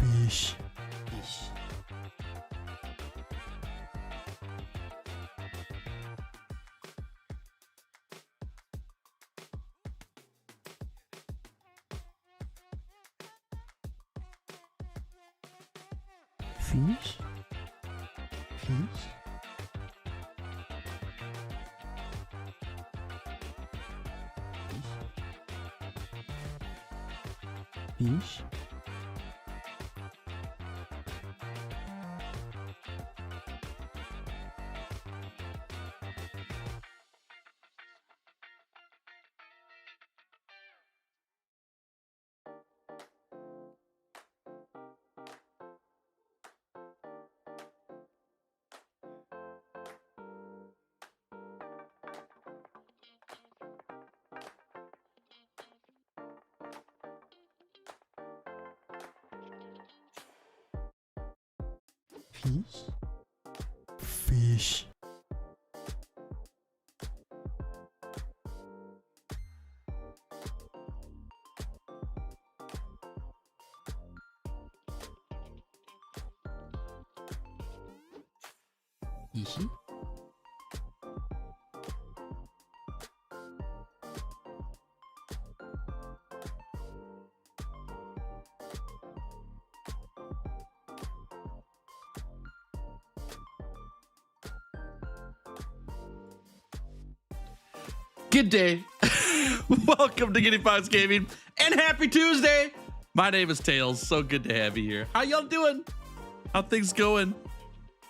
Fish. Fish. Fish. Fish. Fish. Fish. Fish. Ici. Good day. Welcome to Guinea Fox Gaming and happy Tuesday. My name is Tails. So good to have you here. How y'all doing? How things going?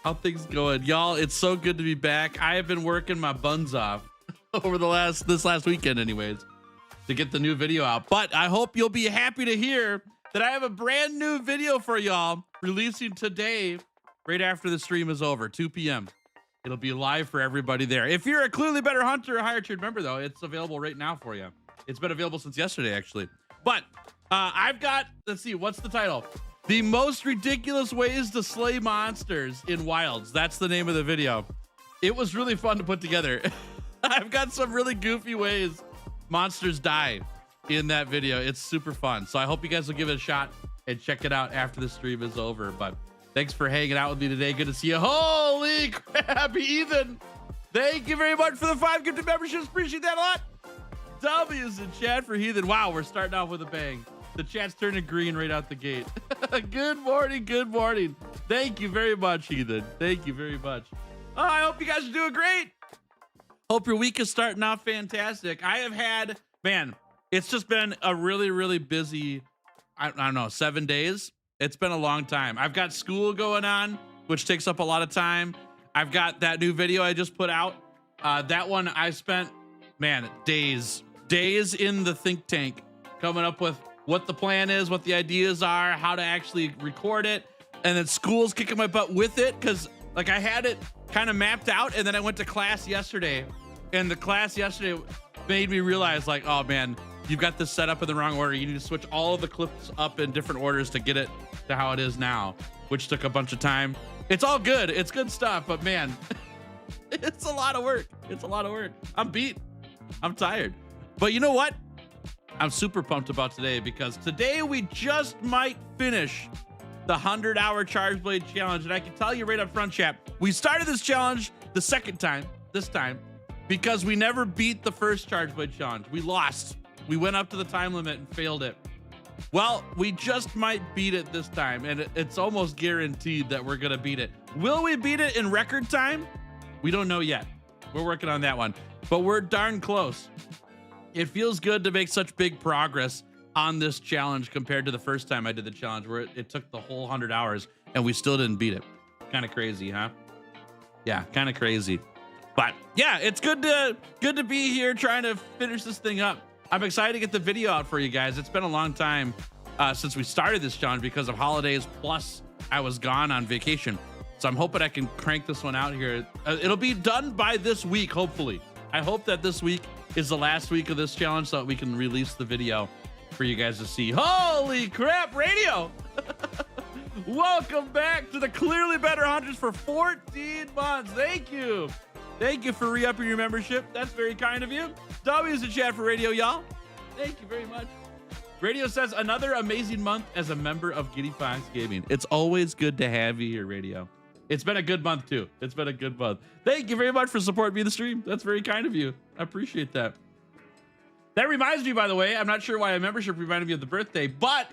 How things going? Y'all, it's so good to be back. I have been working my buns off over this last weekend anyways to get the new video out. But I hope you'll be happy to hear that I have a brand new video for y'all releasing today right after the stream is over, 2 p.m. It'll be live for everybody there. If you're a Clearly Better Hunter or higher tiered member, though, it's available right now for you. It's been available since yesterday, actually. But I've got, let's see, what's the title? The Most Ridiculous Ways to Slay Monsters in Wilds. That's the name of the video. It was really fun to put together. I've got some really goofy ways monsters die in that video. It's super fun. So I hope you guys will give it a shot and check it out after the stream is over. But thanks for hanging out with me today. Good to see you. Holy crap, Ethan. Thank you very much for the 5 gifted memberships. Appreciate that a lot. W's in chat for Heathen. Wow, we're starting off with a bang. The chat's turning green right out the gate. Good morning. Good morning. Thank you very much, Heathen. Thank you very much. Oh, I hope you guys are doing great. Hope your week is starting off fantastic. I have had, man, it's just been a really, really busy, I don't know, 7 days. It's been a long time. I've got school going on, which takes up a lot of time. I've got that new video I just put out. That one I spent, man, days in the think tank coming up with what the plan is, what the ideas are, how to actually record it. And then school's kicking my butt with it because like I had it kind of mapped out, and then I went to class yesterday, and the class yesterday made me realize like, oh man, you've got this set up in the wrong order. You need to switch all of the clips up in different orders to get it to how it is now, which took a bunch of time. It's all good. It's good stuff, but man, It's a lot of work. It's a lot of work. I'm beat. I'm tired. But you know what? I'm super pumped about today because today we just might finish the 100-hour Charge Blade Challenge. And I can tell you right up front, chat, we started this challenge the second time, this time, because we never beat the first Charge Blade Challenge. We lost. We went up to the time limit and failed it. Well, we just might beat it this time, and it's almost guaranteed that we're gonna beat it. Will we beat it in record time? We don't know yet. We're working on that one, but we're darn close. It feels good to make such big progress on this challenge compared to the first time I did the challenge, where it took the whole 100 hours and we still didn't beat it. Kind of crazy, huh? Yeah, kind of crazy. But yeah, it's good to be here trying to finish this thing up. I'm excited to get the video out for you guys. It's been a long time since we started this challenge because of holidays, plus I was gone on vacation. So I'm hoping I can crank this one out here. It'll be done by this week, hopefully. I hope that this week is the last week of this challenge so that we can release the video for you guys to see. Holy crap, radio! Welcome back to the Clearly Better Hunters for 14 months. Thank you. Thank you for re-upping your membership. That's very kind of you. W's in chat for radio, y'all. Thank you very much. Radio says, another amazing month as a member of Giddy Fox Gaming. It's always good to have you here, radio. It's been a good month, too. It's been a good month. Thank you very much for supporting me in the stream. That's very kind of you. I appreciate that. That reminds me, by the way, I'm not sure why a membership reminded me of the birthday, but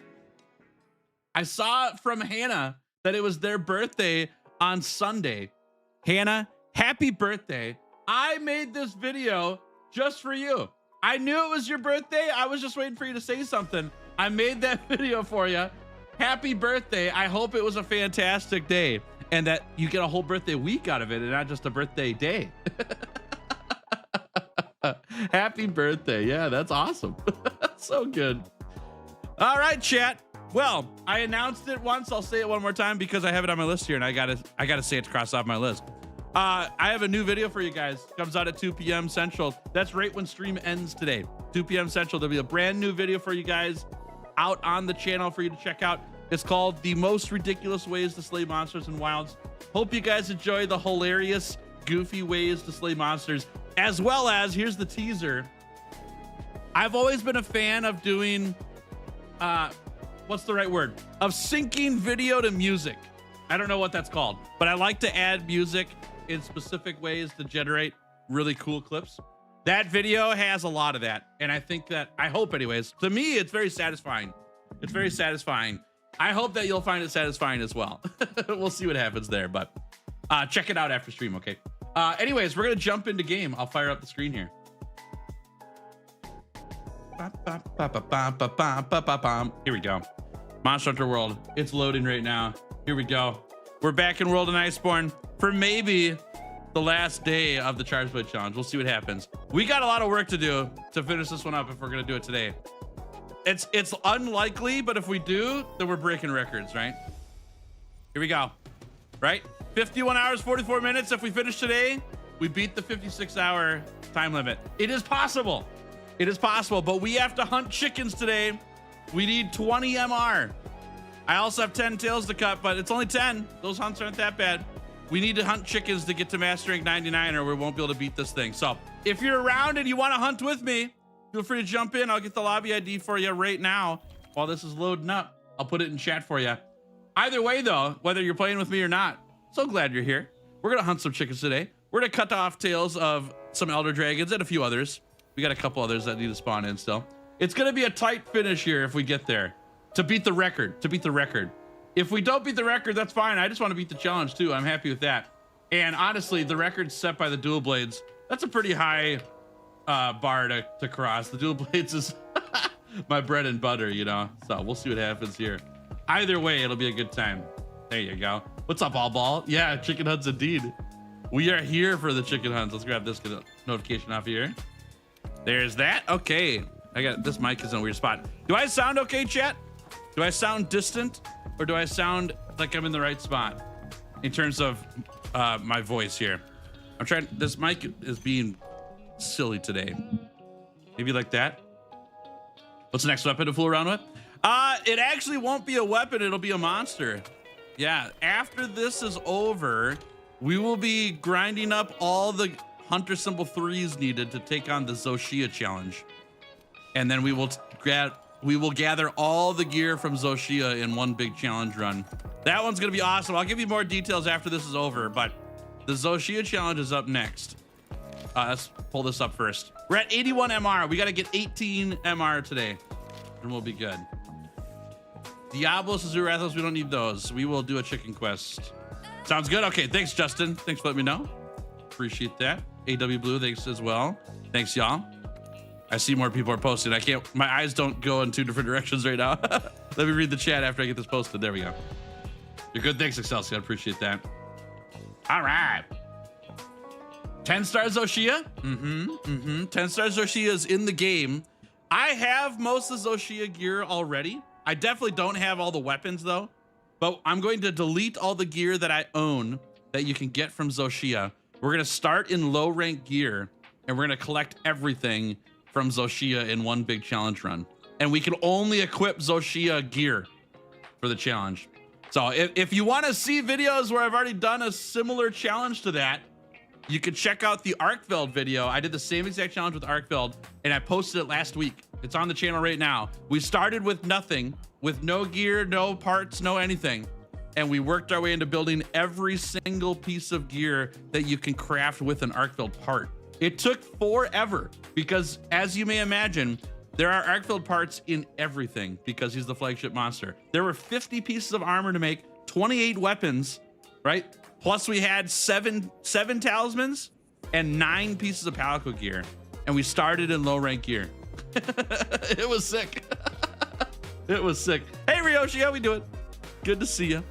I saw from Hannah that it was their birthday on Sunday. Hannah, happy birthday. I made this video just for you. I knew it was your birthday. I was just waiting for you to say something. I made that video for you. Happy birthday. I hope it was a fantastic day and that you get a whole birthday week out of it and not just a birthday day. Happy birthday. Yeah, that's awesome. So good. All right, chat. Well, I announced it once. I'll say it one more time because I have it on my list here and I gotta say it to cross off my list. I have a new video for you guys. Comes out at 2 p.m. Central. That's right when stream ends today. 2 p.m. Central. There'll be a brand new video for you guys out on the channel for you to check out. It's called The Most Ridiculous Ways to Slay Monsters in Wilds. Hope you guys enjoy the hilarious, goofy ways to slay monsters, as well as, here's the teaser. I've always been a fan of doing, what's the right word? Of syncing video to music. I don't know what that's called, but I like to add music in specific ways to generate really cool clips. That video has a lot of that. And I think that, I hope anyways, to me, it's very satisfying. It's very satisfying. I hope that you'll find it satisfying as well. We'll see what happens there, but check it out after stream, okay? Anyways, we're gonna jump into game. I'll fire up the screen here. Here we go. Monster Hunter World. It's loading right now. Here we go. We're back in World and Iceborne for maybe the last day of the Charge Blade Challenge. We'll see what happens. We got a lot of work to do to finish this one up if we're gonna do it today. It's unlikely, but if we do, then we're breaking records, right? Here we go. Right? 51 hours, 44 minutes. If we finish today, we beat the 56-hour time limit. It is possible. It is possible, but we have to hunt chickens today. We need 20 MR. I also have 10 tails to cut, but it's only 10. Those hunts aren't that bad. We need to hunt chickens to get to Master Rank 99 or we won't be able to beat this thing. So if you're around and you want to hunt with me, feel free to jump in. I'll get the lobby ID for you right now while this is loading up. I'll put it in chat for you. Either way, though, whether you're playing with me or not, so glad you're here. We're going to hunt some chickens today. We're going to cut off tails of some elder dragons and a few others. We got a couple others that need to spawn in still. It's going to be a tight finish here if we get there to beat the record, If we don't beat the record, that's fine. I just want to beat the challenge too. I'm happy with that. And honestly, the record set by the dual blades, that's a pretty high bar to cross. The dual blades is my bread and butter, you know? So we'll see what happens here. Either way, it'll be a good time. There you go. What's up, All Ball? Yeah, chicken hunts indeed. We are here for the chicken hunts. Let's grab this notification off here. There's that. Okay. I got this mic is in a weird spot. Do I sound okay, chat? Do I sound distant or do I sound like I'm in the right spot in terms of my voice here? I'm trying. This mic is being silly today. Maybe like that. What's the next weapon to fool around with? It actually won't be a weapon. It'll be a monster. Yeah. After this is over, We will be grinding up all the Hunter Symbol 3s needed to take on the Zoshia challenge. And then we will gather all the gear from Zoshia in one big challenge run. That one's gonna be awesome. I'll give you more details after this is over, but the Zoshia challenge is up next. Let's pull this up first. We're at 81 MR. We gotta get 18 MR today, and we'll be good. Diablos, Azurathos, we don't need those. We will do a chicken quest. Sounds good. Okay, thanks, Justin. Thanks for letting me know. Appreciate that. AW Blue, thanks as well. Thanks, y'all. I see more people are posting. I can't, my eyes don't go in two different directions right now. Let me read the chat after I get this posted. There we go. You're good. Thanks, Excelsior. I appreciate that. All right. 10 stars Zoshia. 10 stars Zoshia is in the game. I have most of Zoshia gear already. I definitely don't have all the weapons though, but I'm going to delete all the gear that I own that you can get from Zoshia. We're going to start in low rank gear and we're going to collect everything from Zoshia in one big challenge run. And we can only equip Zoshia gear for the challenge. So if you want to see videos where I've already done a similar challenge to that, you can check out the Arkveld video. I did the same exact challenge with Arkveld and I posted it last week. It's on the channel right now. We started with nothing, with no gear, no parts, no anything. And we worked our way into building every single piece of gear that you can craft with an Arkveld part. It took forever because, as you may imagine, there are Arkveld parts in everything because he's the flagship monster. There were 50 pieces of armor to make, 28 weapons, right? Plus we had seven talismans and 9 pieces of Palico gear. And we started in low rank gear. It was sick. It was sick. Hey Ryoshi, how we doing? Good to see you.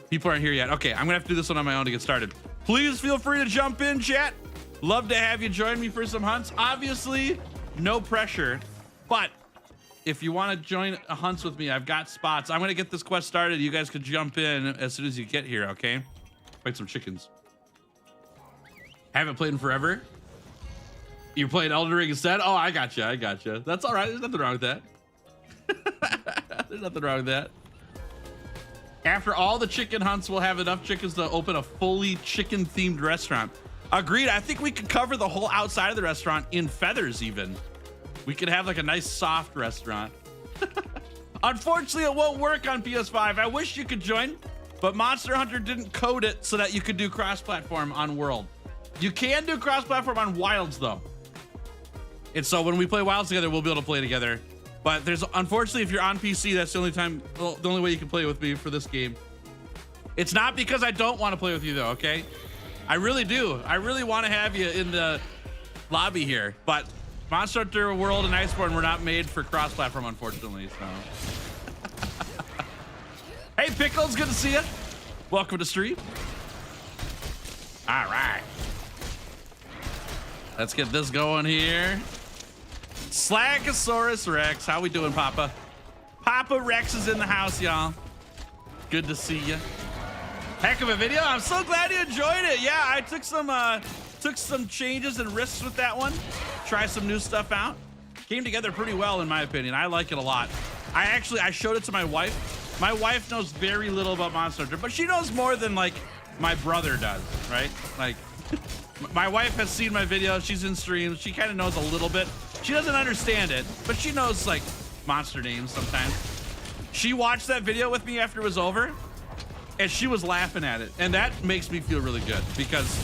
People aren't here yet. Okay, I'm gonna have to do this one on my own to get started. Please feel free to jump in, chat. Love to have you join me for some hunts. Obviously, no pressure, but if you want to join hunts with me, I've got spots. I'm gonna get this quest started. You guys could jump in as soon as you get here, okay? Fight some chickens. Haven't played in forever. You're playing Elden Ring instead? Oh, I got you. I got you. That's all right. There's nothing wrong with that. There's nothing wrong with that. After all the chicken hunts, we'll have enough chickens to open a fully chicken-themed restaurant. Agreed. I think we could cover the whole outside of the restaurant in feathers even. We could have like a nice soft restaurant. Unfortunately, it won't work on PS5. I wish you could join, but Monster Hunter didn't code it so that you could do cross-platform on World. You can do cross-platform on Wilds though. And so when we play Wilds together, we'll be able to play together. But there's, unfortunately, if you're on PC, that's the only time, well, the only way you can play with me for this game. It's not because I don't want to play with you though, okay? I really do. I really want to have you in the lobby here, but Monster Hunter World and Iceborne were not made for cross-platform, unfortunately, so. Hey, Pickles, good to see you. Welcome to stream. All right. Let's get this going here. Slagosaurus Rex, how we doing, Papa? Papa Rex is in the house, y'all. Good to see you. Heck of a video. I'm so glad you enjoyed it. Yeah, I took some changes and risks with that one. Try some new stuff out. Came together pretty well, in my opinion. I like it a lot. I showed it to my wife. My wife knows very little about Monster Hunter, but she knows more than like my brother does, right? Like, my wife has seen my videos. She's in streams. She kind of knows a little bit. She doesn't understand it, but she knows like monster names sometimes. She watched that video with me after it was over, and she was laughing at it. And that makes me feel really good because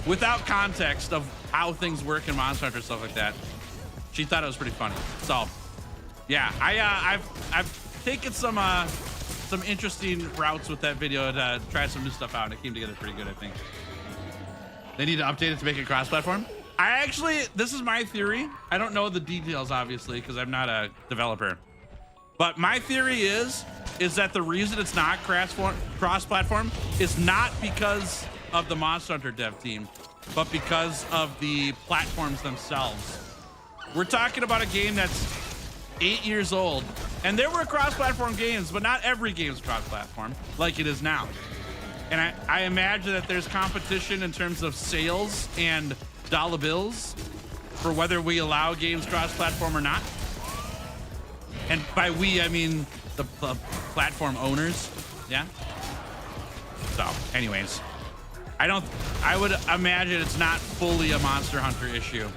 without context of how things work in Monster Hunter, stuff like that, she thought it was pretty funny. So yeah, I've taken some interesting routes with that video to try some new stuff out, and it came together pretty good, I think. They need to update it to make it cross-platform. This is my theory. I don't know the details, obviously, because I'm not a developer. But my theory is that the reason it's not cross-platform is not because of the Monster Hunter dev team, but because of the platforms themselves. We're talking about a game that's 8 years old, and there were cross-platform games, but not every game is cross-platform like it is now. And I imagine that there's competition in terms of sales and dollar bills for whether we allow games cross-platform or not. And by we, I mean the platform owners. Yeah. So anyways, I would imagine it's not fully a Monster Hunter issue.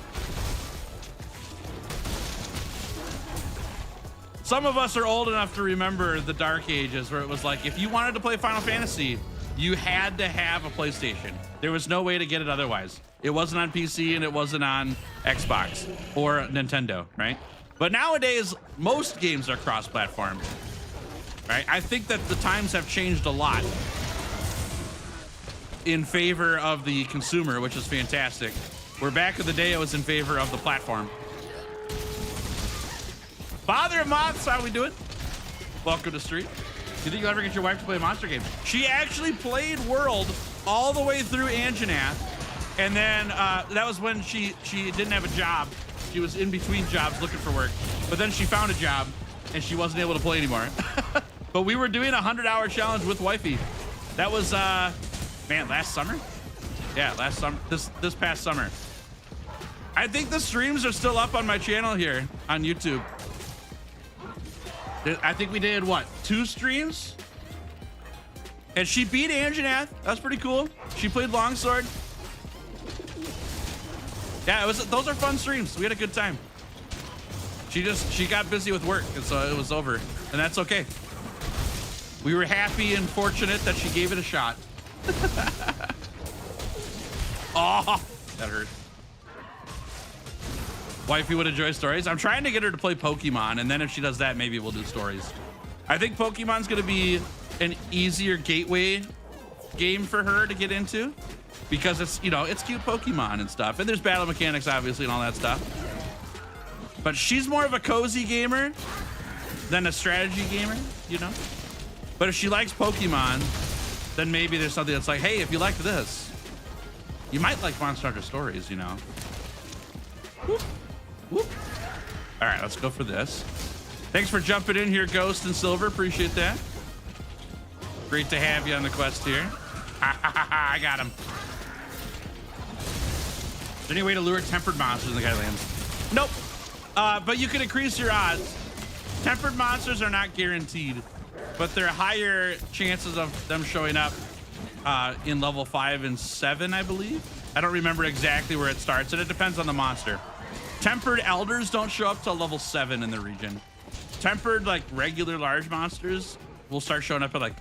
Some of us are old enough to remember the dark ages where it was like, if you wanted to play Final Fantasy, you had to have a PlayStation. There was no way to get it otherwise. It wasn't on PC and it wasn't on Xbox or Nintendo, right? But nowadays, most games are cross-platform, right? I think that the times have changed a lot in favor of the consumer, which is fantastic. Where back in the day, it was in favor of the platform. Father of Moths, how we doing? Welcome to Street. Do you think you'll ever get your wife to play a monster game? She actually played World all the way through Anjanath, and then that was when she didn't have a job. She was in between jobs looking for work, but then she found a job and she wasn't able to play anymore. But we were doing a 100-hour challenge with wifey. That was man, last summer? Yeah, last summer. This past summer. I think the streams are still up on my channel here on YouTube. I think we did what, 2 streams? And she beat Anjanath. That's pretty cool. She played Longsword. Yeah, those are fun streams. We had a good time. She got busy with work, and so it was over, and that's okay. We were happy and fortunate that she gave it a shot. Oh, that hurt. Wifey would enjoy stories. I'm trying to get her to play Pokemon, and then if she does that, maybe we'll do stories. I think Pokemon's gonna be an easier gateway game for her to get into because it's, you know, it's cute Pokemon and stuff, and there's battle mechanics obviously and all that stuff. But she's more of a cozy gamer than a strategy gamer, you know? But if she likes Pokemon, then maybe there's something that's like, hey, if you like this, you might like Monster Hunter Stories, you know? Whoop, whoop. All right, let's go for this. Thanks for jumping in here, Ghost and Silver. Appreciate that. Great to have you on the quest here. I got him. Is there any way to lure tempered monsters in the Skylands? Nope. But you can increase your odds. Tempered monsters are not guaranteed, but there are higher chances of them showing up in level 5 and 7, I believe. I don't remember exactly where it starts, and it depends on the monster. Tempered elders don't show up till level 7 in the region. Tempered, like, regular large monsters will start showing up at like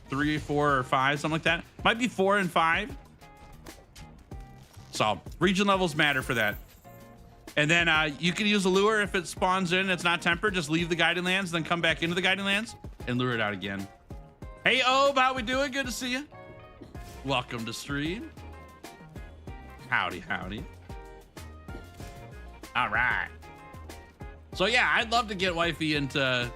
3, 4, or 5, something like that. Might be 4 and 5. So region levels matter for that. And then you can use a lure if it spawns in, it's not tempered. Just leave the guiding lands, then come back into the guiding lands and lure it out again. Hey, Ob, how we doing? Good to see you. Welcome to stream. Howdy, howdy. All right. So yeah, I'd love to get wifey into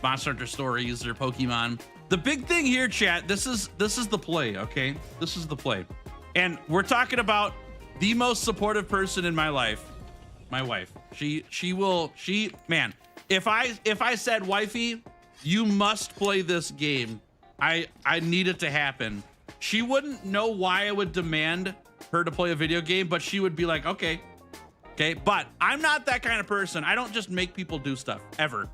Monster Hunter Stories or Pokemon. The big thing here, chat, this is the play, okay? This is the play. And we're talking about the most supportive person in my life. My wife. Man, if I said, wifey, you must play this game, I need it to happen, she wouldn't know why I would demand her to play a video game, but she would be like, okay. But I'm not that kind of person. I don't just make people do stuff ever.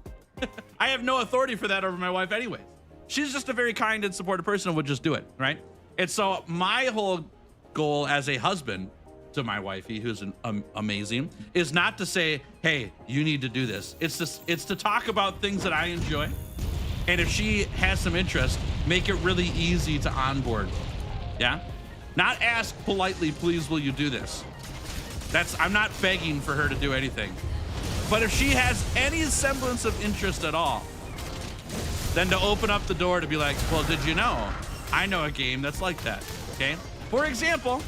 I have no authority for that over my wife anyway. She's just a very kind and supportive person and would just do it, right? And so my whole goal as a husband to my wifey, who's amazing, is not to say, hey, you need to do this. It's to talk about things that I enjoy. And if she has some interest, make it really easy to onboard. Yeah? Not ask politely, please, will you do this? I'm not begging for her to do anything. But if she has any semblance of interest at all, then to open up the door to be like, well, did you know? I know a game that's like that, okay? For example,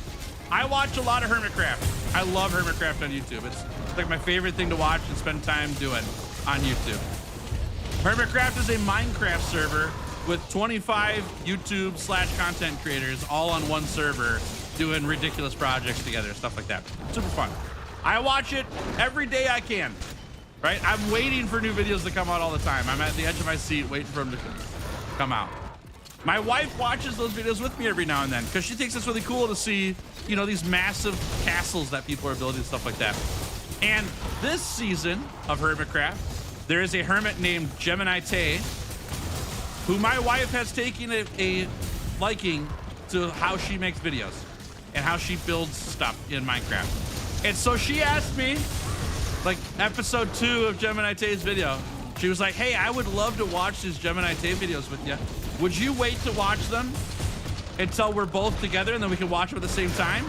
I watch a lot of Hermitcraft. I love Hermitcraft on YouTube. It's like my favorite thing to watch and spend time doing on YouTube. Hermitcraft is a Minecraft server with 25 YouTube/content creators all on one server doing ridiculous projects together, stuff like that. Super fun. I watch it every day I can, right? I'm waiting for new videos to come out all the time. I'm at the edge of my seat waiting for them to come out. My wife watches those videos with me every now and then because she thinks it's really cool to see, you know, these massive castles that people are building, stuff like that. And this season of Hermitcraft, there is a hermit named Gemini Tay, who my wife has taken a liking to how she makes videos and how she builds stuff in Minecraft. And so she asked me, like episode 2 of Gemini Tay's video, she was like, hey, I would love to watch these Gemini Tay videos with you. Would you wait to watch them until we're both together and then we can watch them at the same time?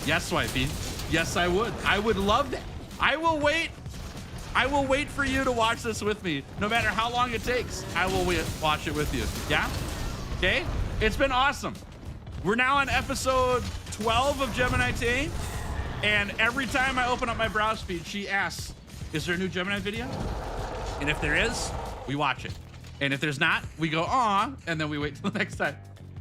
Yes, wifey. Yes, I would. I would love that. I will wait. I will wait for you to watch this with me. No matter how long it takes, I will watch it with you. Yeah? Okay? It's been awesome. We're now on episode 12 of Gemini Tay. And every time I open up my browse feed, she asks, is there a new Gemini video? And if there is, we watch it. And if there's not, we go, aw, and then we wait till the next time.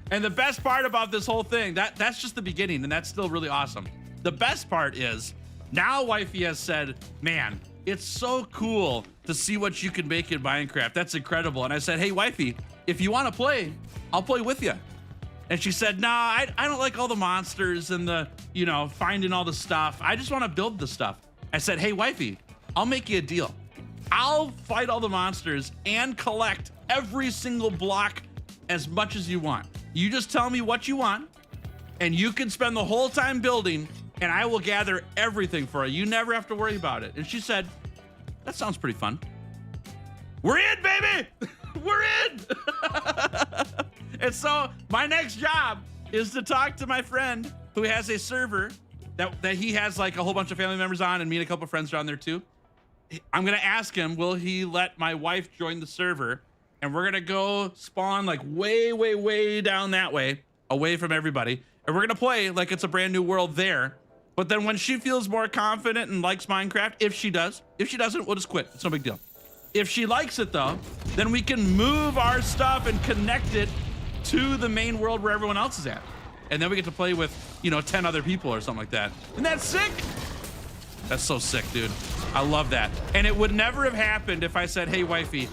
And the best part about this whole thing, that's just the beginning, and that's still really awesome. The best part is, now wifey has said, man, it's so cool to see what you can make in Minecraft. That's incredible. And I said, hey, wifey, if you want to play, I'll play with you. And she said, nah, I don't like all the monsters and the, you know, finding all the stuff. I just want to build the stuff. I said, hey, wifey, I'll make you a deal. I'll fight all the monsters and collect every single block as much as you want. You just tell me what you want, and you can spend the whole time building, and I will gather everything for you. You never have to worry about it. And she said, that sounds pretty fun. We're in, baby! We're in! And so my next job is to talk to my friend who has a server that he has like a whole bunch of family members on, and me and a couple friends are on there too. I'm gonna ask him, will he let my wife join the server? And we're gonna go spawn like way down that way, away from everybody. And we're gonna play like it's a brand new world there. But then when she feels more confident and likes Minecraft, if she does, if she doesn't, we'll just quit. It's no big deal. If she likes it though, then we can move our stuff and connect it to the main world where everyone else is at. And then we get to play with, you know, 10 other people or something like that. Isn't that sick? That's so sick, dude. I love that. And it would never have happened if I said, hey, wifey,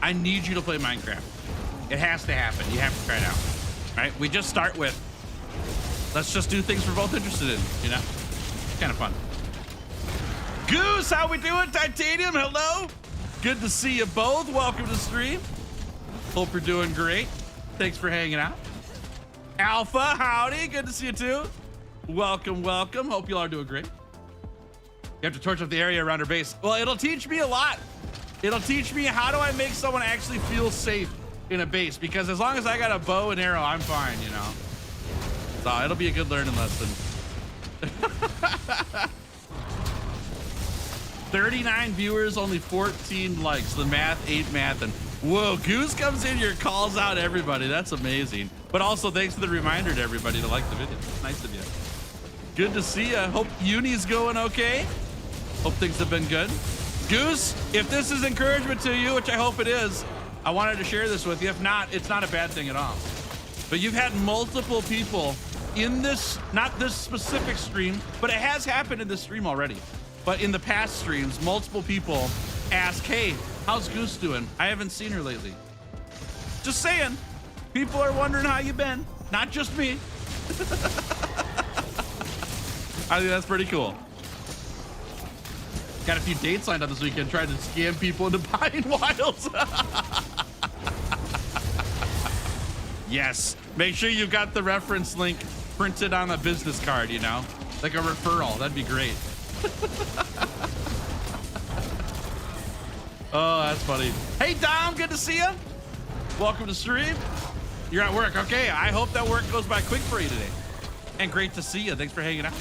I need you to play Minecraft. It has to happen. You have to try it out, right? We just start with, let's just do things we're both interested in, you know? Kind of fun. Goose, how we doing? Titanium, hello. Good to see you both. Welcome to the stream. Hope you're doing great. Thanks for hanging out. Alpha, howdy. Good to see you too. Welcome, welcome. Hope you all are doing great. You have to torch up the area around her base. Well, it'll teach me a lot. It'll teach me how do I make someone actually feel safe in a base, because as long as I got a bow and arrow, I'm fine, you know? So it'll be a good learning lesson. 39 viewers, only 14 likes. The math ain't mathin'. Whoa, Goose comes in here, calls out everybody. That's amazing. But also thanks for the reminder to everybody to like the video. It's nice of you. Good to see you. Hope uni's going okay. Hope things have been good. Goose, if this is encouragement to you, which I hope it is, I wanted to share this with you. If not, it's not a bad thing at all. But you've had multiple people in this, not this specific stream, but it has happened in this stream already. But in the past streams, multiple people ask, hey, how's Goose doing? I haven't seen her lately. Just saying, people are wondering how you've been, not just me. I think that's pretty cool. Got a few dates lined up this weekend, trying to scam people into buying wilds. Yes, make sure you've got the reference link printed on a business card, you know, like a referral. That'd be great. Oh, that's funny. Hey, Dom, good to see you. Welcome to stream. You're at work. Okay, I hope that work goes by quick for you today. And great to see you. Thanks for hanging out.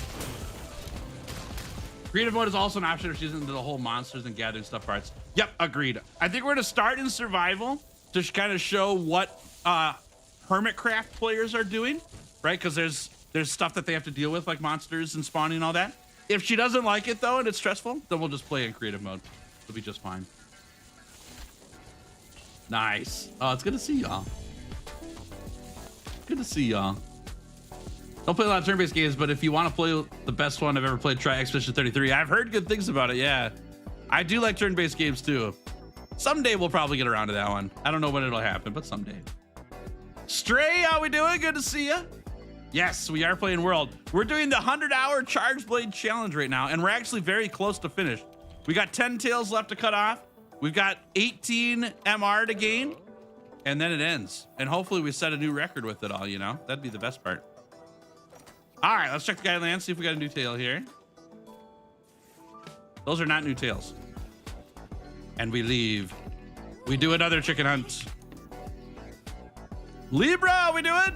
Creative mode is also an option if she's into the whole monsters and gathering stuff parts. Yep, agreed. I think we're gonna start in survival to kind of show what Hermitcraft players are doing, right? Because there's stuff that they have to deal with, like monsters and spawning and all that. If she doesn't like it though and it's stressful, then we'll just play in creative mode. It'll be just fine. Nice. Oh, it's good to see y'all. Good to see y'all. Don't play a lot of turn-based games, but if you want to play the best one I've ever played, try Expedition 33. I've heard good things about it, yeah. I do like turn-based games too. Someday we'll probably get around to that one. I don't know when it'll happen, but someday. Stray, how we doing? Good to see you. Yes, we are playing World. We're doing the 100-hour Charge Blade Challenge right now, and we're actually very close to finish. We got 10 tails left to cut off. We've got 18 MR to gain, and then it ends. And hopefully we set a new record with it all, you know? That'd be the best part. All right, let's check the guidelines, see if we got a new tail here. Those are not new tails. And we leave. We do another chicken hunt. Libra, we do it?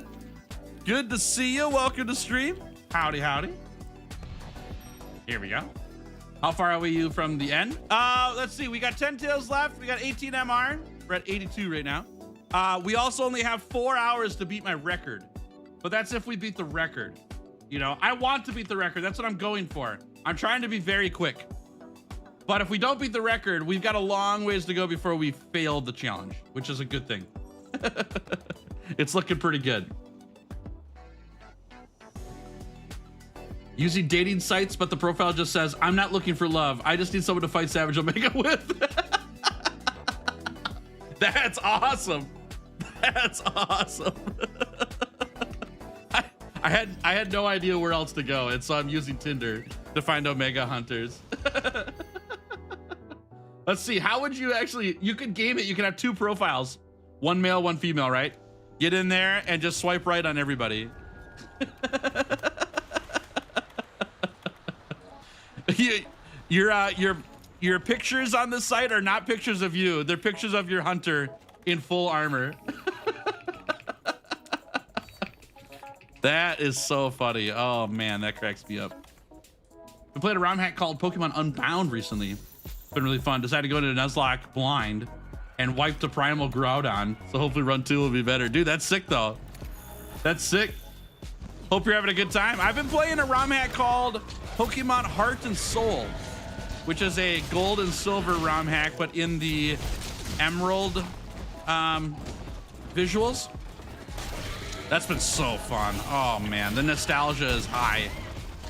Good to see you. Welcome to stream. Howdy, howdy. Here we go. How far are you from the end? Let's see. We got 10 tails left. We got 18 MR. We're at 82 right now. We also only have 4 hours to beat my record. But that's if we beat the record. You know, I want to beat the record. That's what I'm going for. I'm trying to be very quick. But if we don't beat the record, we've got a long ways to go before we fail the challenge, which is a good thing. It's looking pretty good. Using dating sites, but the profile just says, I'm not looking for love. I just need someone to fight Savage Omega with. That's awesome. That's awesome. I had no idea where else to go, and so I'm using Tinder to find Omega hunters. Let's see, how would you actually, you could game it, you can have 2 profiles, 1 male, 1 female, right? Get in there and just swipe right on everybody. Your pictures on this site are not pictures of you. They're pictures of your hunter in full armor. That is so funny. Oh man, that cracks me up. We played a ROM hack called Pokemon Unbound recently. It's been really fun. Decided to go into Nuzlocke blind and wipe the Primal Groudon. So hopefully run 2 will be better. Dude, that's sick though. That's sick. Hope you're having a good time. I've been playing a ROM hack called Pokemon Heart and Soul, which is a gold and silver ROM hack, but in the emerald visuals. That's been so fun. Oh man, the nostalgia is high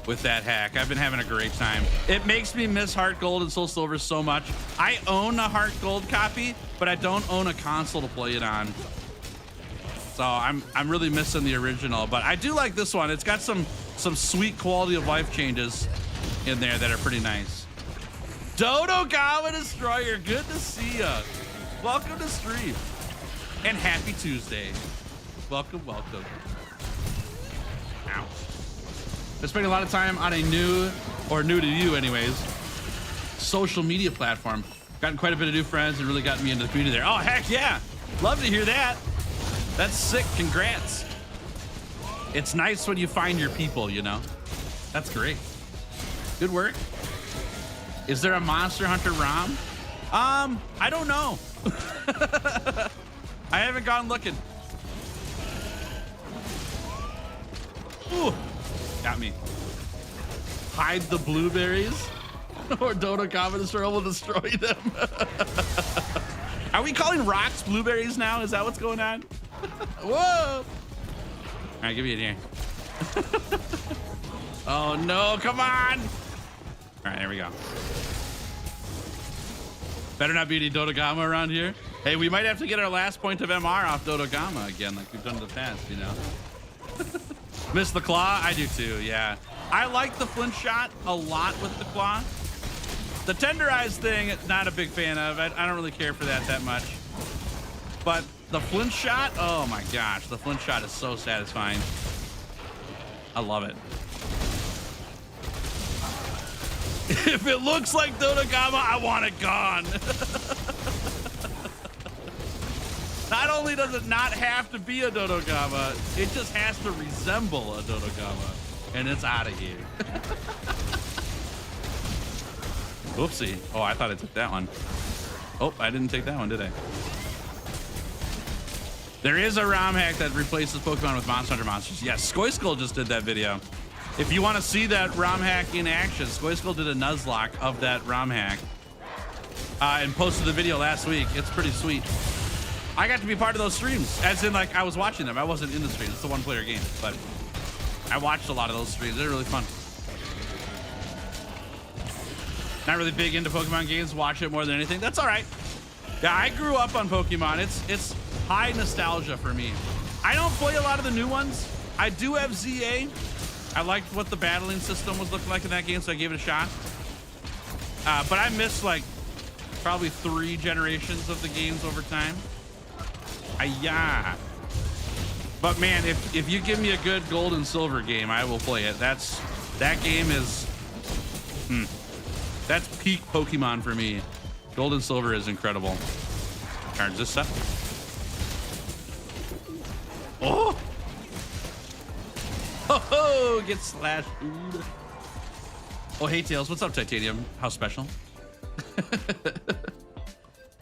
with that hack. I've been having a great time. It makes me miss Heart Gold and Soul Silver so much. I own a Heart Gold copy, but I don't own a console to play it on. So I'm really missing the original, but I do like this one. It's got some sweet quality of life changes in there that are pretty nice. Dodogawa Destroyer, good to see ya. Welcome to stream. And happy Tuesday. Welcome, welcome. Ow. I spent a lot of time on a new to you anyways, social media platform. Gotten quite a bit of new friends and really gotten me into the community there. Oh, heck yeah. Love to hear that. That's sick, congrats. It's nice when you find your people, you know? That's great. Good work. Is there a Monster Hunter ROM? I don't know. I haven't gone looking. Ooh, got me. Hide the blueberries, or Dodogawa Destroyer will destroy them. Are we calling rocks blueberries now? Is that what's going on? Whoa! All right, give me it here. Oh no, come on! All right, there we go. Better not be any Dodogama around here. Hey, we might have to get our last point of MR off Dodogama again, like we've done in the past, you know? Miss the claw? I do too, yeah. I like the flint shot a lot with the claw. The tenderized thing, not a big fan of. I don't really care for that much. But the flint shot, oh my gosh, the flint shot is so satisfying. I love it. If it looks like Dodogama, I want it gone. Not only does it not have to be a Dodogama, it just has to resemble a Dodogama, and it's out of here. Oopsie. Oh, I thought I took that one. Oh, I didn't take that one, did I? There is a ROM hack that replaces Pokemon with Monster Hunter monsters. Yes, Skoyskull just did that video. If you want to see that ROM hack in action, Skoyskull did a Nuzlocke of that ROM hack and posted the video last week. It's pretty sweet. I got to be part of those streams, as in like I was watching them. I wasn't in the stream. It's a one-player game, but I watched a lot of those streams. They're really fun. Not really big into Pokemon games. Watch it more than anything. That's all right. Yeah, I grew up on Pokemon. It's high nostalgia for me. I don't play a lot of the new ones. I do have ZA. I liked what the battling system was looking like in that game, so I gave it a shot. But I missed like probably 3 generations of the games over time. Yeah. But man, if you give me a good gold and silver game, I will play it. That game is that's peak Pokemon for me. Gold and silver is incredible. Charge this up. Oh! Oh, get slashed. Dude. Oh, hey Tails, what's up, Titanium? How special?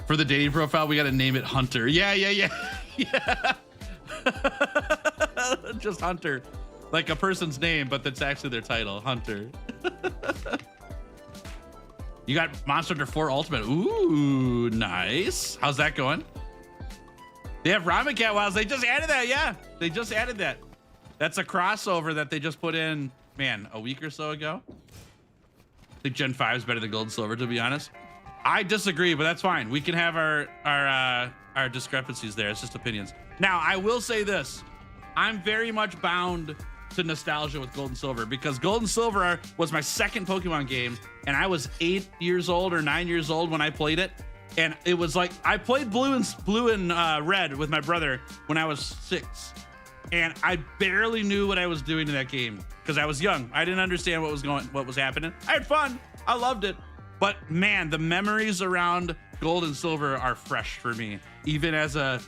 For the dating profile, we gotta name it Hunter. Yeah. Just Hunter. Like a person's name, but that's actually their title, Hunter. You got Monster Hunter 4 Ultimate. Ooh, nice. How's that going? They have Ramen Cat Wilds. They just added that, yeah. They just added that. That's a crossover that they just put in, man, a week or so ago. I think Gen 5 is better than Gold and Silver, to be honest. I disagree, but that's fine. We can have our discrepancies there. It's just opinions. Now, I will say this. I'm very much bound to nostalgia with Gold and Silver because Gold and Silver was my second Pokemon game, and I was 8 years old or 9 years old when I played it. And it was like I played Blue and Red with my brother when I was 6, and I barely knew what I was doing in that game because I was young. I didn't understand what was happening. I had fun. I loved it. But man, the memories around Gold and Silver are fresh for me, even as a,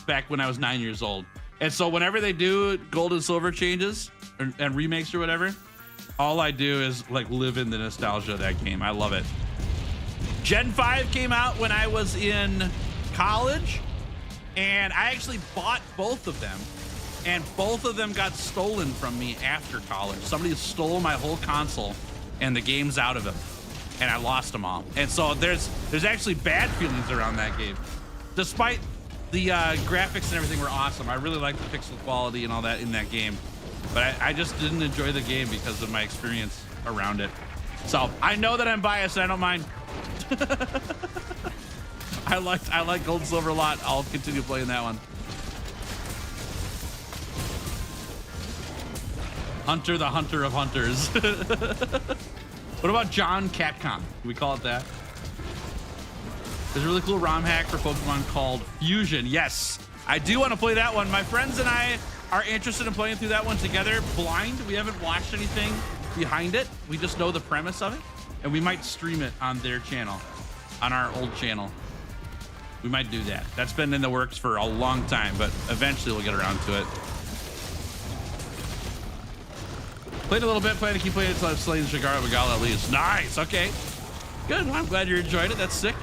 back when I was 9 years old. And so whenever they do Gold and Silver changes and remakes or whatever, all I do is like live in the nostalgia of that game. I love it. Gen 5 came out when I was in college, and I actually bought both of them, and both of them got stolen from me after college. Somebody stole my whole console and the games out of them, and I lost them all. And so there's actually bad feelings around that game. Despite the graphics and everything were awesome. I really liked the pixel quality and all that in that game, but I just didn't enjoy the game because of my experience around it. So I know that I'm biased and I don't mind. I like Gold and Silver a lot. I'll continue playing that one. Hunter, the Hunter of Hunters. What about John Catcom? Can we call it that? There's a really cool ROM hack for Pokemon called Fusion. Yes, I do want to play that one. My friends and I are interested in playing through that one together, blind. We haven't watched anything behind it. We just know the premise of it, and we might stream it on their channel, on our old channel. We might do that. That's been in the works for a long time, but eventually we'll get around to it. Played a little bit, plan to keep playing until I've slain Shigaro Magala at least. Nice, okay. Good, well, I'm glad you enjoyed it. That's sick.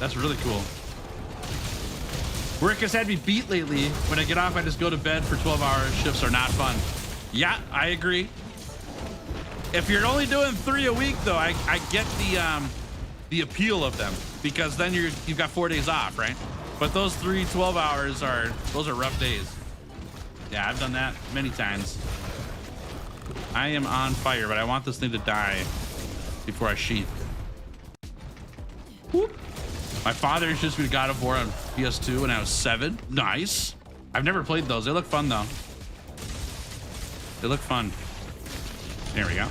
That's really cool. Work has had me beat lately. When I get off, I just go to bed for 12-hour shifts are not fun. Yeah, I agree. If you're only doing 3 a week, though, I get the appeal of them because then you've got 4 days off, right? But those 3 12 hours those are rough days. Yeah, I've done that many times. I am on fire, but I want this thing to die before I sheath. Whoop. My father introduced me to God of War on PS2 when I was 7. Nice. I've never played those. They look fun, though. They look fun. There we go.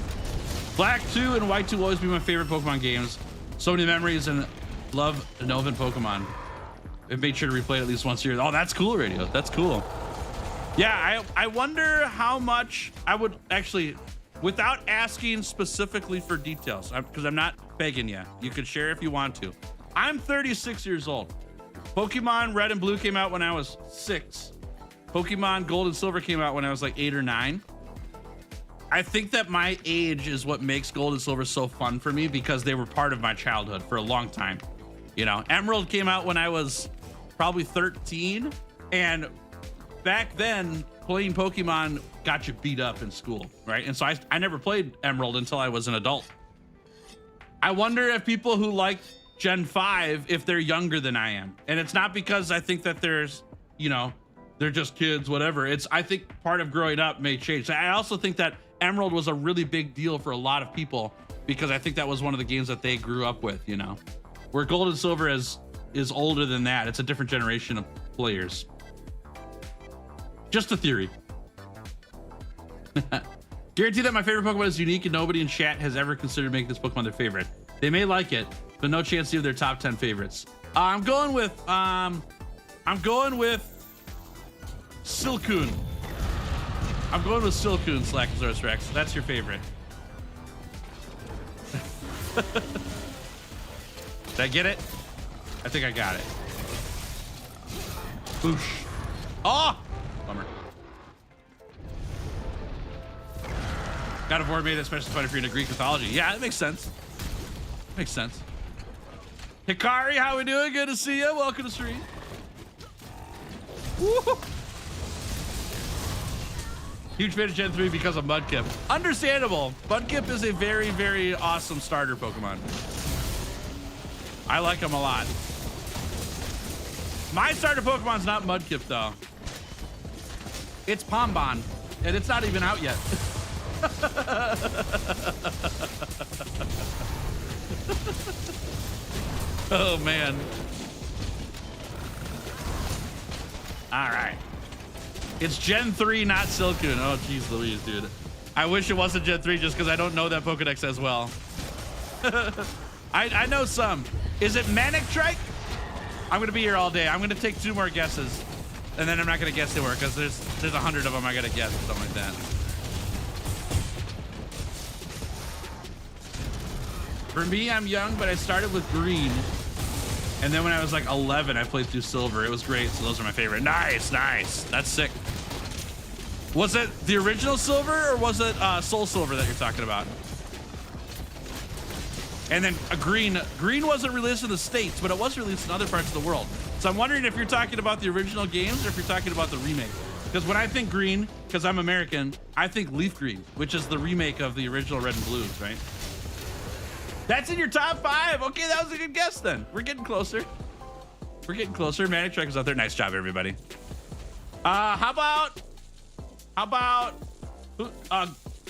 Black 2 and White 2 will always be my favorite Pokemon games. So many memories and love Novan Pokemon. I've made sure to replay it at least once a year. Oh, that's cool, Radio. That's cool. Yeah, I wonder how much I would actually, without asking specifically for details, because I'm not begging you. You could share if you want to. I'm 36 years old. Pokemon Red and Blue came out when I was 6. Pokemon Gold and Silver came out when I was like 8 or 9. I think that my age is what makes Gold and Silver so fun for me because they were part of my childhood for a long time. Emerald came out when I was probably 13, and back then playing Pokemon got you beat up in school, right? And so I never played Emerald until I was an adult. I wonder if people who like Gen 5, if they're younger than I am. And it's not because I think that there's, they're just kids, whatever. I think part of growing up may change. I also think that Emerald was a really big deal for a lot of people because I think that was one of the games that they grew up with, where Gold and Silver is older than that. It's a different generation of players. Just a theory. Guarantee that my favorite Pokemon is unique and nobody in chat has ever considered making this Pokemon their favorite. They may like it, but no chance to give their top 10 favorites. I'm going with I'm going with Silcoon. I'm going with Silcoon, Slackosaurus Rex. That's your favorite. Did I get it? I think I got it. Boosh. Oh! Bummer. God of War made it especially fun if you're into Greek mythology. Yeah, that makes sense. Makes sense. Hikari, how we doing? Good to see you. Welcome to stream. Woo! Huge fan of Gen 3 because of Mudkip. Understandable. Mudkip is a very, very awesome starter Pokemon. I like him a lot. My starter Pokemon's not Mudkip, though. It's Pombon, and it's not even out yet. Oh, man. All right. It's Gen 3, not Silcoon. Oh, geez Louise, dude. I wish it wasn't Gen 3 just because I don't know that Pokedex as well. I know some. Is it Manectric? I'm going to be here all day. I'm going to take 2 more guesses. And then I'm not going to guess anymore because there's 100 of them I got to guess or something like that. For me, I'm young, but I started with green. And then when I was like 11, I played through silver. It was great, so those are my favorite. Nice, nice. That's sick. Was it the original silver or was it Soul Silver that you're talking about? And then a green wasn't released in the States, but it was released in other parts of the world. So I'm wondering if you're talking about the original games or if you're talking about the remake. Because when I think green, because I'm American, I think Leaf Green, which is the remake of the original Red and Blues, right? That's in your top 5. Okay, that was a good guess then. We're getting closer. We're getting closer. Manectric is out there. Nice job, everybody. How about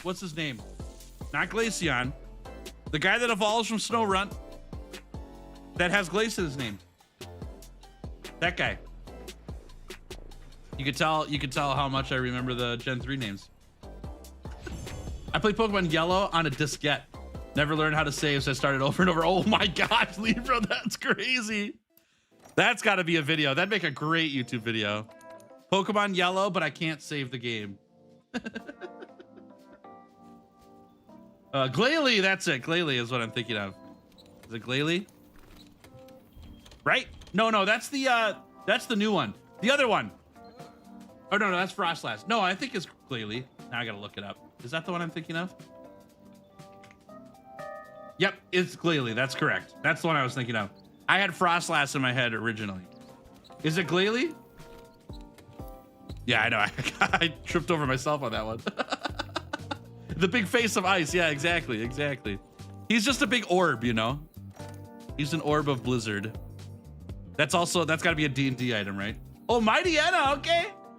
what's his name? Not Glaceon. The guy that evolves from Snorunt that has Glace in his name. That guy. You could tell how much I remember the Gen 3 names. I played Pokemon Yellow on a diskette. Never learned how to save, so I started over and over. Oh my gosh, Libra, that's crazy. That's got to be a video. That'd make a great YouTube video. Pokemon Yellow, but I can't save the game. Glalie, that's it. Glalie is what I'm thinking of. Is it Glalie? Right? No, that's the new one. The other one. Oh, no, that's Frostlass. No, I think it's Glalie. Now I got to look it up. Is that the one I'm thinking of? Yep, it's Glalie. That's correct. That's the one I was thinking of. I had Frostlass in my head originally. Is it Glalie? Yeah, I know. I tripped over myself on that one. The big face of ice. Yeah, exactly. He's just a big orb, you know? He's an orb of blizzard. That's got to be a D&D item, right? Oh, Mightyena.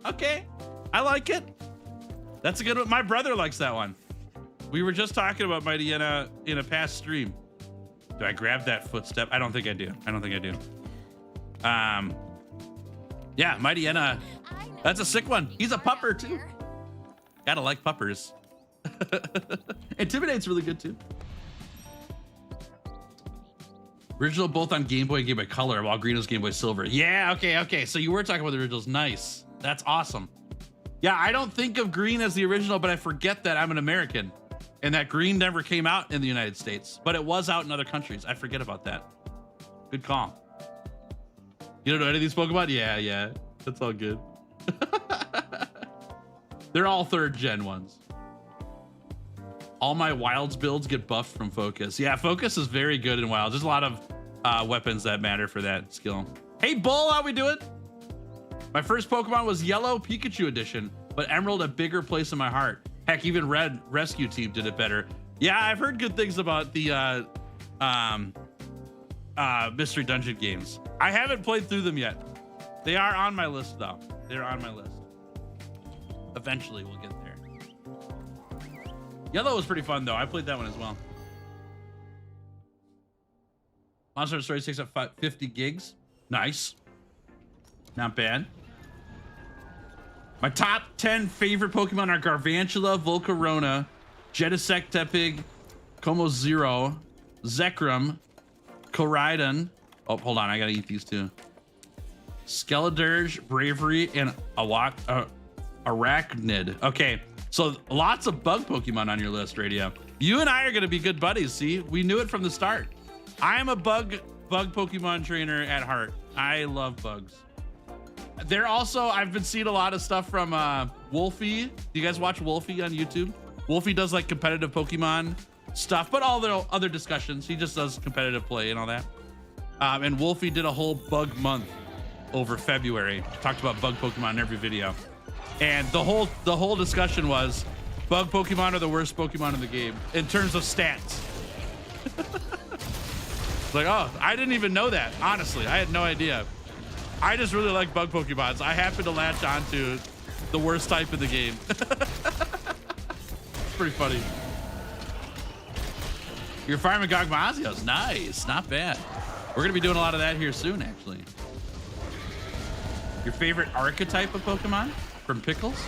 Okay. I like it. That's a good one. My brother likes that one. We were just talking about Mightyena in a past stream. Do I grab that footstep? I don't think I do. Yeah, Mightyena. That's a sick one. He's a pupper too. Gotta like puppers. Intimidate's really good too. Original both on Game Boy and Game Boy Color, while green was Game Boy Silver. Yeah, okay. So you were talking about the originals. Nice. That's awesome. Yeah, I don't think of green as the original, but I forget that I'm an American. And that green never came out in the United States, but it was out in other countries. I forget about that. Good call. You don't know any of these Pokemon? Yeah. That's all good. They're all 3rd gen ones. All my Wilds builds get buffed from Focus. Yeah, Focus is very good in Wilds. There's a lot of weapons that matter for that skill. Hey, Bull, how we doing? My first Pokemon was Yellow Pikachu Edition, but Emerald a bigger place in my heart. Heck, even Red Rescue Team did it better. Yeah, I've heard good things about the Mystery Dungeon games. I haven't played through them yet. They are on my list, though. They're on my list. Eventually, we'll get there. Yellow was pretty fun, though. I played that one as well. Monster Hunter Story 6 at 50 gigs. Nice. Not bad. My top 10 favorite Pokemon are Garvantula, Volcarona, Genesect, Tepig, Como Zero, Zekrom, Koraidon. Oh, hold on. I got to eat these too. Skeledirge, Bravery, and Arachnid. Okay, so lots of bug Pokemon on your list, Radio. You and I are gonna be good buddies, see? We knew it from the start. I am a bug Pokemon trainer at heart. I love bugs. They're also, I've been seeing a lot of stuff from Wolfie. Do you guys watch Wolfie on YouTube? Wolfie does like competitive Pokemon stuff, but all the other discussions. He just does competitive play and all that. And Wolfie did a whole bug month over February. Talked about bug Pokemon in every video. And the whole discussion was bug Pokemon are the worst Pokemon in the game in terms of stats. Like, oh, I didn't even know that. Honestly, I had no idea. I just really like bug Pokemons. I happen to latch onto the worst type in the game. It's pretty funny. You're farming Gogmazios. Nice, not bad. We're gonna be doing a lot of that here soon, actually. Your favorite archetype of Pokemon from Pickles?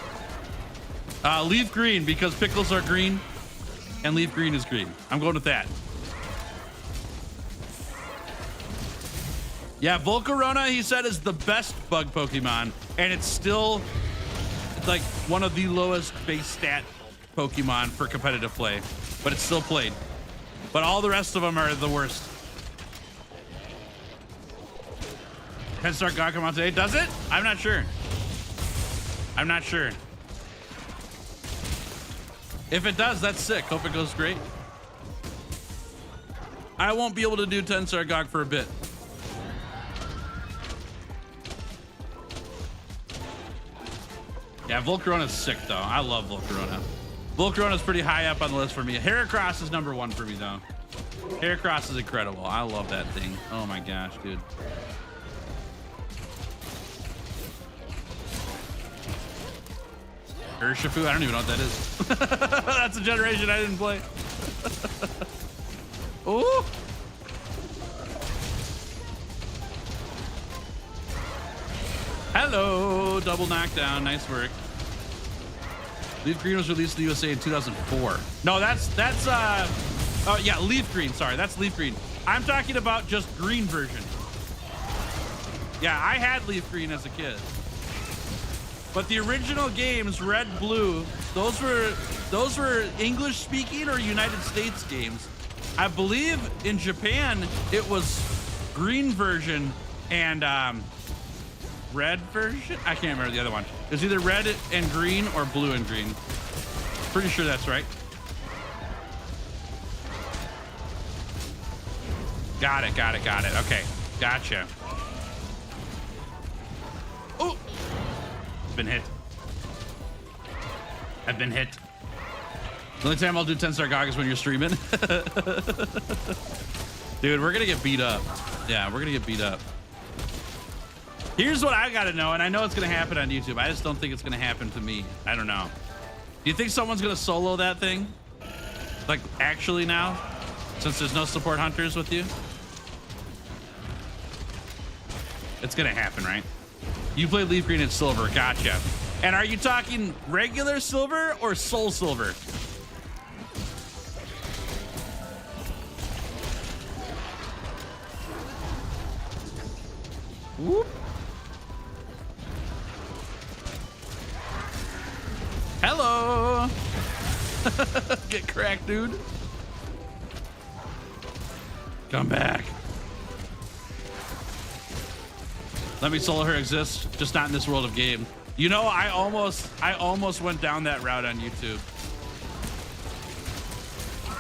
Leaf Green, because Pickles are green and Leaf Green is green. I'm going with that. Yeah, Volcarona, he said, is the best bug Pokemon, and it's still like one of the lowest base stat Pokemon for competitive play, but it's still played. But all the rest of them are the worst. 10-star Goggamon today, does it? I'm not sure. I'm not sure. If it does, that's sick. Hope it goes great. I won't be able to do 10-star Gog for a bit. Yeah, Volcarona's sick though. I love Volcarona. Volcarona's pretty high up on the list for me. Heracross is number 1 for me though. Heracross is incredible. I love that thing. Oh my gosh, dude. Urshifu, I don't even know what that is. That's a generation I didn't play. Ooh. Hello, double knockdown. Nice work. Leaf Green was released in the USA in 2004. No, that's oh yeah, Leaf Green. Sorry, that's Leaf Green. I'm talking about just green version. Yeah, I had Leaf Green as a kid. But the original games, Red, Blue, those were English speaking or United States games. I believe in Japan it was green version and red version. I can't remember the other one. It was either red and green or blue and green. Pretty sure that's right. Got it. Okay, gotcha. Oh, been hit. I've been hit. The only time I'll do 10-star Gog is when you're streaming. Dude, we're gonna get beat up. Yeah, we're gonna get beat up. Here's what I gotta know, and I know it's gonna happen on YouTube. I just don't think it's gonna happen to me. I don't know. Do you think someone's gonna solo that thing? Like, actually now? Since there's no support hunters with you? It's gonna happen, right? You play Leaf Green and Silver, gotcha. And are you talking regular Silver or Soul Silver? Whoop. Hello. Get cracked, dude. Come back. Let Me Solo Her exists, just not in this world of game. You know, I almost went down that route on YouTube.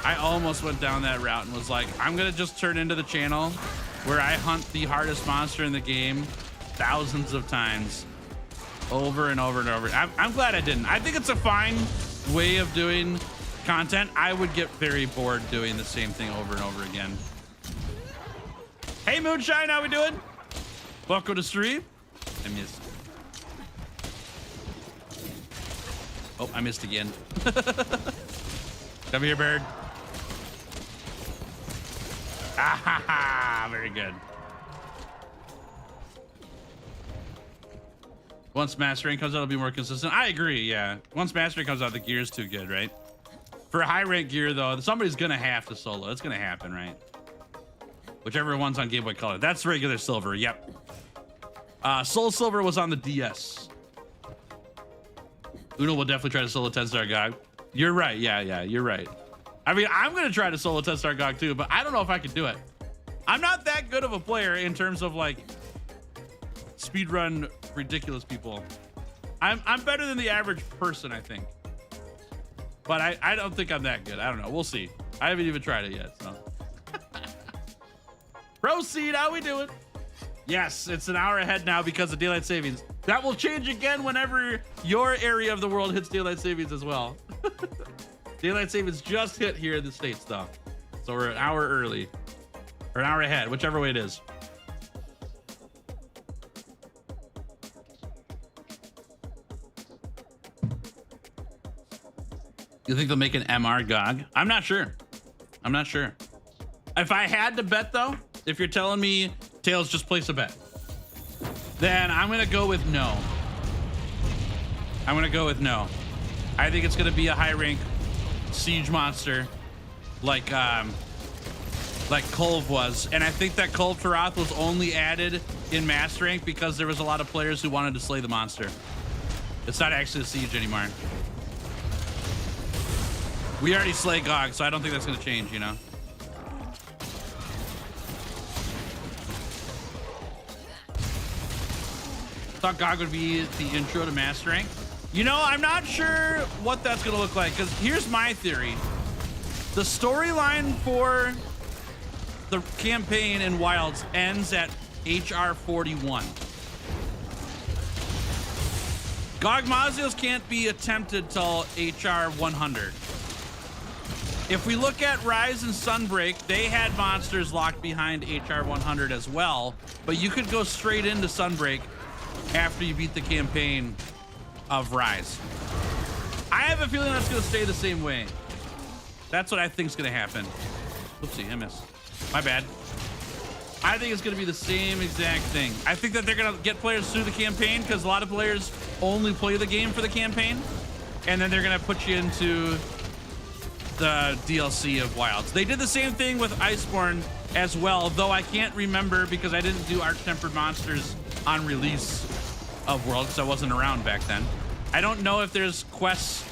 I almost went down that route and was like, I'm gonna just turn into the channel where I hunt the hardest monster in the game thousands of times, over and over and over. I'm glad I didn't. I think it's a fine way of doing content. I would get very bored doing the same thing over and over again. Hey Moonshine, how we doing? Welcome to stream. I missed. Oh, I missed again. Come here, bird. Ah ha ha, very good. Once Mastering comes out, it'll be more consistent. I agree, yeah. Once Mastering comes out, the gear's too good, right? For a high rank gear, though, somebody's gonna have to solo. It's gonna happen, right? Whichever one's on Game Boy Color. That's regular Silver, yep. Soul Silver was on the DS. Uno will definitely try to solo 10-star GOG. You're right. Yeah, you're right. I mean, I'm going to try to solo 10-star GOG too, but I don't know if I can do it. I'm not that good of a player in terms of like speedrun ridiculous people. I'm better than the average person, I think. But I don't think I'm that good. I don't know. We'll see. I haven't even tried it yet, so. Proceed. How we doing? Yes, it's an hour ahead now because of daylight savings. That will change again whenever your area of the world hits daylight savings as well. Daylight savings just hit here in the States, though. So we're an hour early. Or an hour ahead, whichever way it is. You think they'll make an MR GOG? I'm not sure. I'm not sure. If I had to bet, though, if you're telling me Tails just place a bet, then I'm going to go with no. I'm going to go with no. I think it's going to be a high rank siege monster like Kulve was. And I think that Kulve Taroth was only added in mass rank because there was a lot of players who wanted to slay the monster. It's not actually a siege anymore. We already slay GOG, so I don't think that's going to change, you know? Thought GOG would be the intro to Master Rank. You know, I'm not sure what that's going to look like, because here's my theory. The storyline for the campaign in Wilds ends at HR 41. GOG Mazios can't be attempted till HR 100. If we look at Rise and Sunbreak, they had monsters locked behind HR 100 as well, but you could go straight into Sunbreak after you beat the campaign of Rise. I have a feeling that's going to stay the same way. That's what I think is going to happen. Oopsie, I missed. My bad. I think it's going to be the same exact thing. I think that they're going to get players through the campaign because a lot of players only play the game for the campaign, and then they're going to put you into the DLC of Wilds. They did the same thing with Iceborne as well, though I can't remember because I didn't do Arch-Tempered Monsters on release of World because I wasn't around back then. I don't know if there's quests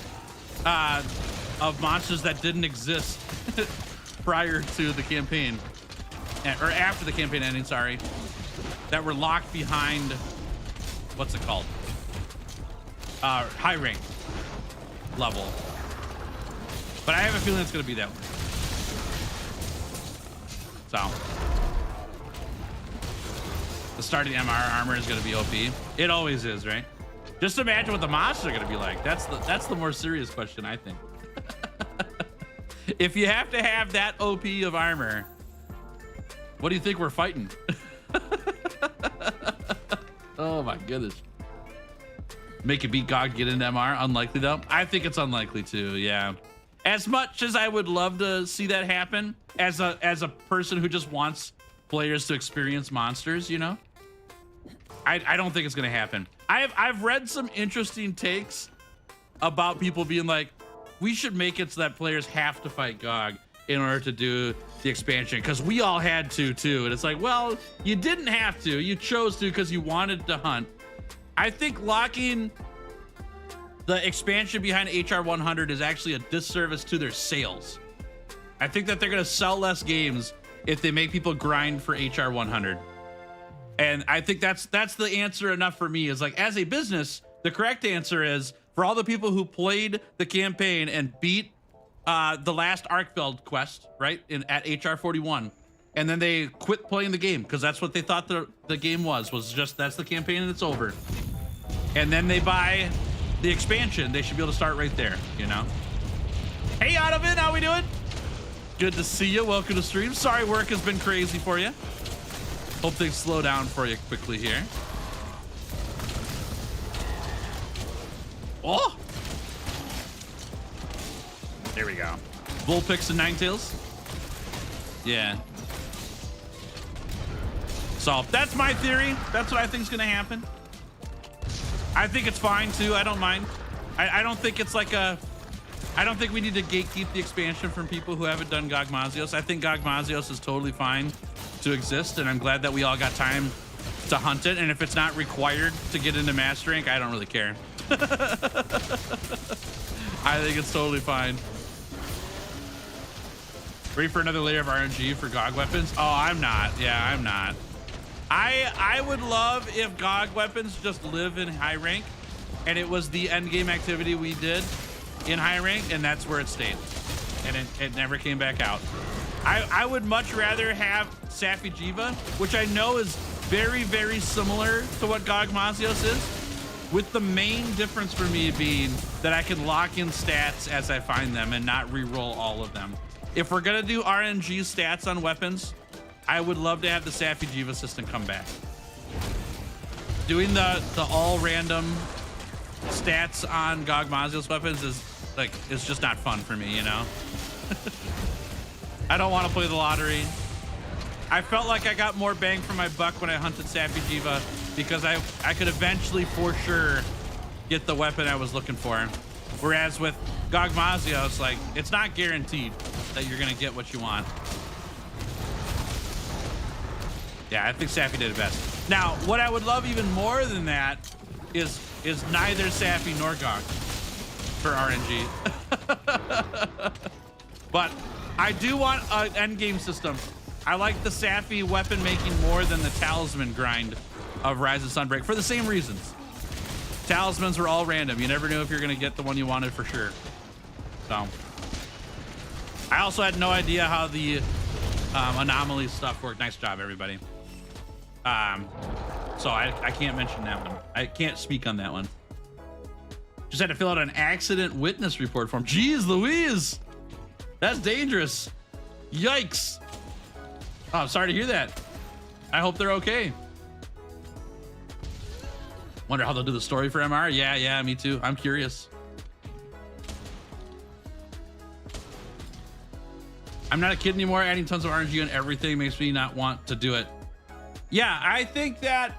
of monsters that didn't exist prior to the campaign, or after the campaign ending, sorry, that were locked behind, what's it called? High rank level. But I have a feeling it's going to be that way. So, the starting MR armor is going to be OP. It always is, right? Just imagine what the monsters are going to be like. That's the more serious question, I think. If you have to have that OP of armor, what do you think we're fighting? Oh my goodness. Make it beat GOG, get into MR? Unlikely though. I think it's unlikely too, yeah. As much as I would love to see that happen, as a person who just wants players to experience monsters, you know, I don't think it's gonna happen. I've read some interesting takes about people being like, we should make it so that players have to fight GOG in order to do the expansion because we all had to too. And it's like, well, you didn't have to. You chose to because you wanted to hunt. I think locking the expansion behind HR 100 is actually a disservice to their sales. I think that they're going to sell less games if they make people grind for HR 100. And I think that's the answer enough for me is like, as a business, the correct answer is for all the people who played the campaign and beat the last Arkfeld quest, right, at HR 41, and then they quit playing the game because that's what they thought the game was just that's the campaign and it's over. And then they buy the expansion, they should be able to start right there, you know? Hey, Ottoman, how we doing? Good to see you. Welcome to stream. Sorry work has been crazy for you. Hope things slow down for you quickly here. Oh! There we go. Bullpix and Ninetails. Yeah. So that's my theory. That's what I think is going to happen. I think it's fine too. I don't mind. I don't think it's like a... I don't think we need to gatekeep the expansion from people who haven't done GOG Mazios. I think GOG Mazios is totally fine to exist, and I'm glad that we all got time to hunt it, and if it's not required to get into master rank, I don't really care. I think it's totally fine. Ready for another layer of RNG for GOG weapons? Oh, I'm not. Yeah, I'm not. I would love if GOG weapons just live in high rank, and it was the end game activity we did in high rank, and that's where it stayed, and it never came back out. I would much rather have Safi Jiva, which I know is very, very similar to what GOG Mazios is, with the main difference for me being that I can lock in stats as I find them and not re-roll all of them. If we're gonna do RNG stats on weapons, I would love to have the Safi Jiva system come back. Doing the all random stats on GOG Mazios weapons is like, it's just not fun for me, you know? I don't want to play the lottery. I felt like I got more bang for my buck when I hunted Safi Jiva because I could eventually for sure get the weapon I was looking for. Whereas with GOG Mazios, like, it's not guaranteed that you're gonna get what you want. Yeah, I think Safi did it best. Now, what I would love even more than that is neither Safi nor GOG for RNG. But I do want an endgame system. I like the Safi weapon making more than the talisman grind of Rise of Sunbreak for the same reasons. Talismans were all random. You never knew if you're gonna get the one you wanted for sure. So I also had no idea how the anomaly stuff worked. Nice job, everybody. So I can't mention that one. I can't speak on that one. Just had to fill out an accident witness report form. Jeez Louise, that's dangerous. Yikes. Oh, I'm sorry to hear that. I hope they're okay. Wonder how they'll do the story for MR. Yeah, me too. I'm curious. I'm not a kid anymore. Adding tons of RNG on everything makes me not want to do it. Yeah, I think that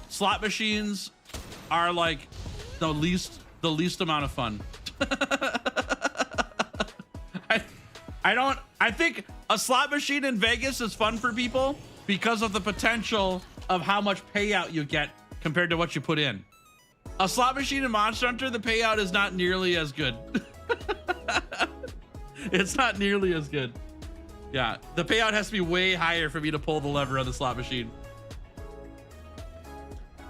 slot machines are like the least amount of fun. I think a slot machine in Vegas is fun for people because of the potential of how much payout you get compared to what you put in. A slot machine in Monster Hunter, the payout is not nearly as good. It's not nearly as good. Yeah, the payout has to be way higher for me to pull the lever on the slot machine.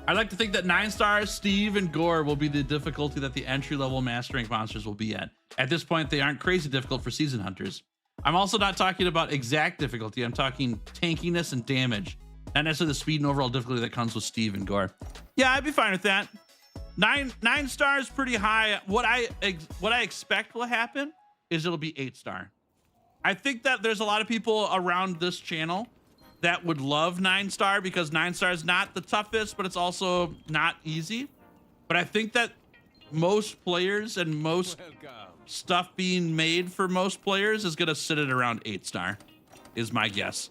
I like to think that 9 stars, Steve, and Gore will be the difficulty that the entry-level Master Rank monsters will be at. At this point, they aren't crazy difficult for season hunters. I'm also not talking about exact difficulty. I'm talking tankiness and damage, not necessarily the speed and overall difficulty that comes with Steve and Gore. Yeah, I'd be fine with that. 9 stars, pretty high. What I expect will happen is it'll be 8 star. I think that there's a lot of people around this channel that would love 9 star because 9 star is not the toughest, but it's also not easy. But I think that most players and most stuff being made for most players is gonna sit at around 8 star, is my guess.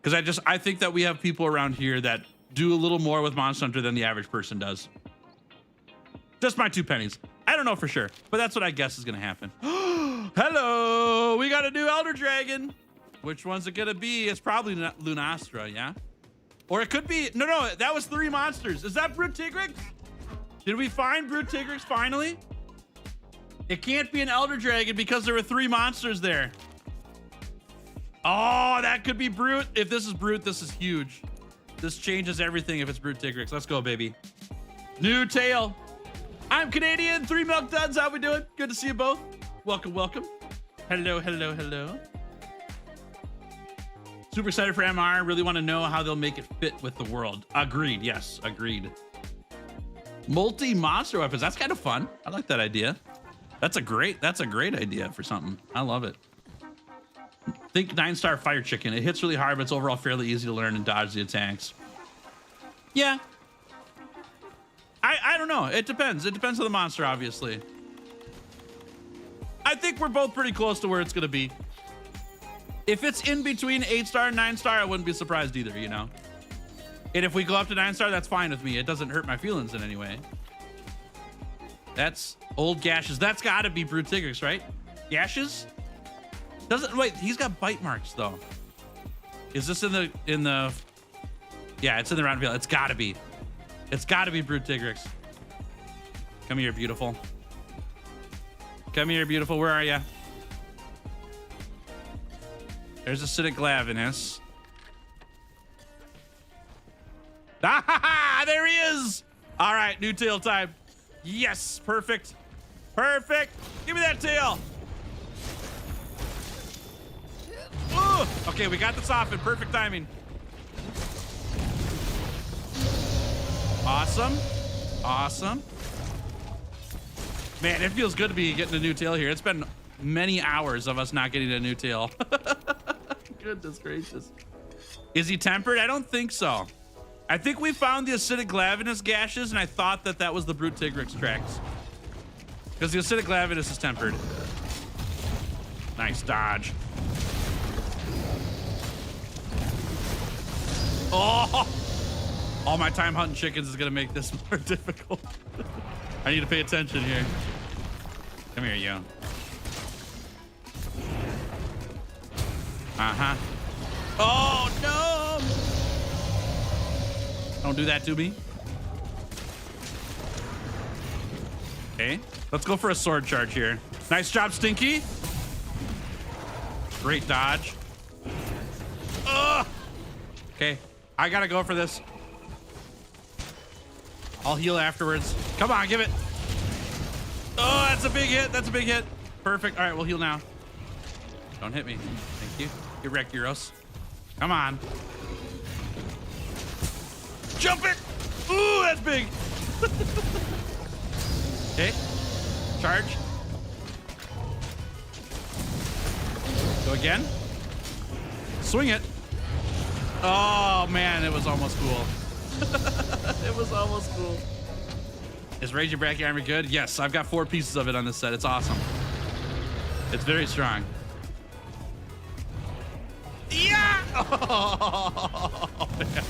Because I think that we have people around here that do a little more with Monster Hunter than the average person does. Just my 2 pennies. I don't know for sure, but that's what I guess is gonna happen. Hello, we got a new Elder Dragon. Which one's it gonna be? It's probably Lunastra, yeah? Or it could be, no, that was 3 monsters. Is that Brute Tigrix? Did we find Brute Tigrix finally? It can't be an Elder Dragon because there were 3 monsters there. Oh, that could be Brute. If this is Brute, this is huge. This changes everything if it's Brute Tigrix. Let's go, baby. New tail. I'm Canadian. 3 Milk Duds. How we doing? Good to see you both. Welcome, welcome. Hello, hello, hello. Super excited for MR. Really want to know how they'll make it fit with the world. Agreed. Yes, agreed. Multi-monster weapons. That's kind of fun. I like that idea. That's a great idea for something. I love it. Think 9-star Fire Chicken. It hits really hard, but it's overall fairly easy to learn and dodge the attacks. Yeah. I don't know. It depends. It depends on the monster, obviously. I think we're both pretty close to where it's going to be. If it's in between 8-star and 9-star, I wouldn't be surprised either, you know? And if we go up to 9-star, that's fine with me. It doesn't hurt my feelings in any way. That's old Gashes. That's got to be Brute Tigrix, right? Gashes? Doesn't, wait, he's got bite marks though. Is this in the Yeah, it's in the round field. It's gotta be. It's gotta be Brute Tigrex. Come here, beautiful. Come here, beautiful. Where are you? There's Acidic Glavenus. Ah, there he is. All right, new tail time. Yes, perfect. Perfect. Give me that tail. Ooh, okay, we got this off in perfect timing. Awesome. Awesome. Man, it feels good to be getting a new tail here. It's been many hours of us not getting a new tail. Goodness gracious. Is he tempered? I don't think so. I think we found the Acidic Glavenus gashes, and I thought that that was the Brute Tigrex tracks. Because the Acidic Glavenus is tempered. Nice dodge. Oh! All my time hunting chickens is gonna make this more difficult. I need to pay attention here. Come here, you. Uh-huh. Oh, no! Don't do that to me. Okay, let's go for a sword charge here. Nice job, Stinky. Great dodge. Ugh! Okay, I gotta go for this. I'll heal afterwards. Come on, give it. Oh, that's a big hit. That's a big hit. Perfect. All right, we'll heal now. Don't hit me. Thank you. Get wrecked, Euros. Come on. Jump it. Ooh, that's big. Okay. Charge. Go again. Swing it. Oh, man, it was almost cool. It was almost cool. Is Raging Bracky Armor good? Yes, I've got 4 pieces of it on this set. It's awesome. It's very strong. Yeah! Oh, man.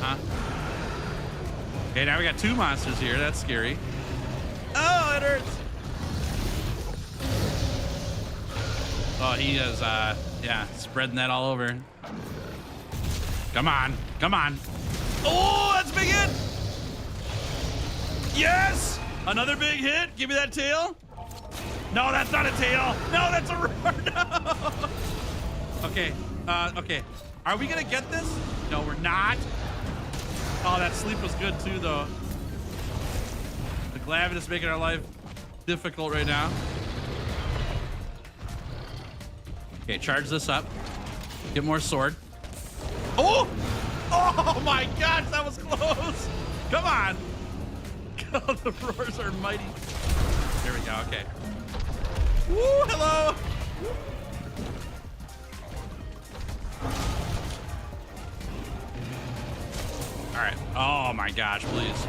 Uh-huh. Okay, now we got 2 monsters here. That's scary. Oh, it hurts. Oh, he is, yeah, spreading that all over. Come on. Come on. Oh, that's a big hit. Yes! Another big hit. Give me that tail. No, that's not a tail. No, that's a roar. No. Okay. Okay. Are we going to get this? No, we're not. Oh, that sleep was good too, though. The Glavenus is making our life difficult right now. Okay, charge this up. Get more sword. Oh! Oh my gosh, that was close. Come on. God, the roars are mighty. There we go, okay. Woo, hello. All right. Oh my gosh, please.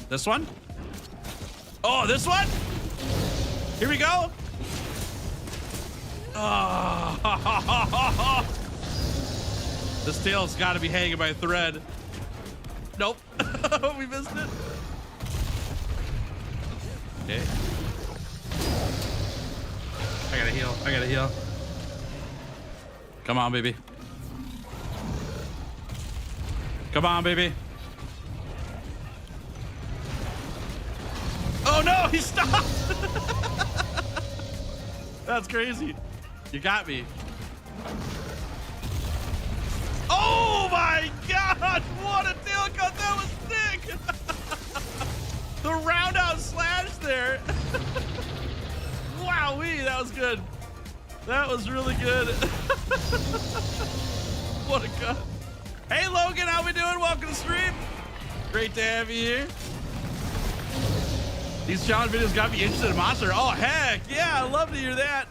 This one? Oh, this one? Here we go. Oh. This tail's got to be hanging by a thread. Nope. We missed it. Okay. I gotta heal. I gotta heal. Come on, baby. Come on, baby. Oh no, he stopped. That's crazy. You got me. Oh my God! What a tail cut! That was sick! The roundhouse slash there. Wowee, that was good. That was really good. What a cut. Hey Logan, how we doing? Welcome to the stream. Great to have you here. These challenge videos got me interested in Monster. Oh heck yeah, I love to hear that.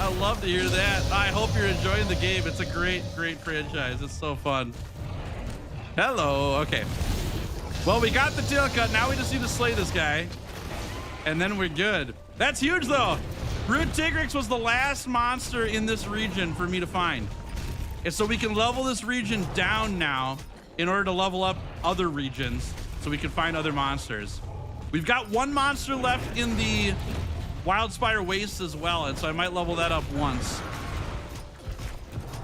I love to hear that. I hope you're enjoying the game. It's a great, great franchise. It's so fun. Hello. Okay. Well, we got the tail cut. Now we just need to slay this guy. And then we're good. That's huge, though. Brute Tigrex was the last monster in this region for me to find. And so we can level this region down now in order to level up other regions so we can find other monsters. We've got 1 monster left in the Wildspire Waste as well, and so I might level that up once.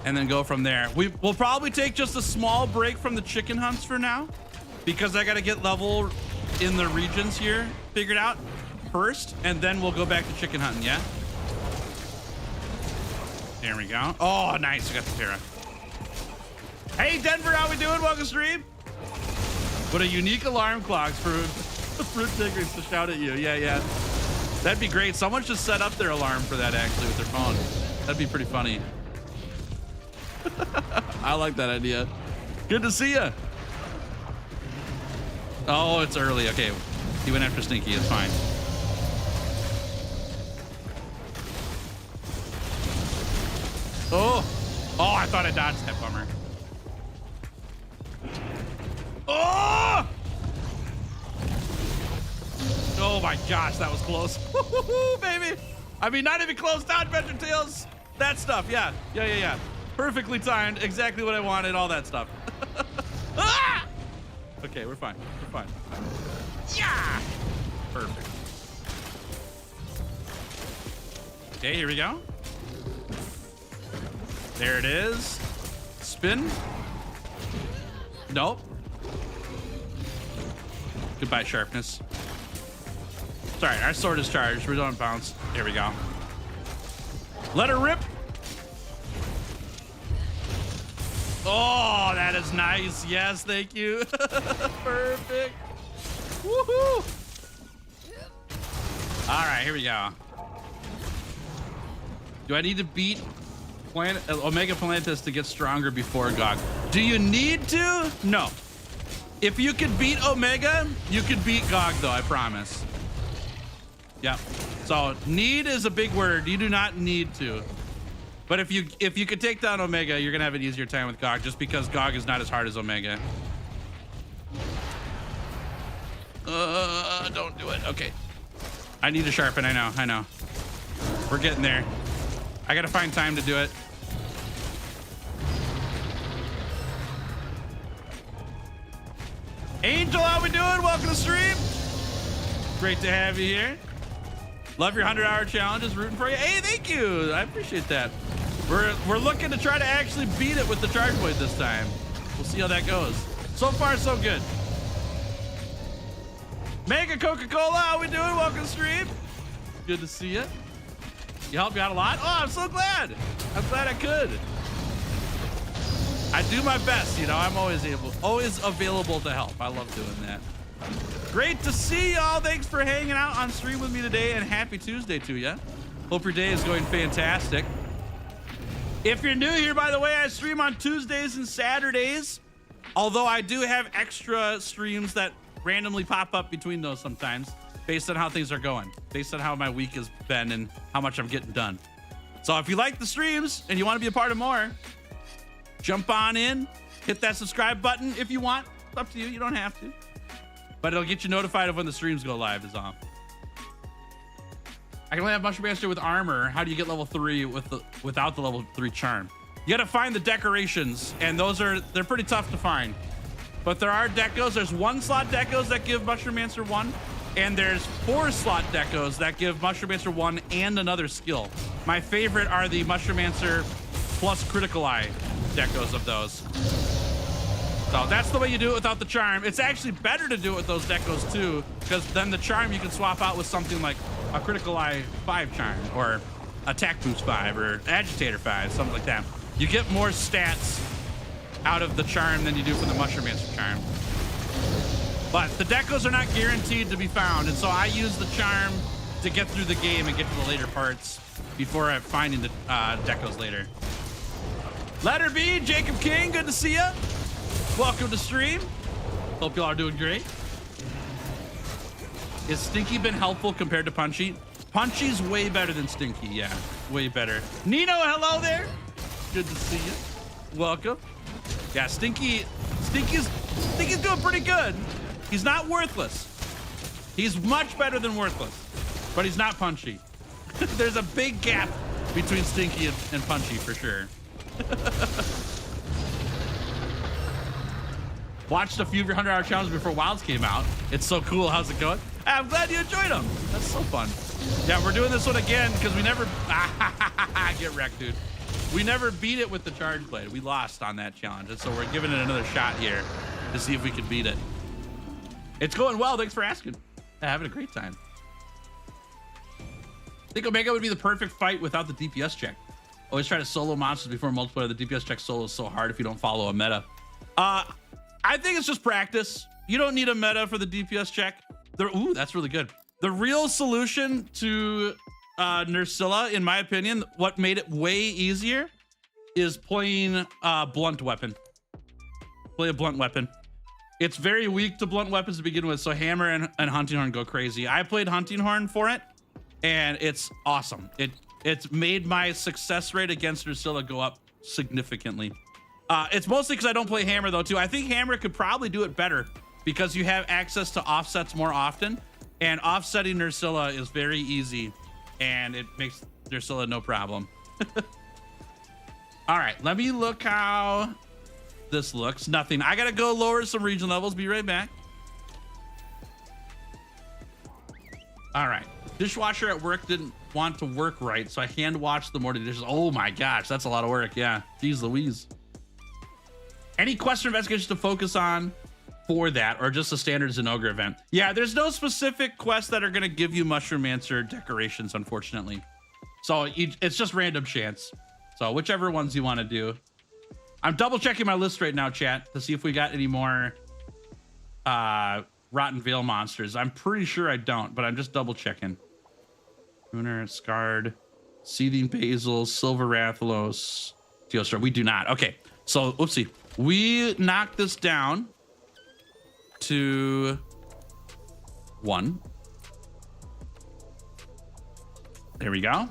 and then go from there. We'll probably take just a small break from the chicken hunts for now, because I got to get level in the regions here figured out first, and then we'll go back to chicken hunting. Yeah. There we go. Oh, nice. We got the Terra. Hey, Denver, how we doing? Welcome to stream. What a unique alarm clocks for fruit pickers to shout at you. Yeah. That'd be great. Someone should set up their alarm for that actually with their phone. That'd be pretty funny. I like that idea. Good to see you. Oh, it's early. Okay. He went after Stinky. It's fine. Oh, I thought I dodged that bummer. Oh! Oh my gosh, that was close. Baby. I mean, not even close down, Adventure Tales. That stuff, yeah. Perfectly timed, exactly what I wanted, all that stuff. Ah! Okay, we're fine. Yeah! Perfect. Okay, here we go. There it is. Spin. Nope. Goodbye, sharpness. Sorry, our sword is charged. We're doing bounce. There we go. Let her rip. Oh, that is nice. Yes, thank you. Perfect. Woohoo. All right, here we go. Do I need to beat Omega Palantis to get stronger before GOG? Do you need to? No. If you could beat Omega, you could beat GOG though, I promise. Yep. So need is a big word. You do not need to. But if you could take down Omega, you're gonna have an easier time with GOG, just because GOG is not as hard as Omega. Don't do it. Okay. I need to sharpen. I know. We're getting there. I gotta find time to do it. Angel, how we doing? Welcome to stream. Great to have you here. Love your 100-hour challenges. Rooting for you. Hey, thank you. I appreciate that. We're looking to try to actually beat it with the charge blade this time. We'll see how that goes. So far, so good. Mega Coca-Cola, how we doing? Welcome to stream. Good to see you. You helped me out a lot. Oh, I'm so glad. I'm glad I could. I do my best, you know. I'm always available to help. I love doing that. Great to see y'all. Thanks for hanging out on stream with me today, and happy Tuesday to you. Hope your day is going fantastic. If you're new here, by the way, I stream on Tuesdays and Saturdays, although I do have extra streams that randomly pop up between those sometimes based on how things are going, based on how my week has been and how much I'm getting done. So if you like the streams and you want to be a part of more, jump on in, hit that subscribe button if you want. It's up to you. You don't have to. But it'll get you notified of when the streams go live is off. I can only have Mushroom Master with armor. How do you get level 3 without the level 3 charm? You gotta find the decorations, and they're pretty tough to find. But there are decos. There's 1-slot decos that give Mushroom Mancer 1, and there's 4-slot decos that give Mushroom Mancer 1 and another skill. My favorite are the Mushroom Mancer plus Critical Eye decos of those. So that's the way you do it without the charm. It's actually better to do it with those decos too, because then the charm you can swap out with something like a Critical Eye 5 charm, or Attack Boost 5, or Agitator 5, something like that. You get more stats out of the charm than you do from the Mushroom Mancer charm. But the decos are not guaranteed to be found, and so I use the charm to get through the game and get to the later parts before I'm finding the decos later. Letter B, Jacob King, good to see ya. Welcome to stream. Hope y'all are doing great. Is Stinky been helpful compared to Punchy? Punchy's way better than Stinky, yeah, way better. Nino, hello there. Good to see you. Welcome. Yeah, Stinky's doing pretty good. He's not worthless. He's much better than worthless, but he's not Punchy. There's a big gap between Stinky and Punchy for sure. Watched a few of your 100-hour challenges before Wilds came out. It's so cool. How's it going? I'm glad you enjoyed them. That's so fun. Yeah, we're doing this one again because we never... Get wrecked, dude. We never beat it with the charge blade. We lost on that challenge, and so we're giving it another shot here to see if we can beat it. It's going well. Thanks for asking. Having a great time. I think Omega would be the perfect fight without the DPS check. Always try to solo monsters before multiplayer. The DPS check solo is so hard if you don't follow a meta. I think it's just practice. You don't need a meta for the DPS check. Ooh, that's really good. The real solution to Nursilla, in my opinion, what made it way easier is playing blunt weapon. Play a blunt weapon. It's very weak to blunt weapons to begin with, so Hammer and Hunting Horn go crazy. I played Hunting Horn for it, and it's awesome. It's made my success rate against Nursilla go up significantly. It's mostly because I don't play Hammer though too. I think Hammer could probably do it better because you have access to offsets more often, and offsetting Nursilla is very easy, and it makes Nursilla no problem. All right, let me look how this looks. Nothing. I gotta go lower some region levels. Be right back. All right. Dishwasher at work didn't want to work right, so I hand washed the morning dishes. Oh my gosh, that's a lot of work. Yeah, geez Louise. Any quest or investigations to focus on for that, or just a standard Zenogre event? Yeah, there's no specific quests that are going to give you Mushroom-Mancer decorations, unfortunately. So it's just random chance. So whichever ones you want to do. I'm double checking my list right now, chat, to see if we got any more Rotten Veil monsters. I'm pretty sure I don't, but I'm just double checking. Lunar, Scarred, Seething Basil, Silver Rathalos, Teostra. We do not. Okay, so oopsie. We knocked this down to 1. There we go.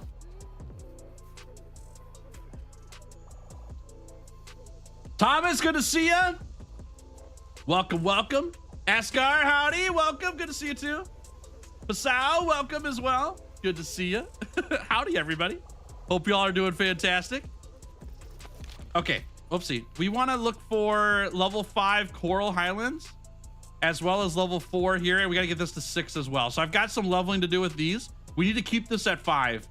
Thomas, good to see you. Welcome, welcome. Ascar, howdy, welcome. Good to see you too. Pasau, welcome as well. Good to see you. Howdy, everybody. Hope y'all are doing fantastic. Okay, oopsie. We want to look for level 5 Coral Highlands, as well as level 4 here. And we got to get this to 6 as well. So I've got some leveling to do with these. We need to keep this at 5.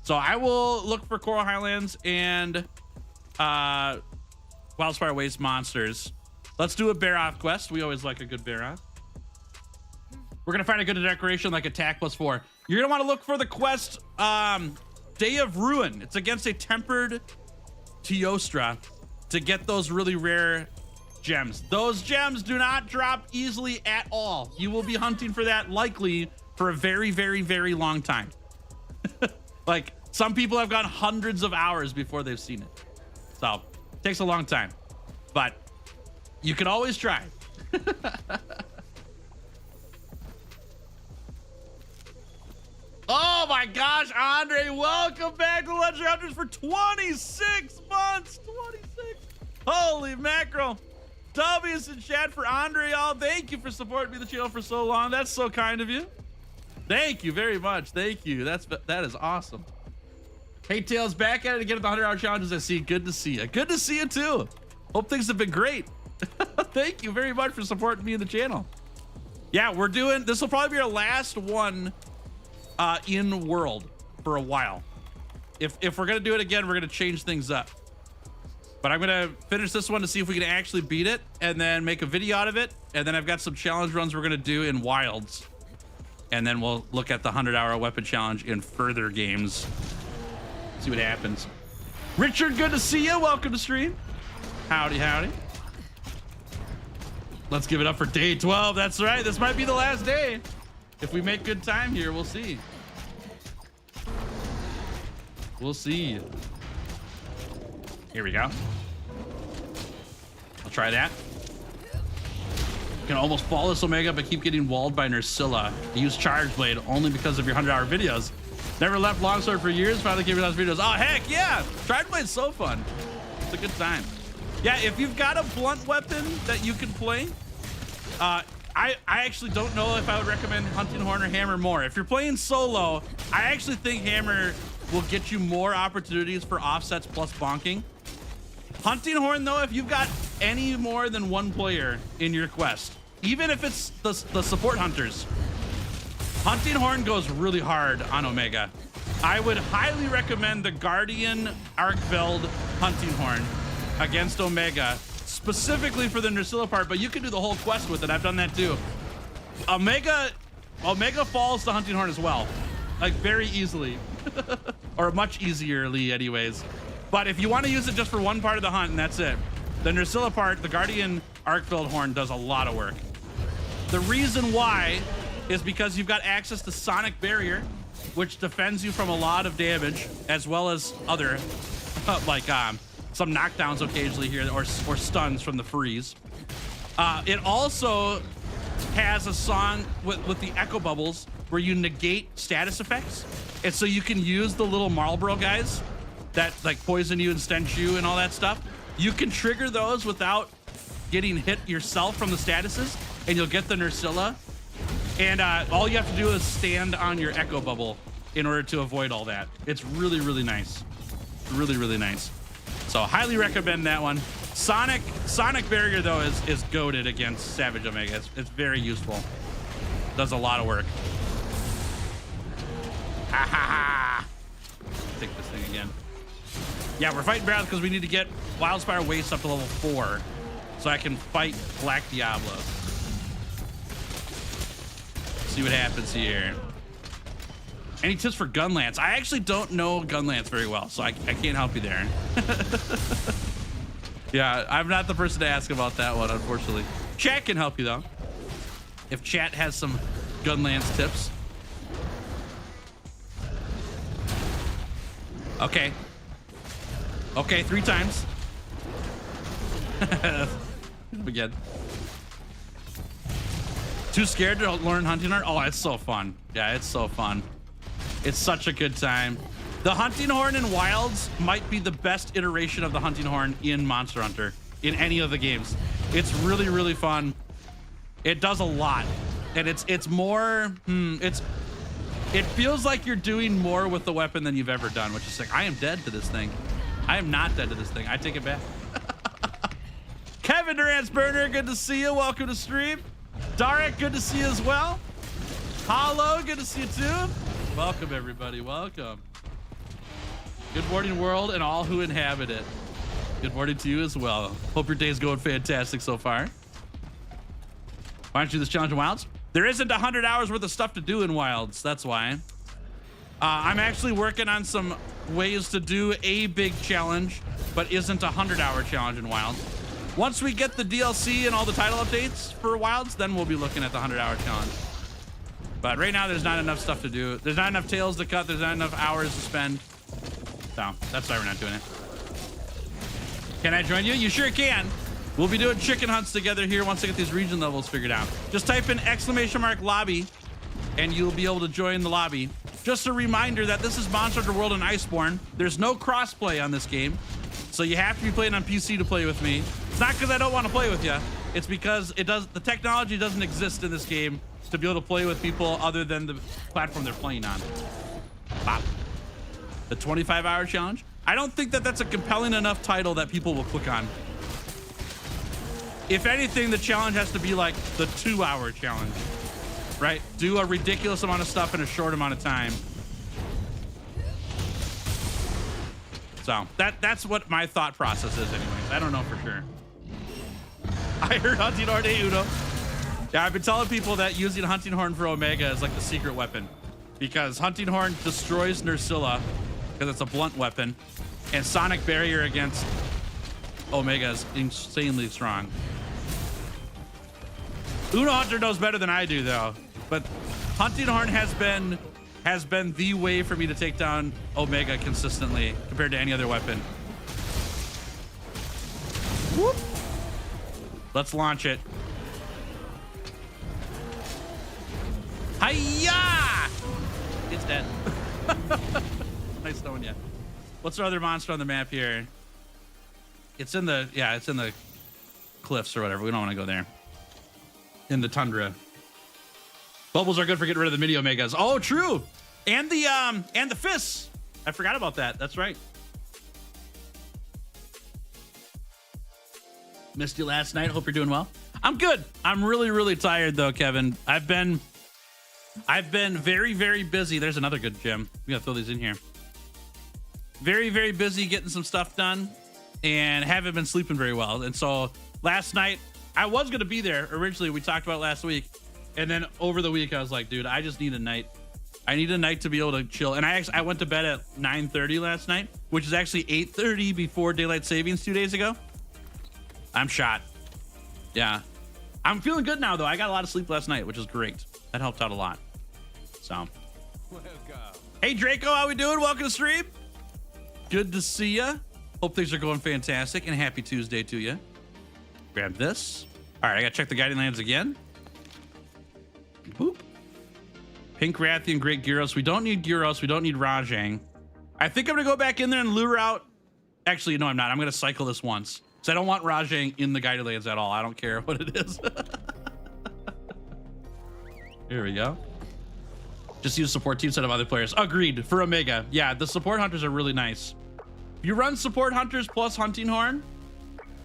So I will look for Coral Highlands and Wildspire Waste monsters. Let's do a Baroth quest. We always like a good Baroth. We're going to find a good decoration like attack +4. You're going to want to look for the quest Day of Ruin. It's against a tempered Teostra to get those really rare gems. Those gems do not drop easily at all. You will be hunting for that likely for a very, very, very long time. Like some people have gone hundreds of hours before they've seen it. So it takes a long time, but you can always try. Oh my gosh, Andre, welcome back to Legendary Hunters for 26 months. 26. Holy mackerel. W's in chat for Andre, y'all. Thank you for supporting me the channel for so long. That's so kind of you. Thank you very much. Thank you. That is awesome. Hey, Tails, back at it again at the 100-hour challenges. I see. Good to see you. Good to see you too. Hope things have been great. Thank you very much for supporting me in the channel. Yeah, we're doing, this will probably be our last one in world for a while. If we're gonna do it again, we're gonna change things up. But I'm gonna finish this one to see if we can actually beat it and then make a video out of it. And then I've got some challenge runs we're gonna do in wilds. And then we'll look at the 100-hour weapon challenge in further games. See what happens. Richard, good to see you. Welcome to stream. Howdy, howdy. Let's give it up for day 12. That's right. This might be the last day. If we make good time here, we'll see. We'll see. Here we go. I'll try that. Can almost fall this Omega, but keep getting walled by Nursilla. Use Charge Blade only because of your 100-hour videos. Never left Longsword for years. Finally came to those videos. Oh, heck yeah. Charge Blade's so fun. It's a good time. Yeah, if you've got a blunt weapon that you can play, I actually don't know if I would recommend Hunting Horn or Hammer more. If you're playing solo, I actually think Hammer will get you more opportunities for offsets plus bonking. Hunting Horn, though, if you've got any more than one player in your quest, even if it's the support hunters, Hunting Horn goes really hard on Omega. I would highly recommend the Guardian Arkveld Hunting Horn against Omega, specifically for the Nursilla part, but you can do the whole quest with it. I've done that too. Omega falls to Hunting Horn as well, like very easily, or much easierly anyways. But if you want to use it just for one part of the hunt and that's it, the Nursilla part, the Guardian Arkveld Horn does a lot of work. The reason why is because you've got access to Sonic Barrier, which defends you from a lot of damage, as well as other, like some knockdowns occasionally here, or stuns from the freeze. It also has a song with the echo bubbles where you negate status effects. And so you can use the little Marlboro guys that like poison you and stench you and all that stuff. You can trigger those without getting hit yourself from the statuses, and you'll get the Nursilla. And all you have to do is stand on your echo bubble in order to avoid all that. It's really, really nice. Really, really nice. So highly recommend that one. Sonic Barrier though is goated against Savage Omega. It's very useful. Does a lot of work. Ha ha ha. Take this thing again. Yeah, we're fighting Barath because we need to get Wildspire Waste up to level 4 so I can fight Black Diablo. See what happens here. Any tips for Gunlance? I actually don't know Gunlance very well, so I can't help you there. Yeah, I'm not the person to ask about that one, unfortunately. Chat can help you, though. If chat has some Gunlance tips. Okay. Okay, 3 times. Again. Too scared to learn Hunting Horn? Oh, it's so fun. Yeah, it's so fun. It's such a good time. The Hunting Horn in Wilds might be the best iteration of the Hunting Horn in Monster Hunter in any of the games. It's really, really fun. It does a lot. And it's more, it feels like you're doing more with the weapon than you've ever done, which is like, I am dead to this thing. I am not dead to this thing. I take it back. Kevin Durant's Burner, good to see you. Welcome to stream. Darek, good to see you as well. Hollow, good to see you too. Welcome, everybody. Welcome. Good morning, world, and all who inhabit it. Good morning to you as well. Hope your day's going fantastic so far. Why don't you do this challenge in Wilds? There isn't 100 hours worth of stuff to do in Wilds. That's why. I'm actually working on some ways to do a big challenge, but isn't a 100-hour challenge in Wilds. Once we get the DLC and all the title updates for Wilds, then we'll be looking at the 100-hour challenge. But right now, there's not enough stuff to do. There's not enough tails to cut. There's not enough hours to spend. So that's why we're not doing it. Can I join you? You sure can. We'll be doing chicken hunts together here once I get these region levels figured out. Just type in !lobby and you'll be able to join the lobby. Just a reminder that this is Monster Hunter World and Iceborne. There's no crossplay on this game, so you have to be playing on PC to play with me. It's not because I don't want to play with you. It's because the technology doesn't exist in this game to be able to play with people other than the platform they're playing on. Pop. The 25-hour challenge? I don't think that that's a compelling enough title that people will click on. If anything, the challenge has to be like the 2-hour challenge, right? Do a ridiculous amount of stuff in a short amount of time. So that's what my thought process is anyways. I don't know for sure. I heard Hunting Horn Uno. Yeah, I've been telling people that using Hunting Horn for Omega is like the secret weapon, because Hunting Horn destroys Nursilla because it's a blunt weapon, and Sonic Barrier against Omega is insanely strong. Uno Hunter knows better than I do though, but Hunting Horn has been the way for me to take down Omega consistently compared to any other weapon. Whoop. Let's launch it. Hiya! It's dead. Nice knowing you. What's our other monster on the map here? It's in the cliffs or whatever. We don't want to go there. In the tundra. Bubbles are good for getting rid of the mini Omegas. Oh, true. And the fists. I forgot about that. That's right. Missed you last night. Hope you're doing well. I'm good. I'm really, really tired though, Kevin. I've been I've been very, very busy. There's another good gem. We gotta throw these in here. Very, very busy getting some stuff done and haven't been sleeping very well. And so last night, I was gonna be there. Originally, we talked about last week. And then over the week, I was like, dude, I just need a night. I need a night to be able to chill. And I went to bed at 9:30 last night, which is actually 8:30 before daylight savings 2 days ago. I'm shot. Yeah. I'm feeling good now, though. I got a lot of sleep last night, which is great. That helped out a lot. So. Welcome. Hey, Draco, how we doing? Welcome to stream. Good to see ya. Hope things are going fantastic, and happy Tuesday to you. Grab this. All right, I got to check the guiding lands again. Boop. Pink Rathian, Great Gyros. We don't need Gyros. We don't need Rajang. I think I'm going to go back in there and lure out. Actually, no, I'm not. I'm going to cycle this once. So I don't want Rajang in the guided lands at all. I don't care what it is. Here we go. Just use support team instead of other players. Agreed. For Omega. Yeah, the support hunters are really nice. If you run support hunters plus hunting horn,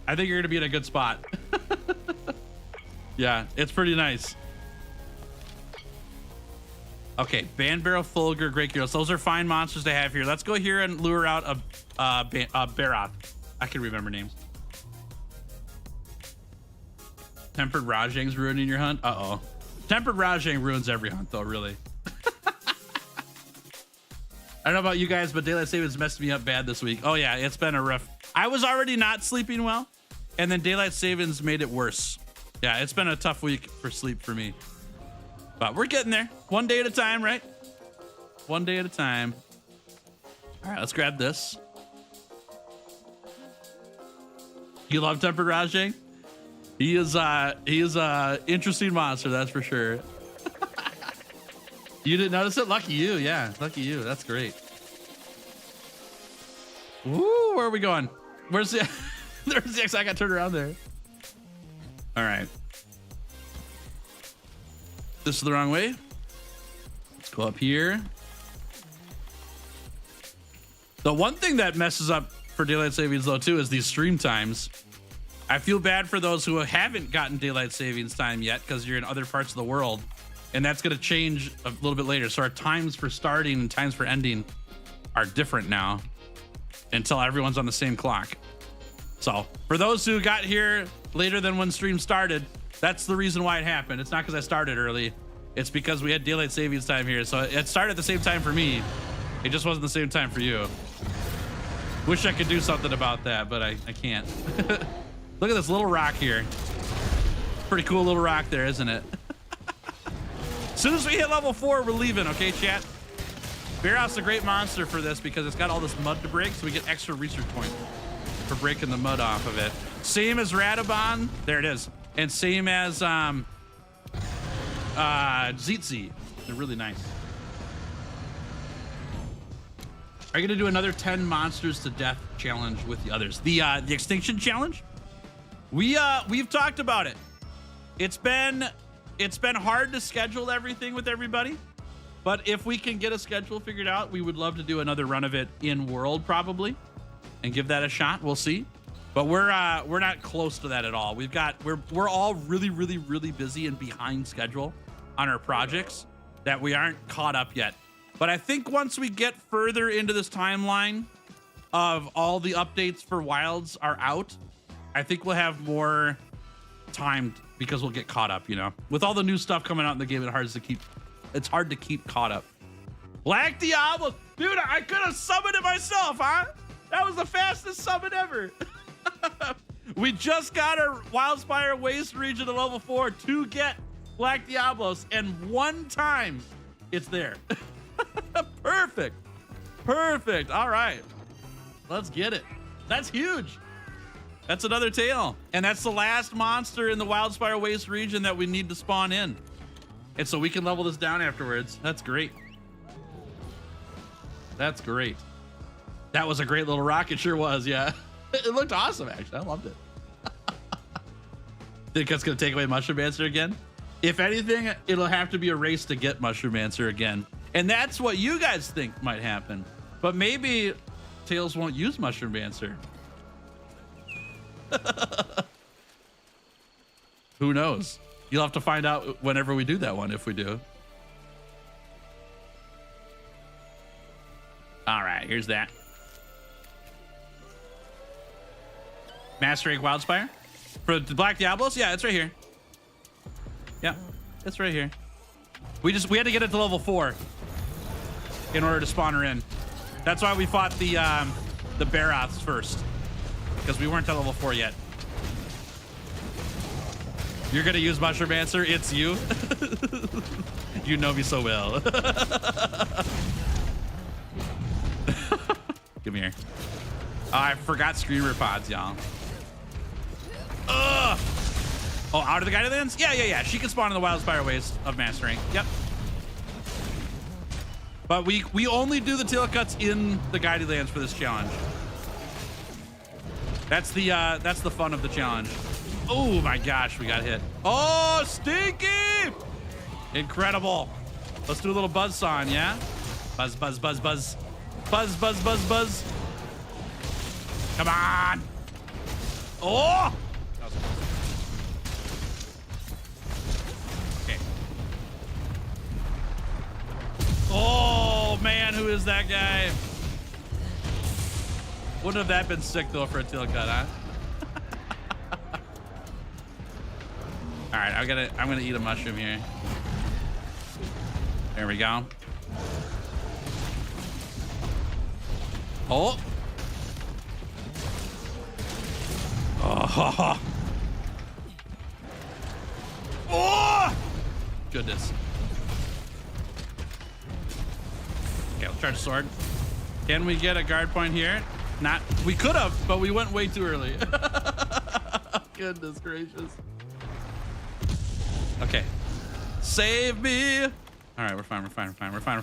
I think you're going to be in a good spot. Yeah, it's pretty nice. Okay, Banbarrow, Fulgur, Great Gyros. Those are fine monsters to have here. Let's go here and lure out a Baroth. I can remember names. Tempered Rajang's ruining your hunt? Uh-oh. Tempered Rajang ruins every hunt, though, really. I don't know about you guys, but daylight savings messed me up bad this week. Oh, yeah, it's been a rough... I was already not sleeping well, and then daylight savings made it worse. Yeah, it's been a tough week for sleep for me. But we're getting there. One day at a time, right? One day at a time. All right, let's grab this. You love Tempered Rajang? He is a interesting monster, that's for sure. You didn't notice it? Lucky you, yeah. Lucky you. That's great. Woo, where are we going? Where's the there's the X? I got turned around there. All right. This is the wrong way. Let's go up here. The one thing that messes up for daylight savings though too is these stream times. I feel bad for those who haven't gotten daylight savings time yet because you're in other parts of the world, and that's going to change a little bit later. So our times for starting and times for ending are different now until everyone's on the same clock. So for those who got here later than when stream started, that's the reason why it happened. It's not because I started early. It's because we had daylight savings time here. So it started at the same time for me. It just wasn't the same time for you. Wish I could do something about that, but I can't. Look at this little rock here. Pretty cool little rock there, isn't it? As soon as we hit level 4, we're leaving, okay, chat? Baroth's a great monster for this because it's got all this mud to break, so we get extra research points for breaking the mud off of it. Same as Radabon. There it is. And same as Zitzi. They're really nice. Are you gonna do another 10 monsters to death challenge with the others? The extinction challenge? We've talked about it. It's been hard to schedule everything with everybody, but if we can get a schedule figured out, we would love to do another run of it in world probably and give that a shot. We'll see. But we're not close to that at all. We're all really, really, really busy and behind schedule on our projects that we aren't caught up yet. But I think once we get further into this timeline of all the updates for Wilds are out, I think we'll have more time because we'll get caught up, you know. With all the new stuff coming out in the game, it's hard to keep caught up. Black Diablo. Dude, I could have summoned it myself, huh? That was the fastest summon ever. We just got our Wildspire Waste region to level 4 to get Black Diablos, and one time it's there. Perfect. Perfect. All right. Let's get it. That's huge. That's another tail. And that's the last monster in the Wildspire Waste region that we need to spawn in. And so we can level this down afterwards. That's great. That's great. That was a great little rock. It sure was, yeah. It looked awesome, actually. I loved it. Think that's going to take away Mushroom-Mancer again? If anything, it'll have to be a race to get Mushroom-Mancer again. And that's what you guys think might happen. But maybe Tails won't use Mushroom-Mancer. Who knows? You'll have to find out whenever we do that one, if we do. right, here's that. Master Egg Wildspire for the Black Diablos. Yeah, it's right here. Yeah, it's right here. We had to get it to level 4 in order to spawn her in. That's why we fought the Baroths first, because we weren't at level 4 yet. You're gonna use Mushroom Answer? It's you. You know me so well. Come here. Oh, I forgot Screamer Pods, y'all. Ugh. Oh, out of the Guided Lands? Yeah. She can spawn in the Wildspire Waste of Mastering. Yep. But we only do the tail cuts in the Guided Lands for this challenge. That's the fun of the challenge. Oh my gosh, we got hit. Oh, stinky! Incredible. Let's do a little buzz song, yeah? Buzz, buzz, buzz, buzz. Buzz, buzz, buzz, buzz. Come on. Oh! Okay. Oh, man, who is that guy? Wouldn't have that been sick, though, for a tail cut, huh? All right, I'm gonna eat a mushroom here. There we go. Oh. Oh. Oh. Goodness. Okay, let's try the sword. Can we get a guard point here? Not. We could have, but we went way too early. Goodness gracious. Okay. Save me. All right, we're fine. Yeah, we are. We're fine.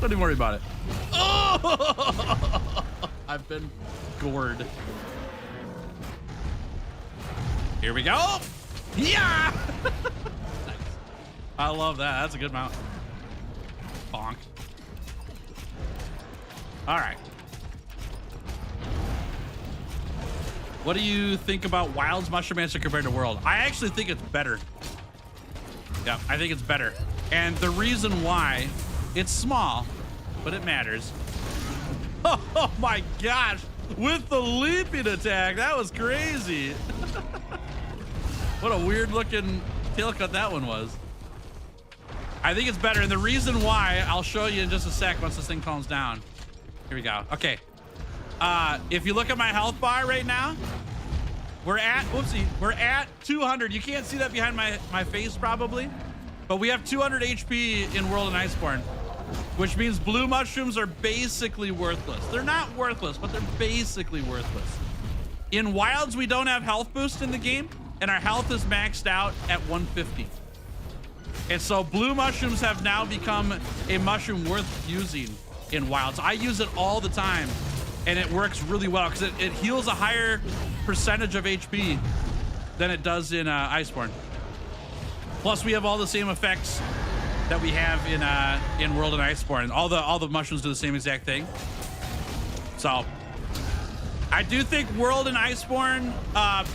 Don't even worry about it. Oh! I've been gored. Here we go. Yeah! Nice. I love that. That's a good mount. Bonk. All right. What do you think about Wild's Mushroom Answer compared to World? I actually think it's better. Yeah, I think it's better. And the reason why, it's small, but it matters. Oh my gosh, with the leaping attack, that was crazy. What a weird looking tail cut that one was. I think it's better, and the reason why, I'll show you in just a sec once this thing calms down. Here we go, okay. If you look at my health bar right now, we're at 200. You can't see that behind my face probably, but we have 200 HP in World and Iceborne, which means blue mushrooms are basically worthless. They're not worthless, but they're basically worthless. In Wilds, we don't have health boost in the game, and our health is maxed out at 150. And so blue mushrooms have now become a mushroom worth using in Wilds. I use it all the time, and it works really well because it heals a higher percentage of HP than it does in Iceborne. Plus, we have all the same effects that we have in World and Iceborne. All the mushrooms do the same exact thing. So, I do think World and Iceborne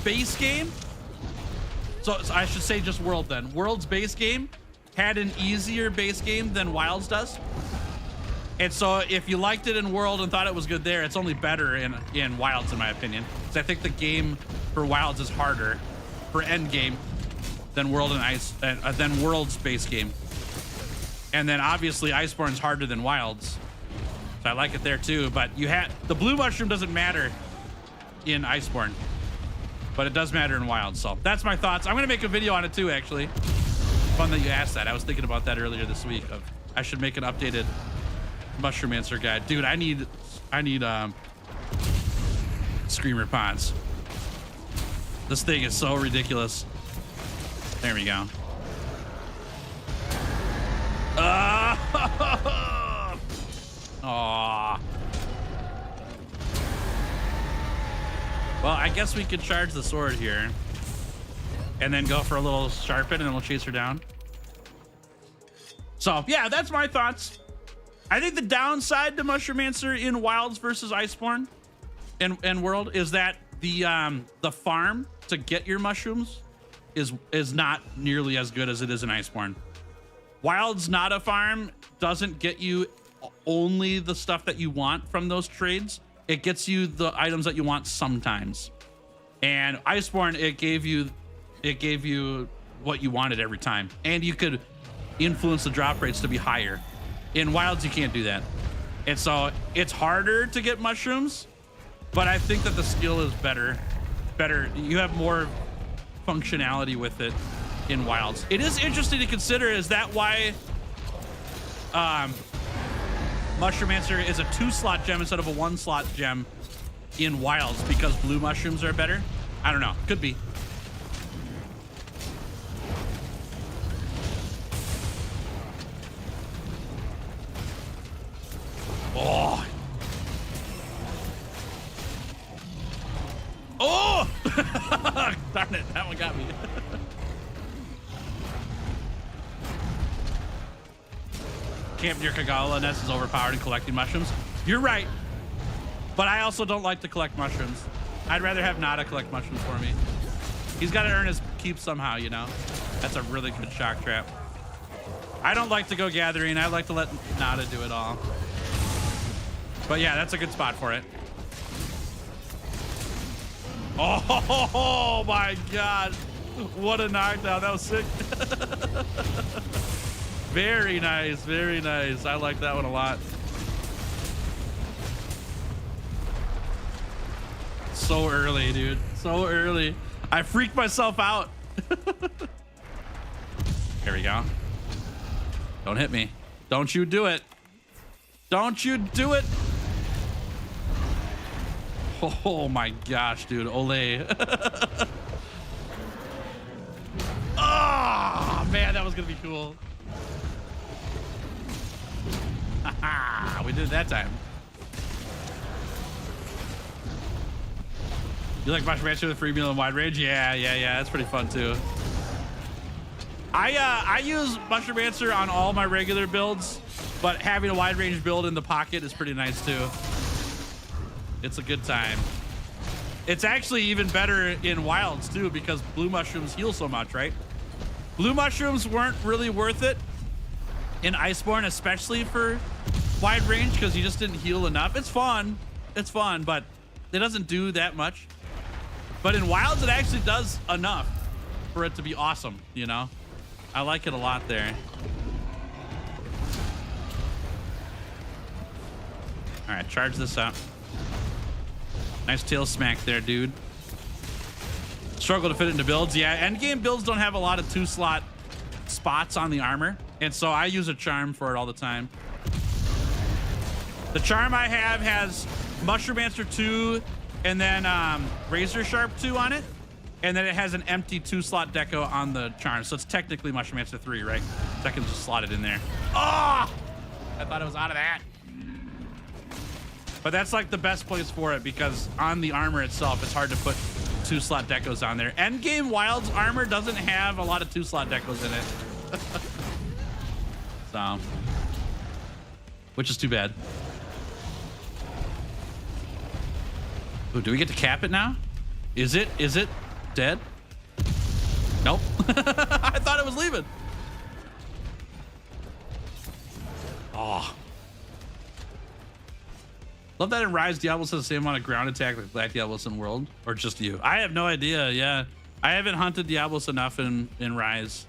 base game. So I should say just World then. World's base game had an easier base game than Wilds does. And so if you liked it in World and thought it was good there, it's only better in Wilds, in my opinion. Because I think the game for Wilds is harder for end game than World and than World's base game. And then obviously Iceborne's harder than Wilds. So I like it there too. But the blue mushroom doesn't matter in Iceborne, but it does matter in Wilds. So that's my thoughts. I'm gonna make a video on it too, actually. Fun that you asked that. I was thinking about that earlier this week. I should make an updated Mushroom Answer guide. Dude, I need Screamer Pods. This thing is so ridiculous. There we go. Aww. Well, I guess we could charge the sword here and then go for a little sharpen, and then we'll chase her down. So yeah, that's my thoughts. I think the downside to Mushroom Answer in Wilds versus Iceborne and World is that the farm to get your mushrooms is not nearly as good as it is in Iceborne. Wilds not a farm doesn't get you only the stuff that you want from those trades. It gets you the items that you want sometimes. And Iceborne, it gave you what you wanted every time. And you could influence the drop rates to be higher. In Wilds, you can't do that. And so it's harder to get mushrooms, but I think that the skill is better. You have more functionality with it in Wilds. It is interesting to consider, is that why Mushromancer is a 2-slot gem instead of a 1-slot gem in Wilds, because blue mushrooms are better? I don't know. Could be. Oh. Oh! Darn it, that one got me. Camp near Kagala Nest is overpowered in collecting mushrooms. You're right, but I also don't like to collect mushrooms. I'd rather have Nada collect mushrooms for me. He's got to earn his keep somehow, you know? That's a really good shock trap. I don't like to go gathering. I like to let Nada do it all. But yeah, that's a good spot for it. Oh my God. What a knockdown. That was sick. Very nice. Very nice. I like that one a lot. So early, dude. So early. I freaked myself out. Here we go. Don't hit me. Don't you do it. Don't you do it. Oh my gosh, dude. Ole. Oh, man, that was going to be cool. We did it that time. You like Mushromancer with free meal and wide range? Yeah. That's pretty fun too. I use Mushromancer on all my regular builds, but having a wide range build in the pocket is pretty nice too. It's a good time. It's actually even better in Wilds too, because blue mushrooms heal so much, right? Blue mushrooms weren't really worth it in Iceborne, especially for wide range, because you just didn't heal enough. It's fun, but it doesn't do that much. But in Wilds, it actually does enough for it to be awesome, you know? I like it a lot there. All right, charge this up. Nice tail smack there, dude. Struggle to fit it into builds. Yeah, endgame builds don't have a lot of 2-slot spots on the armor, and so I use a charm for it all the time. The charm I have has Mushromancer 2 and then Razor Sharp 2 on it, and then it has an empty 2-slot deco on the charm, so it's technically Mushromancer 3, right? So I can just slot it in there. Oh! I thought it was out of that. But that's like the best place for it, because on the armor itself, it's hard to put 2-slot decos on there. Endgame Wilds armor doesn't have a lot of 2-slot decos in it. So, which is too bad. Ooh, do we get to cap it now? Is it dead? Nope. I thought it was leaving. Oh. Love that in Rise, Diablos has the same amount of ground attack like Black Diablos in World, or just you? I have no idea. Yeah, I haven't hunted Diablos enough in Rise.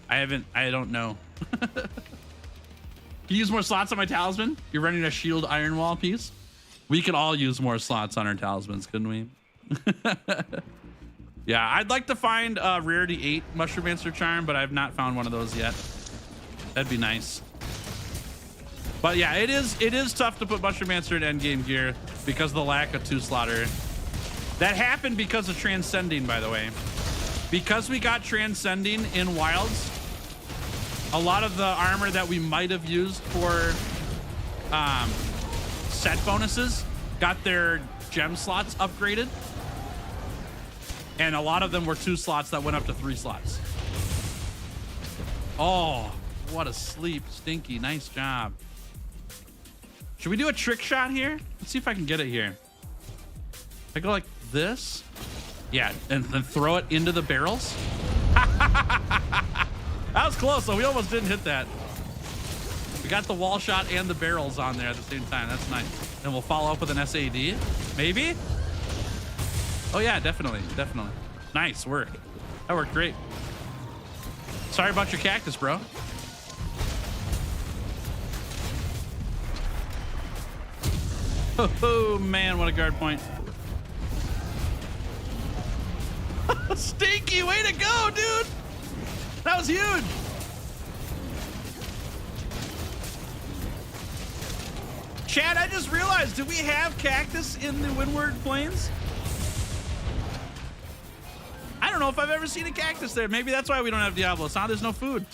I don't know. Can you use more slots on my talisman? You're running a shield iron wall piece. We could all use more slots on our talismans, couldn't we? Yeah, I'd like to find a rarity 8 Mushromancer charm, but I've not found one of those yet. That'd be nice. But yeah, it is tough to put Mushromancer in endgame gear because of the lack of 2-slotter. That happened because of Transcending, by the way. Because we got Transcending in Wilds, a lot of the armor that we might have used for set bonuses got their gem slots upgraded. And a lot of them were 2 slots that went up to 3 slots. Oh, what a sleep. Stinky, nice job. Should we do a trick shot here? Let's see if I can get it here. I go like this. Yeah, and then throw it into the barrels. That was close, though. We almost didn't hit that. We got the wall shot and the barrels on there at the same time. That's nice. Then we'll follow up with an SAD. Maybe? Oh yeah, definitely. Definitely. Nice work. That worked great. Sorry about your cactus, bro. Oh man, what a guard point. Stinky, way to go, dude. That was huge. Chad, I just realized, do we have cactus in the Windward Plains? I don't know if I've ever seen a cactus there. Maybe that's why we don't have Diablo. It's not, there's no food.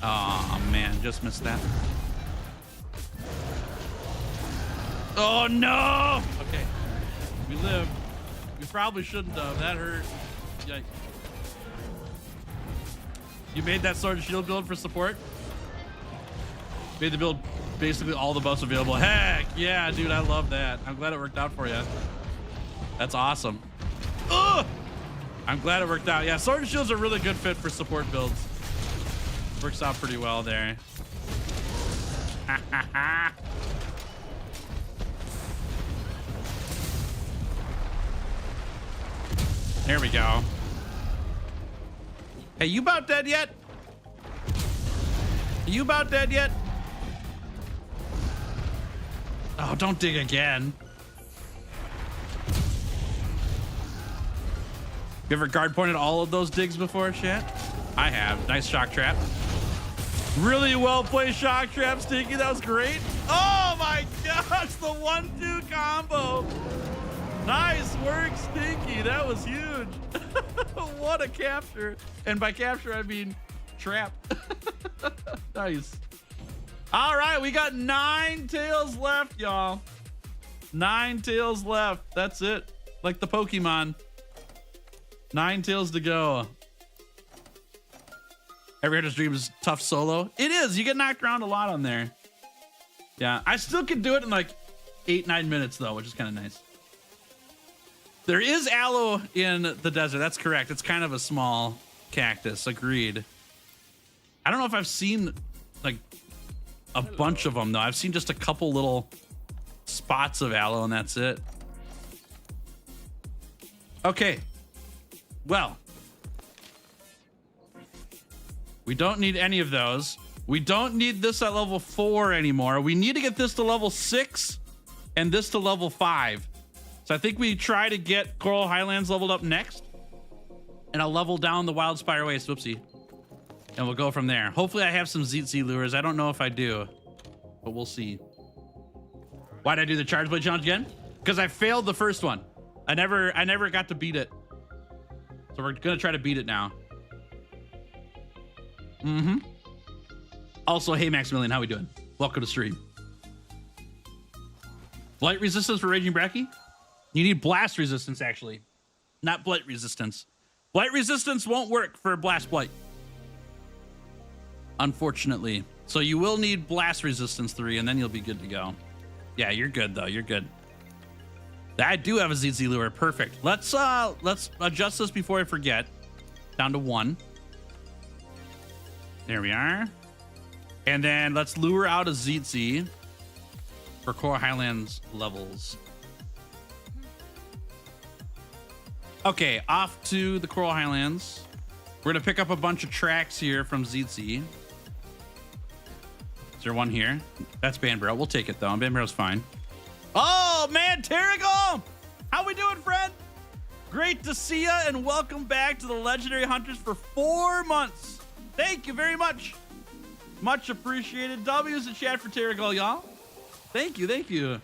Oh man, just missed that. Oh no! Okay, we lived. We probably shouldn't have. That hurt. Yikes. You made that sword and shield build for support? Made the build basically all the buffs available. Heck yeah, dude, I love that. I'm glad it worked out for you. That's awesome. Ugh! I'm glad it worked out. Yeah, sword and shield's a really good fit for support builds. Works out pretty well there. There we go. Hey, you about dead yet? Are you about dead yet? Oh, don't dig again. You ever guard pointed all of those digs before, chat? I have. Nice shock trap. Really well played shock trap, Stinky. That was great. Oh my gosh, the 1-2 combo. Nice work, Stinky. That was huge. What a capture. And by capture, I mean trap. Nice. All right, we got 9 tails left, y'all. 9 tails left. That's it. Like the Pokemon. 9 tails to go. Every Hunter's Dream is tough solo. It is. You get knocked around a lot on there. Yeah, I still could do it in like 8-9 minutes though, which is kind of nice. There is aloe in the desert. That's correct. It's kind of a small cactus. Agreed. I don't know if I've seen like a bunch of them though. I've seen just a couple little spots of aloe and that's it. Okay. Well, we don't need any of those. We don't need this at level 4 anymore. We need to get this to level 6 and this to level 5. So I think we try to get Coral Highlands leveled up next. And I'll level down the Wild Spire Waste. Whoopsie. And we'll go from there. Hopefully I have some ZZ lures. I don't know if I do, but we'll see. Why'd I do the Charge Blade challenge again? Because I failed the first one. I never got to beat it. So we're gonna try to beat it now. Mm-hmm. Also, hey Maximilian, how we doing? Welcome to stream. Blight resistance for Raging Bracky? You need blast resistance, actually. Not blight resistance. Blight resistance won't work for Blast Blight. Unfortunately. So you will need blast resistance 3 and then you'll be good to go. Yeah, you're good though. You're good. I do have a ZZ lure. Perfect. Let's adjust this before I forget. Down to 1. There we are. And then let's lure out a ZZ for Coral Highlands levels. Okay, off to the Coral Highlands. We're gonna pick up a bunch of tracks here from ZZ. Is there one here? That's Banbarrow. We'll take it though. Banbarrow's fine. Oh man, Terrigal! How we doing, friend? Great to see ya and welcome back to the Legendary Hunters for 4 months. Thank you very much. Much appreciated. W's in chat for Terrigal, y'all. Thank you, thank you.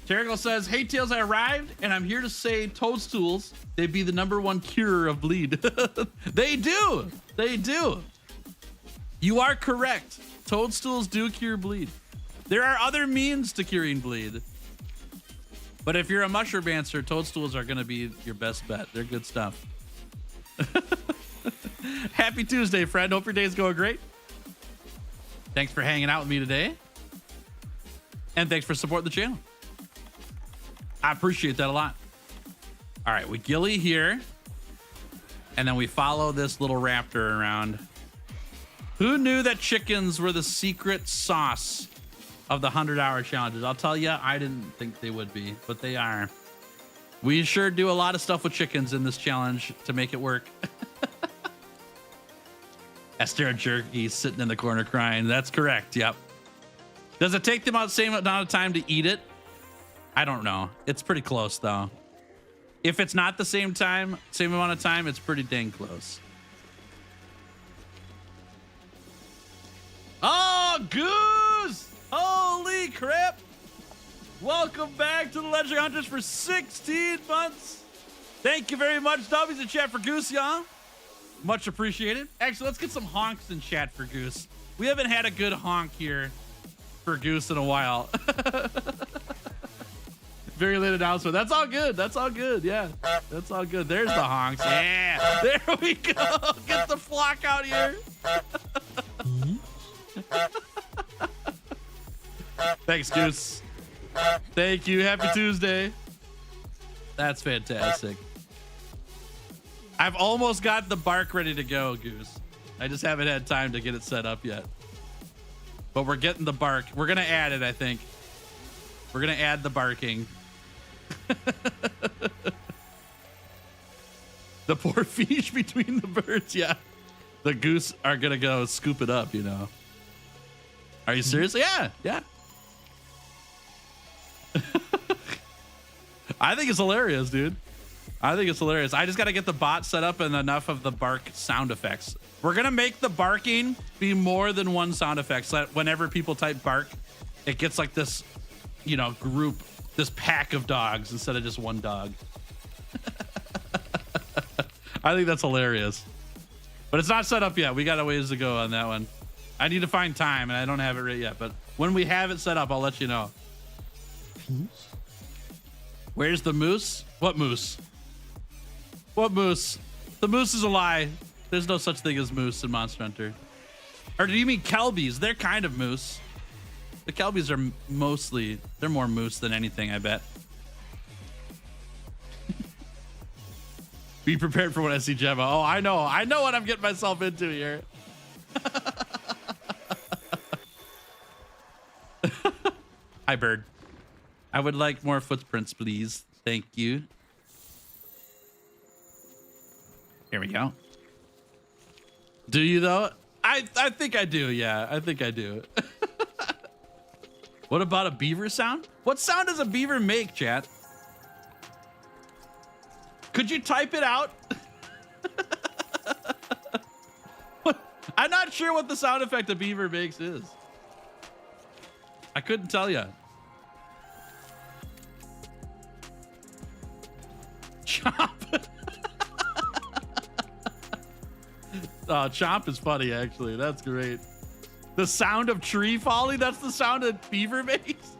Terrigal says, hey Tails, I arrived and I'm here to say toadstools, they be the #1 cure of bleed. They do. They do. You are correct. Toadstools do cure bleed. There are other means to curing bleed. But if you're a mushroomancer, toadstools are going to be your best bet. They're good stuff. Happy Tuesday, friend. Hope your day's going great. Thanks for hanging out with me today. And thanks for supporting the channel. I appreciate that a lot. All right, we ghillie here. And then we follow this little raptor around. Who knew that chickens were the secret sauce of the 100-hour challenges? I'll tell you, I didn't think they would be, but they are. We sure do a lot of stuff with chickens in this challenge to make it work. Esther Jerky sitting in the corner crying. That's correct. Yep. Does it take them about the same amount of time to eat it? I don't know. It's pretty close though. If it's not the same amount of time, it's pretty dang close. Oh, Goose! Holy crap! Welcome back to the Legendary Hunters for 16 months. Thank you very much, W's in chat for Goose, y'all. Much appreciated. Actually, let's get some honks in chat for Goose. We haven't had a good honk here for Goose in a while. Very late announcement. That's all good. That's all good. Yeah, that's all good. There's the honks. Yeah, there we go. Get the flock out here. Thanks, Goose. Thank you. Happy Tuesday. That's fantastic. I've almost got the bark ready to go, Goose. I just haven't had time to get it set up yet. But we're getting the bark. We're going to add it, I think. We're going to add the barking. The poor fish between the birds. Yeah. The goose are going to go scoop it up, you know. Are you serious? Yeah. Yeah. I think it's hilarious, dude. I think it's hilarious. I just got to get the bot set up and enough of the bark sound effects. We're going to make the barking be more than one sound effect so that whenever people type bark, it gets like this, you know, group, this pack of dogs instead of just one dog. I think that's hilarious. But it's not set up yet. We got a ways to go on that one. I need to find time and I don't have it right yet. But when we have it set up, I'll let you know. Where's the moose? What moose? What moose? The moose is a lie. There's no such thing as moose in Monster Hunter. Or do you mean kelbies? They're kind of moose. The kelbies are mostly, they're more moose than anything, I bet. Be prepared for when I see Gemma. Oh, I know what I'm getting myself into here. Hi, bird. I would like more footprints, please. Thank you. Here we go. Do you though? I think I do. Yeah, I think I do. What about a beaver sound? What sound does a beaver make, chat? Could you type it out? I'm not sure what the sound effect a beaver makes is. I couldn't tell you. Chomp. Oh, chomp is funny, actually. That's great. The sound of tree falling, that's the sound that beaver makes.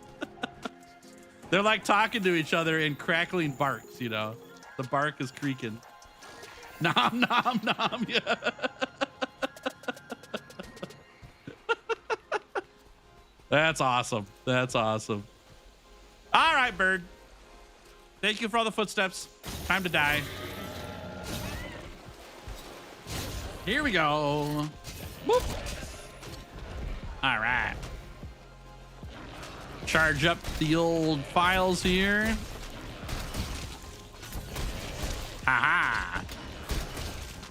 They're like talking to each other in crackling barks, you know. The bark is creaking. Nom, nom, nom. Yeah. That's awesome. That's awesome. All right, bird. Thank you for all the footsteps. Time to die. Here we go. Whoop. All right. Charge up the old files here. Aha.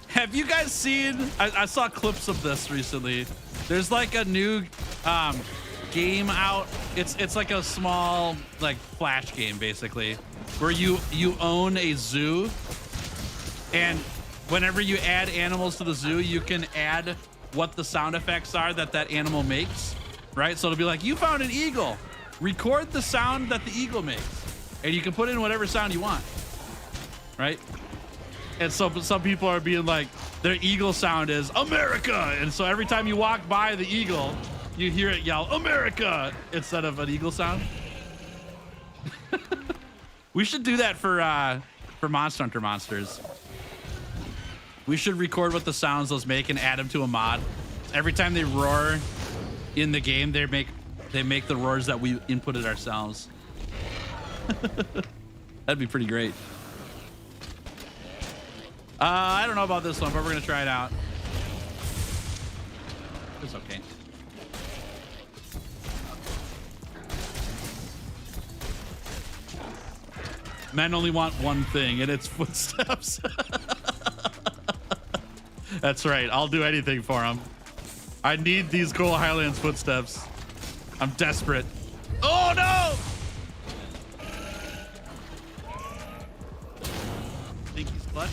Have you guys seen, I saw clips of this recently. There's like a new game out. It's like a small like flash game basically where you own a zoo, and whenever you add animals to the zoo, you can add what the sound effects are that animal makes, right? So it'll be like, you found an eagle. Record the sound that the eagle makes. And you can put in whatever sound you want, right? And so some people are being like, their eagle sound is America. And so every time you walk by the eagle, you hear it yell, America, instead of an eagle sound. We should do that for Monster Hunter monsters. We should record what the sounds those make and add them to a mod. Every time they roar in the game, they make the roars that we inputted ourselves. That'd be pretty great. I don't know about this one, but we're gonna try it out. It's okay. Men only want one thing, and it's footsteps. That's right. I'll do anything for them. I need these Coal Highlands footsteps. I'm desperate. Oh, no! Stinky's clutch.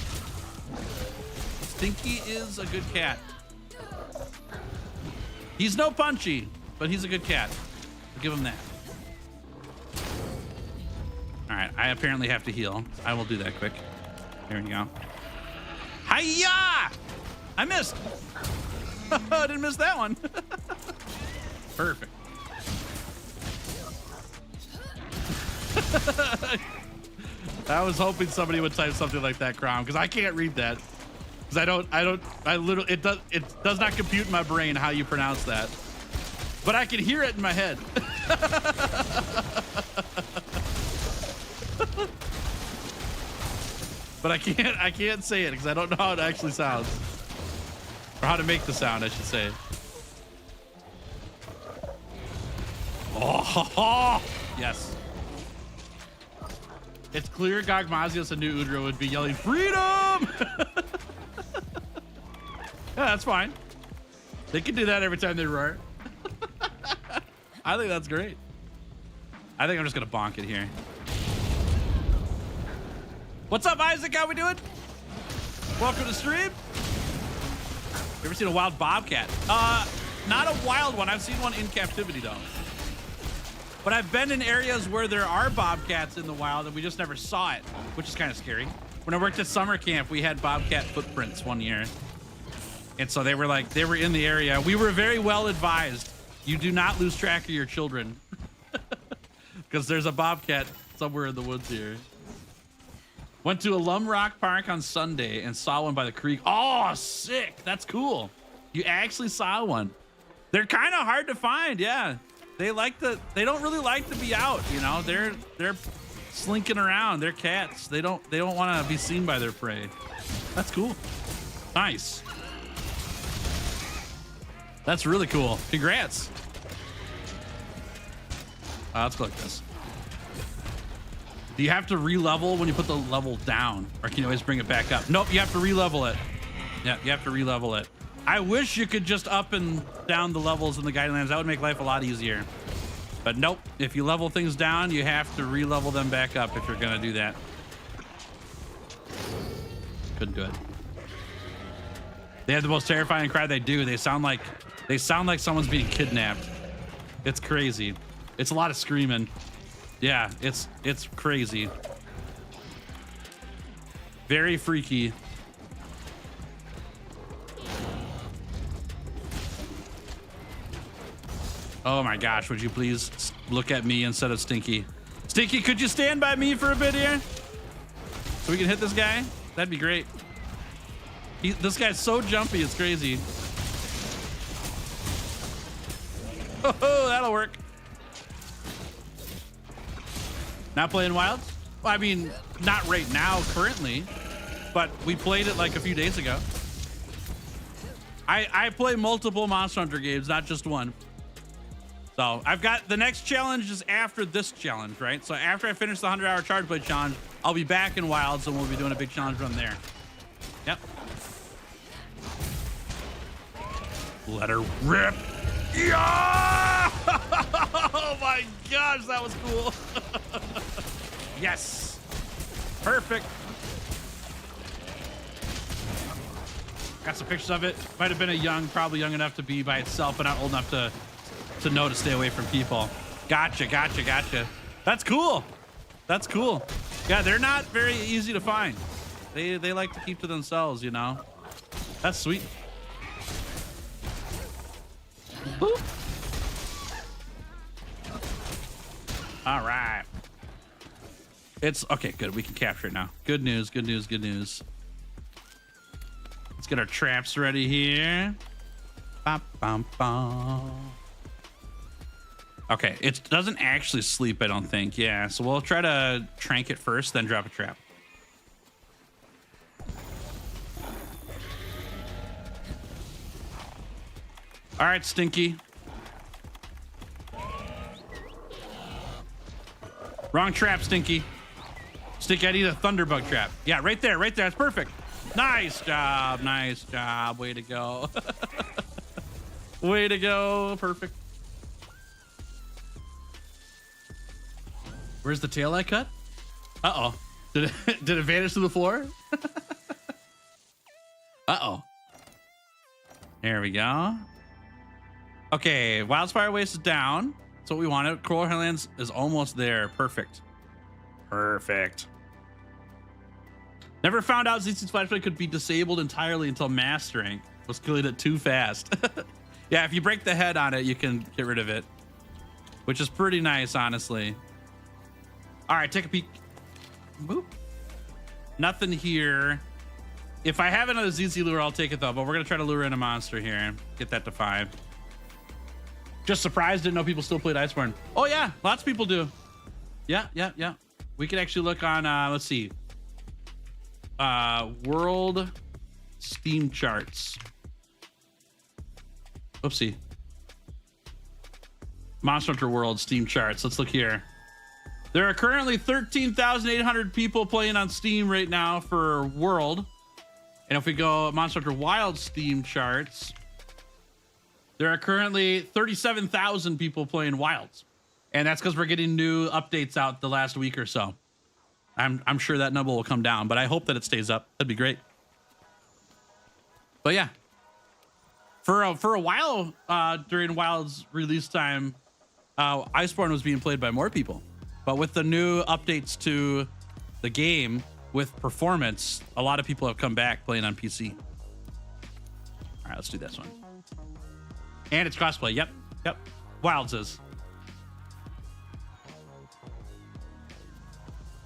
Stinky is a good cat. He's no punchy, but he's a good cat. I'll give him that. All right, I apparently have to heal. I will do that quick. There we go. Hiya! I missed. I didn't miss that one. Perfect. I was hoping somebody would type something like that, Crom, because I can't read that. Because I literally, it does not compute in my brain how you pronounce that. But I can hear it in my head. But I can't say it because I don't know how it actually sounds. Or how to make the sound, I should say. Oh, yes. It's clear Gogmazios and New Udra would be yelling, freedom! Yeah, that's fine. They can do that every time they roar. I think that's great. I think I'm just gonna bonk it here. What's up, Isaac? How we doing? Welcome to stream. You ever seen a wild bobcat? Not a wild one. I've seen one in captivity though. But I've been in areas where there are bobcats in the wild and we just never saw it, which is kind of scary. When I worked at summer camp, we had bobcat footprints one year. And so they were in the area. We were very well advised. You do not lose track of your children because there's a bobcat somewhere in the woods here. Went to Alum Rock Park on Sunday and saw one by the creek. Oh, sick. That's cool. You actually saw one. They're kind of hard to find. Yeah. They don't really like to be out, you know. They're slinking around. They're cats. They don't want to be seen by their prey. That's cool. Nice. That's really cool. Congrats. Let's go like this. Do you have to re-level when you put the level down, or can you always bring it back up? Nope, you have to re-level it. Yeah, you have to re-level it. I wish you could just up and down the levels in the Guidelands. That would make life a lot easier. But nope, if you level things down, you have to re-level them back up if you're gonna do that. Couldn't do it. They have the most terrifying cry. They do. They sound like someone's being kidnapped. It's crazy. It's a lot of screaming. Yeah, it's crazy. Very freaky. Oh my gosh, would you please look at me instead of Stinky? Stinky, could you stand by me for a bit here? So we can hit this guy? That'd be great. This guy's so jumpy, it's crazy. Oh, that'll work. Not playing Wilds? Well, I mean, not right now, currently, but we played it like a few days ago. I play multiple Monster Hunter games, not just one. So I've got the next challenge is after this challenge, right? So after I finish the 100-hour charge blade challenge, I'll be back in Wilds and we'll be doing a big challenge run there. Yep. Let her rip. Yeah! Oh my gosh, that was cool. Yes. Perfect. Got some pictures of it. Might have been probably young enough to be by itself, but not old enough to know to stay away from people. Gotcha. That's cool. That's cool. Yeah, they're not very easy to find. They like to keep to themselves, you know. That's sweet. Boop. All right. It's okay. Good. We can capture it now. Good news. Let's get our traps ready here. Bum, bum, bum. Okay, it doesn't actually sleep, I don't think. Yeah, so we'll try to trank it first, then drop a trap. All right, Stinky. Wrong trap, Stinky. Stinky, I need a thunderbug trap. Yeah, right there, right there. That's perfect. Nice job, nice job. Way to go. Way to go. Perfect. Where's the tail I cut? Uh-oh. Did it vanish to the floor? Uh-oh. There we go. Okay, Wildspire Waste is down. That's what we wanted. Coral Highlands is almost there. Perfect. Perfect. Never found out ZC's flashlight could be disabled entirely until mastering. Was killing it too fast. Yeah, if you break the head on it, you can get rid of it, which is pretty nice, honestly. All right, take a peek. Boop. Nothing here. If I have another ZZ lure, I'll take it though, but we're gonna try to lure in a monster here. Get that to 5. Just surprised, didn't know people still played Iceborne. Oh yeah, lots of people do. Yeah. We could actually look on, let's see. World Steam charts. Oopsie. Monster Hunter World Steam charts. Let's look here. There are currently 13,800 people playing on Steam right now for World. And if we go Monster Hunter Wild Steam charts, there are currently 37,000 people playing Wilds. And that's because we're getting new updates out the last week or so. I'm sure that number will come down, but I hope that it stays up. That'd be great. But yeah, for a while during Wild's release time, Iceborne was being played by more people. But with the new updates to the game with performance, a lot of people have come back playing on PC. All right, let's do this one. And it's crossplay. Yep. Wilds is.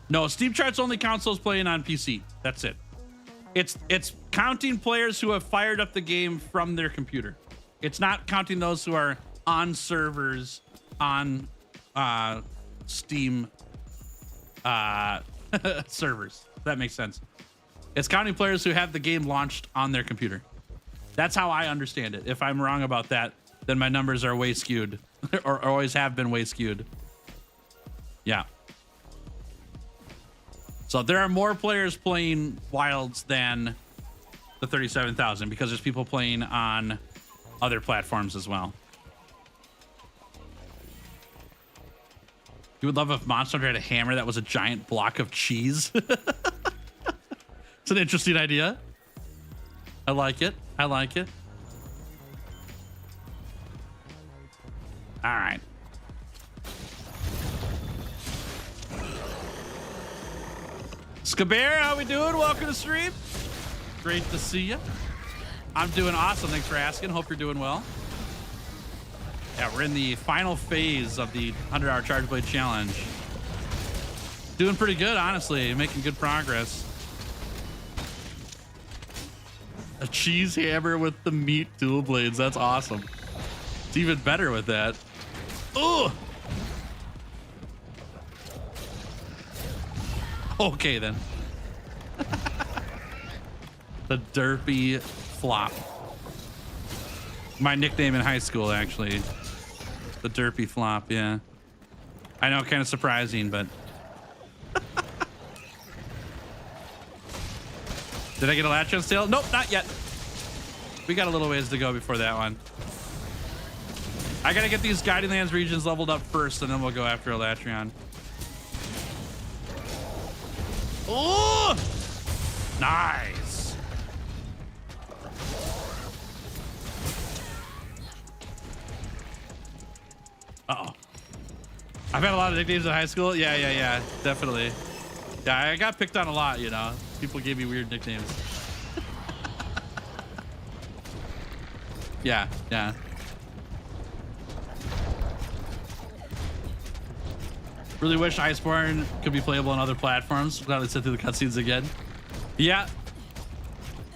No, Steam charts only counts those playing on PC. That's it. It's counting players who have fired up the game from their computer. It's not counting those who are on servers on Steam servers. If that makes sense. It's counting players who have the game launched on their computer. That's how I understand it. If I'm wrong about that, then my numbers are way skewed or always have been way skewed. Yeah. So there are more players playing Wilds than the 37,000 because there's people playing on other platforms as well. You would love if Monster Hunter had a hammer that was a giant block of cheese. It's an interesting idea. I like it. I like it. All right. Skabear, how we doing? Welcome to stream. Great to see you. I'm doing awesome. Thanks for asking. Hope you're doing well. Yeah, we're in the final phase of the 100-hour Charge Blade Challenge. Doing pretty good, honestly. Making good progress. A cheese hammer with the meat dual blades. That's awesome. It's even better with that. Ugh! Okay, then. The derpy flop. My nickname in high school, actually. The derpy flop, yeah. I know, kind of surprising, but... Did I get a Latron still? Nope, not yet. We got a little ways to go before that one. I gotta get these Guiding Lands regions leveled up first, and then we'll go after a Latron. Oh! Nice. Uh-oh. I've had a lot of nicknames in high school. Yeah, definitely. Yeah, I got picked on a lot, you know. People gave me weird nicknames. Yeah. Really wish Iceborne could be playable on other platforms. Glad they sent through the cutscenes again. Yeah.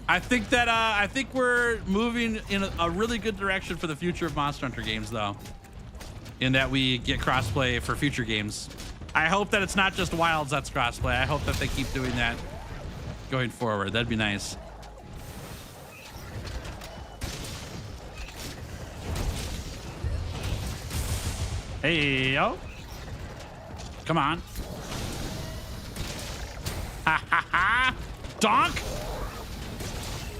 I think we're moving in a really good direction for the future of Monster Hunter games, though. In that we get crossplay for future games. I hope that it's not just Wilds that's crossplay. I hope that they keep doing that going forward. That'd be nice. Hey, yo. Come on. Ha ha ha. Donk.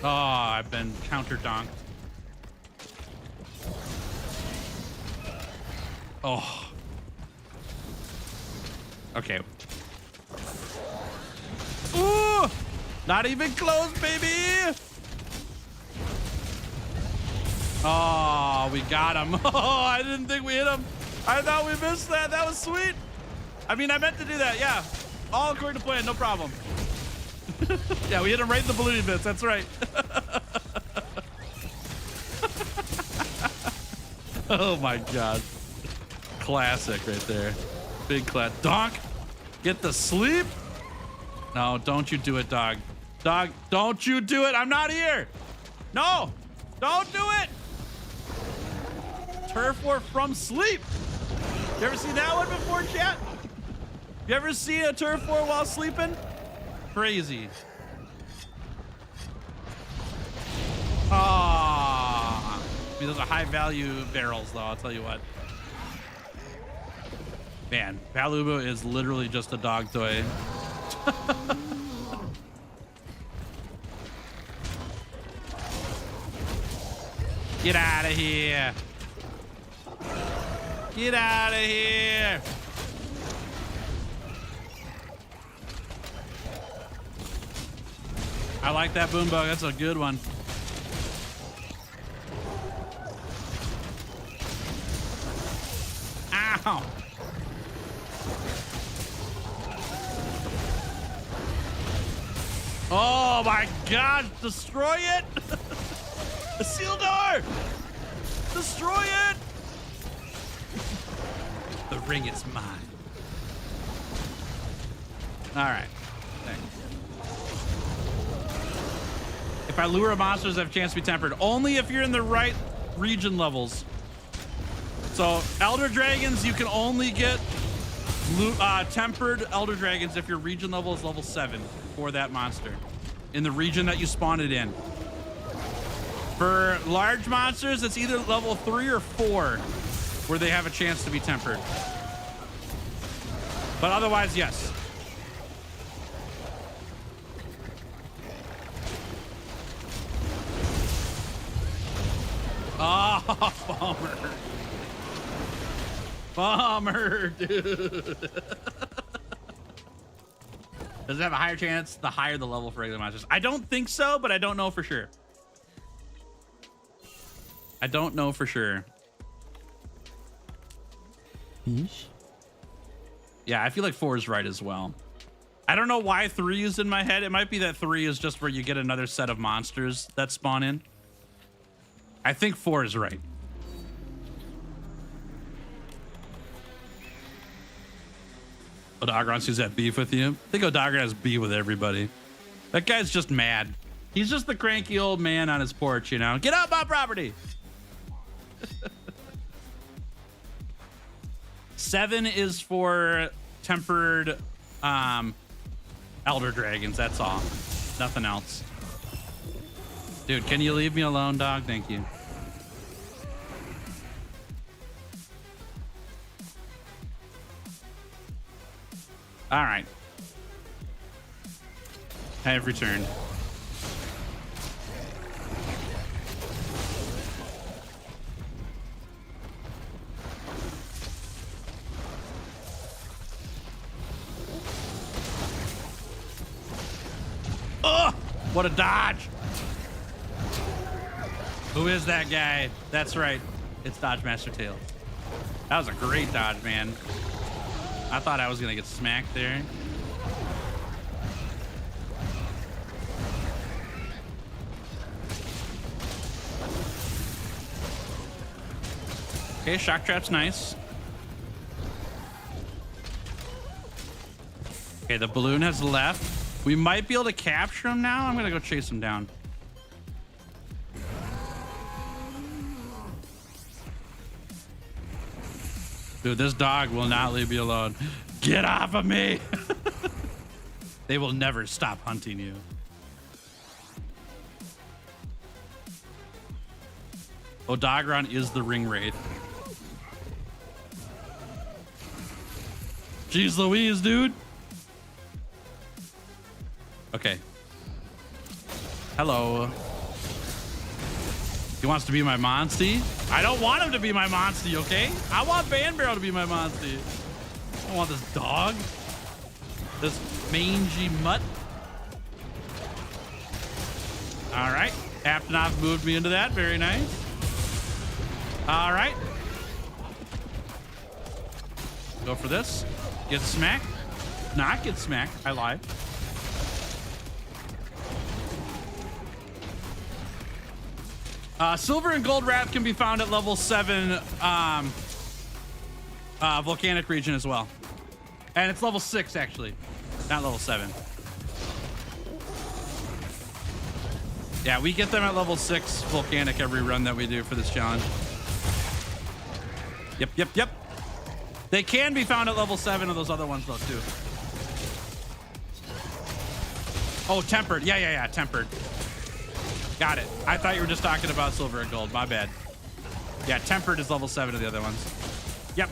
Oh, I've been counter donked. Oh. Okay. Ooh! Not even close, baby! Oh, we got him. Oh, I didn't think we hit him. I thought we missed that. That was sweet. I mean, I meant to do that. Yeah. All according to plan. No problem. Yeah, we hit him right in the ballooning bits. That's right. Oh, my God. Classic right there. Big class. Donk, get the sleep. No, don't you do it, dog. Dog, don't you do it. I'm not here. No, don't do it. Turf war from sleep. You ever seen that one before, chat? You ever seen a turf war while sleeping? Crazy. Ah, those are high value barrels, though. I'll tell you what. Man, Palubo is literally just a dog toy. Get out of here. Get out of here. I like that boom bug. That's a good one. Ow. Oh my God, destroy it. The seal door. Destroy it. The ring is mine. All right. Thanks. If I lure monsters, I have a chance to be tempered. Only if you're in the right region levels. So Elder Dragons, you can only get tempered Elder Dragons if your region level is level 7 for that monster in the region that you spawned it in. For large monsters, it's either level 3 or 4 where they have a chance to be tempered. But otherwise, yes. Oh, bummer. Bummer, dude. Does it have a higher chance the higher the level for regular monsters? I don't think so, but I don't know for sure. I don't know for sure. Fish? Yeah, I feel like 4 is right as well. I don't know why 3 is in my head. It might be that 3 is just where you get another set of monsters that spawn in. I think 4 is right. Odagron sees that beef with you. I think Odagron has beef with everybody. That guy's just mad. He's just the cranky old man on his porch, you know? Get out my property! 7 is for tempered Elder Dragons, that's all. Nothing else. Dude, can you leave me alone, dog? Thank you. All right. I have returned. Oh, what a dodge. Who is that guy? That's right. It's Dodge Master Tail. That was a great dodge, man. I thought I was gonna get smacked there. Okay, shock trap's nice. Okay, the balloon has left. We might be able to capture him now. I'm gonna go chase him down. Dude, this dog will not leave me alone. Get off of me! They will never stop hunting you. Odagron is the ring wraith. Jeez Louise, dude. Okay. Hello. He wants to be my Monstie. I don't want him to be my Monstie, okay? I want Ban Barrel to be my Monstie. I don't want this dog. This mangy mutt. All right. Aptonov moved me into that. Very nice. All right. Go for this. Get smacked. Not get smacked. I lied. Silver and gold wrath can be found at level 7 volcanic region as well. And it's level 6 actually, not level 7. Yeah, we get them at level 6 volcanic every run that we do for this challenge. Yep. They can be found at level 7 of those other ones though too. Oh, tempered. Yeah, tempered. Got it. I thought you were just talking about silver and gold. My bad. Yeah, tempered is level 7 of the other ones. Yep.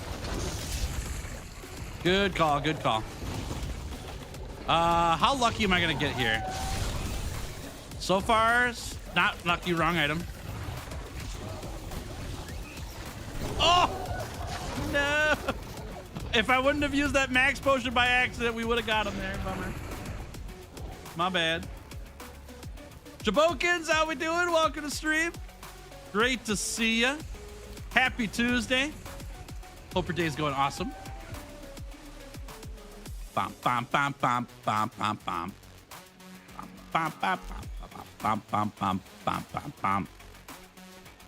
Good call. Good call. How lucky am I gonna get here? So far, not lucky. Wrong item. Oh no! If I wouldn't have used that max potion by accident, we would have got him there. Bummer. My bad. Jabokins, how we doing? Welcome to stream. Great to see ya. Happy Tuesday. Hope your day's going awesome. Bum bum bum bum bum bum bum. Bum bum bum bum bum bum bum bum.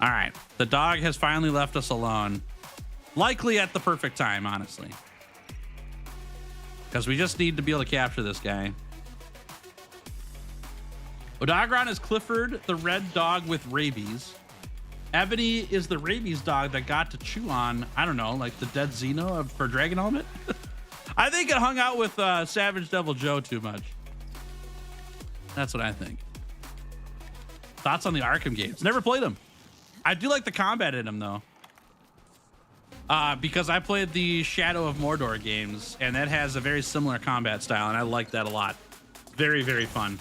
All right, the dog has finally left us alone. Likely at the perfect time, honestly. Because we just need to be able to capture this guy. Odagron is Clifford, the red dog with rabies. Ebony is the rabies dog that got to chew on, I don't know, like the dead Xeno for Dragon Element. I think it hung out with Savage Devil Joe too much. That's what I think. Thoughts on the Arkham games? Never played them. I do like the combat in them though. Because I played the Shadow of Mordor games and that has a very similar combat style and I like that a lot. Very, very fun.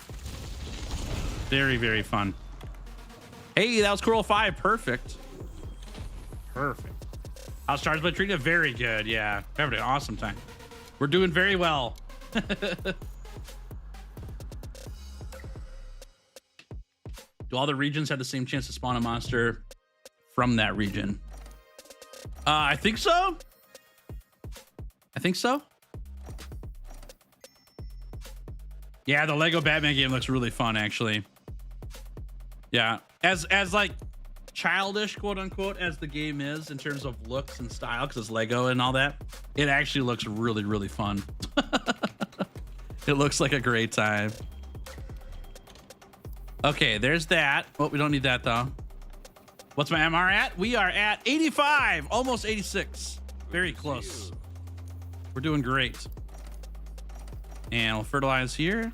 Very, very fun. Hey, that was Coral 5. Perfect. Perfect. I was charged by Trina. Very good. Yeah. We're having an awesome time. We're doing very well. Do all the regions have the same chance to spawn a monster from that region? I think so. Yeah, the Lego Batman game looks really fun, actually. Yeah, as like childish, quote unquote, as the game is in terms of looks and style, because it's Lego and all that, it actually looks really, really fun. It looks like a great time. Okay, there's that. Oh, we don't need that though. What's my MR at? We are at 85, almost 86. Very close. We're doing great. And we'll fertilize here.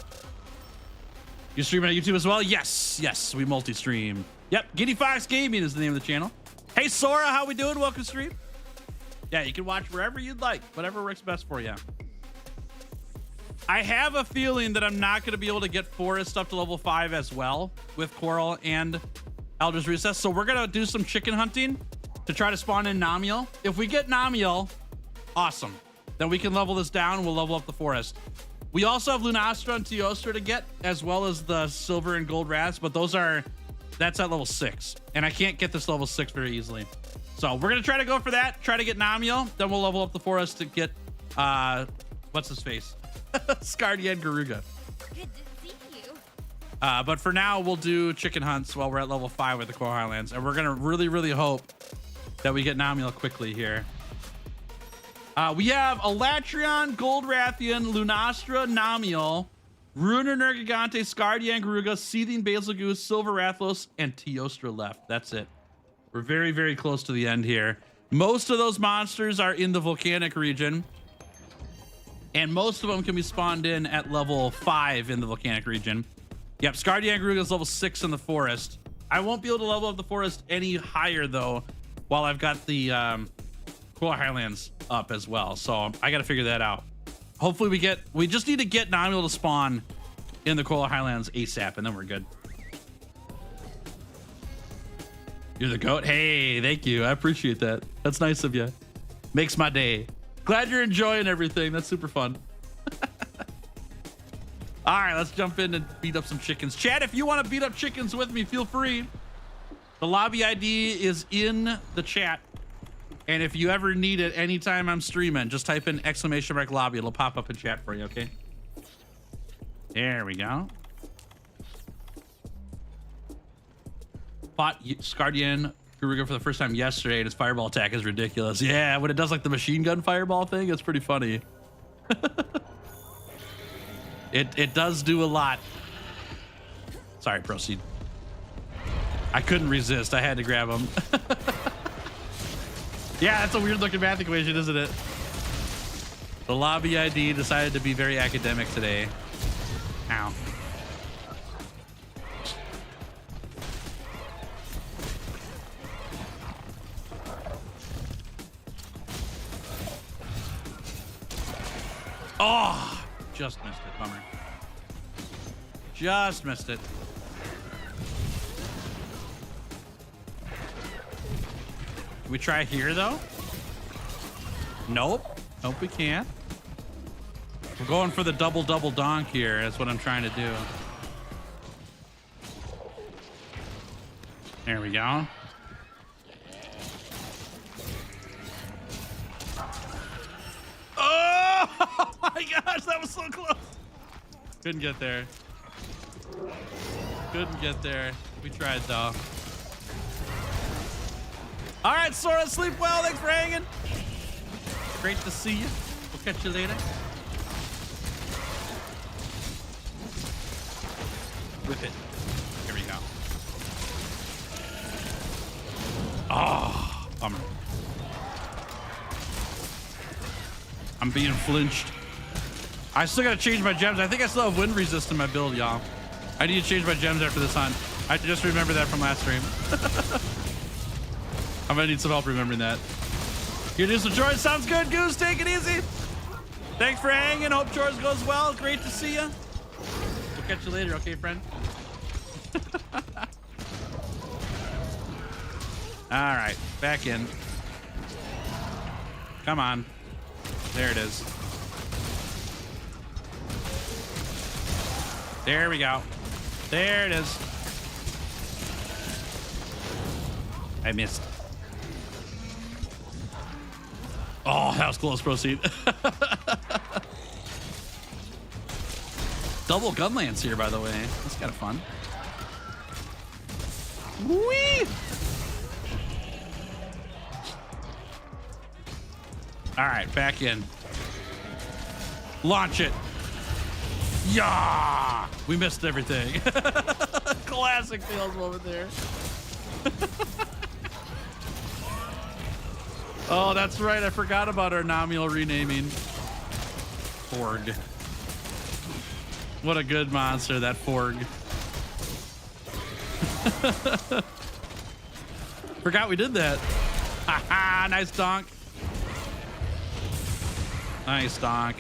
You stream on YouTube as well? Yes, we multi-stream. Yep, Giddy Fox Gaming is the name of the channel. Hey Sora, how we doing? Welcome to stream. Yeah, you can watch wherever you'd like, whatever works best for you. I have a feeling that I'm not going to be able to get Forest up to level 5 as well with Coral and Elder's Recess. So we're going to do some chicken hunting to try to spawn in Namiel. If we get Namiel, awesome. Then we can level this down and we'll level up the Forest. We also have Lunastra and Teostra to get, as well as the Silver and Gold Rats, but that's at level 6. And I can't get this level 6 very easily. So we're going to try to go for that, try to get Namiel, then we'll level up the Forest to get, what's his face? Scardian Garuga. Good to see you. But for now, we'll do chicken hunts while we're at level 5 with the Core Highlands. And we're going to really, really hope that we get Namiel quickly here. We have Elatrion, Goldrathian, Lunastra, Namiel, Ruiner Nergigante, Scardian Garuga, Seething Basilgoose, Silver Rathlos, and Teostra left. That's it. We're very, very close to the end here. Most of those monsters are in the volcanic region. And most of them can be spawned in at level 5 in the volcanic region. Yep, Scardian Garuga is level 6 in the forest. I won't be able to level up the forest any higher though, while I've got the Coral Highlands up as well. So I got to figure that out. Hopefully we just need to get Namiel to spawn in the Coral Highlands ASAP, and then we're good. You're the goat. Hey, thank you. I appreciate that. That's nice of you. Makes my day. Glad you're enjoying everything. That's super fun. All right, let's jump in and beat up some chickens. Chat, if you want to beat up chickens with me, feel free. The lobby ID is in the chat. And if you ever need it anytime I'm streaming, just type in !lobby. It'll pop up in chat for you, okay? There we go. Fought Scardian Guruga for the first time yesterday, and his fireball attack is ridiculous. Yeah, when it does like the machine gun fireball thing, it's pretty funny. It does do a lot. Sorry, proceed. I couldn't resist. I had to grab him. Yeah, that's a weird looking math equation, isn't it? The lobby ID decided to be very academic today. Ow. Oh, just missed it. Bummer. Just missed it. Can we try here, though? Nope. Nope, we can't. We're going for the double donk here. That's what I'm trying to do. There we go. Oh my gosh, that was so close. Couldn't get there. Couldn't get there. We tried, though. All right, Sora, sleep well. Thanks for hanging. Great to see you. We'll catch you later. Whip it. Here we go. Oh, bummer. I'm being flinched. I still gotta change my gems. I think I still have wind resist in my build, y'all. I need to change my gems after this hunt. I just remember that from last stream. I'm gonna need some help remembering that. You do some chores. Sounds good, Goose. Take it easy. Thanks for hanging. Hope chores goes well. Great to see you. We'll catch you later, okay, friend? All right, back in. Come on. There it is. There we go. There it is. I missed. Oh, that was close. Proceed. Double gunlance here, by the way. That's kind of fun. Whee! All right, back in. Launch it. Yeah! We missed everything. Classic fails moment there. Oh, that's right. I forgot about our Namiel renaming. Forg. What a good monster, that Forg. Forgot we did that. Haha, nice donk. Nice donk.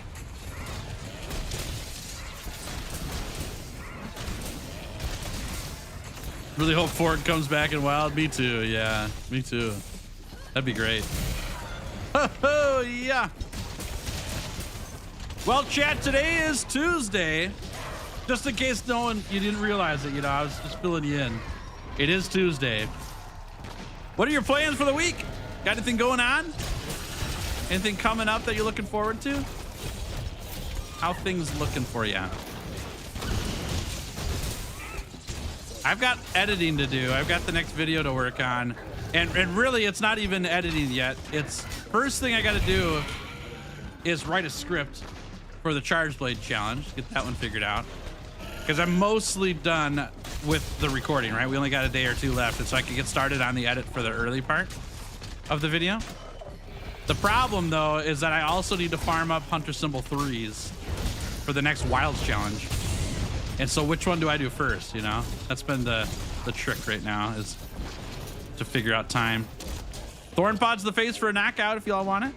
Really hope Forg comes back in wild. Me too. Yeah, me too. That'd be great. Oh, yeah. Well, chat, today is Tuesday. Just in case you didn't realize it, I was just filling you in. It is Tuesday. What are your plans for the week? Got anything going on? Anything coming up that you're looking forward to? How things looking for you? I've got editing to do. I've got the next video to work on. And really, it's not even editing yet. It's first thing I got to do is write a script for the Charge Blade challenge. Get that one figured out. Because I'm mostly done with the recording, right? We only got a day or two left. And so I can get started on the edit for the early part of the video. The problem, though, is that I also need to farm up Hunter Symbol 3s for the next Wilds challenge. And so which one do I do first, That's been the trick right now, is to figure out time. Thorn pods to the face for a knockout if y'all want it.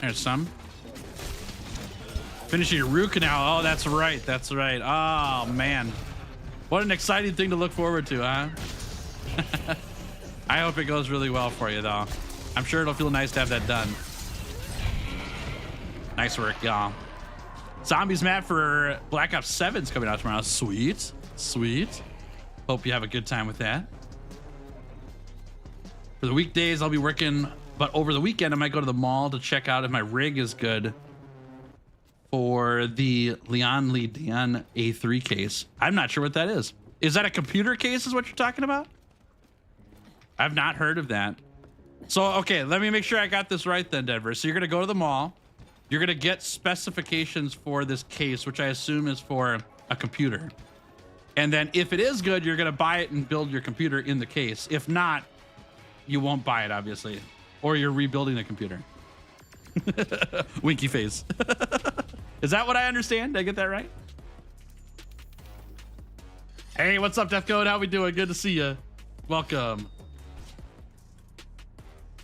There's some. Finishing your root canal. Oh, that's right. That's right. Oh, man. What an exciting thing to look forward to, huh? I hope it goes really well for you, though. I'm sure it'll feel nice to have that done. Nice work, y'all. Zombies map for Black Ops 7 is coming out tomorrow. Sweet. Sweet. Hope you have a good time with that. For the weekdays, I'll be working, but over the weekend, I might go to the mall to check out if my rig is good for the Leon Lee Dan A3 case. I'm not sure what that is. Is that a computer case is what you're talking about? I've not heard of that. So, okay, let me make sure I got this right then, Denver. So you're going to go to the mall. You're going to get specifications for this case, which I assume is for a computer. And then if it is good, you're going to buy it and build your computer in the case. If not, you won't buy it, obviously. Or you're rebuilding the computer. Winky face. Is that what I understand? Did I get that right? Hey, what's up, Death Code? How we doing? Good to see you. Welcome.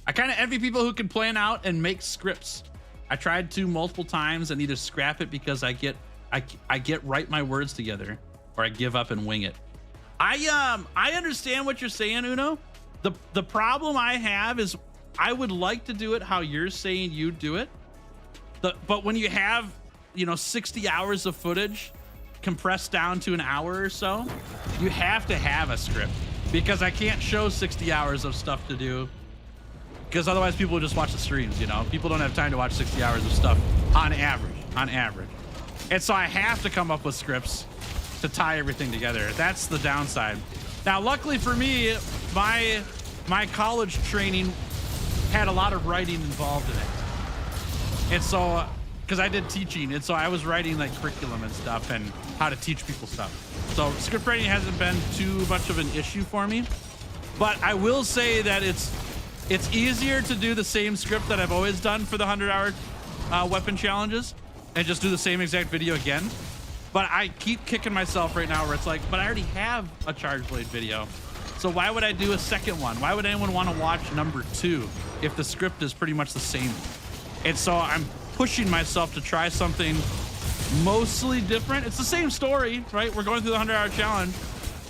I kind of envy people who can plan out and make scripts. I tried to multiple times and either scrap it because I get write my words together, or I give up and wing it. I understand what you're saying, Uno. The problem I have is I would like to do it how you're saying you do it. But when you have, 60 hours of footage compressed down to an hour or so, you have to have a script, because I can't show 60 hours of stuff to do, because otherwise people will just watch the streams. People don't have time to watch 60 hours of stuff on average. And so I have to come up with scripts to tie everything together. That's the downside. Now, luckily for me, my college training had a lot of writing involved in it. And so, because I did teaching, and so I was writing like curriculum and stuff and how to teach people stuff. So script writing hasn't been too much of an issue for me. But I will say that it's easier to do the same script that I've always done for the 100-hour weapon challenges and just do the same exact video again. But I keep kicking myself right now where it's like, but I already have a Charge Blade video. So why would I do a second one? Why would anyone want to watch number 2 if the script is pretty much the same? And so I'm pushing myself to try something mostly different. It's the same story, right? We're going through the 100-hour challenge,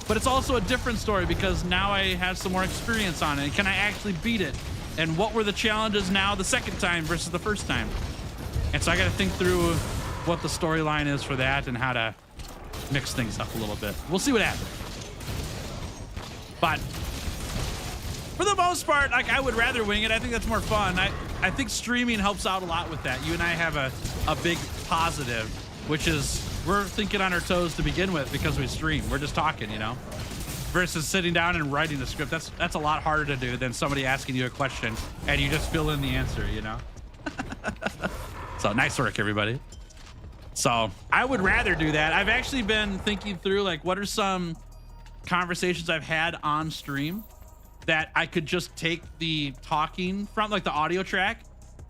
but it's also a different story because now I have some more experience on it. Can I actually beat it? And what were the challenges now the second time versus the first time? And so I got to think through what the storyline is for that and how to mix things up a little bit. We'll see what happens. But for the most part, like, I would rather wing it. I think that's more fun. I think streaming helps out a lot with that. You and I have a big positive, which is we're thinking on our toes to begin with because we stream. We're just talking, versus sitting down and writing the script. That's a lot harder to do than somebody asking you a question and you just fill in the answer, So nice work, everybody. So I would rather do that. I've actually been thinking through, like, what are some conversations I've had on stream that I could just take the talking from, like the audio track,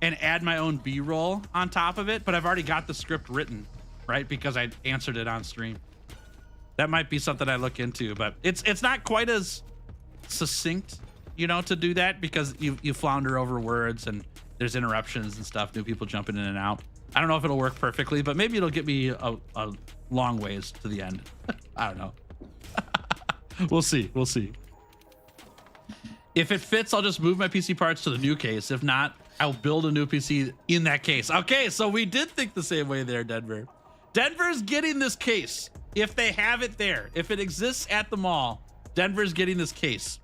and add my own B-roll on top of it, but I've already got the script written, right? Because I answered it on stream. That might be something I look into, but it's not quite as succinct, to do that, because you flounder over words and there's interruptions and stuff, new people jumping in and out. I don't know if it'll work perfectly, but maybe it'll get me a long ways to the end. I don't know. We'll see. If it fits, I'll just move my PC parts to the new case. If not, I'll build a new PC in that case. Okay, so we did think the same way there, Denver. Denver's getting this case. If they have it there, if it exists at the mall, Denver's getting this case.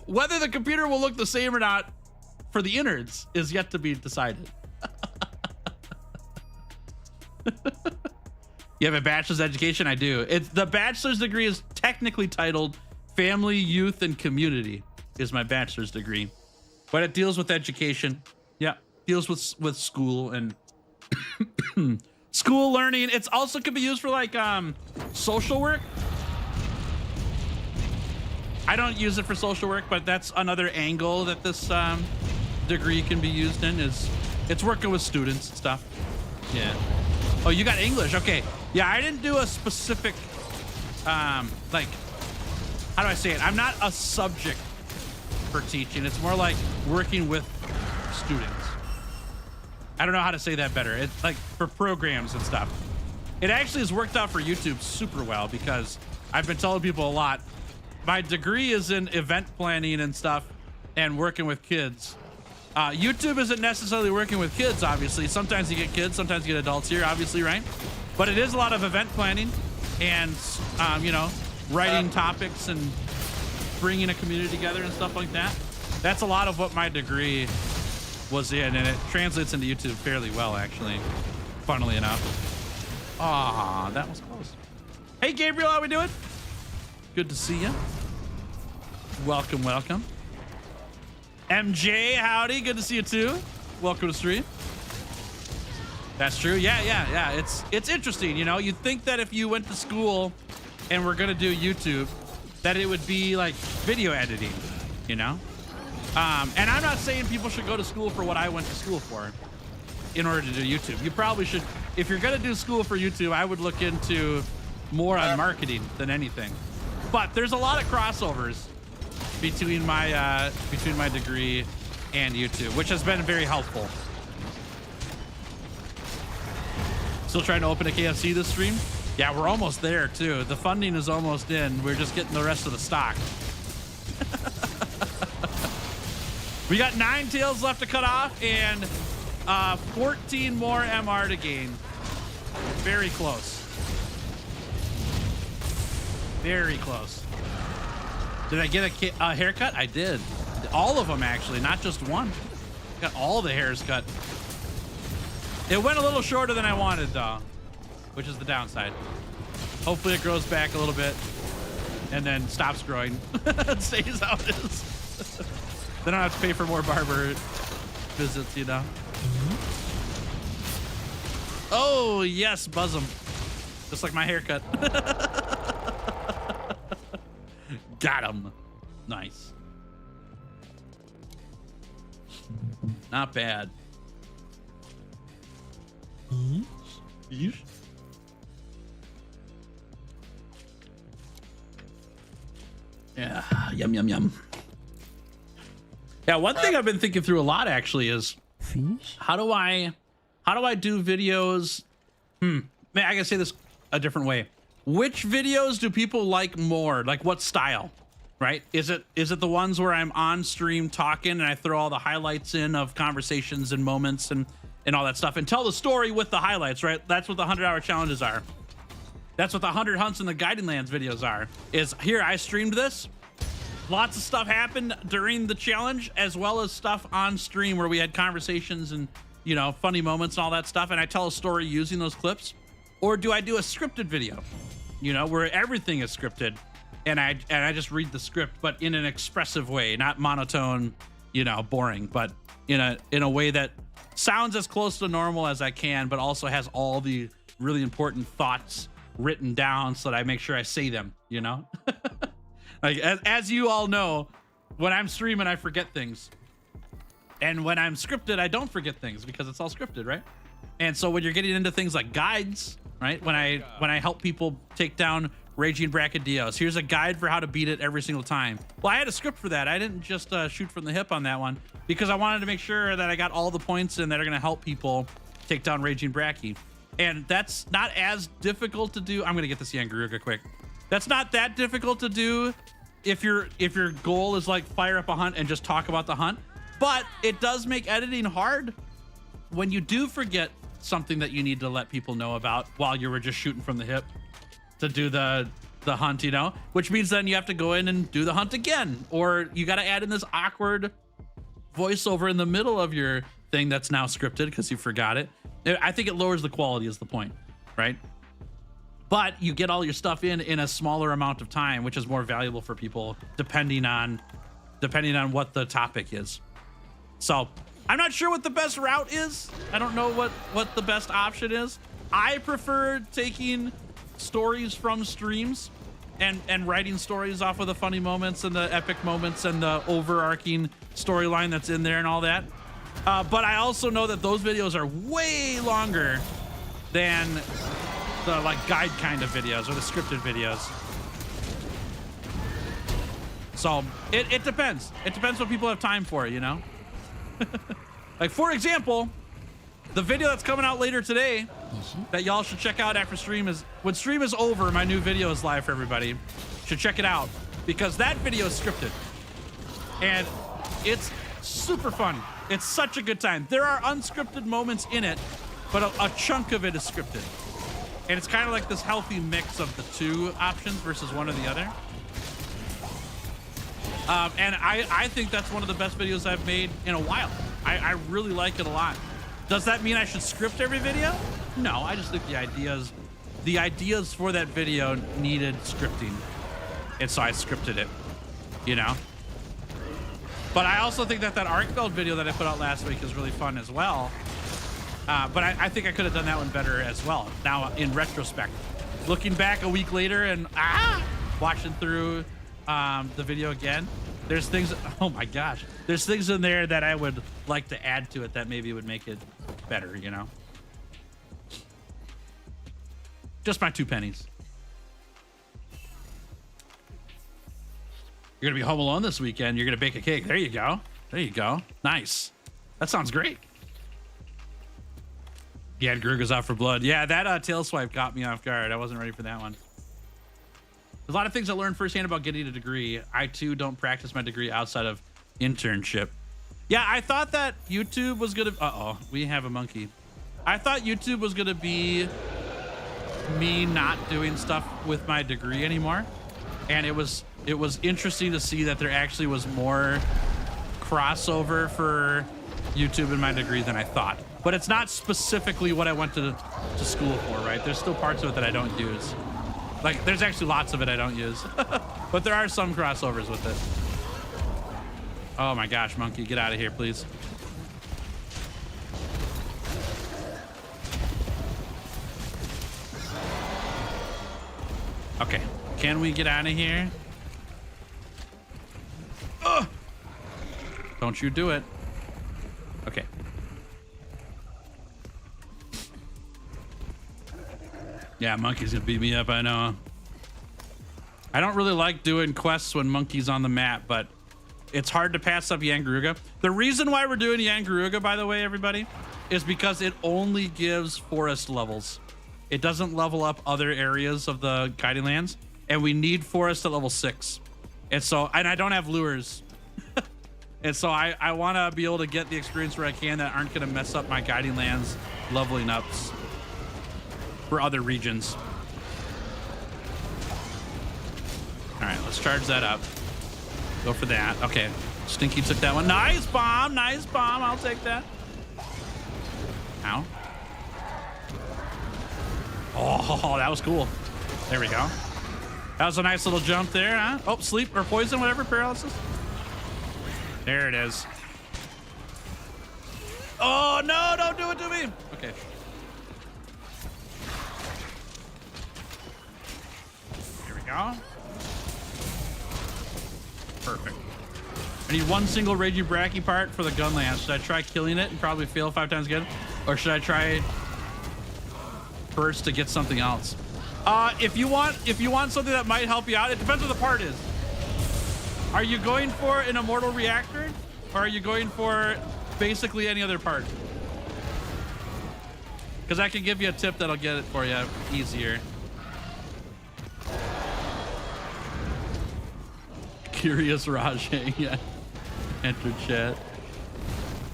Whether the computer will look the same or not for the innards is yet to be decided. You have a bachelor's education? I do. The bachelor's degree is technically titled Family, Youth, and Community is my bachelor's degree, but it deals with education. Yeah, deals with school and school learning. It's also could be used for like social work. I don't use it for social work, but that's another angle that this degree can be used in. It's working with students and stuff. Yeah. Oh, you got English. Okay. Yeah, I didn't do a specific like, how do I say it? I'm not a subject for teaching. It's more like working with students. I don't know how to say that better. It's like for programs and stuff. It actually has worked out for YouTube super well because I've been telling people a lot. My degree is in event planning and stuff and working with kids. YouTube isn't necessarily working with kids, obviously. Sometimes you get kids, sometimes you get adults here, obviously, right? But it is a lot of event planning and, you know, writing topics and bringing a community together and stuff like that. That's a lot of what my degree was in, and it translates into YouTube fairly well, actually, funnily enough. Ah, that was close. Hey, Gabriel, how we doing? Good to see you. Welcome, welcome. MJ, howdy. Good to see you too. Welcome to stream. That's true. Yeah. It's interesting. You know, you'd think that if you went to school and we're gonna do YouTube, that it would be like video editing, you know? And I'm not saying people should go to school for what I went to school for in order to do YouTube. You probably should, if you're gonna do school for YouTube, I would look into more on marketing than anything. But there's a lot of crossovers between my degree and YouTube, which has been very helpful. Still trying to open a KFC this stream? Yeah, we're almost there too. The funding is almost in. We're just getting the rest of the stock. We got 9 tails left to cut off and 14 more MR to gain. Very close. Very close. Did I get a haircut? I did. All of them, actually, not just one. Got all the hairs cut. It went a little shorter than I wanted, though, which is the downside. Hopefully it grows back a little bit and then stops growing. It stays how it is. Then I don't have to pay for more barber visits, you know? Oh, yes, buzz them. Just like my haircut. Got him. Nice. Not bad. Yeesh. Yeah, yum, yum, yum. Yeah, one thing I've been thinking through a lot actually is Fish? how do I do videos? Man, I gotta say this a different way. Which videos do people like more? Like what style, right? Is it the ones where I'm on stream talking and I throw all the highlights in of conversations and moments and all that stuff and tell the story with the highlights, right? That's what the 100-hour challenges are. That's what the 100 hunts and the guiding lands videos are. Is here, I streamed this. Lots of stuff happened during the challenge, as well as stuff on stream where we had conversations and, you know, funny moments and all that stuff. And I tell a story using those clips. Or do I do a scripted video, you know, where everything is scripted and I just read the script, but in an expressive way, not monotone, you know, boring, but in a way that sounds as close to normal as I can, but also has all the really important thoughts written down so that I make sure I say them, you know? Like, as you all know, when I'm streaming, I forget things. And when I'm scripted, I don't forget things because it's all scripted, right? And so when you're getting into things like guides, right? When I help people take down Raging Brachydios, here's a guide for how to beat it every single time. Well, I had a script for that. I didn't just shoot from the hip on that one because I wanted to make sure that I got all the points in that are going to help people take down Raging Brachy. And that's not as difficult to do. I'm going to get this Yangaruga quick. That's not that difficult to do if your goal is like fire up a hunt and just talk about the hunt. But it does make editing hard when you do forget something that you need to let people know about while you were just shooting from the hip to do the hunt, you know, which means then you have to go in and do the hunt again, or you got to add in this awkward voiceover in the middle of your thing that's now scripted because you forgot it. I think it lowers the quality is the point, right? But you get all your stuff in a smaller amount of time, which is more valuable for people depending on what the topic is. So I'm not sure what the best route is. I don't know what the best option is. I prefer taking stories from streams and writing stories off of the funny moments and the epic moments and the overarching storyline that's in there and all that. But I also know that those videos are way longer than the like guide kind of videos or the scripted videos. So it depends. It depends what people have time for, you know? Like, for example, the video that's coming out later today that y'all should check out after stream is, when stream is over, my new video is live for everybody. Should check it out because that video is scripted. And it's super fun. It's such a good time. There are unscripted moments in it, but a chunk of it is scripted. And it's kind of like this healthy mix of the two options versus one or the other. And I think that's one of the best videos I've made in a while. I really like it a lot. Does that mean I should script every video? No, I just think the ideas for that video needed scripting. And so I scripted it, you know? But I also think that arc build video that I put out last week is really fun as well. But I think I could have done that one better as well. Now, in retrospect, looking back a week later and watching through the video again, there's things, oh my gosh, there's things in there that I would like to add to it that maybe would make it better, you know? Just my 2 pennies. You're gonna be home alone this weekend. You're gonna bake a cake. There you go. There you go. Nice. That sounds great. Yeah, Gruga's out for blood. Yeah, that tail swipe got me off guard. I wasn't ready for that one. There's a lot of things I learned firsthand about getting a degree. I too don't practice my degree outside of internship. Yeah, I thought that YouTube was gonna, uh-oh, we have a monkey. I thought YouTube was gonna be me not doing stuff with my degree anymore. And it was interesting to see that there actually was more crossover for YouTube and my degree than I thought. But it's not specifically what I went to school for, right? There's still parts of it that I don't use. Like, there's actually lots of it I don't use. But there are some crossovers with it. Oh my gosh, monkey, get out of here, please. Okay, can we get out of here? Ugh! Don't you do it. Okay. Yeah, monkey's gonna beat me up, I know. I don't really like doing quests when monkey's on the map, but it's hard to pass up Yangaruga. The reason why we're doing Yangaruga, by the way, everybody, is because it only gives forest levels. It doesn't level up other areas of the guiding lands, and we need forest at level 6. And so, and I don't have lures. And so I want to be able to get the experience where I can that aren't going to mess up my guiding lands leveling ups for other regions. All right, let's charge that up. Go for that. Okay, Stinky took that one. Nice bomb, nice bomb. I'll take that. Ow. Oh, that was cool. There we go. That was a nice little jump there, huh? Oh, sleep or poison, whatever, paralysis. There it is. Oh, no, don't do it to me. Okay. Here we go. Perfect. I need one single Raging Bracky part for the gun lance. Should I try killing it and probably fail 5 times again? Or should I try first to get something else? If you want something that might help you out, it depends what the part is. Are you going for an immortal reactor, or are you going for basically any other part? Because I can give you a tip that'll get it for you easier. Curious Rajay, yeah. Enter chat.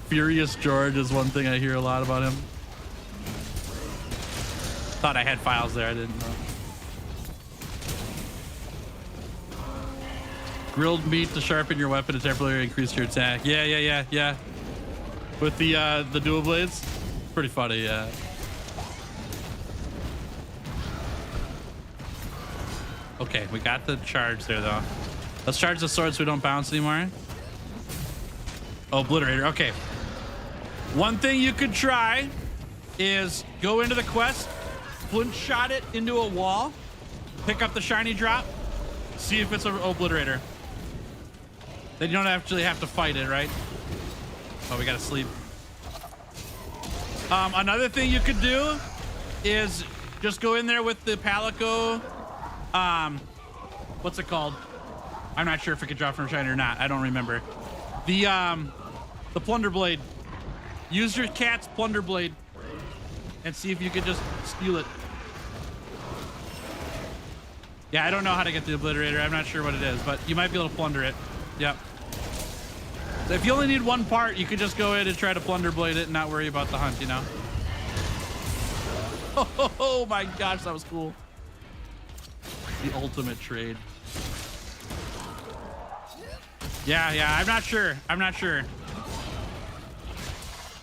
Furious George is one thing I hear a lot about him. Thought I had files there, I didn't know. Grilled meat to sharpen your weapon to temporarily increase your attack. Yeah. With the dual blades. Pretty funny, yeah. Okay, we got the charge there though. Let's charge the sword so we don't bounce anymore. Obliterator, okay. One thing you could try is go into the quest, flint shot it into a wall, pick up the shiny drop, see if it's an obliterator. Then you don't actually have to fight it, right? Oh, we gotta sleep. Another thing you could do is Just go in there with the Palico. What's it called? I'm not sure if it could drop from Shiny or not. I don't remember. The Plunder Blade. Use your cat's Plunder Blade and see if you could just steal it. Yeah, I don't know how to get the Obliterator. I'm not sure what it is, but you might be able to plunder it. Yep. So if you only need one part, you could just go in and try to Plunder Blade it and not worry about the hunt, you know? Oh my gosh, that was cool. The ultimate trade. Yeah, I'm not sure. I'm not sure.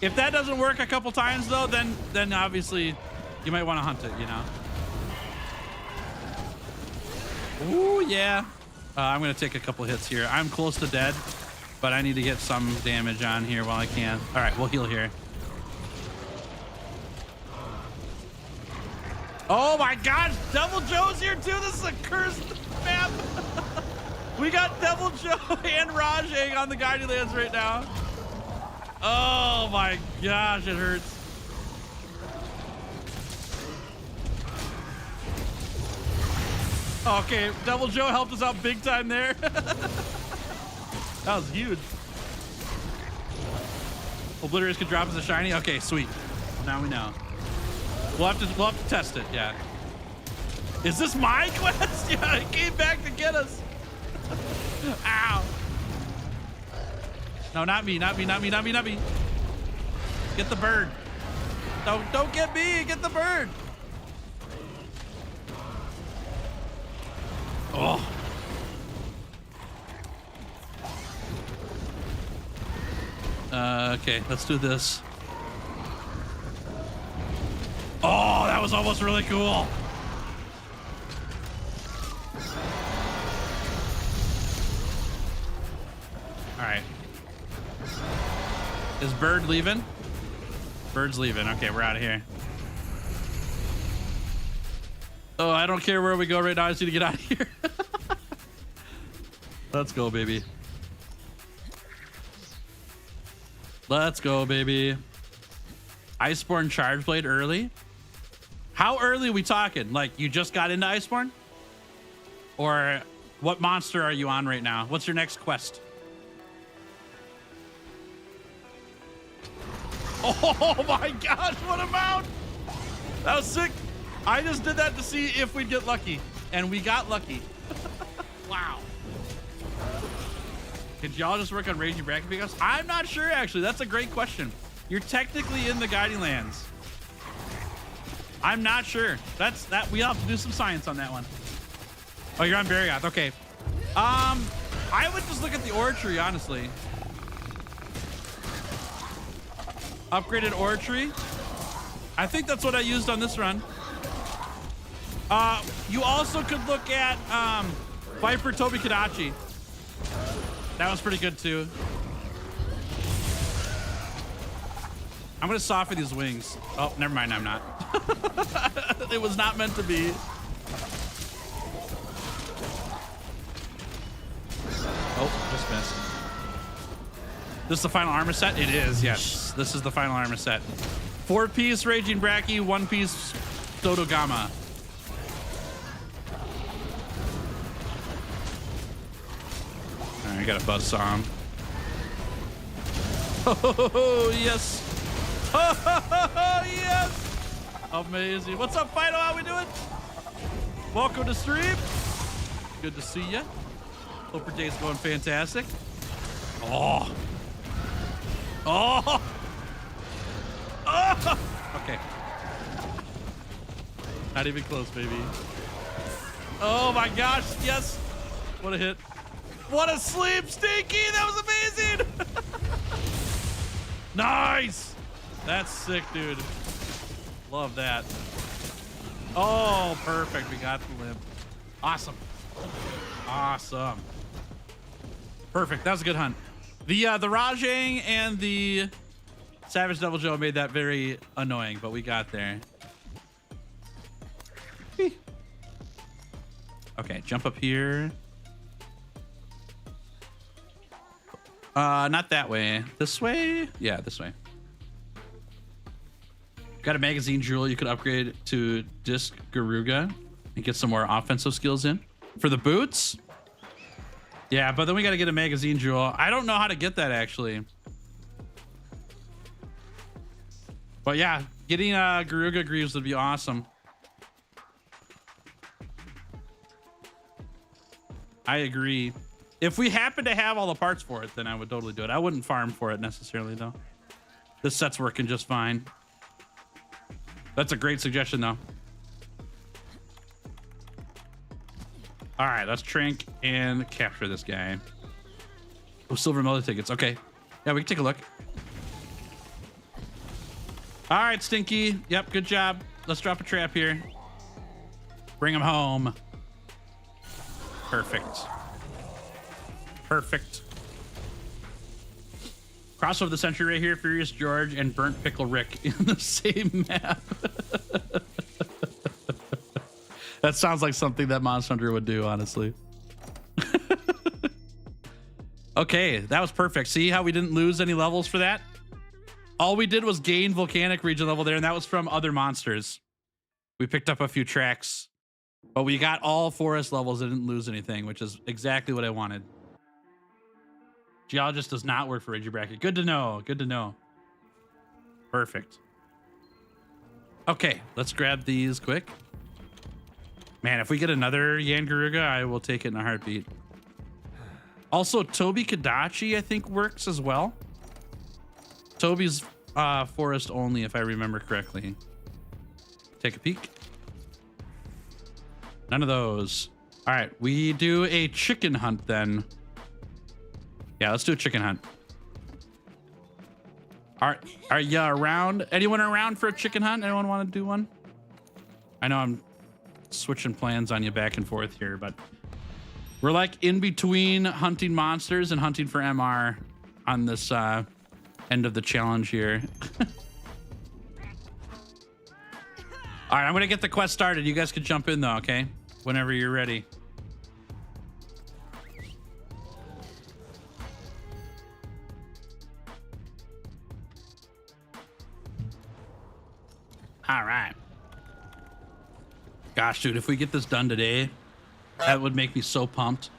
If that doesn't work a couple times though, then obviously you might want to hunt it, you know? Ooh, yeah. I'm gonna take a couple hits here. I'm close to dead, but I need to get some damage on here while I can. All right, we'll heal here. Oh my gosh, Devil Joe's here too. This is a cursed map. We got Devil Joe and Rajang on the Guiding Lands right now. Oh my gosh, it hurts. Okay, Devil Joe helped us out big time there. That was huge. Obliterators could drop as a shiny. Okay, sweet. Now we know. We'll have to test it. Yeah. Is this my quest? Yeah, it came back to get us. Ow. No, not me. Not me. Not me. Not me. Not me. Get the bird. Don't get me. Get the bird. Oh. Okay, let's do this. Oh, that was almost really cool. All right. Is Bird leaving? Bird's leaving. Okay, we're out of here. Oh, I don't care where we go right now. I just need to get out of here. Let's go, baby. Let's go, baby. Iceborne Charge Blade early? How early are we talking? Like, you just got into Iceborne? Or what monster are you on right now? What's your next quest? Oh my gosh, what a mount! That was sick. I just did that to see if we'd get lucky, and we got lucky. Wow. Did y'all just work on Raging Bracket Pickups? I'm not sure, actually. That's a great question. You're technically in the Guiding Lands. I'm not sure. We have to do some science on that one. Oh, you're on Barrioth. Okay. I would just look at the Oratory, honestly. Upgraded Oratory. I think that's what I used on this run. You also could look at Viper Tobi Kadachi. That was pretty good too. I'm gonna soften these wings. Oh, never mind, I'm not. It was not meant to be. Oh, just missed. This is the final armor set? It is, yes. This is the final armor set. 4-piece Raging Bracky, 1-piece Dodogama. All right, I got a buzzsaw him. Oh, yes. Oh, yes. Amazing. What's up, Fido? How we doing? Welcome to stream. Good to see you. Hope your day's going fantastic. Oh. Oh. Oh. Okay. Not even close, baby. Oh my gosh. Yes. What a hit. What a sleep, Stinky. That was amazing. Nice. That's sick, dude. Love that. Oh, perfect. We got the limp. Awesome. Awesome. Perfect. That was a good hunt. The Rajang and the Savage Devil Joe made that very annoying, but we got there. Okay, jump up here. Not that way. This way? Yeah, this way. Got a magazine jewel you could upgrade to Disc Garuga and get some more offensive skills in. For the boots? Yeah, but then we got to get a magazine jewel. I don't know how to get that actually. But yeah, getting Garuga Greaves would be awesome. I agree. If we happen to have all the parts for it, then I would totally do it. I wouldn't farm for it necessarily though. This set's working just fine. That's a great suggestion though. All right, let's trank and capture this guy. Oh, silver melody tickets. Okay. Yeah, we can take a look. All right, Stinky. Yep, good job. Let's drop a trap here. Bring him home. Perfect. Perfect. Crossover of the century right here. Furious George and Burnt Pickle Rick in the same map. That sounds like something that Monster Hunter would do, honestly. Okay, that was perfect. See how we didn't lose any levels for that? All we did was gain volcanic region level there, and that was from other monsters. We picked up a few tracks, but we got all forest levels and didn't lose anything, which is exactly what I wanted. Geologist does not work for Rigi Bracket. Good to know. Good to know. Perfect. Okay, let's grab these quick. Man, if we get another Yangaruga, I will take it in a heartbeat. Also, Toby Kadachi, I think, works as well. Toby's forest only, if I remember correctly. Take a peek. None of those. All right, we do a chicken hunt then. Yeah, let's do a chicken hunt. Are you around? Anyone around for a chicken hunt? Anyone want to do one? I know I'm switching plans on you back and forth here, but we're like in between hunting monsters and hunting for MR on this end of the challenge here. All right, I'm gonna get the quest started. You guys can jump in though, okay? Whenever you're ready. All right. Gosh, dude, if we get this done today, that would make me so pumped.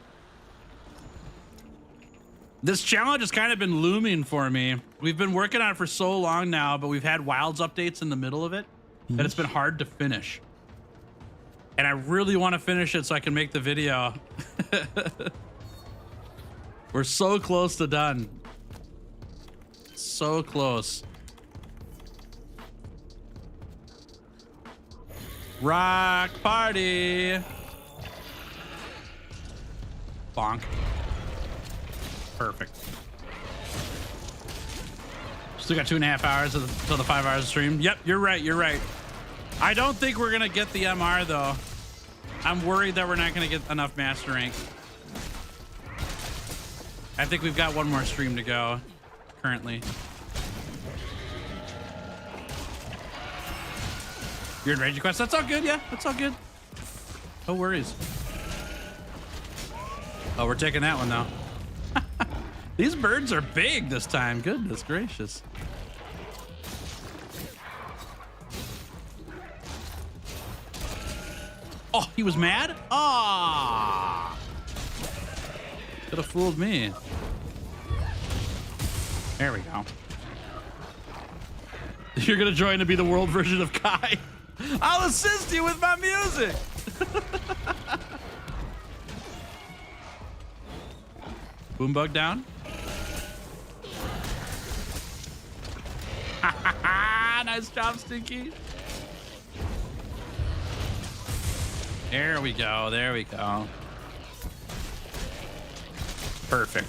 This challenge has kind of been looming for me. We've been working on it for so long now, but we've had Wilds updates in the middle of it that it's been hard to finish. And I really want to finish it so I can make the video. We're so close to done. So close. Rock party. Bonk. Perfect. Still got 2.5 hours until the 5 hours of stream. Yep, you're right. You're right. I don't think we're gonna get the MR though. I'm worried that we're not gonna get enough master rank. I think we've got one more stream to go currently. You're in Raging Quest. That's all good. Yeah, that's all good. No worries. Oh, we're taking that one now. These birds are big this time. Goodness gracious. Oh, he was mad? Ah, could have fooled me. There we go. You're gonna join to be the world version of Kai. I'll assist you with my music. Boombug down. Nice job, Stinky. There we go. There we go. Perfect.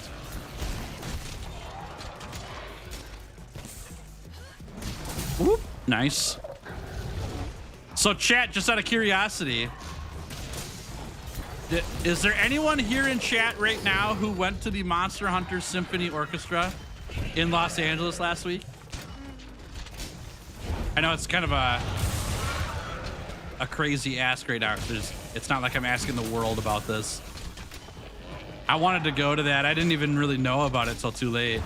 Whoop. Nice. So chat, just out of curiosity, is there anyone here in chat right now who went to the Monster Hunter Symphony Orchestra in Los Angeles last week? I know it's kind of a crazy ask right now. It's not like I'm asking the world about this. I wanted to go to that. I didn't even really know about it till too late.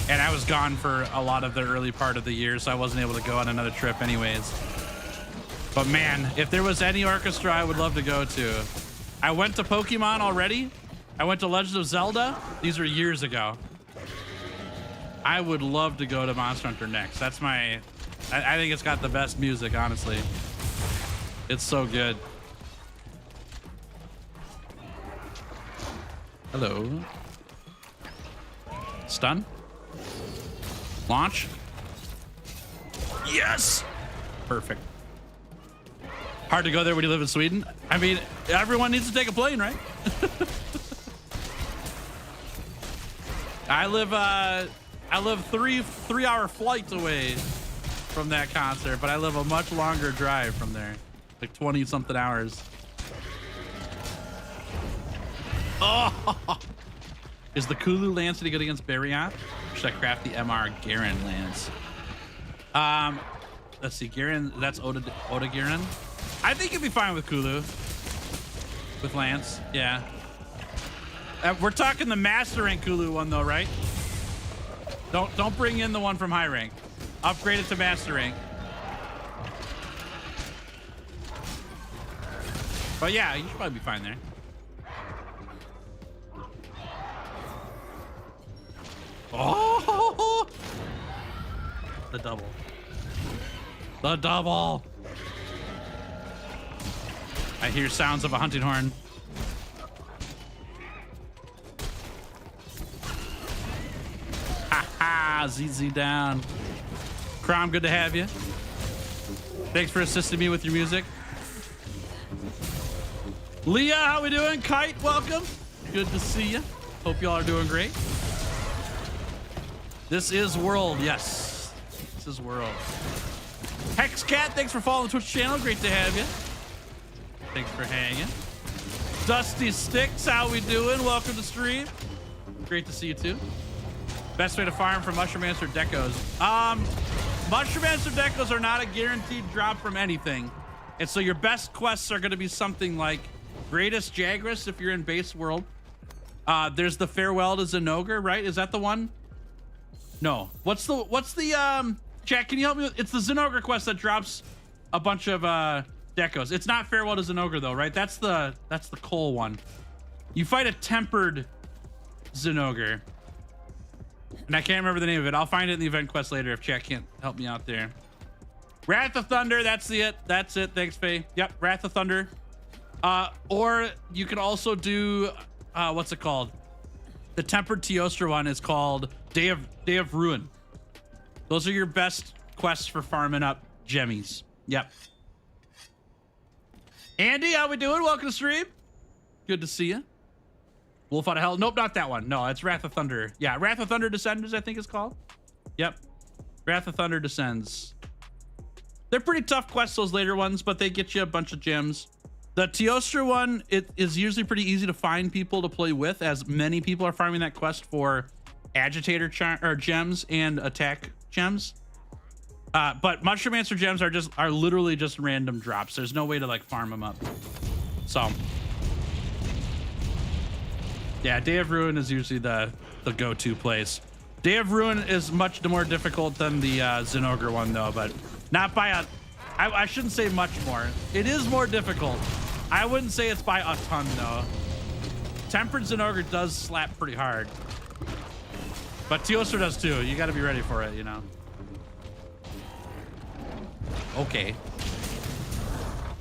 And I was gone for a lot of the early part of the year, so I wasn't able to go on another trip anyways. But man, if there was any orchestra I would love to go to. I went to Pokemon already. I went to Legend of Zelda. These are years ago. I would love to go to Monster Hunter next. That's my... I think it's got the best music, honestly. It's so good. Hello. Stun. Launch. Yes. Perfect. Hard to go there when you live in Sweden. I mean, everyone needs to take a plane, right? I live 3-hour flight away from that concert, but I live a much longer drive from there, like 20 something hours. Oh, is the Kulu lance any good against Barioth? Should I craft the MR Garen lance? Let's see, Garen, that's Oda Garen. I think you'd be fine with Kulu. With lance, yeah. We're talking the master rank Kulu one though, right? Don't bring in the one from high rank. Upgrade it to master rank. But yeah, you should probably be fine there. Oh, the double. The double. I hear sounds of a hunting horn. Ha ha, ZZ down. Crom, good to have you. Thanks for assisting me with your music. Leah, how we doing? Kite, welcome. Good to see you. Hope y'all are doing great. This is World, yes. This is World. Hexcat, thanks for following the Twitch channel. Great to have you. Thanks for hanging. Dusty Sticks, how we doing? Welcome to stream. Great to see you too. Best way to farm for Mushroom Answer Decos. Mushroom Answer Decos are not a guaranteed drop from anything. And so your best quests are going to be something like Greatest Jagras if you're in base world. There's the Farewell to Zinogre, right? Is that the one? No. What's the Jack, can you help me with, it's the Zinogre quest that drops a bunch of decos. It's not Farewell to Zinogre though, right? That's the coal one. You fight a tempered Zinogre. And I can't remember the name of it. I'll find it in the event quest later if chat can't help me out there. Wrath of Thunder, that's it. That's it. Thanks, Faye. Yep, Wrath of Thunder. Or you could also do what's it called? The tempered Teostra one is called Day of Ruin. Those are your best quests for farming up gemmies. Yep. Andy, how we doing? Welcome to stream. Good to see you. Wolf out of Hell. Nope, not that one. No, it's Wrath of Thunder. Yeah, Wrath of Thunder Descenders, I think it's called. Yep. Wrath of Thunder Descends. They're pretty tough quests, those later ones, but they get you a bunch of gems. The Teostra one, it is usually pretty easy to find people to play with, as many people are farming that quest for agitator gems and attack gems. But Mushroom Answer gems are literally just random drops. There's no way to like farm them up. So yeah, Day of Ruin is usually the go-to place. Day of Ruin is much more difficult than the Zinogre one though, but not by a, I shouldn't say much more. It is more difficult. I wouldn't say it's by a ton though. Tempered Zinogre does slap pretty hard. But Teostra does too. You got to be ready for it, you know. Okay.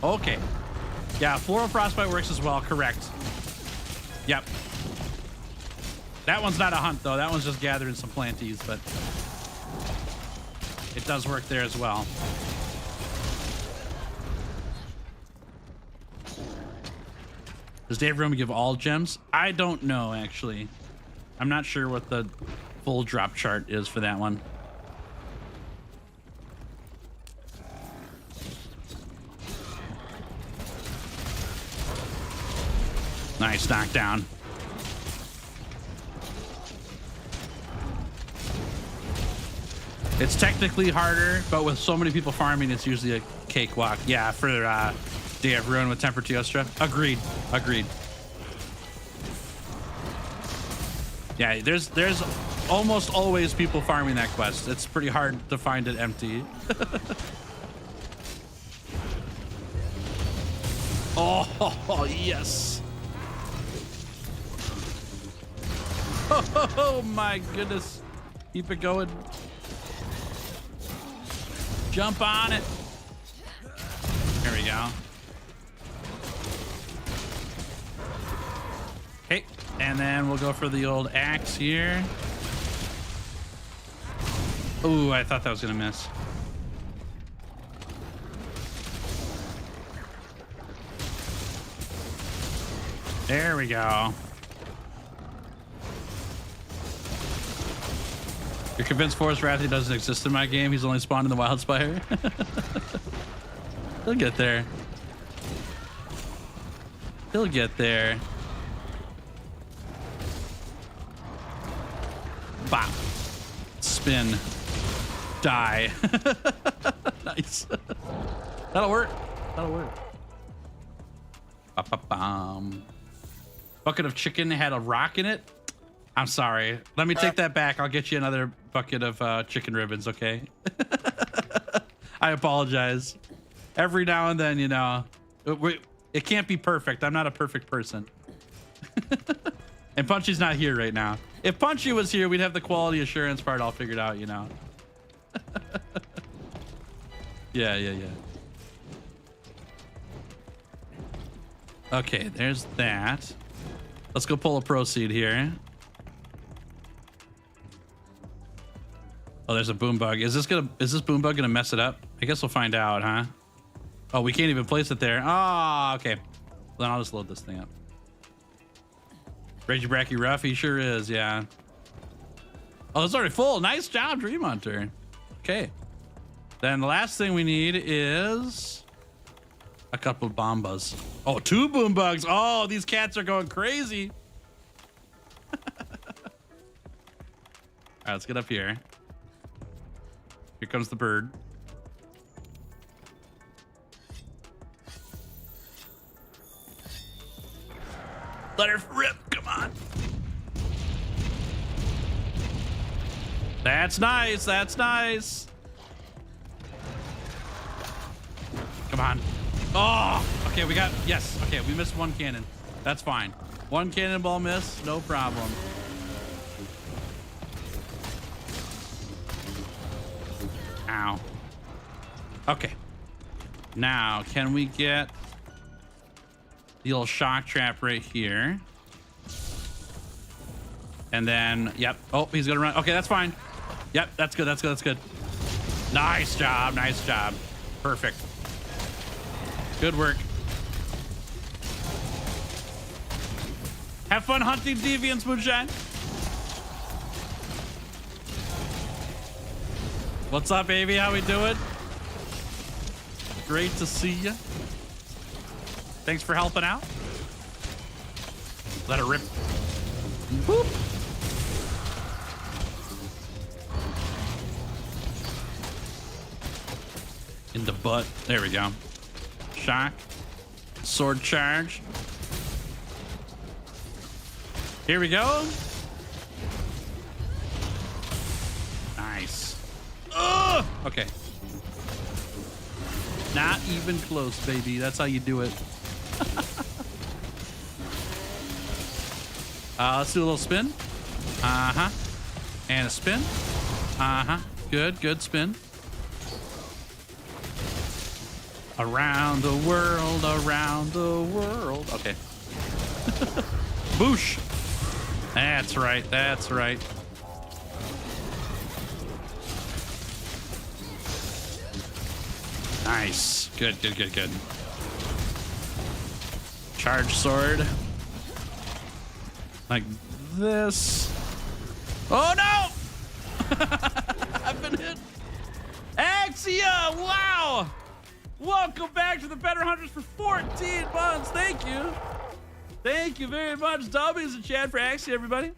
Okay. Yeah, Floral Frostbite works as well. Correct. Yep. That one's not a hunt though. That one's just gathering some planties, but it does work there as well. Does Day of Ruin give all gems? I don't know, actually. I'm not sure what the full drop chart is for that one. Nice knockdown. It's technically harder, but with so many people farming, it's usually a cakewalk. Yeah, for Day of Ruin with Tempered Teostra. Agreed. Agreed. Yeah, there's almost always people farming that quest. It's pretty hard to find it empty. Oh, yes. Oh my goodness. Keep it going. Jump on it. There we go. Okay, and then we'll go for the old axe here. Ooh, I thought that was gonna miss. There we go. You're convinced Forest Rathy doesn't exist in my game? He's only spawned in the Wildspire? He'll get there. He'll get there. Bop. Spin. Die. Nice. That'll work. That'll work. Ba-ba-bum. Bucket of chicken had a rock in it. I'm sorry. Let me take that back. I'll get you another bucket of chicken ribbons, okay? I apologize. Every now and then, you know, it can't be perfect. I'm not a perfect person. And Punchy's not here right now. If Punchy was here, we'd have the quality assurance part all figured out, you know. Yeah. Okay, there's that. Let's go pull a proceed here. Oh, there's a boom bug. Is this boom bug gonna mess it up? I guess we'll find out, huh? Oh, we can't even place it there. Oh, okay. Then I'll just load this thing up. Reggie Bracky Rough, he sure is, yeah. Oh, it's already full. Nice job, Dream Hunter. Okay. Then the last thing we need is a couple of bombas. Oh, 2 boom bugs. Oh, these cats are going crazy. All right, let's get up here. Here comes the bird. Let her rip. Come on. That's nice. That's nice. Come on. Oh, okay. We got, yes. Okay. We missed 1 cannon. That's fine. 1 cannonball miss. No problem. Ow. Okay. Now, can we get the old shock trap right here? And then, yep. Oh, he's gonna run. Okay, that's fine. Yep, that's good. That's good. That's good. Nice job. Nice job. Perfect. Good work. Have fun hunting deviants, Moonshine. What's up, baby? How we doing? Great to see you. Thanks for helping out. Let it rip. Whoop. In the butt. There we go. Shock. Sword charge. Here we go. Nice. Ugh! Okay. Not even close, baby. That's how you do it. Let's do a little spin. Uh-huh. And a spin. Uh-huh. Good, good spin. Around the world, around the world. Okay. Boosh. That's right, that's right. Nice. Good, good, good, good. Charge sword. Like this. Oh no! I've been hit. Axia! Wow! Welcome back to the Better Hunters for 14 months. Thank you. Thank you very much. W's and Chad for Axia, everybody.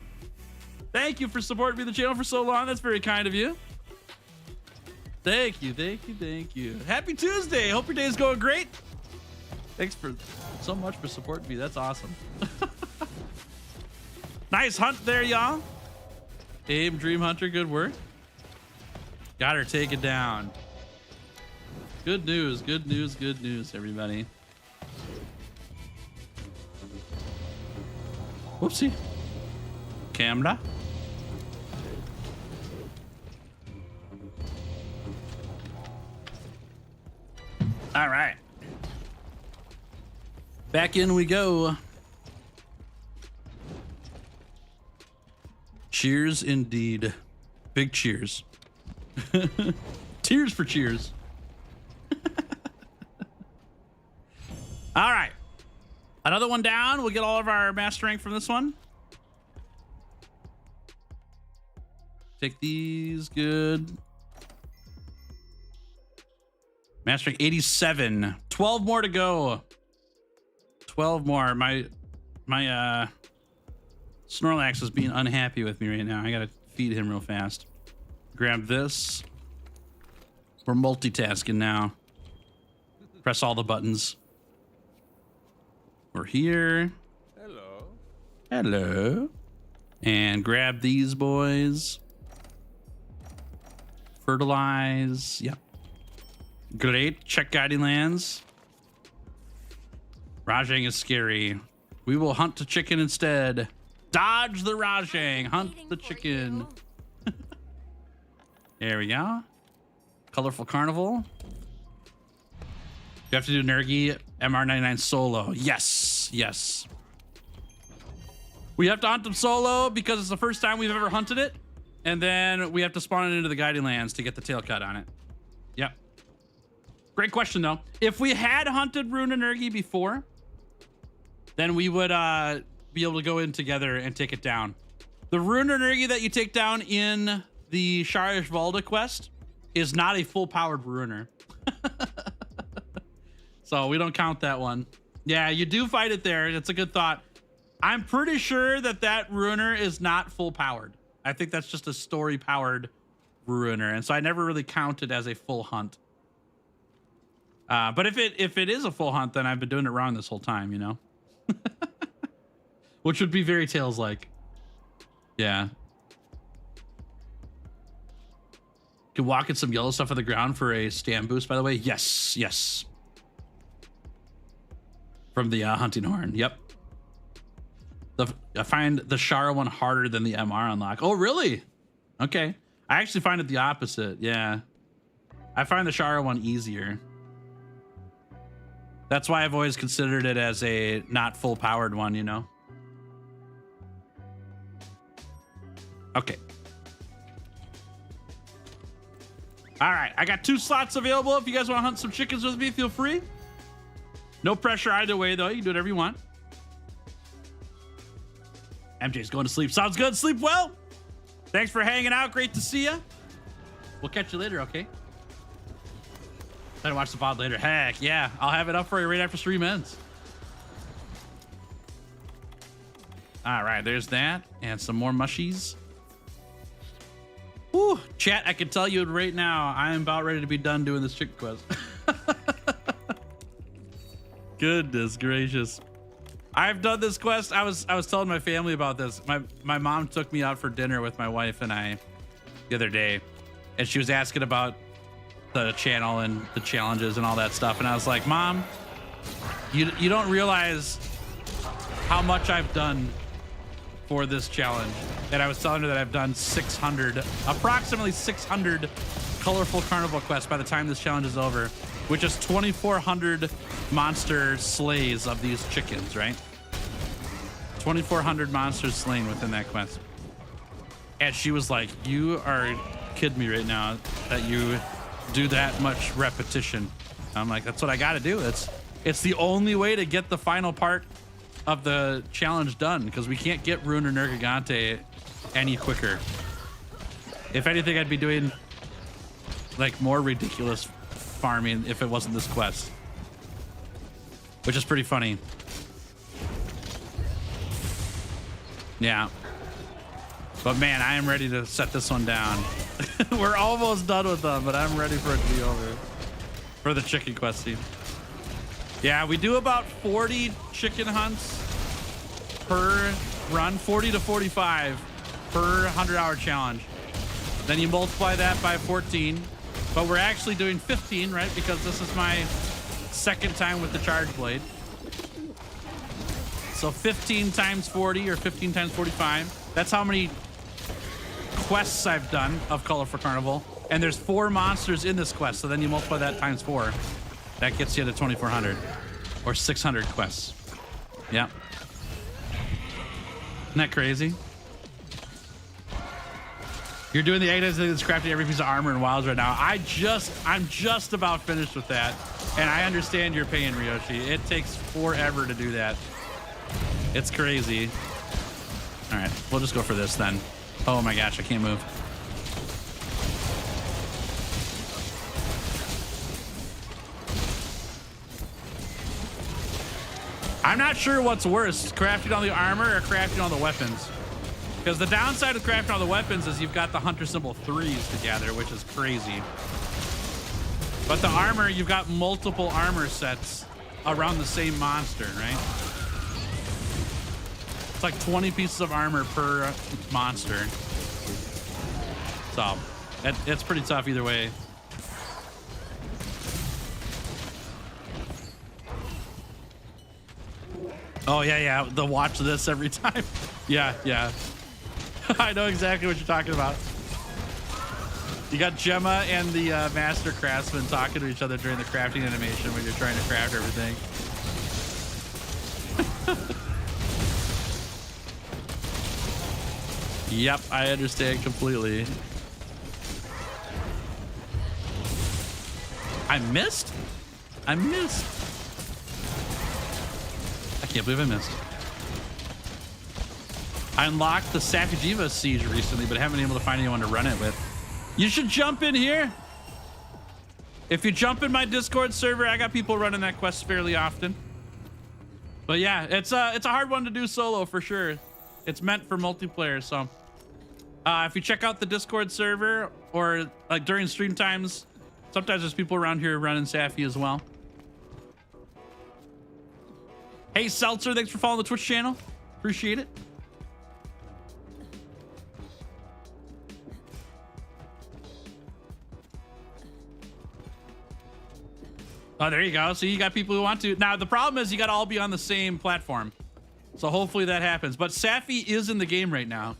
Thank you for supporting me on the channel for so long. That's very kind of you. Thank you, thank you, thank you. Happy Tuesday. Hope your day is going great. Thanks for so much for supporting me. That's awesome. Nice hunt there, y'all. Aim, Dream Hunter, good work. Got her taken down. Good news, good news, good news, everybody. Whoopsie. Camera. All right. Back in we go. Cheers indeed. Big cheers. Tears for cheers. All right. Another one down. We'll get all of our master rank from this one. Take these. Good. Master rank 87. 12 more to go. 12 more. My Snorlax is being unhappy with me right now. I gotta feed him real fast. Grab this. We're multitasking now. Press all the buttons. We're here. Hello. Hello. And grab these boys. Fertilize. Yep. Great. Check guiding lands. Rajang is scary. We will hunt the chicken instead. Dodge the Rajang. Hunt the chicken. There we go. Colorful Carnival. You have to do Nergi MR99 solo. Yes. Yes. We have to hunt them solo because it's the first time we've ever hunted it. And then we have to spawn it into the guiding lands to get the tail cut on it. Yep. Great question, though. If we had hunted Runa Nergi before, then we would be able to go in together and take it down. The Runa Nergi that you take down in the Sharish Valda quest is not a full-powered Ruiner. So we don't count that one. Yeah, you do fight it there. It's a good thought. I'm pretty sure that that Ruiner is not full-powered. I think that's just a story-powered Ruiner, and so I never really counted as a full hunt. But if it is a full hunt, then I've been doing it wrong this whole time, you know? Which would be very Tails-like. Yeah. Can walk in some yellow stuff on the ground for a stand boost, by the way. Yes, yes. From the hunting horn. Yep. I find the Shara one harder than the MR unlock. Oh, really? Okay. I actually find it the opposite. Yeah. I find the Shara one easier. That's why I've always considered it as a not full powered one, you know? Okay. All right. I got 2 slots available. If you guys want to hunt some chickens with me, feel free. No pressure either way, though. You can do whatever you want. MJ's going to sleep. Sounds good. Sleep well. Thanks for hanging out. Great to see you. We'll catch you later, okay? Better watch the VOD later. Heck, yeah. I'll have it up for you right after stream ends. All right, there's that. And some more mushies. Whew. Chat, I can tell you right now, I am about ready to be done doing this chicken quest. Goodness gracious. I've done this quest. I was telling my family about this. My mom took me out for dinner with my wife and I the other day, and she was asking about the channel and the challenges and all that stuff, and I was like, Mom, you don't realize how much I've done for this challenge. And I was telling her that I've done approximately 600 colorful carnival quests by the time this challenge is over, which is 2,400 monster slays of these chickens, right? 2,400 monsters slain within that quest. And she was like, you are kidding me right now that you do that much repetition. I'm like, that's what I gotta do. It's the only way to get the final part of the challenge done, because we can't get Ruiner Nergigante any quicker. If anything, I'd be doing like more ridiculous farming if it wasn't this quest, which is pretty funny. Yeah, but man, I am ready to set this one down. We're almost done with them, but I'm ready for it to be over for the chicken questing. Yeah, we do about 40 chicken hunts per run, 40 to 45. per 100-hour challenge. Then you multiply that by 14. But we're actually doing 15, right? Because this is my second time with the charge blade. So 15 times 40 or 15 times 45. That's how many quests I've done of Color for Carnival. And there's 4 monsters in this quest. So then you multiply that times 4. That gets you to 2,400 or 600 quests. Yeah. Isn't that crazy? You're doing the 8 that's crafting every piece of armor in Wilds right now. I'm just about finished with that. And I understand your pain, Ryoshi. It takes forever to do that. It's crazy. All right, we'll just go for this then. Oh my gosh, I can't move. I'm not sure what's worse, crafting all the armor or crafting all the weapons. Because the downside of crafting all the weapons is you've got the hunter symbol 3s to gather, which is crazy. But the armor, you've got multiple armor sets around the same monster, right? It's like 20 pieces of armor per monster. So it's pretty tough either way. Oh yeah, the watch this every time. Yeah. I know exactly what you're talking about. You got Gemma and the Master Craftsman talking to each other during the crafting animation when you're trying to craft everything. Yep, I understand completely. I missed? I can't believe I missed. I unlocked the Sakujiva Siege recently, but haven't been able to find anyone to run it with. You should jump in here. If you jump in my Discord server, I got people running that quest fairly often. But yeah, it's a hard one to do solo for sure. It's meant for multiplayer, so if you check out the Discord server or like during stream times, sometimes there's people around here running Safi as well. Hey Seltzer, thanks for following the Twitch channel. Appreciate it. Oh, there you go. So you got people who want to. Now, the problem is you got to all be on the same platform. So hopefully that happens. But Safi is in the game right now.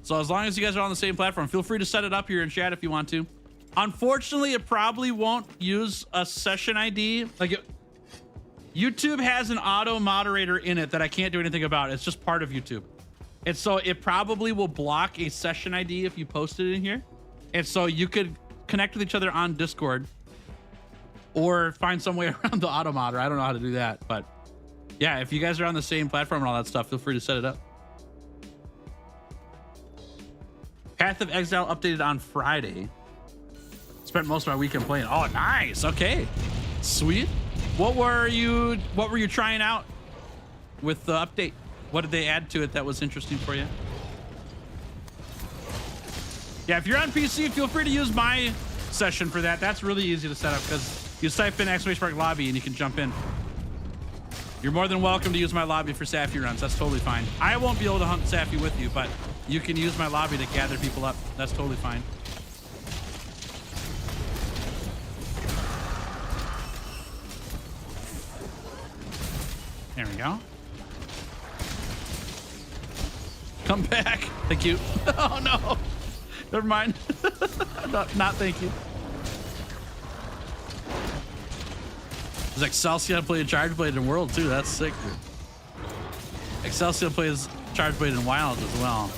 So as long as you guys are on the same platform, feel free to set it up here in chat if you want to. Unfortunately, it probably won't use a session ID. YouTube has an auto moderator in it that I can't do anything about. It's just part of YouTube. And so it probably will block a session ID if you post it in here. And so you could connect with each other on Discord or find some way around the auto modder. I don't know how to do that, but yeah, if you guys are on the same platform and all that stuff, feel free to set it up. Path of Exile updated on Friday. Spent most of my weekend playing. Oh, nice. Okay, sweet. What were you trying out with the update? What did they add to it that was interesting for you? Yeah, if you're on PC, feel free to use my session for that. That's really easy to set up because you type in ! lobby and you can jump in. You're more than welcome to use my lobby for Safi runs. That's totally fine. I won't be able to hunt Safi with you, but you can use my lobby to gather people up. That's totally fine. There we go. Come back. Thank you. Oh no. Never mind. Not thank you. Does Excelsior play a Charge Blade in World too? That's sick, dude. Excelsior plays Charge Blade in Wild as well.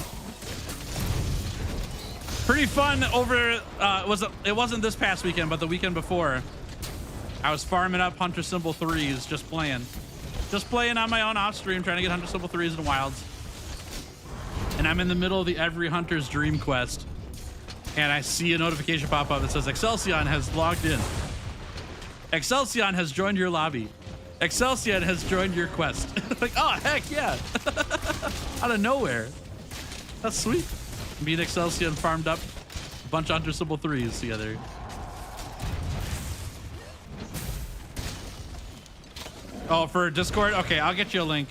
Pretty fun over, it wasn't this past weekend, but the weekend before. I was farming up Hunter Symbol 3s, just playing. Just playing on my own off stream, trying to get Hunter Symbol 3s in Wilds. And I'm in the middle of the Every Hunter's Dream quest. And I see a notification pop up that says Excelsior has logged in. Excelsior has joined your lobby. Excelsior has joined your quest. Like, oh, heck yeah. Out of nowhere. That's sweet. Me and Excelsior farmed up a bunch of Hunter Symbol 3s together. Oh, for Discord? Okay, I'll get you a link.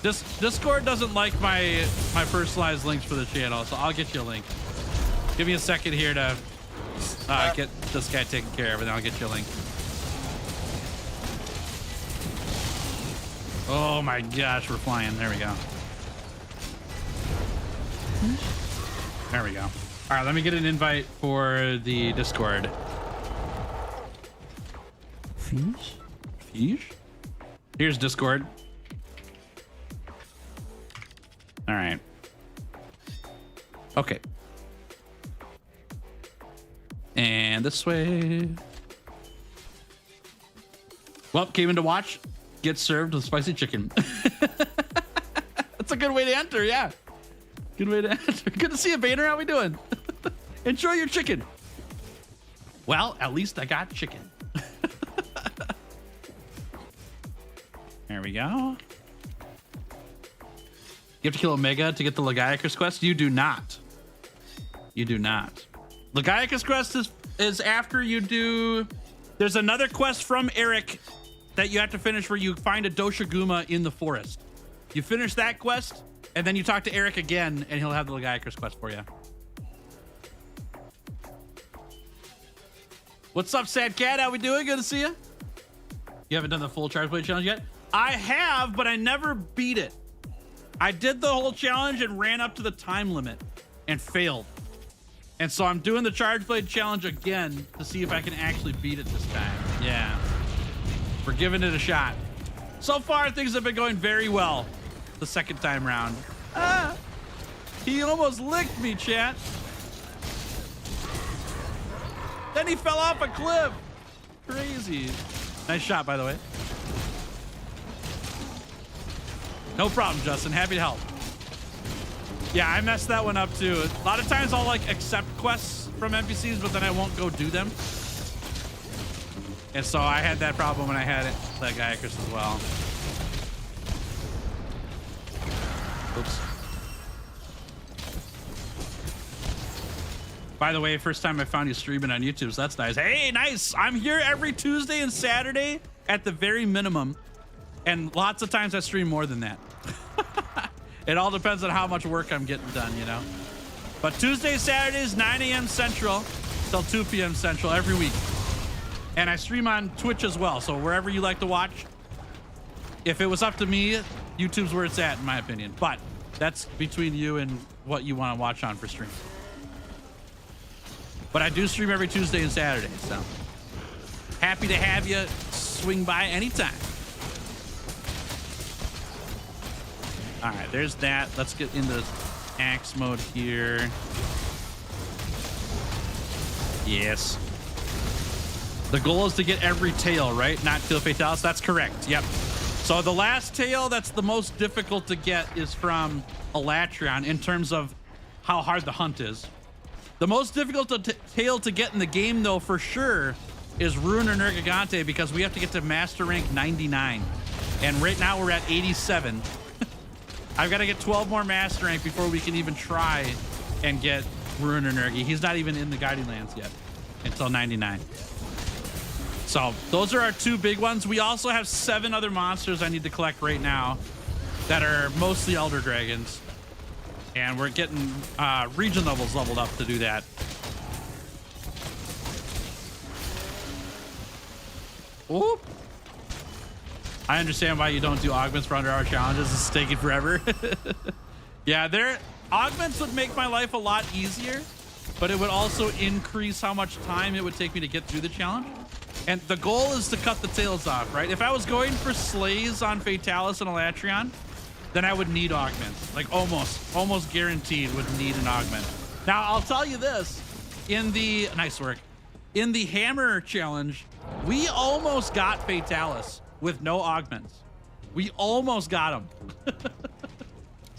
Discord doesn't like my personalized links for the channel, so I'll get you a link. Give me a second here to get this guy taken care of, and then I'll get you a link. Oh my gosh, we're flying. There we go. There we go. All right, let me get an invite for the Discord. Fish? Fish? Here's Discord. All right. Okay. And this way. Well, came in to watch. Get served with spicy chicken. That's a good way to enter, yeah. Good way to enter. Good to see you, Boehner. How we doing? Enjoy your chicken. Well, at least I got chicken. There we go. You have to kill Omega to get the Legiacus quest? You do not. You do not. Legiacus quest is after you do... There's another quest from Eric that you have to finish where you find a Doshiguma in the forest. You finish that quest, and then you talk to Eric again, and he'll have the Legiacus quest for you. What's up, Sad Cat? How we doing? Good to see you. You haven't done the full Charge Blade challenge yet? I have, but I never beat it. I did the whole challenge and ran up to the time limit and failed. And so I'm doing the Charge Blade challenge again to see if I can actually beat it this time. Yeah. We're giving it a shot. So far, things have been going very well the second time round. Ah, he almost licked me, chat. Then he fell off a cliff. Crazy. Nice shot, by the way. No problem, Justin. Happy to help. Yeah, I messed that one up too. A lot of times I'll like accept quests from NPCs, but then I won't go do them. And so I had that problem when I had Legiacus as well. Oops. By the way, first time I found you streaming on YouTube, so that's nice. Hey, nice. I'm here every Tuesday and Saturday at the very minimum. And lots of times I stream more than that. It all depends on how much work I'm getting done, you know. But Tuesdays, Saturdays, 9 a.m. Central till 2 p.m. Central every week. And I stream on Twitch as well, so wherever you like to watch. If it was up to me, YouTube's where it's at, in my opinion. But that's between you and what you want to watch on for stream. But I do stream every Tuesday and Saturday, so happy to have you swing by anytime. All right, there's that. Let's get into axe mode here. Yes. The goal is to get every tail, right? Not kill Fatalis. That's correct. Yep. So the last tail that's the most difficult to get is from Elatrion in terms of how hard the hunt is. The most difficult tail to get in the game, though, for sure, is Ruin or Nergigante, because we have to get to Master Rank 99. And right now we're at 87. I've got to get 12 more Master Rank before we can even try and get Ruin or Nergi. He's not even in the Guiding Lands yet until 99. So those are our two big ones. We also have 7 other monsters I need to collect right now that are mostly Elder Dragons. And we're getting region levels leveled up to do that. Oop. I understand why you don't do augments for under-hour challenges. It's taking forever. Yeah, augments would make my life a lot easier, but it would also increase how much time it would take me to get through the challenge. And the goal is to cut the tails off, right? If I was going for slays on Fatalis and Elatrion, then I would need augments. Like almost guaranteed would need an augment. Now, I'll tell you this. Nice work. In the hammer challenge, we almost got Fatalis with no augments. We almost got him.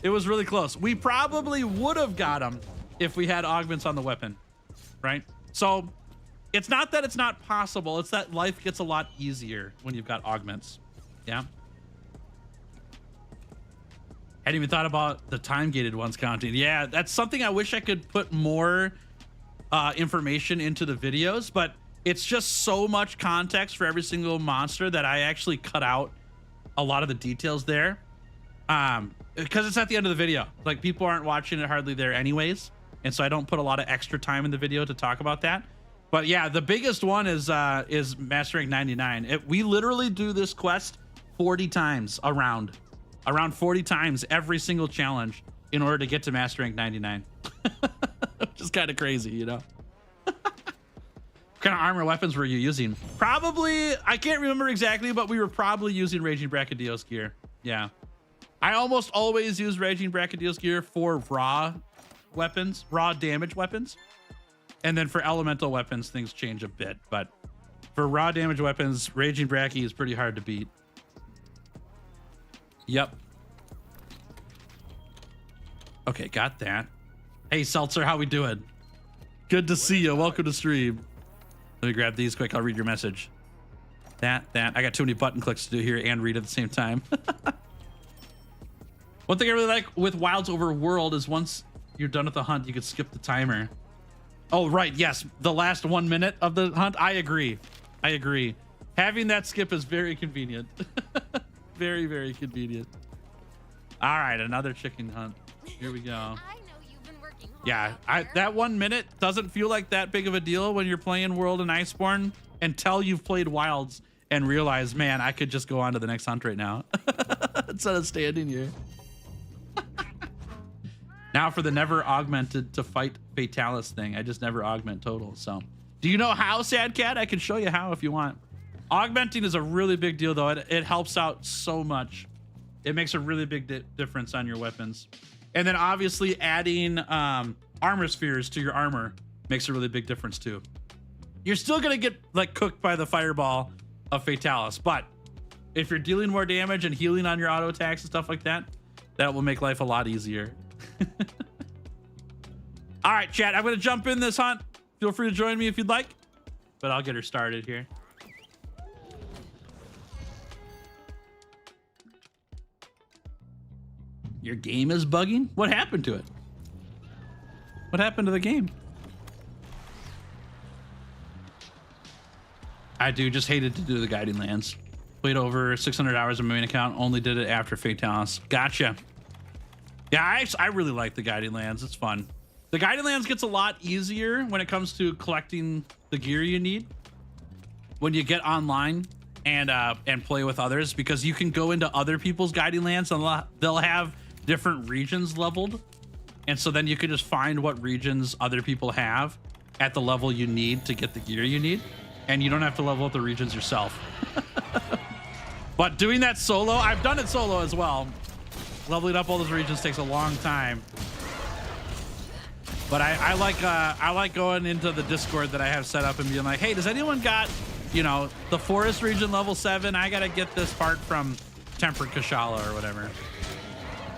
It was really close. We probably would have got him if we had augments on the weapon, right? So it's not that it's not possible. It's that life gets a lot easier when you've got augments. Yeah. Hadn't even thought about the time-gated ones counting. Yeah, that's something I wish I could put more information into the videos, but it's just so much context for every single monster that I actually cut out a lot of the details there. Because it's at the end of the video. Like, people aren't watching it hardly there anyways, and so I don't put a lot of extra time in the video to talk about that. But yeah, the biggest one is Master Rank 99. We literally do this quest 40 times around 40 times every single challenge in order to get to Master Rank 99. Which is kind of crazy, you know. What kind of armor weapons were you using? Probably, I can't remember exactly, but we were probably using Raging Brachydios gear. Yeah. I almost always use Raging Brachydios gear for raw weapons, raw damage weapons. And then for elemental weapons, things change a bit. But for raw damage weapons, Raging Brachy is pretty hard to beat. Yep. Okay, got that. Hey, Seltzer, how we doing? Good to see you. Welcome to stream. Let me grab these quick. I'll read your message. That. I got too many button clicks to do here and read at the same time. One thing I really like with Wilds Over World is once you're done with the hunt, you can skip the timer. Oh, right. Yes. The last 1 minute of the hunt. I agree. Having that skip is very convenient. Very, very convenient. All right. Another chicken hunt. Here we go. I know you've been working hard. Yeah. That 1 minute doesn't feel like that big of a deal when you're playing World and Iceborne until you've played Wilds and realize, man, I could just go on to the next hunt right now instead of standing here. Now for the never augmented to fight Fatalis thing. I just never augment total. So do you know how, Sad Cat? I can show you how if you want. Augmenting is a really big deal though. It helps out so much. It makes a really big difference on your weapons. And then obviously adding armor spheres to your armor makes a really big difference too. You're still gonna get like cooked by the fireball of Fatalis, but if you're dealing more damage and healing on your auto attacks and stuff like that, that will make life a lot easier. All right, chat, I'm gonna jump in this hunt. Feel free to join me if you'd like, but I'll get her started here. Your game is bugging? What happened to it? What happened to the game? I just hated to do the Guiding Lands. Played over 600 hours on my main account, only did it after Fatalis. Gotcha. Yeah, I really like the Guiding Lands. It's fun. The Guiding Lands gets a lot easier when it comes to collecting the gear you need when you get online and play with others, because you can go into other people's Guiding Lands and they'll have different regions leveled, and so then you can just find what regions other people have at the level you need to get the gear you need, and you don't have to level up the regions yourself. But doing that solo, I've done it solo as well. Leveling up all those regions takes a long time. But I like going into the Discord that I have set up and being like, hey, does anyone got, you know, the forest region level 7? I gotta get this part from Temperate Kashala or whatever.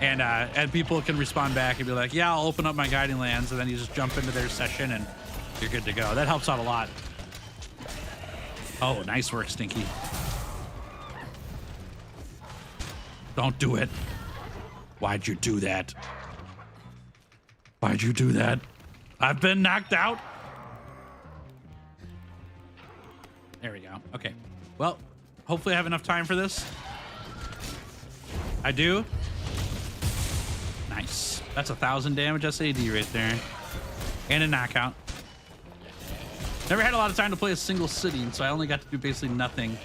And people can respond back and be like, yeah, I'll open up my Guiding Lands, and then you just jump into their session and you're good to go. That helps out a lot. Oh, nice work, Stinky. Don't do it. Why'd you do that? Why'd you do that? I've been knocked out. There we go. Okay. Well, hopefully I have enough time for this. I do. Nice. That's 1,000 damage SAD right there. And a knockout. Never had a lot of time to play a single sitting, so I only got to do basically nothing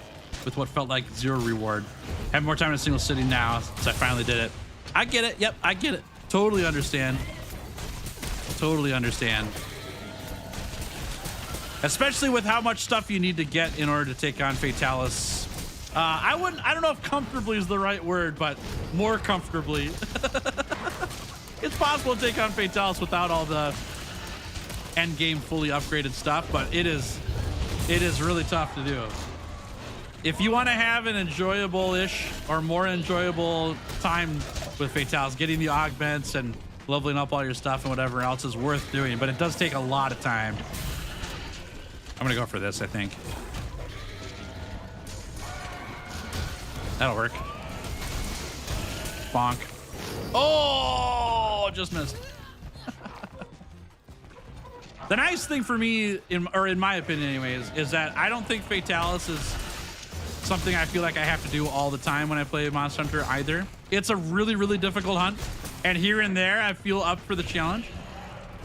with what felt like 0 reward. Have more time in a single sitting now since I finally did it. I get it. Yep, I get it. Totally understand. Totally understand. Especially with how much stuff you need to get in order to take on Fatalis. I don't know if comfortably is the right word, but more comfortably. It's possible to take on Fatalis without all the end game fully upgraded stuff, but it is really tough to do. If you want to have an enjoyable-ish or more enjoyable time with Fatalis, getting the augments and leveling up all your stuff and whatever else is worth doing, but it does take a lot of time. I'm gonna go for this, I think. That'll work. Bonk. Oh, just missed. The nice thing for me, in my opinion anyways, is that I don't think Fatalis is something I feel like I have to do all the time when I play Monster Hunter either. It's a really, really difficult hunt. And here and there, I feel up for the challenge.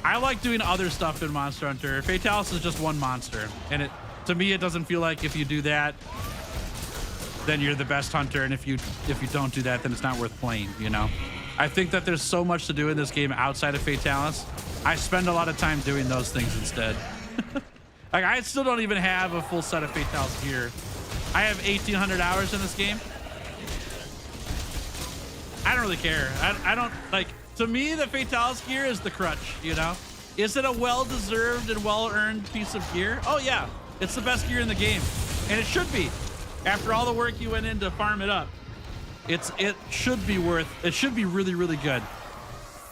I like doing other stuff in Monster Hunter. Fatalis is just one monster. And to me, it doesn't feel like if you do that, then you're the best hunter. And if you don't do that, then it's not worth playing, you know? I think that there's so much to do in this game outside of Fatalis. I spend a lot of time doing those things instead. Like, I still don't even have a full set of Fatalis gear. I have 1,800 hours in this game. I don't really care. I don't, like, to me, the Fatalis gear is the crutch, you know? Is it a well-deserved and well-earned piece of gear? Oh, yeah. It's the best gear in the game. And it should be. After all the work you went in to farm it up. It should be really, really good.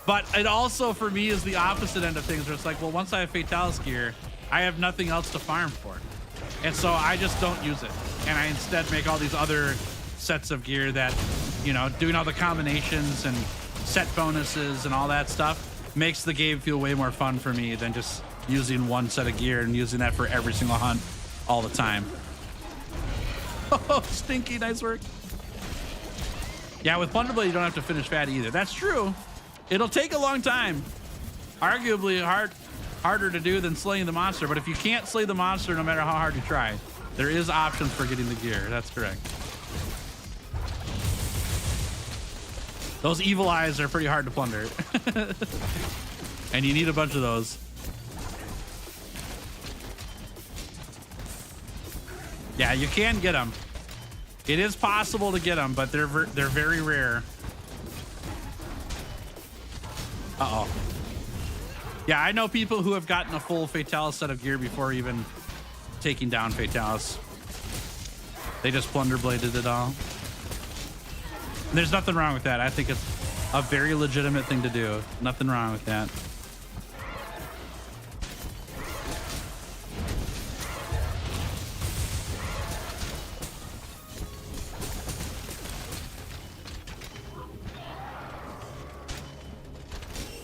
But it also, for me, is the opposite end of things where it's like, well, once I have Fatalis gear, I have nothing else to farm for. And so I just don't use it. And I instead make all these other sets of gear that, you know, doing all the combinations and set bonuses and all that stuff makes the game feel way more fun for me than just using one set of gear and using that for every single hunt all the time. Oh, Stinky, nice work. Yeah, with Plunderblade, you don't have to finish Fatty either. That's true. It'll take a long time. Arguably harder to do than slaying the monster, but if you can't slay the monster, no matter how hard you try, there is options for getting the gear. That's correct. Those evil eyes are pretty hard to plunder. And you need a bunch of those. Yeah, you can get them. It is possible to get them, but they're very rare. Uh-oh. Yeah, I know people who have gotten a full Fatalis set of gear before even taking down Fatalis. They just Plunderbladed it all. And there's nothing wrong with that. I think it's a very legitimate thing to do. Nothing wrong with that.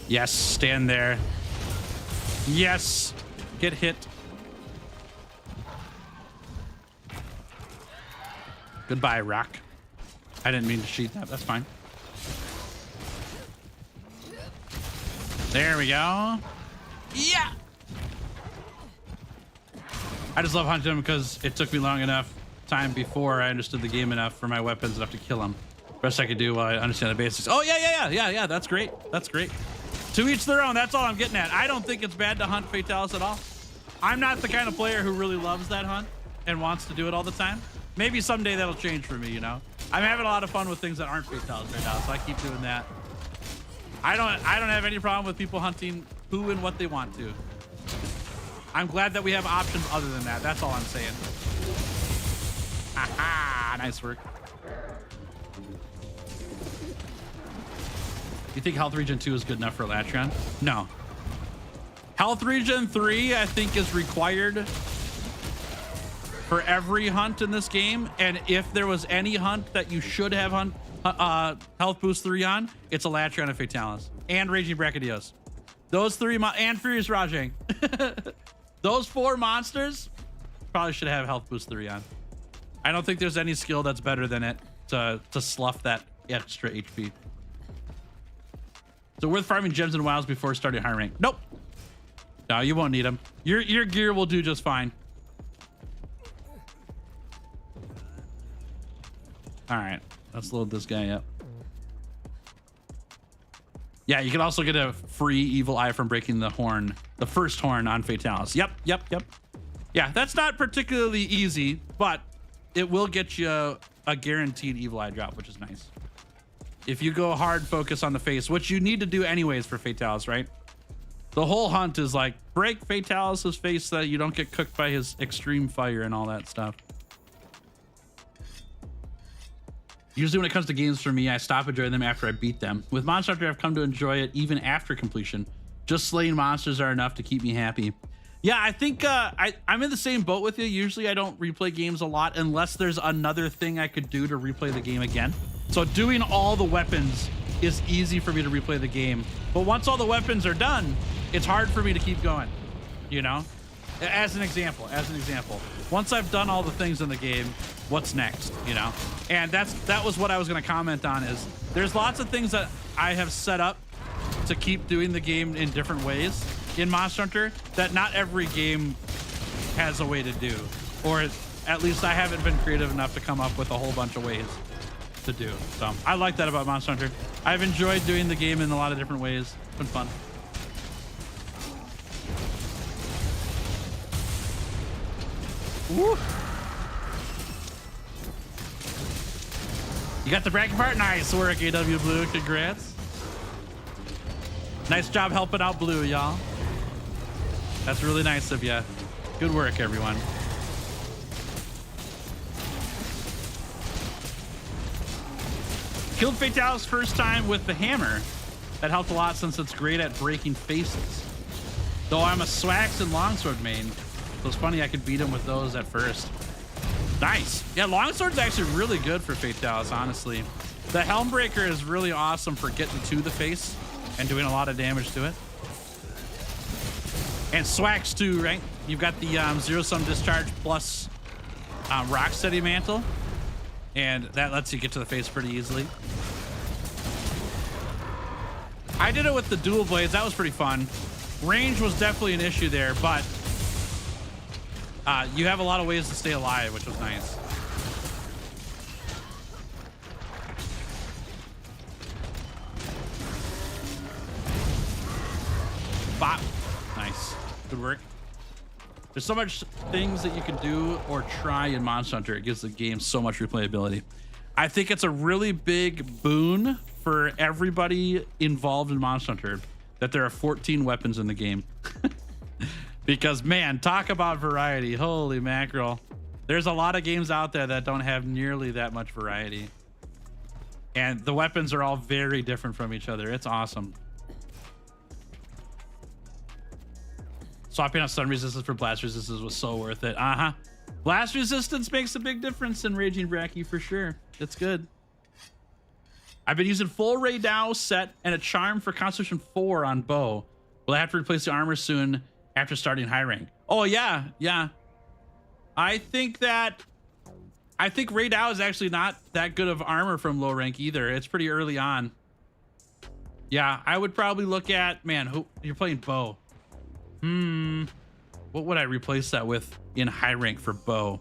Yes, stand there. Yes, get hit. Goodbye, rock. I didn't mean to cheat that. That's fine. There we go. Yeah. I just love hunting him because it took me long enough time before I understood the game enough for my weapons enough to kill him. Best I could do while I understand the basics. Oh, yeah. That's great. That's great. To each their own. That's all I'm getting at. I don't think it's bad to hunt Fatalis at all. I'm not the kind of player who really loves that hunt and wants to do it all the time. Maybe someday that'll change for me, you know? I'm having a lot of fun with things that aren't Fatalis right now, so I keep doing that. I don't have any problem with people hunting who and what they want to. I'm glad that we have options other than that. That's all I'm saying. Aha, nice work. You think Health Regen 2 is good enough for Latreon? No. Health Regen 3, I think, is required for every hunt in this game. And if there was any hunt that you should have Health Boost 3 on, it's a Latreon and Fatalis. And Raging Brachydios. Those three, and Furious Rajang. Those four monsters probably should have Health Boost 3 on. I don't think there's any skill that's better than it to slough that extra HP. So worth farming gems and wilds before starting high rank? Nope. No, you won't need them. Your gear will do just fine. All right, let's load this guy up. Yeah, you can also get a free evil eye from breaking the horn, the first horn on Fatalis. Yep. Yeah, that's not particularly easy, but it will get you a guaranteed evil eye drop, which is nice. If you go hard focus on the face, which you need to do anyways for Fatalis, right? The whole hunt is like break Fatalis's face so that you don't get cooked by his extreme fire and all that stuff. Usually when it comes to games for me, I stop enjoying them after I beat them. With Monster Hunter, I've come to enjoy it even after completion. Just slaying monsters are enough to keep me happy. Yeah, I think I'm in the same boat with you. Usually I don't replay games a lot unless there's another thing I could do to replay the game again. So doing all the weapons is easy for me to replay the game. But once all the weapons are done, it's hard for me to keep going, you know? As an example, once I've done all the things in the game, what's next, you know? And that was what I was going to comment on is there's lots of things that I have set up to keep doing the game in different ways in Monster Hunter that not every game has a way to do, or at least I haven't been creative enough to come up with a whole bunch of ways to do. So I like that about Monster Hunter. I've enjoyed doing the game in a lot of different ways. It's been fun. Woo. You got the bracket part? Nice work, AW Blue. Congrats. Nice job helping out Blue, y'all. That's really nice of you. Good work, everyone. Killed Fatalis first time with the hammer. That helped a lot since it's great at breaking faces. Though I'm a Swax and Longsword main, so it's funny I could beat him with those at first. Nice. Yeah, Longsword's actually really good for Fatalis, honestly. The Helmbreaker is really awesome for getting to the face and doing a lot of damage to it. And Swax too, right? You've got the zero-sum discharge plus Rocksteady Mantle, and that lets you get to the face pretty easily. I did it with the dual blades. That was pretty fun. Range was definitely an issue there, but you have a lot of ways to stay alive, which was nice. Bop. Nice. Good work. There's so much things that you can do or try in Monster Hunter. It gives the game so much replayability. I think it's a really big boon for everybody involved in Monster Hunter that there are 14 weapons in the game. Because, man, talk about variety. Holy mackerel. There's a lot of games out there that don't have nearly that much variety. And the weapons are all very different from each other. It's awesome. Swapping out stun resistance for blast resistance was so worth it. Blast resistance makes a big difference in Raging Bracky for sure. It's good. I've been using full Ray Dow set and a charm for Constitution 4 on bow. Will I have to replace the armor soon after starting high rank? Oh yeah, yeah. I think Ray Dow is actually not that good of armor from low rank either. It's pretty early on. Yeah, I would probably look at, man, who you're playing bow. What would I replace that with in high rank for bow?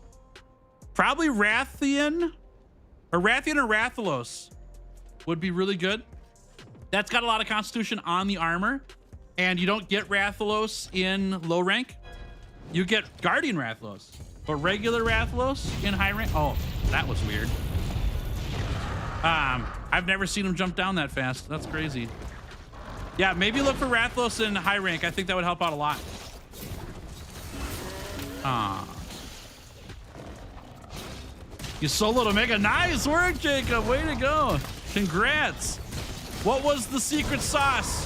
Probably Rathian or Rathalos would be really good. That's got a lot of constitution on the armor, and you don't get Rathalos in low rank. You get Guardian Rathalos, but regular Rathalos in high rank. Oh, that was weird. I've never seen him jump down that fast. That's crazy. Yeah, maybe look for Rathalos in high rank. I think that would help out a lot. You soloed Omega. Nice work, Jacob. Way to go. Congrats. What was the secret sauce?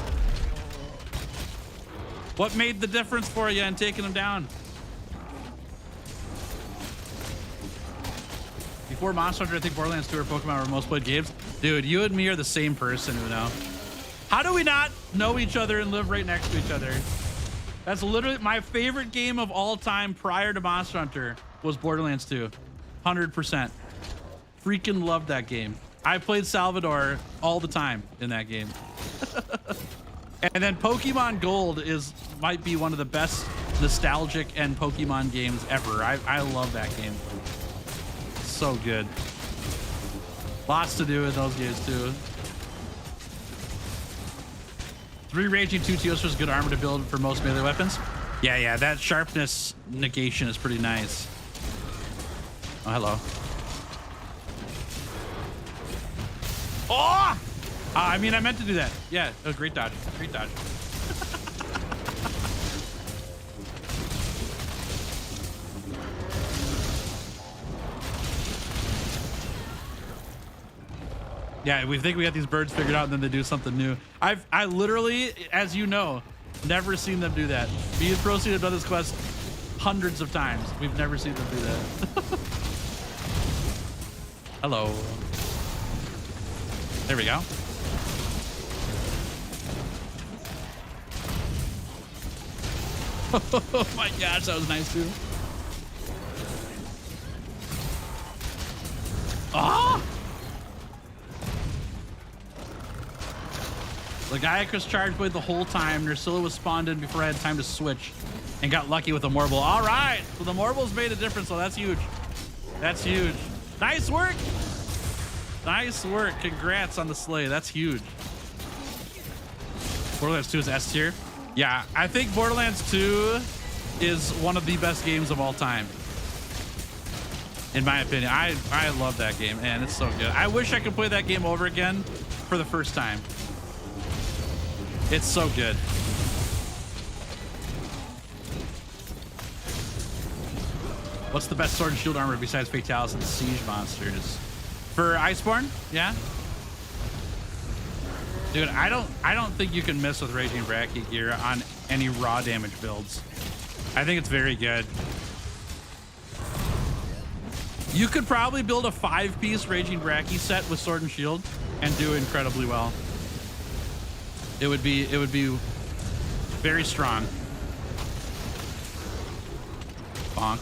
What made the difference for you in taking him down? Before Monster Hunter, I think Borderlands 2 or Pokemon were most played games. Dude, you and me are the same person, Uno. How do we not know each other and live right next to each other? That's literally my favorite game of all time prior to Monster Hunter was Borderlands 2. 100%. Freaking loved that game. I played Salvador all the time in that game. And then Pokemon Gold might be one of the best nostalgic and Pokemon games ever. I love that game. So good. Lots to do in those games too. 3 raging, 2 Teostra, good armor to build for most melee weapons. Yeah, that sharpness negation is pretty nice. Oh, hello. Oh! I mean, I meant to do that. Yeah, oh, great dodge. Great dodge. Yeah, we think we got these birds figured out and then they do something new. I literally, as you know, never seen them do that. Me and Proceed have done this quest hundreds of times. We've never seen them do that. Hello. There we go. Oh my gosh, that was nice too. Ah! The guy Chris charged with the whole time. Nursilla was spawned in before I had time to switch and got lucky with a Morble. All right, so the Morbles made a difference, so that's huge. That's huge. Nice work. Nice work. Congrats on the slay. That's huge. Borderlands 2 is S tier. Yeah, I think Borderlands 2 is one of the best games of all time. In my opinion, I love that game, and it's so good. I wish I could play that game over again for the first time. It's so good. What's the best sword and shield armor besides Fatalis and Siege monsters? For Iceborne? Yeah. Dude, I don't think you can miss with Raging Bracky gear on any raw damage builds. I think it's very good. You could probably build a 5-piece Raging Bracky set with sword and shield and do incredibly well. It would be very strong. Bonk.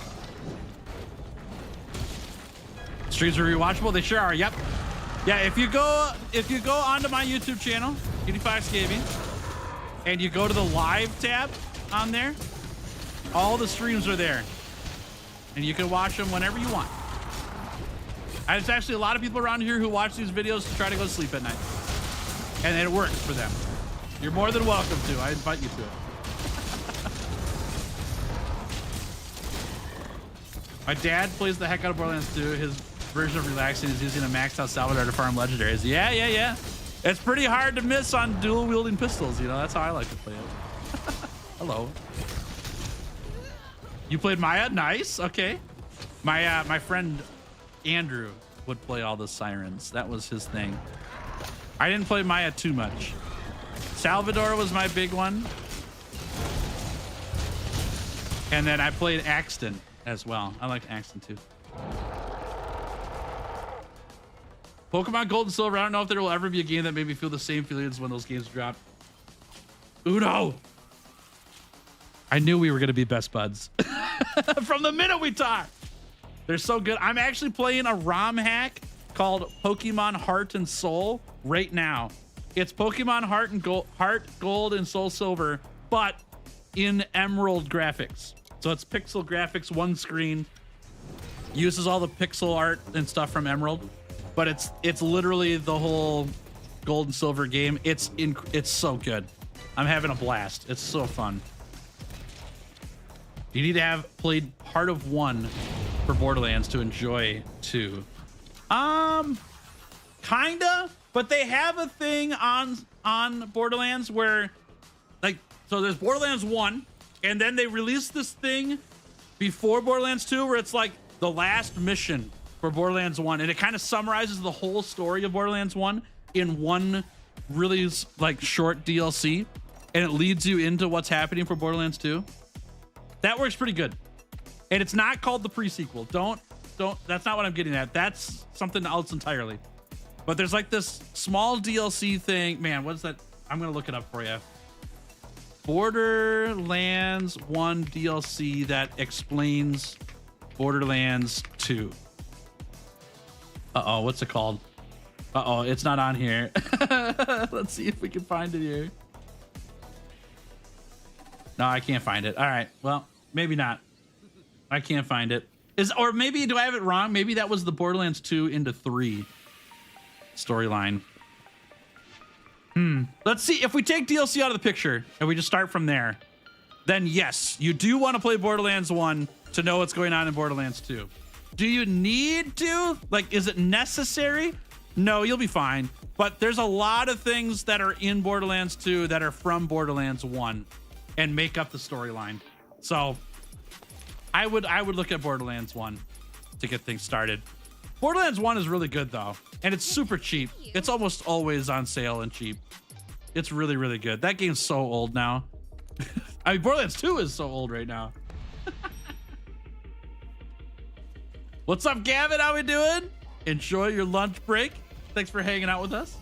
Streams are rewatchable. They sure are. Yep. Yeah. If you go onto my YouTube channel, Unifox Gaming, and you go to the live tab on there, all the streams are there, and you can watch them whenever you want. And there's actually a lot of people around here who watch these videos to try to go to sleep at night, and it works for them. You're more than welcome to. I invite you to it. My dad plays the heck out of Borderlands 2. His version of relaxing is using a maxed out Salvador to farm legendaries. Yeah. It's pretty hard to miss on dual wielding pistols. You know, that's how I like to play it. Hello. You played Maya? Nice. Okay. My friend Andrew would play all the sirens. That was his thing. I didn't play Maya too much. Salvador was my big one. And then I played Axton as well. I liked Axton too. Pokemon Gold and Silver. I don't know if there will ever be a game that made me feel the same feelings when those games dropped. Uno. I knew we were going to be best buds from the minute we talked. They're so good. I'm actually playing a ROM hack called Pokemon Heart and Soul right now. It's Pokemon Heart, Gold, and Soul Silver, but in Emerald graphics. So it's pixel graphics, one screen. Uses all the pixel art and stuff from Emerald, but it's literally the whole Gold and Silver game. It's so good. I'm having a blast. It's so fun. You need to have played part of 1 for Borderlands to enjoy 2. Kinda, but they have a thing on Borderlands where, like, so there's Borderlands 1, and then they released this thing before Borderlands 2 where it's like the last mission for Borderlands 1, and it kind of summarizes the whole story of Borderlands 1 in one really like short DLC, and it leads you into what's happening for Borderlands 2. That works pretty good. And it's not called the pre-sequel. Don't, that's not what I'm getting at. That's something else entirely. But there's like this small DLC thing. Man, what is that? I'm going to look it up for you. Borderlands 1 DLC that explains Borderlands 2. Uh-oh, what's it called? Uh-oh, it's not on here. Let's see if we can find it here. No, I can't find it. All right, well, maybe not. I can't find it. Or maybe, do I have it wrong? Maybe that was the Borderlands 2 into 3 storyline. Let's see. If we take DLC out of the picture and we just start from there, then yes, you do want to play Borderlands 1 to know what's going on in Borderlands 2. Do you need to? Like, is it necessary? No, you'll be fine. But there's a lot of things that are in Borderlands 2 that are from Borderlands 1 and make up the storyline. So I would look at Borderlands 1 to get things started. Borderlands 1 is really good though, and it's super cheap. It's almost always on sale and cheap. It's really, really good. That game's so old now. I mean, Borderlands 2 is so old right now. What's up, Gavin? How we doing? Enjoy your lunch break. Thanks for hanging out with us.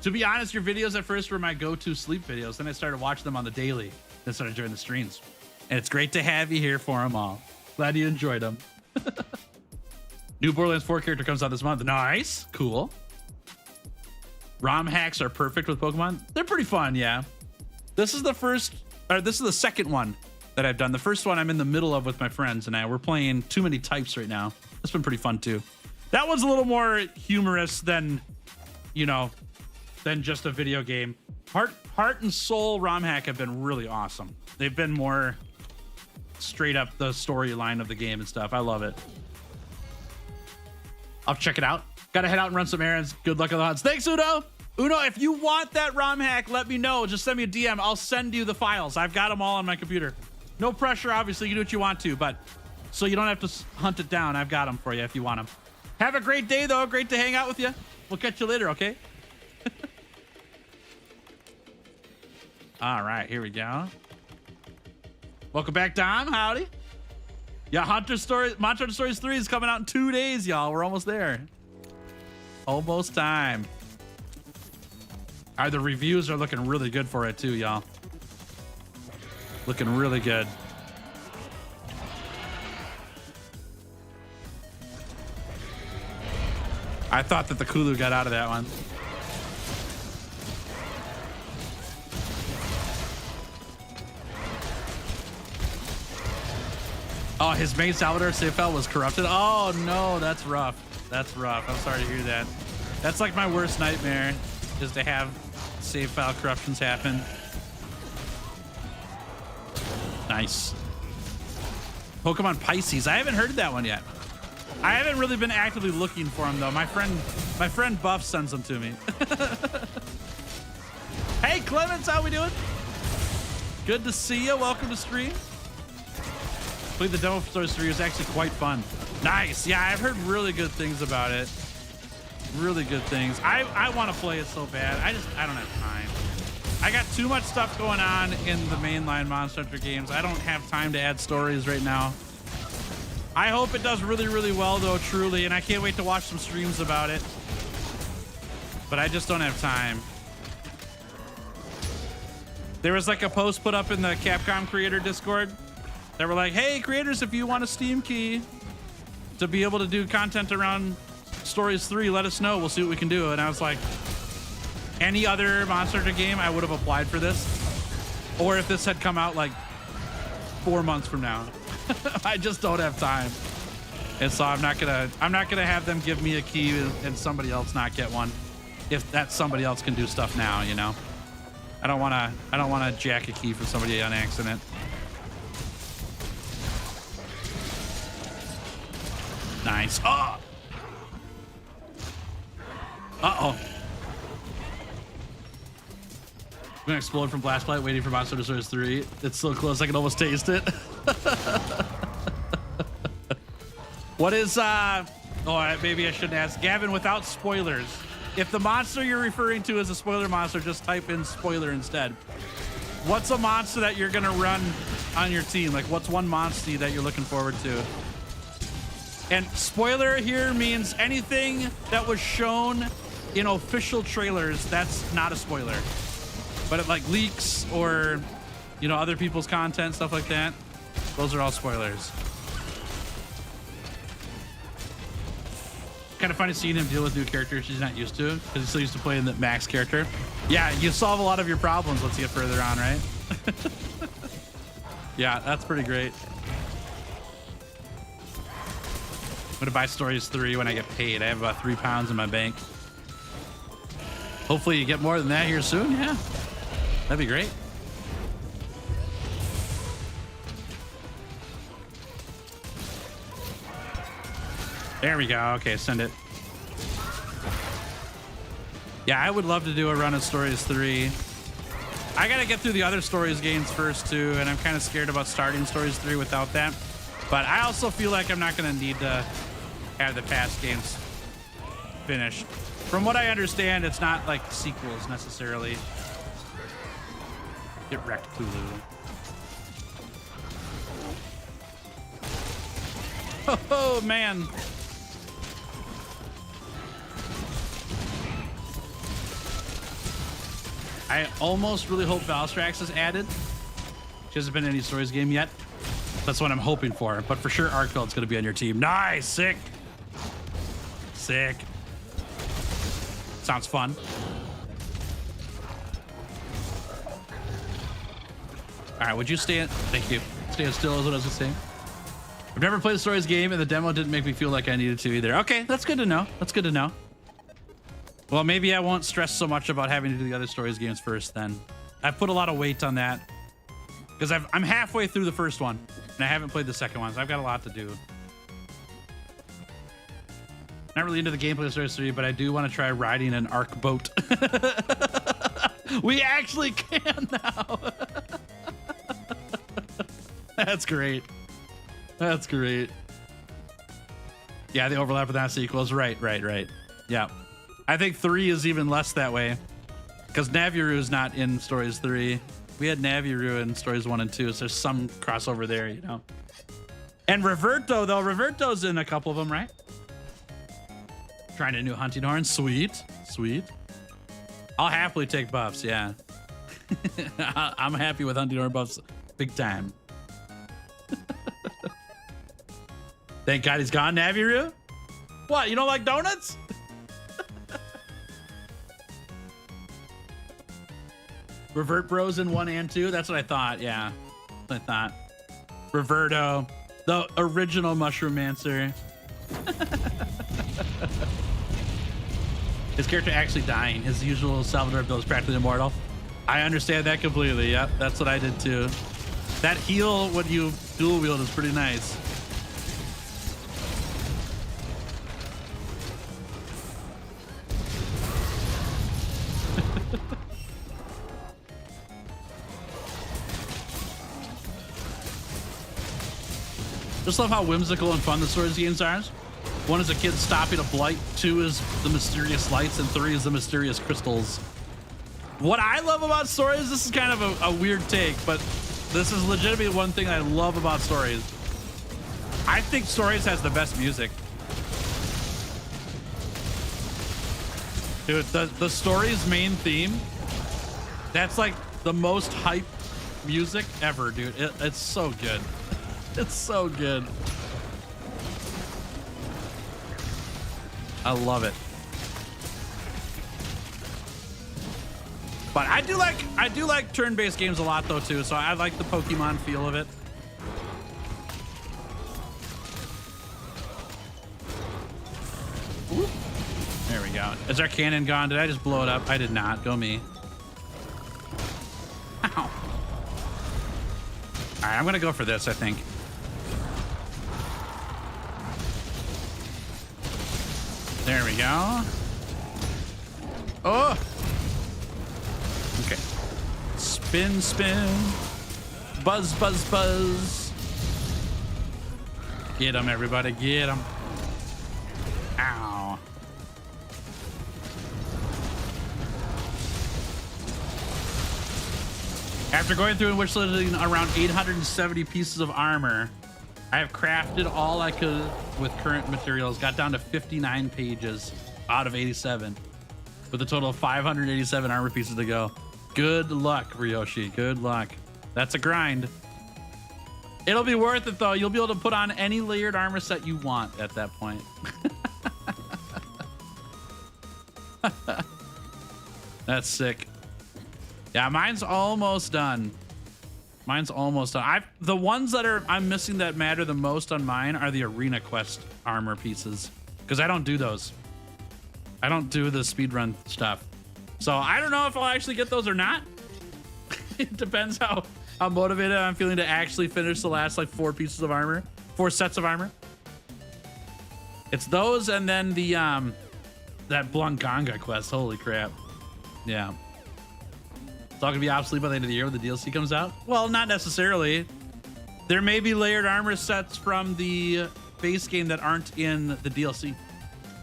To be honest, your videos at first were my go-to sleep videos. Then I started watching them on the daily. Then started joining the streams. And it's great to have you here for them all. Glad you enjoyed them. New Borderlands 4 character comes out this month. Nice. Cool. ROM hacks are perfect with Pokemon. They're pretty fun, yeah. This is the second one that I've done. The first one I'm in the middle of with my friends and we're playing Too Many Types right now. It's been pretty fun too. That one's a little more humorous than, you know, than just a video game. Heart and Soul ROM hack have been really awesome. They've been more straight up the storyline of the game and stuff. I love it. I'll check it out. Gotta head out and run some errands. Good luck on the hunts. Thanks, Uno. Uno, if you want that ROM hack, let me know. Just send me a DM. I'll send you the files. I've got them all on my computer. No pressure, obviously. You can do what you want to, but so you don't have to hunt it down. I've got them for you if you want them. Have a great day, though. Great to hang out with you. We'll catch you later, okay? All right, here we go. Welcome back, Dom. Howdy. Yeah, Monster Hunter Stories 3 is coming out in 2 days, y'all. We're almost there. Almost time. The reviews are looking really good for it, too, y'all. Looking really good. I thought that the Kulu got out of that one. Oh, his main Salvador save file was corrupted. Oh no, that's rough. That's rough. I'm sorry to hear that. That's like my worst nightmare, is to have save file corruptions happen. Nice. Pokemon Pisces. I haven't heard of that one yet. I haven't really been actively looking for them though. My friend Buff sends them to me. Hey Clemens, how we doing? Good to see you. Welcome to stream. Played the demo for Stories 3. It was actually quite fun. Nice. Yeah, I've heard really good things about it. Really good things. I want to play it so bad. I don't have time. I got too much stuff going on in the mainline Monster Hunter games. I don't have time to add stories right now. I hope it does really, really well though, truly, and I can't wait to watch some streams about it. But I just don't have time. There was like a post put up in the Capcom creator Discord. They were like, hey, creators, if you want a Steam key to be able to do content around Stories 3, let us know. We'll see what we can do. And I was like, any other Monster Hunter game, I would have applied for this. Or if this had come out like 4 months from now. I just don't have time. And so I'm not gonna have them give me a key and somebody else not get one. If that somebody else can do stuff now, you know. I don't wanna jack a key from somebody on accident. Nice. Oh! Uh-oh. I'm gonna explode from Blast Blight waiting for Monster Hunter Stories 3. It's so close I can almost taste it. What is, maybe I shouldn't ask. Gavin, without spoilers, if the monster you're referring to is a spoiler monster, just type in spoiler instead. What's a monster that you're gonna run on your team? Like, what's one monster that you're looking forward to? And spoiler here means anything that was shown in official trailers, that's not a spoiler. But it like leaks or, you know, other people's content, stuff like that, those are all spoilers. Kind of funny seeing him deal with new characters he's not used to, because he's still used to playing the max character. Yeah, you solve a lot of your problems once you get further on, right? Yeah, that's pretty great. I'm gonna buy Stories 3 when I get paid. I have about £3 in my bank. Hopefully you get more than that here soon. Yeah, that'd be great. There we go. Okay, send it. Yeah, I would love to do a run of Stories 3. I gotta get through the other Stories games first too, and I'm kind of scared about starting Stories 3 without that. But I also feel like I'm not gonna need to have the past games finished. From what I understand, it's not like sequels necessarily. Get wrecked, Kulu. Oh man. I almost really hope Valstrax is added. She hasn't been in any stories game yet. That's what I'm hoping for. But for sure, Arkfeld's going to be on your team. Nice. Sick. Sick. Sounds fun. All right, would you stand? Thank you. Stand still is what I was saying. I've never played a stories game, and the demo didn't make me feel like I needed to either. Okay, that's good to know. That's good to know. Well, maybe I won't stress so much about having to do the other stories games first then. I put a lot of weight on that because I'm halfway through the first one, and I haven't played the second one, so I've got a lot to do. Not really into the gameplay of Stories 3, but I do want to try riding an arc boat. We actually can now. That's great. That's great. Yeah, the overlap with that sequels. Right. Yeah. I think 3 is even less that way because Naviru is not in Stories 3. We had Naviru in Stories 1 and 2, so there's some crossover there, you know. And Reverto, though. Reverto's in a couple of them, right? Trying a new hunting horn. Sweet. I'll happily take buffs, yeah. I'm happy with hunting horn buffs big time. Thank God he's gone, Naviru. What, you don't like donuts? Revert Bros in 1 and 2. That's what I thought, yeah. That's what I thought. Reverto, the original Mushroom Mancer. His character actually dying. His usual Salvador build is practically immortal. I understand that completely. Yep, that's what I did too. That heal when you dual wield is pretty nice. Just love how whimsical and fun the stories games are. 1 is a kid stopping a blight, 2 is the mysterious lights, and 3 is the mysterious crystals. What I love about stories, this is kind of a weird take, but this is legitimately one thing I love about stories. I think stories has the best music. Dude, the story's main theme, that's like the most hype music ever, dude. It's so good. It's so good. I love it. But I do like turn-based games a lot though too, so I like the Pokemon feel of it. Ooh. There we go. Is our cannon gone? Did I just blow it up? I did not. Go me. Ow. All right, I'm gonna go for this, I think. There we go. Oh. Okay. Spin, spin. Buzz, buzz, buzz. Get him, everybody. Get him. Ow. After going through and wish listing around 870 pieces of armor, I have crafted all I could with current materials, got down to 59 pages out of 87 with a total of 587 armor pieces to go. Good luck, Ryoshi. Good luck. That's a grind. It'll be worth it though. You'll be able to put on any layered armor set you want at that point. That's sick. Yeah, mine's almost done. Mine's almost done. The ones that I'm missing that matter the most on mine are the Arena Quest armor pieces, because I don't do those. I don't do the speedrun stuff. So I don't know if I'll actually get those or not. It depends how motivated I'm feeling to actually finish the last like 4 pieces of armor, 4 sets of armor. It's those and then the that Blunganga quest. Holy crap. Yeah. It's all gonna be obsolete by the end of the year when the DLC comes out? Well, not necessarily. There may be layered armor sets from the base game that aren't in the DLC.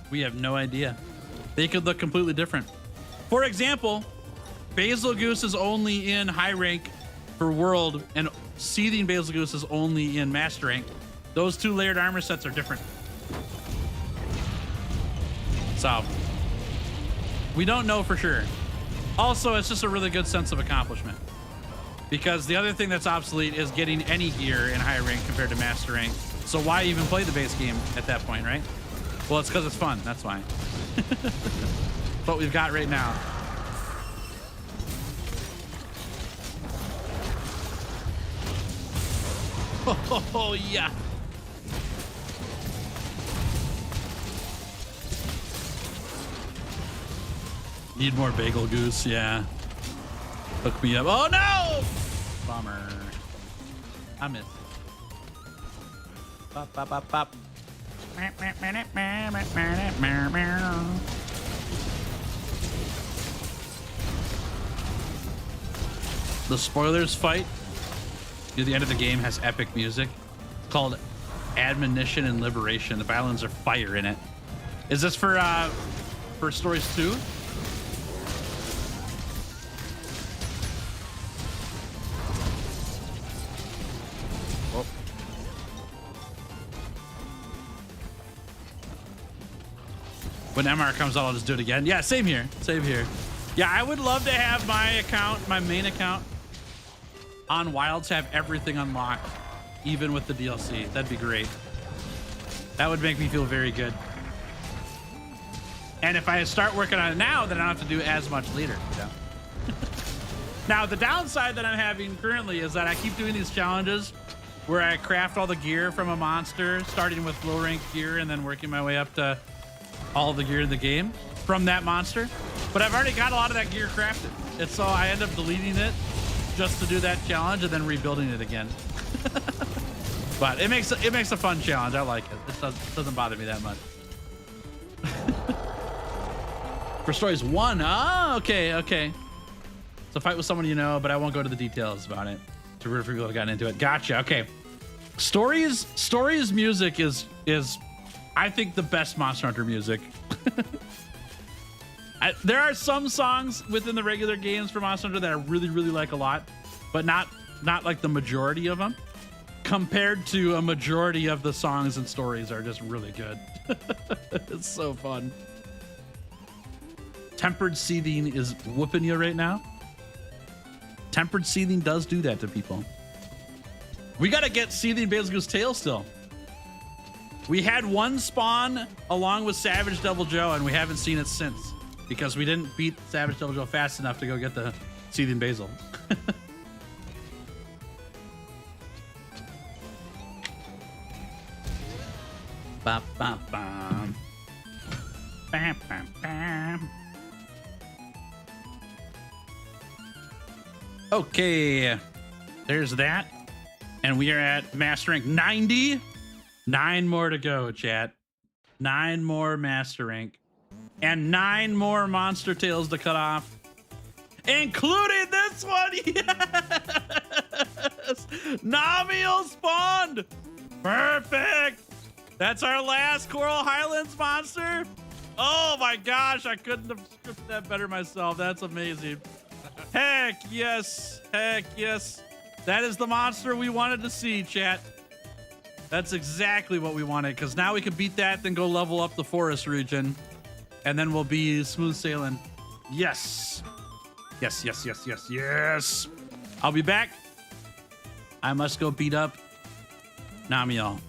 We have no idea. They could look completely different. For example, Basil Goose is only in high rank for World, and Seething Basil Goose is only in Master rank. Those 2 layered armor sets are different. So, we don't know for sure. Also, it's just a really good sense of accomplishment. Because the other thing that's obsolete is getting any gear in high rank compared to master rank. So why even play the base game at that point, right? Well, it's because it's fun. That's why. What we've got right now. Oh, yeah. Need more bagel goose, yeah. Hook me up. Oh no! Bummer. I missed it. Bop, bop, bop, bop. The spoilers fight near the end of the game has epic music. It's called Admonition and Liberation. The violins are fire in it. Is this for stories 2? When MR comes out, I'll just do it again. Yeah, same here. Same here. Yeah, I would love to have my account, my main account on Wilds, have everything unlocked, even with the DLC. That'd be great. That would make me feel very good. And if I start working on it now, then I don't have to do as much later. You know? Now, the downside that I'm having currently is that I keep doing these challenges where I craft all the gear from a monster, starting with low rank gear and then working my way up to all the gear in the game from that monster. But I've already got a lot of that gear crafted. And so I end up deleting it just to do that challenge and then rebuilding it again. But it makes a fun challenge. I like it. It doesn't bother me that much. For stories 1, oh, okay. So fight with someone you know, but I won't go to the details about it. To root for people who got into it. Gotcha. Okay. Stories music is I think the best Monster Hunter music. There are some songs within the regular games for Monster Hunter that I really, really like a lot, but not like the majority of them. Compared to a majority of the songs and stories are just really good. It's so fun. Tempered Seething is whooping you right now. Tempered Seething does do that to people. We got to get Seething Basil Goose Tail still. We had one spawn along with Savage Devil Joe, and we haven't seen it since because we didn't beat Savage Devil Joe fast enough to go get the Seething Basil. Bam, bam, bam. Bam, bam, bam. Okay, there's that. And we are at Master Rank 90. 9 more to go, chat. 9 more Master Rank. And 9 more Monster Tails to cut off. Including this one! Yes! Namiel spawned! Perfect! That's our last Coral Highlands monster. Oh my gosh, I couldn't have scripted that better myself. That's amazing. Heck yes. Heck yes. That is the monster we wanted to see, chat. That's exactly what we wanted, because now we can beat that, then go level up the forest region, and then we'll be smooth sailing. Yes. Yes, yes, yes, yes, yes. I'll be back. I must go beat up Namiel.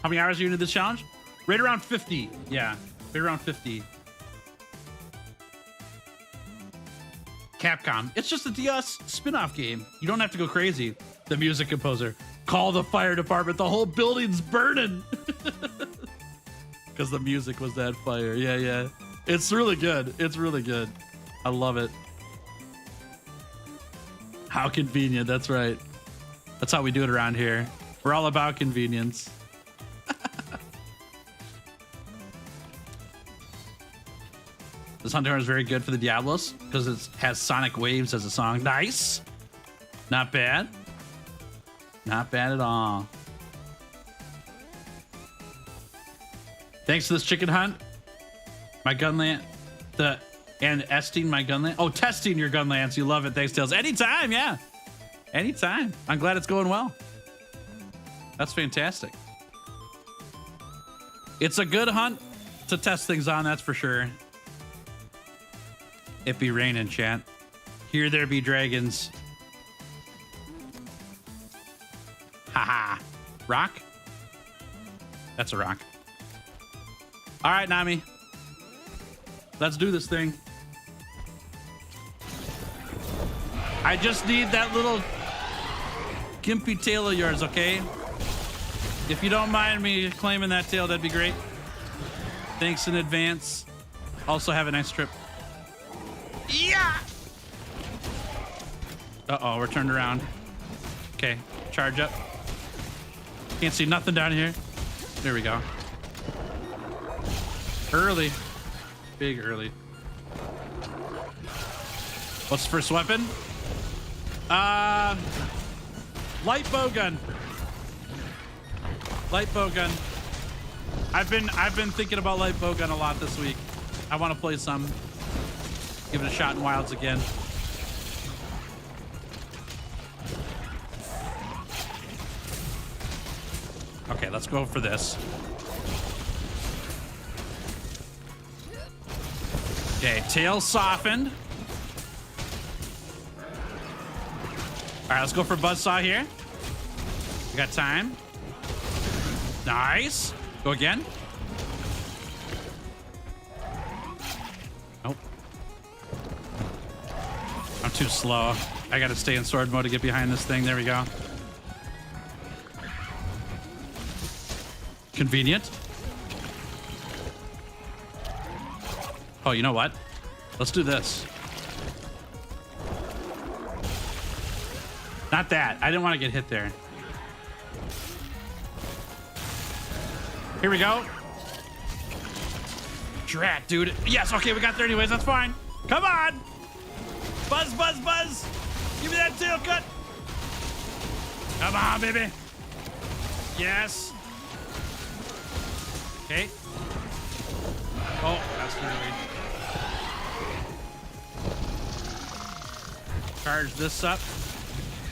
How many hours are you into this challenge? Right around 50. Yeah, right around 50. Capcom. It's just a DS spin-off game. You don't have to go crazy. The music composer. Call the fire department. The whole building's burning. Because the music was that fire. Yeah, yeah. It's really good. It's really good. I love it. How convenient. That's right. That's how we do it around here. We're all about convenience. This Hunter is very good for the Diablos because it has Sonic Waves as a song. Nice. Not bad. Not bad at all. Thanks to this chicken hunt. My gunland. And esting my gunland. Oh, testing your gunlands. You love it. Thanks, Tails. Anytime, yeah. Anytime. I'm glad it's going well. That's fantastic. It's a good hunt to test things on, that's for sure. It be raining, chat. Here there be dragons. Haha. Rock? That's a rock. All right, Nami. Let's do this thing. I just need that little gimpy tail of yours, okay? If you don't mind me claiming that tail, that'd be great. Thanks in advance. Also, have a nice trip. Yeah! Uh-oh, we're turned around. Okay, charge up. Can't see nothing down here. There we go. Early. Big early. What's the first weapon? Light bow gun. Light bow gun. I've been thinking about light bow gun a lot this week. I want to play some. Give it a shot in Wilds again. Okay, let's go for this. Okay, tail softened. All right, let's go for buzzsaw here. We got time. Nice. Go again. Nope. I'm too slow. I gotta stay in sword mode to get behind this thing. There we go. Convenient. Oh, you know what? Let's do this. Not that. I didn't want to get hit there. Here we go. Drat, dude. Yes, okay, we got there anyways. That's fine. Come on. Buzz, buzz, buzz. Give me that tail cut. Come on, baby. Yes. Okay. Oh, that's too early. Charge this up.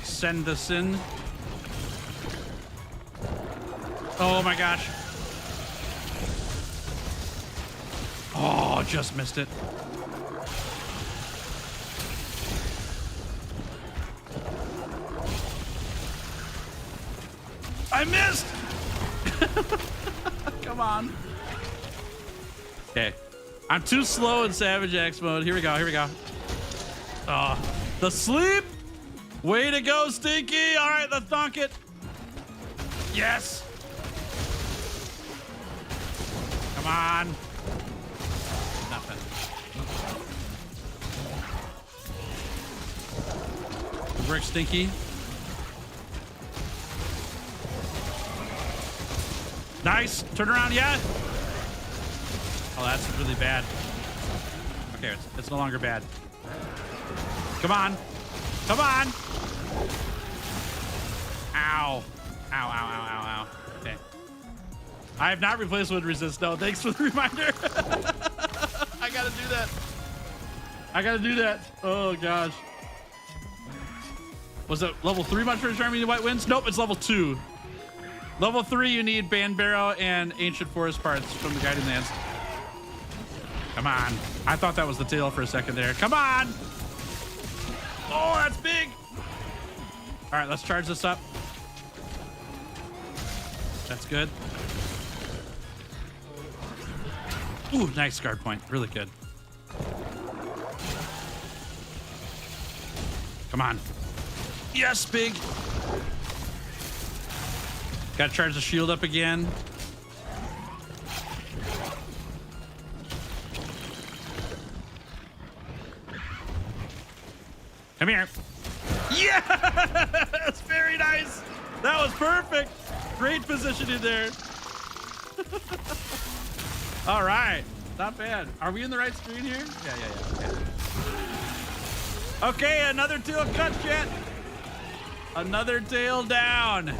Send this in. Oh my gosh. Oh, just missed it. I missed. Come on. Okay. I'm too slow in Savage Axe mode. Here we go. Here we go. Oh, the sleep. Way to go, Stinky. All right, let's donk it. Yes. Come on. Nothing. Good work, Stinky. Nice. Turn around, yeah. Oh, that's really bad. Okay, it's no longer bad. Come on. Come on. Ow. Ow, ow, ow, ow, ow. Okay. I have not replaced wood resist. No, thanks for the reminder. I gotta do that. I gotta do that. Oh, gosh. Was it level 3 much for Charming White Winds? Nope, it's level 2. Level 3, you need Band Barrow and Ancient Forest parts from the Guiding Lands. Come on. I thought that was the tail for a second there. Come on. Oh, that's big. All right, let's charge this up. That's good. Ooh, nice guard point. Really good. Come on. Yes, big. Gotta charge the shield up again. Come here. Yes! Very nice. That was perfect. Great positioning there. All right. Not bad. Are we in the right screen here? Yeah. Okay, another tail cut, chat. Another tail down.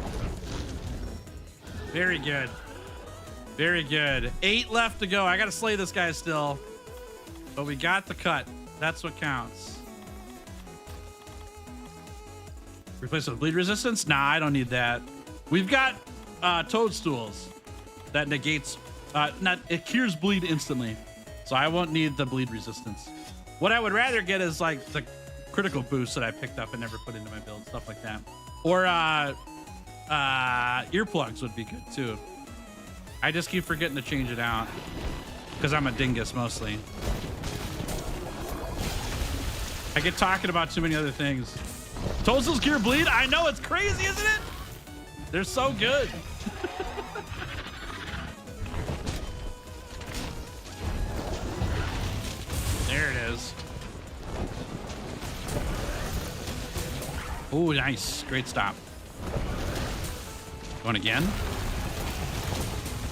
Very good. Very good. 8 left to go. I got to slay this guy still. But we got the cut. That's what counts. Replace it with bleed resistance? Nah, I don't need that. We've got toadstools that negates, it cures bleed instantly. So I won't need the bleed resistance. What I would rather get is like the critical boost that I picked up and never put into my build, stuff like that. Or earplugs would be good too. I just keep forgetting to change it out because I'm a dingus mostly. I get talking about too many other things. Toastals cure bleed? I know, it's crazy, isn't it? They're so good. There it is. Oh, nice. Great stop. Going again.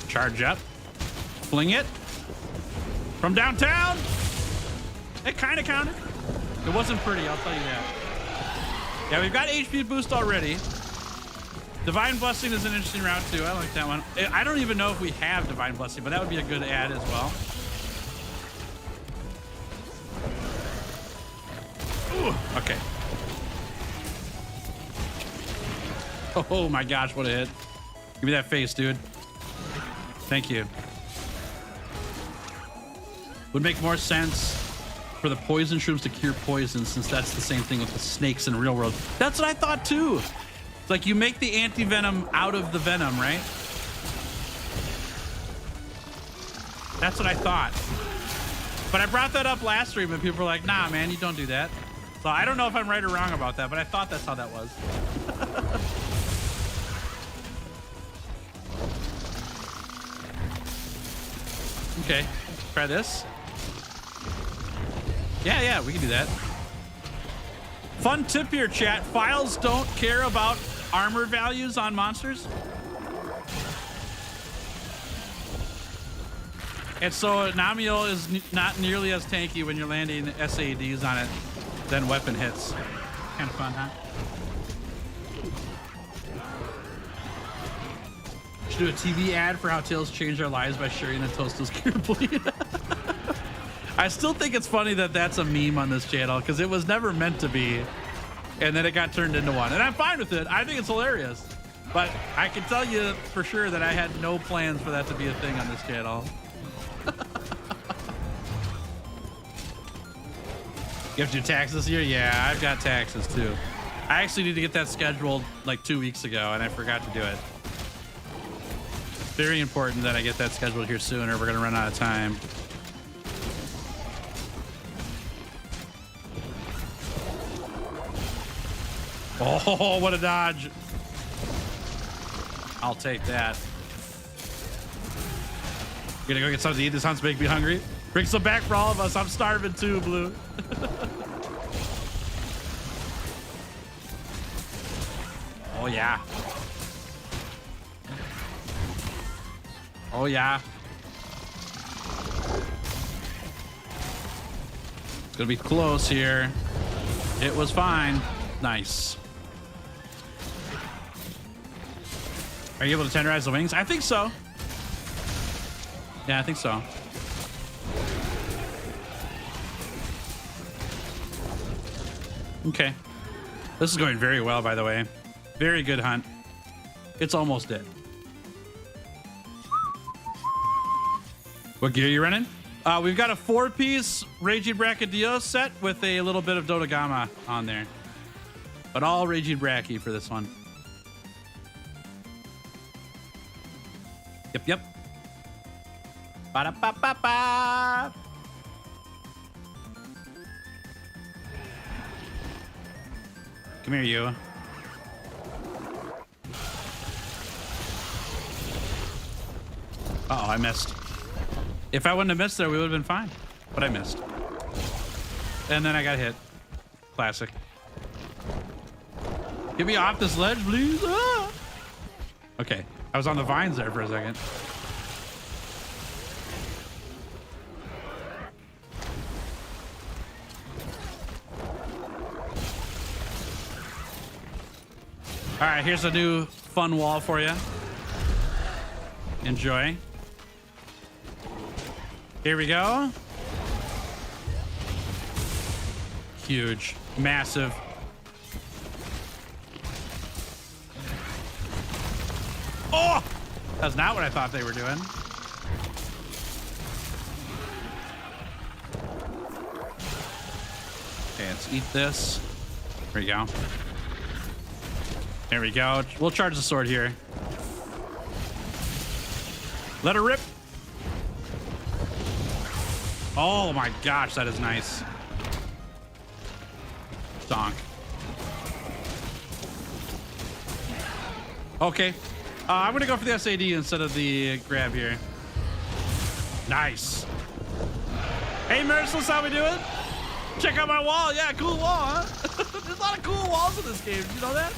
Charge up. Fling it. From downtown. It kind of counted. It wasn't pretty, I'll tell you that. Yeah, we've got HP boost already. Divine Blessing is an interesting route too. I like that one. I don't even know if we have Divine Blessing, but that would be a good add as well. Ooh, okay. Oh my gosh, what a hit. Give me that face, dude. Thank you. Would make more sense for the poison shrooms to cure poison, since that's the same thing with the snakes in real world. That's what I thought too. It's like you make the anti-venom out of the venom, right? That's what I thought. But I brought that up last stream and people were like, nah, man, you don't do that. So I don't know if I'm right or wrong about that, but I thought that's how that was. Okay, try this. Yeah, we can do that. Fun tip here, chat. Files don't care about armor values on monsters. And so Namiel is not nearly as tanky when you're landing SADs on it than weapon hits. Kind of fun, huh? Should do a TV ad for how Tails changed our lives by sharing the Toastos Cure Bleed. I still think it's funny that that's a meme on this channel because it was never meant to be, and then it got turned into one. And I'm fine with it. I think it's hilarious. But I can tell you for sure that I had no plans for that to be a thing on this channel. You have to do taxes this year? Yeah, I've got taxes too. I actually need to get that scheduled like 2 weeks ago, and I forgot to do it. It's very important that I get that scheduled here soon, or we're going to run out of time. Oh, what a dodge. I'll take that. Gonna go get something to eat. This hunts make me hungry. Bring some back for all of us. I'm starving too, Blue. Oh, yeah. Oh, yeah. It's gonna be close here. It was fine. Nice. Are you able to tenderize the wings? I think so. Yeah, I think so. Okay. This is going very well, by the way. Very good hunt. It's almost dead. What gear are you running? We've got a 4-piece Raging Brachydio set with a little bit of Dodogama on there. But all Raging Brachy for this one. Yep. Ba-da-ba-ba-ba. Come here, you. Uh-oh, I missed. If I wouldn't have missed there, we would have been fine. But I missed. And then I got hit. Classic. Get me off this ledge, please. Ah! Okay. I was on the vines there for a second. All right, here's a new fun wall for you. Enjoy. Here we go. Huge, massive. Oh, that's not what I thought they were doing. Okay, let's eat this. There we go. There we go. We'll charge the sword here. Let her rip. Oh my gosh, that is nice. Donk. Okay. I'm gonna go for the SAD instead of the grab here. Nice. Hey, Merciless, how we doing? Check out my wall. Yeah, cool wall, huh? There's a lot of cool walls in this game. You know that?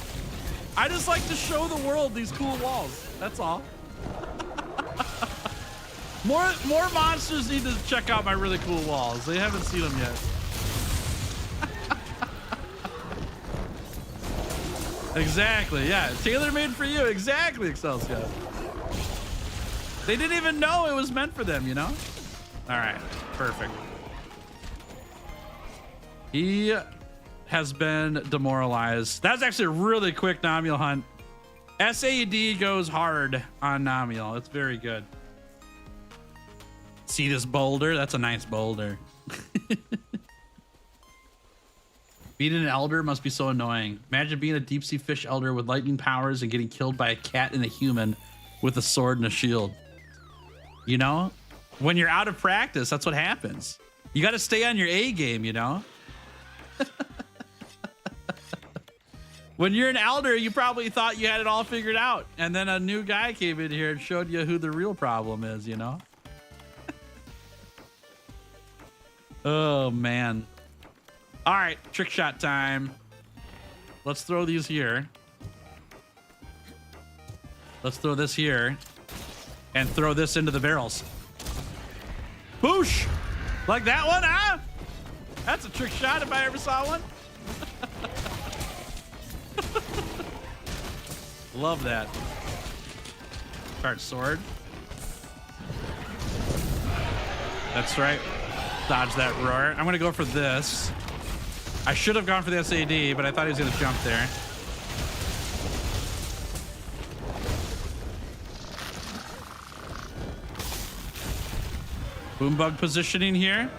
I just like to show the world these cool walls. That's all. More monsters need to check out my really cool walls. They haven't seen them yet. Exactly, yeah. Tailor-made for you. Exactly, Excelsior. They didn't even know it was meant for them, you know? All right, perfect. He has been demoralized. That's actually a really quick Namiel hunt. SAD goes hard on Namiel. It's very good. See this boulder? That's a nice boulder. Being an elder must be so annoying. Imagine being a deep sea fish elder with lightning powers and getting killed by a cat and a human with a sword and a shield. You know, when you're out of practice, that's what happens. You got to stay on your A game, you know? When you're an elder, you probably thought you had it all figured out. And then a new guy came in here and showed you who the real problem is, you know? Oh, man. All right, trick shot time. Let's throw these here. Let's throw this here. And throw this into the barrels. Boosh! Like that one, huh? That's a trick shot if I ever saw one. Love that. Charge sword. That's right. Dodge that roar. I'm gonna go for this. I should have gone for the SAD, but I thought he was gonna jump there. Boombug positioning here.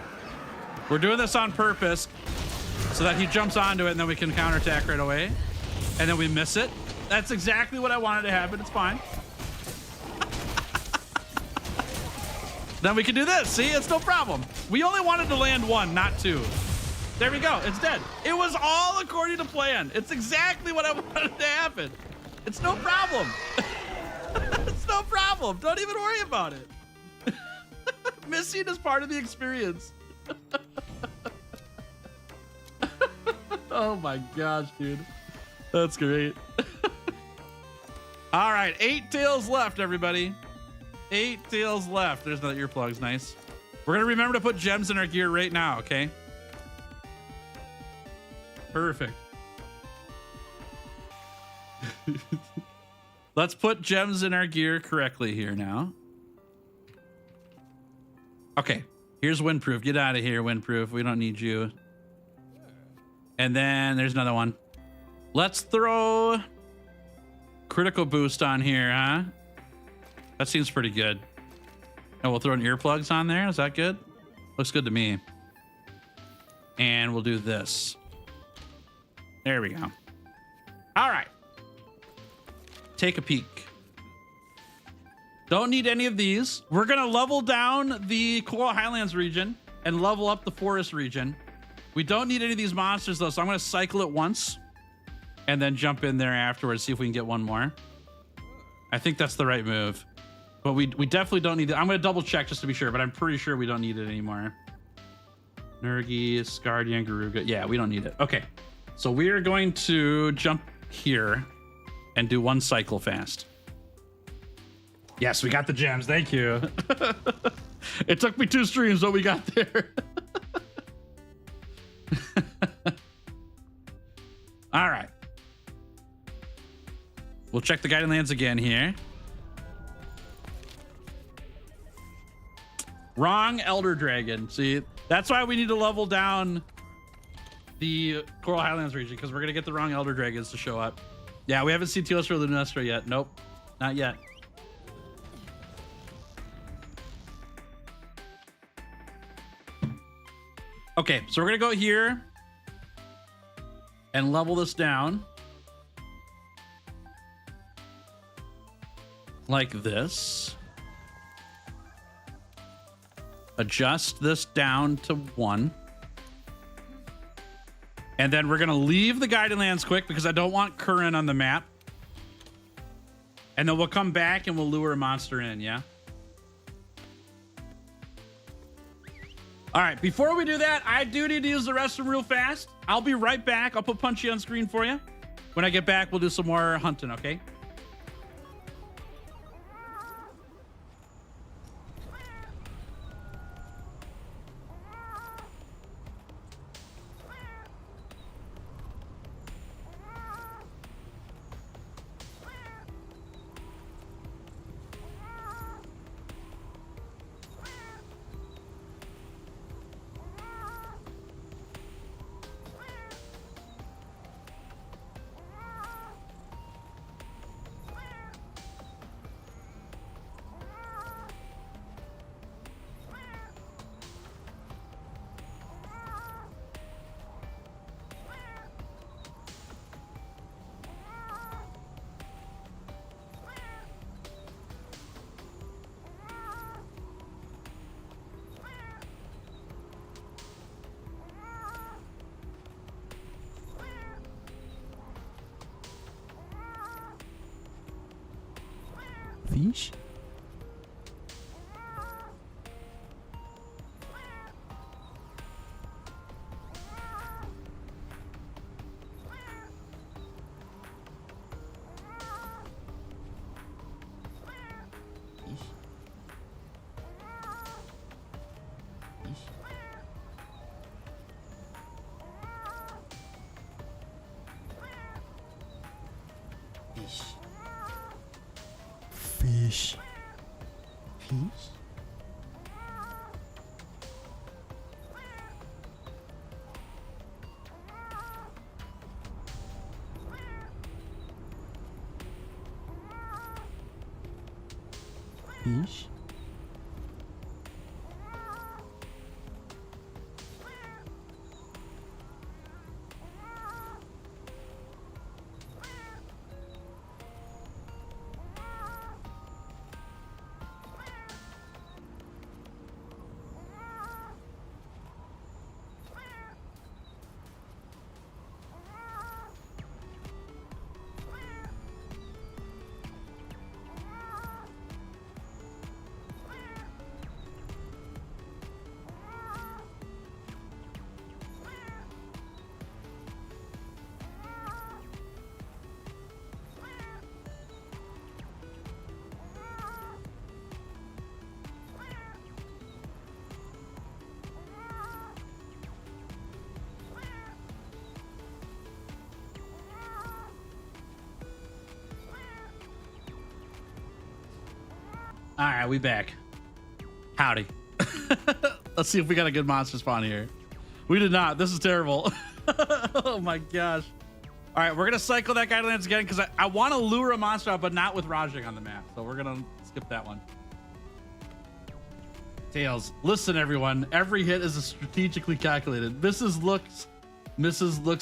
We're doing this on purpose so that he jumps onto it and then we can counterattack right away. And then we miss it. That's exactly what I wanted to happen. It's fine. Then we can do this. See, it's no problem. We only wanted to land one, not two. There we go. It's dead. It was all according to plan. It's exactly what I wanted to happen. It's no problem. It's no problem. Don't even worry about it. Missing is part of the experience. Oh my gosh, dude. That's great. All right, 8 tails left, everybody. 8 tails left. There's another earplugs. Nice. We're gonna remember to put gems in our gear right now, okay? Perfect. Let's put gems in our gear correctly here now. Okay, here's Windproof. Get out of here, Windproof. We don't need you. And then there's another one. Let's throw critical boost on here, huh? That seems pretty good. And we'll throw an earplugs on there. Is that good? Looks good to me. And we'll do this. There we go. All right. Take a peek. Don't need any of these. We're going to level down the Coral Highlands region and level up the forest region. We don't need any of these monsters, though, so I'm going to cycle it once and then jump in there afterwards, see if we can get one more. I think that's the right move. But we definitely don't need it. I'm going to double check just to be sure, but I'm pretty sure we don't need it anymore. Nurgi, Guardian, Garuga. Yeah, we don't need it. Okay. So we're going to jump here and do one cycle fast. Yes, we got the gems. Thank you. It took me 2 streams, but we got there. All right. We'll check the guiding lands again here. Wrong Elder Dragon. See, that's why we need to level down the Coral Highlands region, because we're going to get the wrong Elder Dragons to show up. Yeah, we haven't seen Telos for Lunestra yet. Nope, not yet. Okay, so we're going to go here and level this down like this. Adjust this down to 1. And then we're going to leave the guided lands quick because I don't want current on the map. And then we'll come back and we'll lure a monster in, yeah? All right, before we do that, I do need to use the restroom real fast. I'll be right back. I'll put Punchy on screen for you. When I get back, we'll do some more hunting, okay? Fish. Fish. Fish. Fish. All right, we back. Howdy. Let's see if we got a good monster spawn here. We did not. This is terrible. Oh my gosh. All right, we're gonna cycle that guided lands again because I want to lure a monster out, but not with Rajang on the map. So we're gonna skip that one. Tails, listen everyone. Every hit is strategically calculated. Misses looks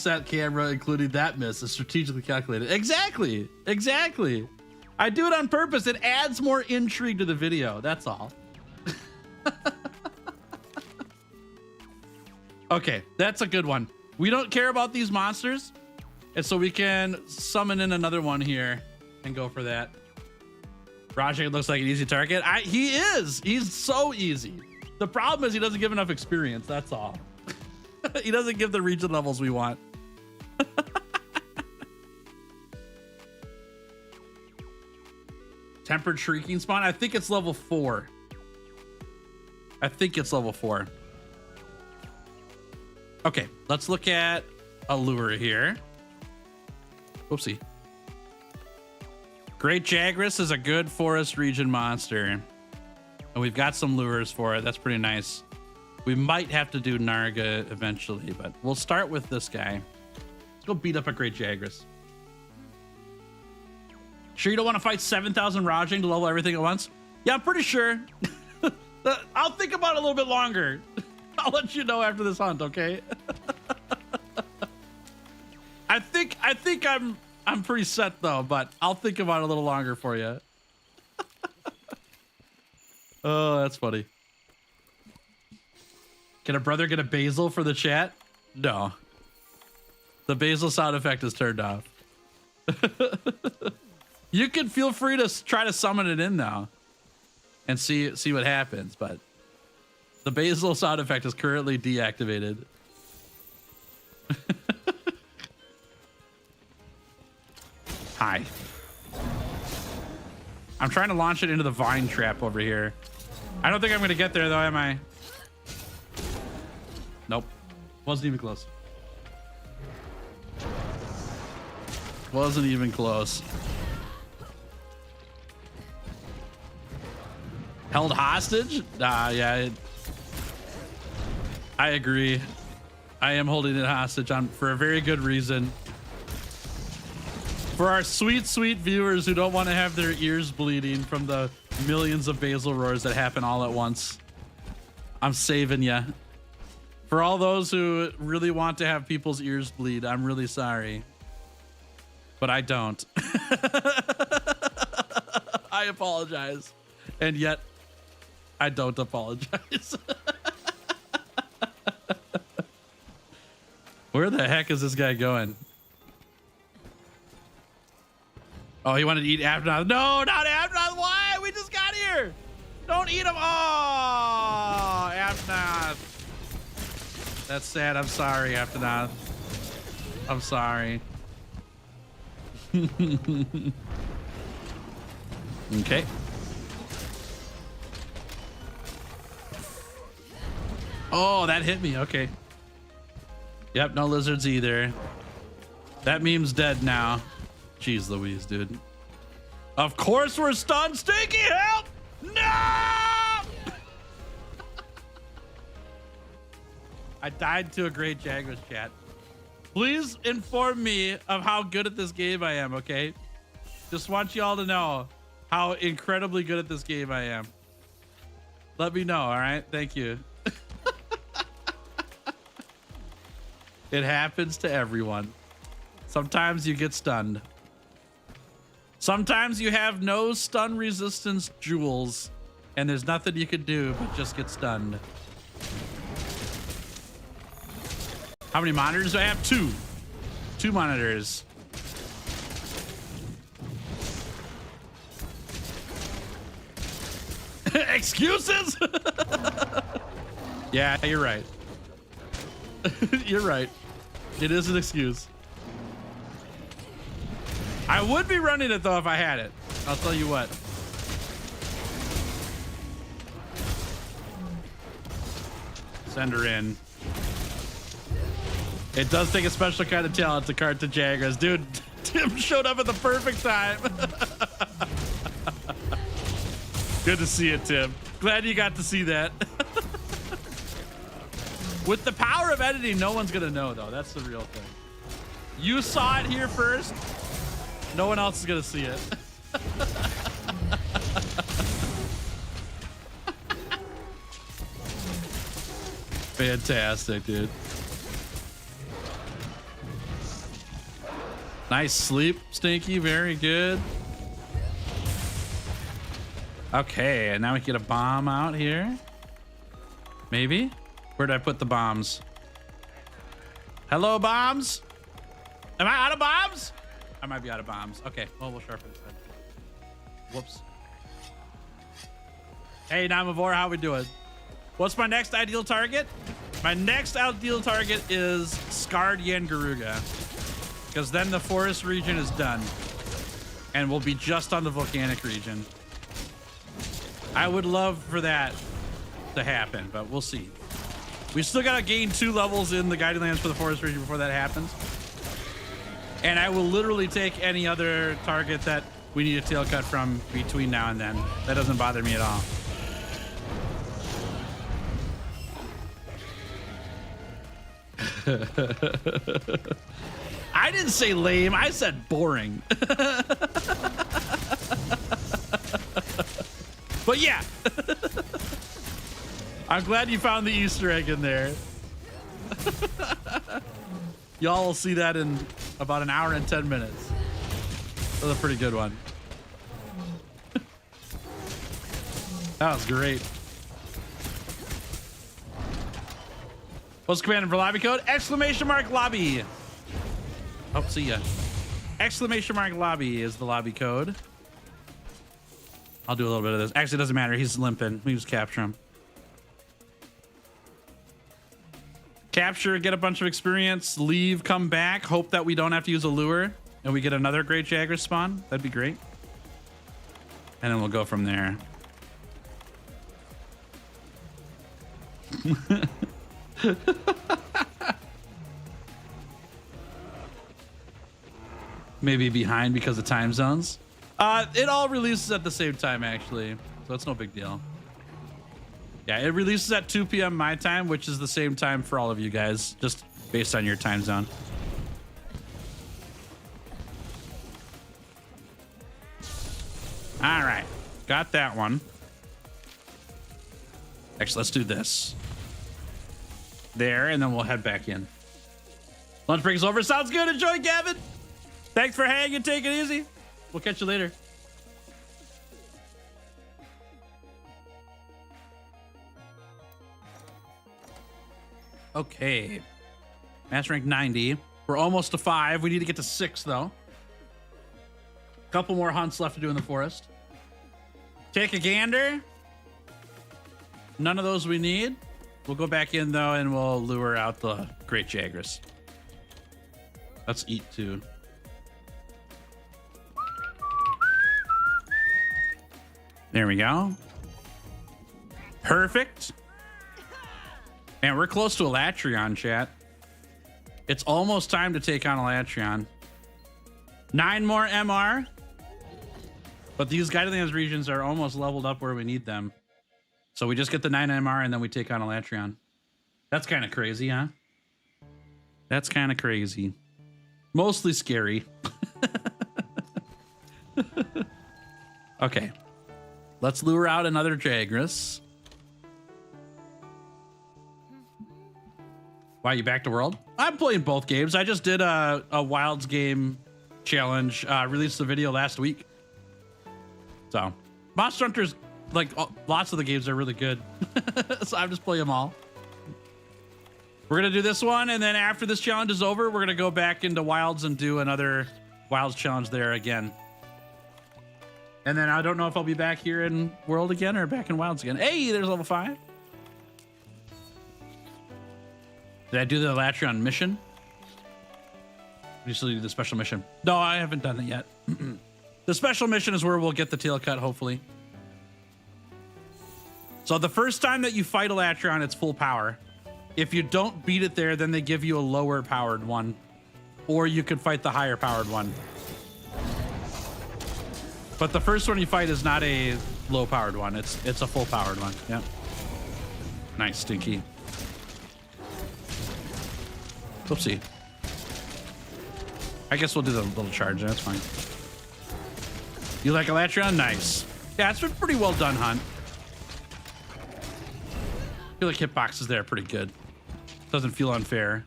at camera, including that miss, is strategically calculated. Exactly. Exactly. I do it on purpose. It adds more intrigue to the video. That's all. Okay, that's a good one. We don't care about these monsters. And so we can summon in another one here and go for that. Rajang looks like an easy target. He is. He's so easy. The problem is he doesn't give enough experience. That's all. He doesn't give the region levels we want. Tempered Shrieking spawn. I think it's level 4. I think it's level 4. Okay, let's look at a lure here. Oopsie. Great Jagras is a good forest region monster. And we've got some lures for it. That's pretty nice. We might have to do Narga eventually, but we'll start with this guy. Let's go beat up a Great Jagras. Sure you don't want to fight 7,000 Rajang to level everything at once? Yeah, I'm pretty sure. I'll think about it a little bit longer. I'll let you know after this hunt, okay? I think I'm pretty set though, but I'll think about it a little longer for you. Oh, that's funny. Can a brother get a basil for the chat? No. The basil sound effect is turned off. You can feel free to try to summon it in now and see what happens, but the basil sound effect is currently deactivated. Hi. I'm trying to launch it into the vine trap over here. I don't think I'm gonna get there though, am I? Nope. Wasn't even close. Wasn't even close. Held hostage? Yeah. I agree. I am holding it hostage for a very good reason. For our sweet, sweet viewers who don't want to have their ears bleeding from the millions of basil roars that happen all at once, I'm saving you. For all those who really want to have people's ears bleed, I'm really sorry. But I don't. I apologize. And yet, I don't apologize. Where the heck is this guy going? Oh, he wanted to eat Abnath. No, not Abnath. Why? We just got here. Don't eat him. Oh, Abnath. That's sad. I'm sorry, Abnath. I'm sorry. Okay. Oh, that hit me. Okay. Yep, no lizards either. That meme's dead now. Jeez Louise, dude. Of course we're stunned. Stinky, help! No! I died to a great Jaguars chat. Please inform me of how good at this game I am, okay? Just want you all to know how incredibly good at this game I am. Let me know, all right? Thank you. It happens to everyone. Sometimes you get stunned. Sometimes you have no stun resistance jewels, and there's nothing you can do but just get stunned. How many monitors do I have? Two. 2 monitors. Excuses? Yeah, you're right. You're right. It is an excuse. I would be running it though if I had it. I'll tell you what. Send her in. It does take a special kind of talent to cart to Jaggers. Dude, Tim showed up at the perfect time. Good to see it, Tim. Glad you got to see that. With the power of editing, no one's gonna know though. That's the real thing. You saw it here first. No one else is gonna see it. Fantastic, dude. Nice sleep, Stinky. Very good. Okay, and now we get a bomb out here. Maybe? Where did I put the bombs? Hello, bombs? Am I out of bombs? I might be out of bombs. Okay, well, we'll sharpen this head. Whoops. Hey, Namavor, how we doing? What's my next ideal target? My next ideal target is Scarred Yangaruga, because then the forest region is done and we'll be just on the volcanic region. I would love for that to happen, but we'll see. We still gotta gain 2 levels in the Guiding Lands for the forest region before that happens. And I will literally take any other target that we need a tail cut from between now and then. That doesn't bother me at all. I didn't say lame, I said boring. But yeah. I'm glad you found the Easter egg in there. Y'all will see that in about an hour and 10 minutes. That was a pretty good one. That was great. What's the command for lobby code? Exclamation mark lobby. Oh, see ya. Exclamation mark lobby is the lobby code. I'll do a little bit of this. Actually, it doesn't matter. He's limping. We just capture him. Capture, get a bunch of experience, leave, come back. Hope that we don't have to use a lure and we get another great Jagger spawn. That'd be great. And then we'll go from there. Maybe behind because of time zones. It all releases at the same time, actually, so it's no big deal. Yeah, it releases at 2 p.m. my time, which is the same time for all of you guys, just based on your time zone. All right, got that one. Actually, let's do this. There, and then we'll head back in. Lunch break is over. Sounds good. Enjoy, Gavin. Thanks for hanging. Take it easy. We'll catch you later. Okay. Master rank 90. We're almost to 5. We need to get to 6, though. Couple more hunts left to do in the forest. Take a gander. None of those we need. We'll go back in, though, and we'll lure out the great Jaggers. Let's eat, too. There we go. Perfect. Man, we're close to a Latreon, chat. It's almost time to take on a Latreon. 9 more MR. But these Guided Lands regions are almost leveled up where we need them. So we just get the 9 MR and then we take on a Latreon. That's kind of crazy, huh? That's kind of crazy. Mostly scary. Okay. Let's lure out another Jagras. Why, you back to World? I'm playing both games. I just did a Wilds game challenge. Released the video last week. So, Monster Hunter's, like, lots of the games are really good. So I'm just playing them all. We're going to do this one, and then after this challenge is over, we're going to go back into Wilds and do another Wilds challenge there again. And then I don't know if I'll be back here in World again or back in Wilds again. Hey, there's level 5. Did I do the Latreon mission? Usually do the special mission. No, I haven't done it yet. The special mission is where we'll get the tail cut, hopefully. So the first time that you fight a Latreon, it's full power. If you don't beat it there, then they give you a lower powered one. Or you could fight the higher powered one. But the first one you fight is not a low powered one. It's a full powered one. Yep. Nice, Stinky. Oopsie. I guess we'll do the little charge. That's fine. You like a Latreon? Nice. Yeah, it's been pretty well done, hunt. I feel like hitboxes there are pretty good. Doesn't feel unfair.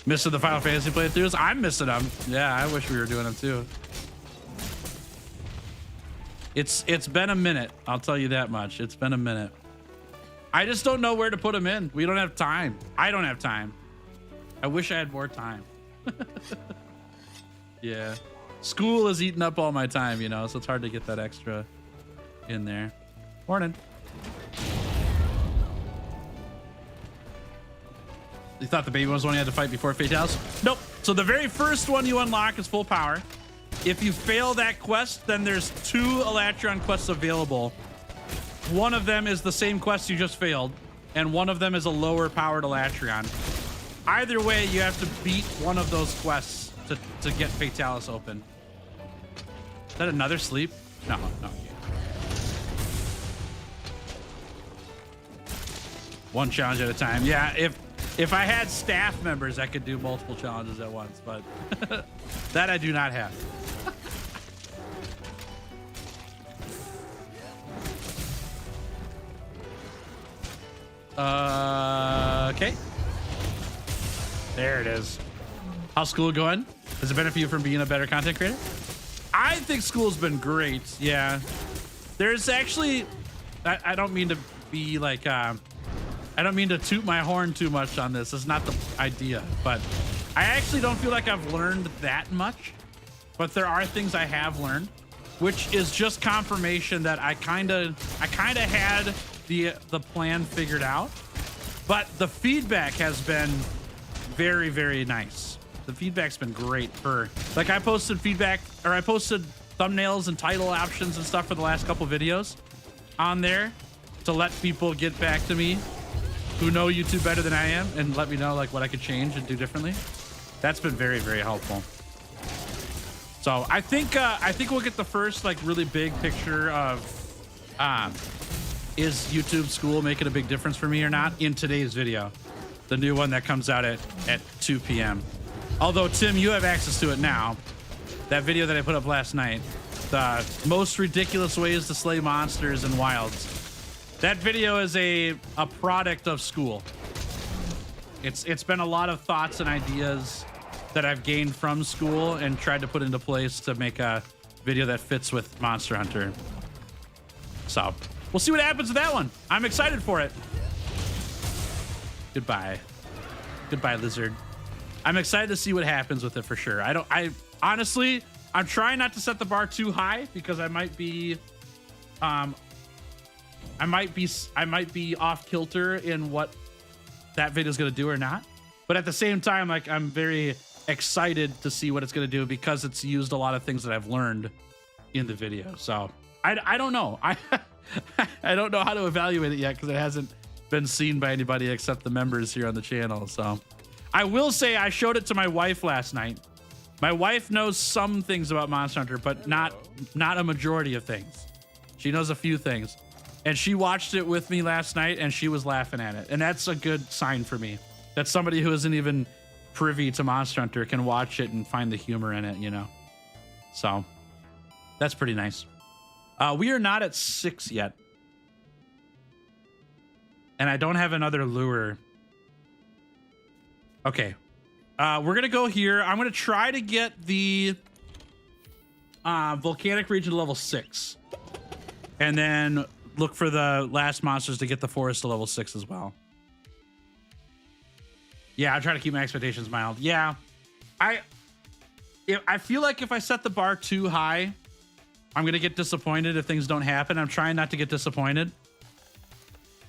Missing the Final Fantasy playthroughs? I'm missing them. Yeah, I wish we were doing them too. It's been a minute. I'll tell you that much. It's been a minute. I just don't know where to put them in. We don't have time. I don't have time. I wish I had more time. Yeah. School is eating up all my time, you know, so it's hard to get that extra in there. Morning. You thought the baby was the one you had to fight before Fatalis? Nope. So the very first one you unlock is full power. If you fail that quest, then there's 2 Latreon quests available. One of them is the same quest you just failed, and one of them is a lower powered Latreon. Either way, you have to beat one of those quests to get Fatalis open. Is that another sleep? No. One challenge at a time. Yeah, if I had staff members, I could do multiple challenges at once, but that I do not have. Okay. There it is. How's school going? Does it benefit you from being a better content creator? I think school's been great. Yeah. There's actually, I don't mean to be like, I don't mean to toot my horn too much on this. It's not the idea, but I actually don't feel like I've learned that much. But there are things I have learned, which is just confirmation that I kind of had the plan figured out. But the feedback has been very, very nice. The feedback's been great for, like, I posted feedback, or I posted thumbnails and title options and stuff for the last couple videos on there to let people get back to me who know YouTube better than I am and let me know like what I could change and do differently. That's been very, very helpful. So I think we'll get the first like really big picture of is YouTube school making a big difference for me or not in today's video, the new one that comes out at 2 p.m. Although Tim, you have access to it now. That video that I put up last night, the most ridiculous ways to slay monsters in wilds. That video is a product of school. It's been a lot of thoughts and ideas that I've gained from school and tried to put into place to make a video that fits with Monster Hunter. So we'll see what happens with that one. I'm excited for it. Goodbye. Goodbye, lizard. I'm excited to see what happens with it for sure. I honestly, I'm trying not to set the bar too high because I might be off kilter in what that video is going to do or not. But at the same time, like, I'm very excited to see what it's going to do because it's used a lot of things that I've learned in the video. So I don't know. I don't know how to evaluate it yet because it hasn't been seen by anybody except the members here on the channel. So I will say I showed it to my wife last night. My wife knows some things about Monster Hunter, but not a majority of things. She knows a few things. And she watched it with me last night and she was laughing at it. And that's a good sign for me. That somebody who isn't even privy to Monster Hunter can watch it and find the humor in it, you know? So that's pretty nice. We are not at 6 yet. And I don't have another lure. Okay. We're going to go here. I'm going to try to get the volcanic region to level 6. And then look for the last monsters to get the forest to level 6 as well. Yeah, I try to keep my expectations mild. Yeah, I feel like if I set the bar too high, I'm gonna get disappointed if things don't happen. I'm trying not to get disappointed,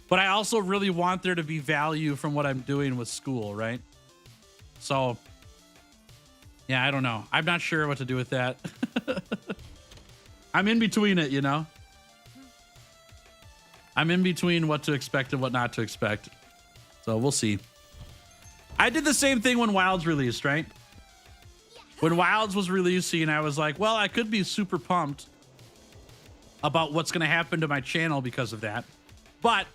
but I also really want there to be value from what I'm doing with school, right? So, yeah, I don't know. I'm not sure what to do with that. I'm in between it, you know? I'm in between what to expect and what not to expect. So we'll see. I did the same thing when Wilds released, right? When Wilds was releasing, I was like, well, I could be super pumped about what's going to happen to my channel because of that. But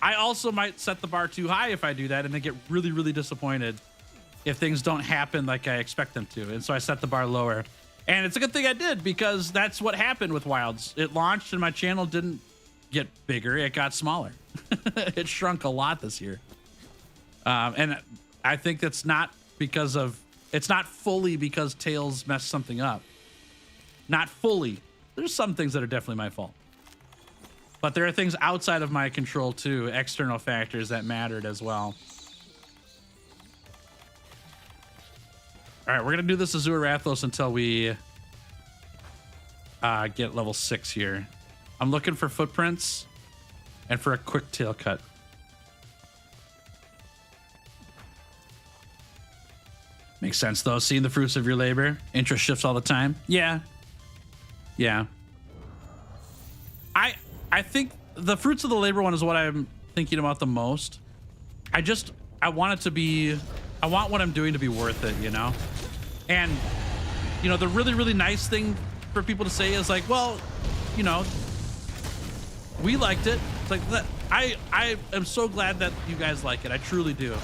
I also might set the bar too high if I do that and then get really, really disappointed if things don't happen like I expect them to. And so I set the bar lower. And it's a good thing I did because that's what happened with Wilds. It launched and my channel didn't get bigger. It got smaller. It shrunk a lot this year. And I think that's not because of, it's not fully because Tails messed something up. Not fully. There's some things that are definitely my fault. But there are things outside of my control too, external factors that mattered as well. All right, we're gonna do this Azure Rathlos until we get level 6 here. I'm looking for footprints and for a quick tail cut. Makes sense though, seeing the fruits of your labor. Interest shifts all the time. Yeah. Yeah. I think the fruits of the labor one is what I'm thinking about the most. I want it to be, I want what I'm doing to be worth it, you know? And, you know, the really, really nice thing for people to say is like, well, you know, we liked it. It's like, I am so glad that you guys like it. I truly do.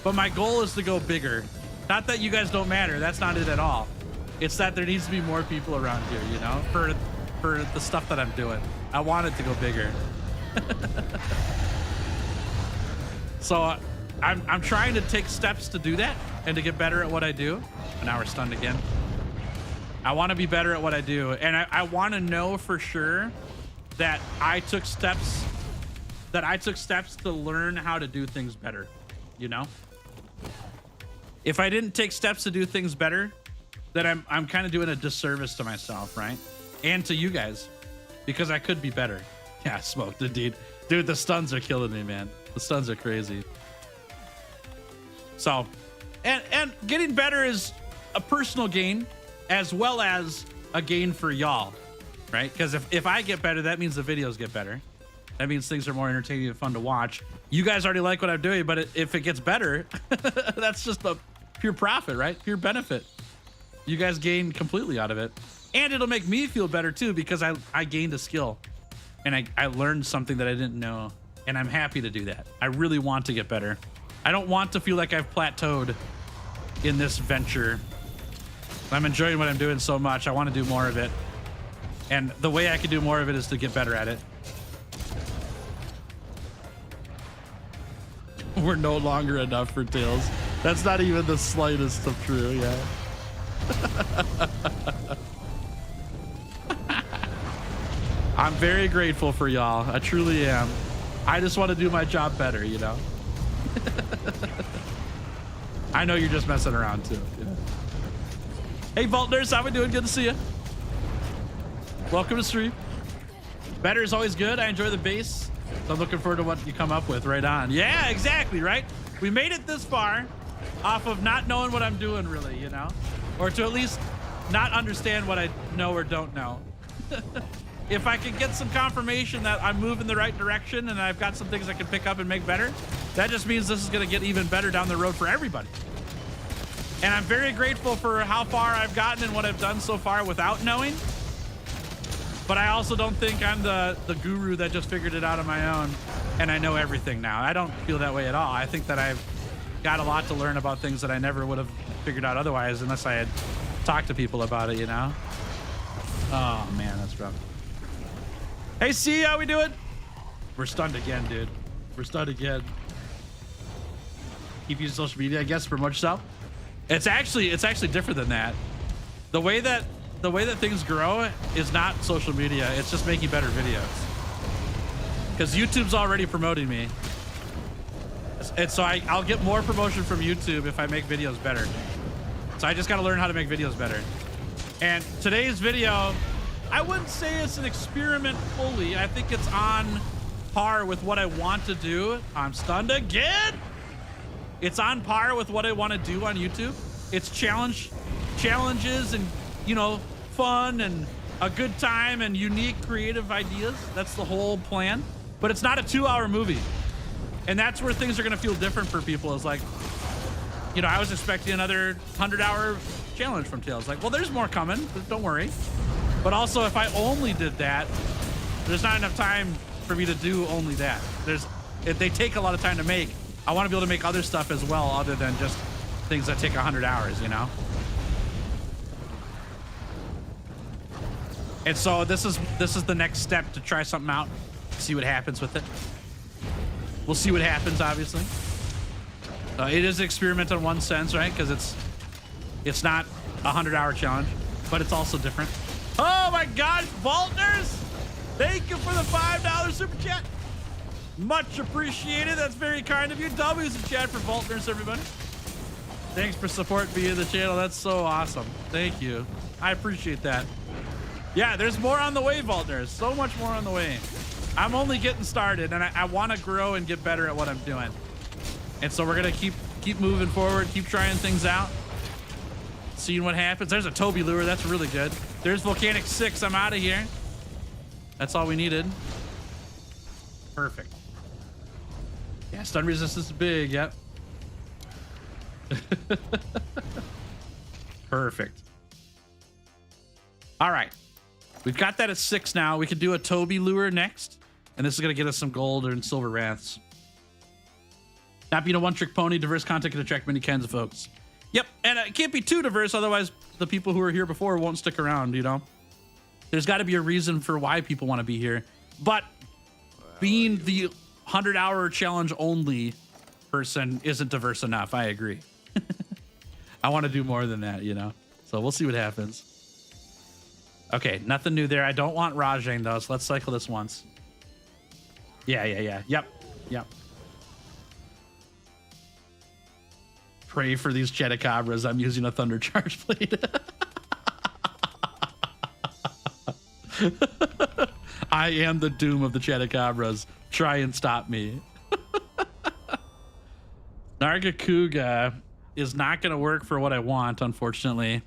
But my goal is to go bigger. Not that you guys don't matter. That's not it at all. It's that there needs to be more people around here, you know, for the stuff that I'm doing. I want it to go bigger. So I'm trying to take steps to do that. and to get better at what I do. And now we're stunned again. I want to be better at what I do. And I want to know for sure that I took steps to learn how to do things better, you know? If I didn't take steps to do things better, then I'm kind of doing a disservice to myself, right? And to you guys, because I could be better. Yeah, smoked indeed. Dude, the stuns are killing me, man. The stuns are crazy. So, and getting better is a personal gain as well as a gain for y'all, right? Because if I get better, that means the videos get better. That means things are more entertaining and fun to watch. You guys already like what I'm doing, but if it gets better, that's just a pure profit, right? Pure benefit. You guys gain completely out of it. And it'll make me feel better too, because I gained a skill and I learned something that I didn't know. And I'm happy to do that. I really want to get better. I don't want to feel like I've plateaued in this venture. I'm enjoying what I'm doing so much. I want to do more of it. And the way I can do more of it is to get better at it. We're no longer enough for Tails. That's not even the slightest of true, yeah. I'm very grateful for y'all. I truly am. I just want to do my job better, you know? I know you're just messing around too. You know? Hey, Vaultners, how we doing? Good to see you. Welcome to stream. Better is always good. I enjoy the base. So I'm looking forward to what you come up with. Right on. Yeah, exactly, right? We made it this far off of not knowing what I'm doing, really, you know? Or to at least not understand what I know or don't know. If I can get some confirmation that I'm moving the right direction and I've got some things I can pick up and make better, that just means this is going to get even better down the road for everybody. And I'm very grateful for how far I've gotten and what I've done so far without knowing. But I also don't think I'm the guru that just figured it out on my own and I know everything now. I don't feel that way at all. I think that I've got a lot to learn about things that I never would have figured out otherwise unless I had talked to people about it, you know? Oh, man, that's rough. Hey, C, how we doing? We're stunned again, dude. We're stunned again. Keep using social media, I guess, promote yourself. It's actually different than that. The way that things grow is not social media. It's just making better videos. Because YouTube's already promoting me. And so I'll get more promotion from YouTube if I make videos better. So I just got to learn how to make videos better. And today's video, I wouldn't say it's an experiment fully. I think it's on par with what I want to do. I'm stunned again. It's on par with what I want to do on YouTube. It's challenges and, you know, fun and a good time and unique creative ideas. That's the whole plan. But it's not a 2-hour movie. And that's where things are going to feel different for people. Is like, you know, I was expecting another 100-hour challenge from Tails. Like, well, there's more coming, but don't worry. But also, if I only did that, there's not enough time for me to do only that. If they take a lot of time to make, I want to be able to make other stuff as well, other than just things that take 100 hours, you know? And so this is the next step to try something out, see what happens with it. We'll see what happens, obviously. It is an experiment in one sense, right? Because it's not a 100-hour challenge, but it's also different. Oh my God, Vaultners! Thank you for the $5 super chat. Much appreciated. That's very kind of you. W's in chat for Vaultners, everybody. Thanks for support via the channel. That's so awesome. Thank you. I appreciate that. Yeah, there's more on the way, Vaultners. So much more on the way. I'm only getting started, and I want to grow and get better at what I'm doing. And so we're gonna keep moving forward, keep trying things out, seeing what happens. There's a Toby lure. That's really good. There's Volcanic 6. I'm out of here. That's all we needed. Perfect. Yeah, stun resistance is big. Yep. Perfect. All right. We've got that at 6 now. We could do a Toby lure next. And this is going to get us some gold and silver wraths. Not being a one-trick pony, diverse content can attract many kinds of folks. Yep, and it can't be too diverse, otherwise the people who were here before won't stick around, you know? There's got to be a reason for why people want to be here. But being the 100-hour challenge only person isn't diverse enough. I agree. I want to do more than that, you know? So we'll see what happens. Okay, nothing new there. I don't want Rajang, though, so let's cycle this once. Yeah. Yep. Pray for these Chedicabras. I'm using a Thunder Charge Blade. I am the doom of the Chedicabras. Try and stop me. Nargacuga is not going to work for what I want, unfortunately,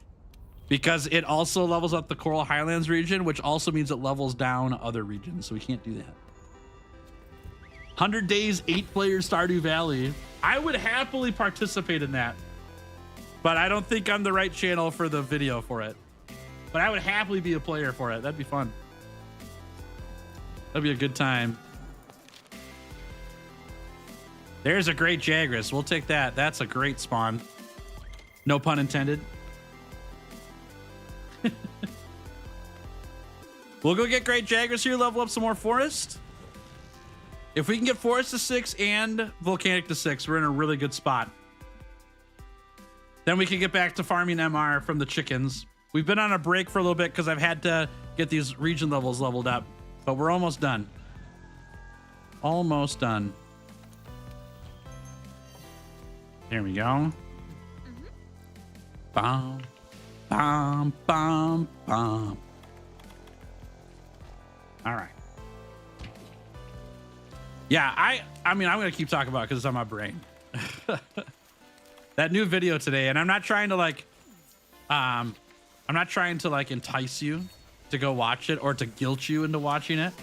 because it also levels up the Coral Highlands region, which also means it levels down other regions, so we can't do that. 100 days, 8-player Stardew Valley. I would happily participate in that, but I don't think I'm the right channel for the video for it. But I would happily be a player for it. That'd be fun. That'd be a good time. There's a great Jagras. We'll take that. That's a great spawn. No pun intended. We'll go get great Jagras here, level up some more forest. If we can get forest to 6 and volcanic to 6, we're in a really good spot. Then we can get back to farming MR from the chickens. We've been on a break for a little bit because I've had to get these region levels leveled up, but we're almost done. Almost done. There we go. Bum, bum, bum, bum. All right. Yeah, I mean, I'm going to keep talking about it because it's on my brain. That new video today, and I'm not trying to entice you to go watch it or to guilt you into watching it.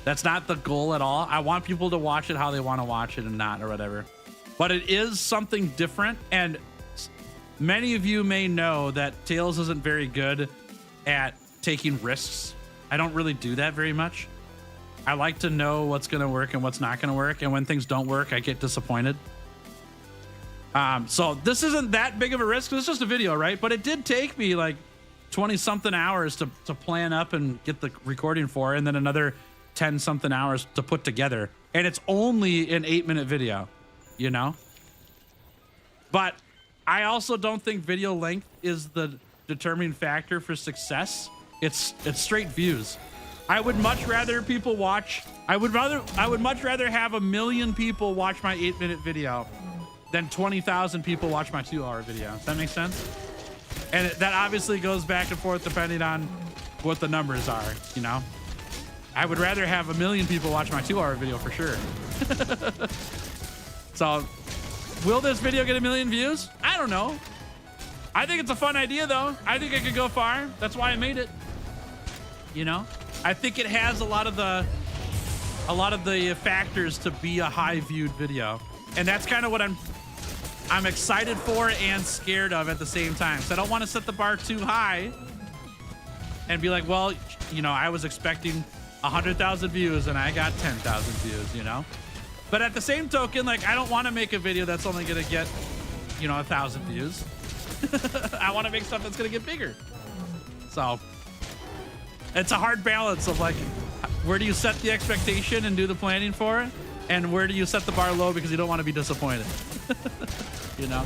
That's not the goal at all. I want people to watch it how they want to watch it and not or whatever. But it is something different, and many of you may know that Tails isn't very good at taking risks. I don't really do that very much. I like to know what's going to work and what's not going to work, and when things don't work, I get disappointed. So this isn't that big of a risk. It's just a video, right? But it did take me like 20-something hours to plan up and get the recording for, and then another 10-something hours to put together. And it's only an 8-minute video, you know? But I also don't think video length is the determining factor for success. It's straight views. I would much rather people watch. I would much rather have 1 million people watch my 8-minute video than 20,000 people watch my 2-hour video. Does that make sense? And that obviously goes back and forth depending on what the numbers are, you know? I would rather have 1 million people watch my 2-hour video for sure. So, will this video get 1 million views? I don't know. I think it's a fun idea though. I think it could go far. That's why I made it. You know? I think it has a lot of the factors to be a high viewed video. And that's kind of what I'm excited for and scared of at the same time. So I don't want to set the bar too high and be like, well, you know, I was expecting 100,000 views and I got 10,000 views, you know? But at the same token, like, I don't want to make a video that's only going to get, you know, 1,000 views. I want to make stuff that's going to get bigger. So it's a hard balance of like, where do you set the expectation and do the planning for it? And where do you set the bar low because you don't want to be disappointed? You know?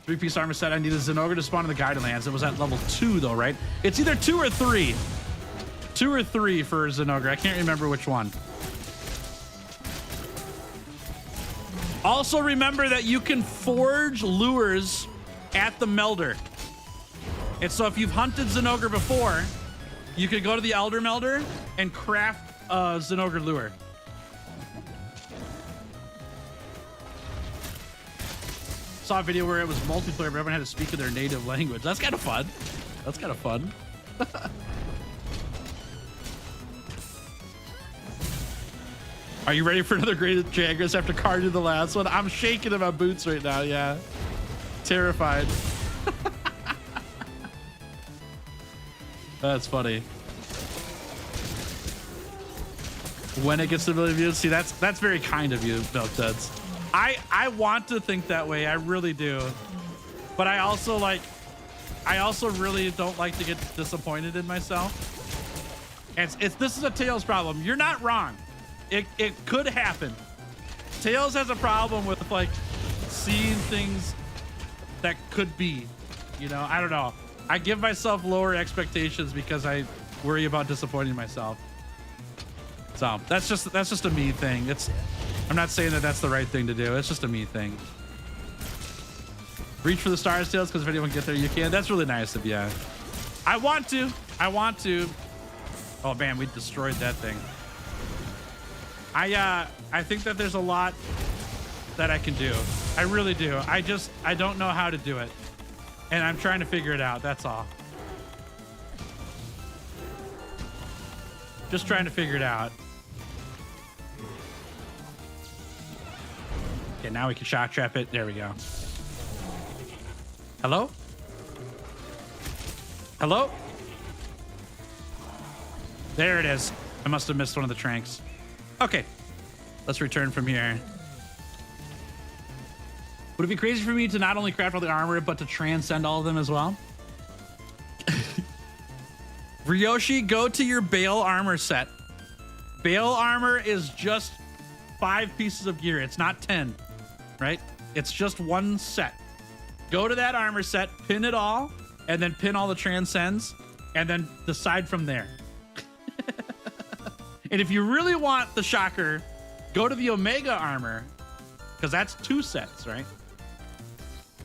3-piece armor set. I need a Zinogre to spawn in the Guided Lands. It was at level 2 though, right? It's either 2 or 3. 2 or 3 for Zinogre. I can't remember which one. Also remember that you can forge lures at the Melder. And so if you've hunted Zinogre before, you could go to the Elder Melder and craft a Zinogre lure. Saw a video where it was multiplayer, but everyone had to speak in their native language. That's kind of fun. That's kind of fun. Are you ready for another great Jagras after carding the last one? I'm shaking in my boots right now, yeah. Terrified. That's funny. When it gets to 1 million views, see, that's very kind of you, Milk Duds. I want to think that way, I really do. But I also really don't like to get disappointed in myself. And this is a Tails problem. You're not wrong. It could happen. Tails has a problem with like seeing things that could be, you know, I don't know. I give myself lower expectations because I worry about disappointing myself. So that's just a me thing. I'm not saying that that's the right thing to do. It's just a me thing. Reach for the stars, Tails, because if anyone get there, you can. That's really nice of you. I want to. Oh man, we destroyed that thing. I think that there's a lot that I can do. I really do. I don't know how to do it. And I'm trying to figure it out. That's all. Just trying to figure it out. Okay, now we can shock trap it. There we go. Hello? Hello? There it is. I must have missed one of the tranks. Okay, let's return from here. Would it be crazy for me to not only craft all the armor, but to transcend all of them as well? Ryoshi, go to your Bale armor set. Bale armor is just 5 pieces of gear. It's not 10, right? It's just one set. Go to that armor set, pin it all, and then pin all the transcends, and then decide from there. And if you really want the shocker, go to the Omega armor, because that's 2 sets, right?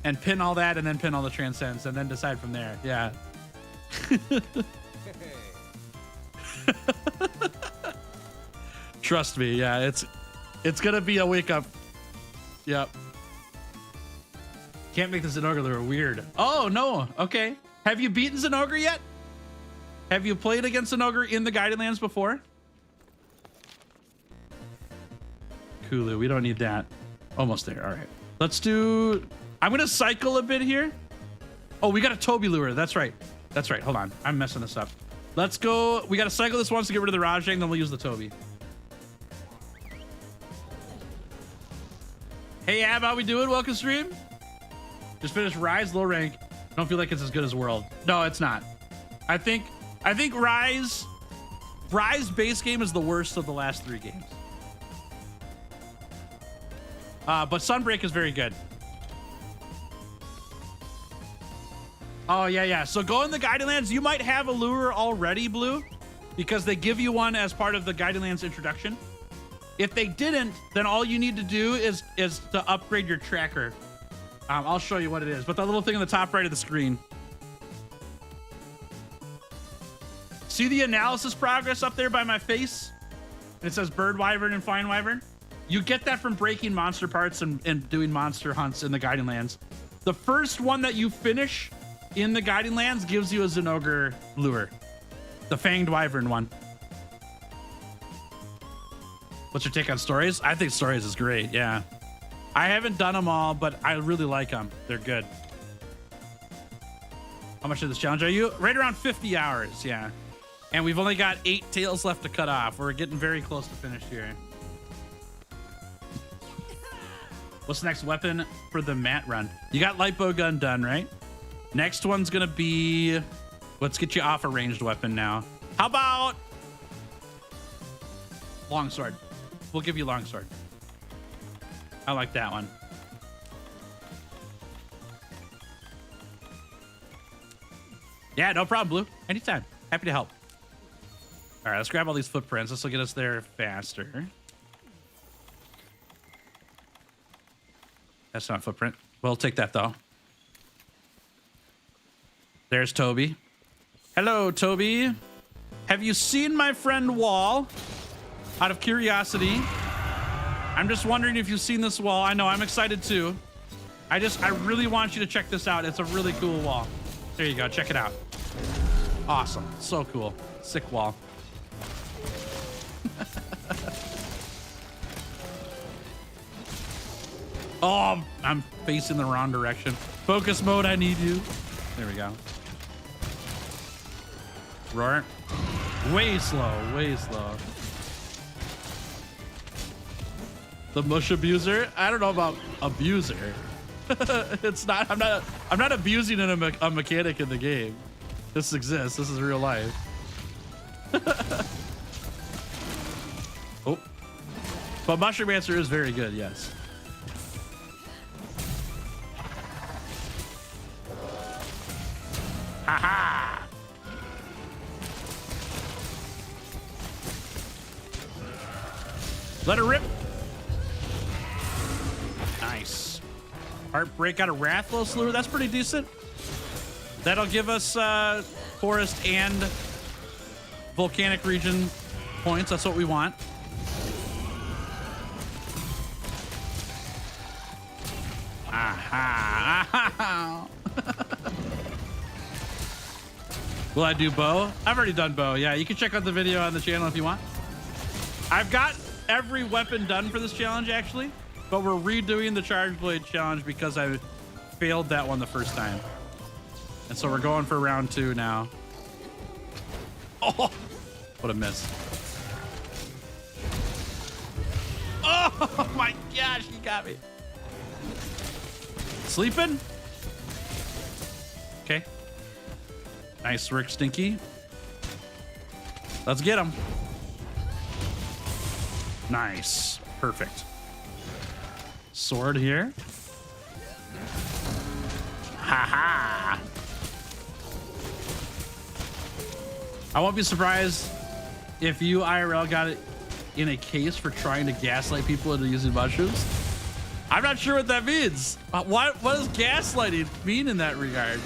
And pin all that, and then pin all the transcends, and then decide from there. Yeah. Trust me, yeah, it's gonna be a wake up. Yep. Can't make the Zenogre lure weird. Oh no, okay. Have you beaten Zenogre yet? Have you played against Zenogre in the Guided Lands before? Kulu, we don't need that. Almost there, all right. Let's do, I'm gonna cycle a bit here. Oh, we got a Toby lure, that's right. That's right, hold on, I'm messing this up. Let's go, we gotta cycle this once to get rid of the Rajang, then we'll use the Toby. Hey Ab, how we doing? Welcome stream. Just finished Rise, low rank. I don't feel like it's as good as World. No, it's not. I think Rise base game is the worst of the last 3 games. But Sunbreak is very good. Oh yeah. So go in the Guided Lands. You might have a lure already, Blue, because they give you one as part of the Guided Lands introduction. If they didn't, then all you need to do is to upgrade your tracker. I'll show you what it is, but the little thing on the top right of the screen. See the analysis progress up there by my face? And it says Bird Wyvern and Fine Wyvern. You get that from breaking monster parts and doing monster hunts in the Guiding Lands. The first one that you finish in the Guiding Lands gives you a Zenogre lure. The Fanged Wyvern one. What's your take on stories? I think stories is great, yeah. I haven't done them all, but I really like them. They're good. How much of this challenge are you? Right around 50 hours, yeah. And we've only got 8 tails left to cut off. We're getting very close to finish here. What's the next weapon for the mat run? You got Lightbow Gun done, right? Next one's gonna be, let's get you off a ranged weapon now. How about Longsword? We'll give you Longsword. I like that one. Yeah, no problem, Blue. Anytime. Happy to help. All right, let's grab all these footprints. This will get us there faster. That's not a footprint. We'll take that, though. There's Toby. Hello, Toby. Have you seen my friend Wall? Out of curiosity. I'm just wondering if you've seen this wall. I know, I'm excited too. I really want you to check this out. It's a really cool wall. There you go, check it out. Awesome, so cool. Sick wall. Oh, I'm facing the wrong direction. Focus mode, I need you. There we go. Roar. Way slow, way slow. The mush abuser? I don't know about abuser. It's not, I'm not abusing a mechanic in the game. This exists, this is real life. Oh. But Mushroom Answer is very good, yes. Ha-ha! Let her rip. Nice. Heartbreak out of Wrathlow Slewer. That's pretty decent. That'll give us forest and volcanic region points. That's what we want. Aha. Aha. Will I do bow? I've already done bow. Yeah, you can check out the video on the channel if you want. I've got every weapon done for this challenge, actually, but we're redoing the Charge Blade challenge because I failed that one the first time. And so we're going for round 2 now. Oh, what a miss. Oh my gosh, he got me. Sleeping? Okay. Nice, Rick Stinky. Let's get him. Nice. Perfect. Sword here. Ha-ha. I won't be surprised if you IRL got it in a case for trying to gaslight people into using mushrooms. I'm not sure what that means. What does gaslighting mean in that regard?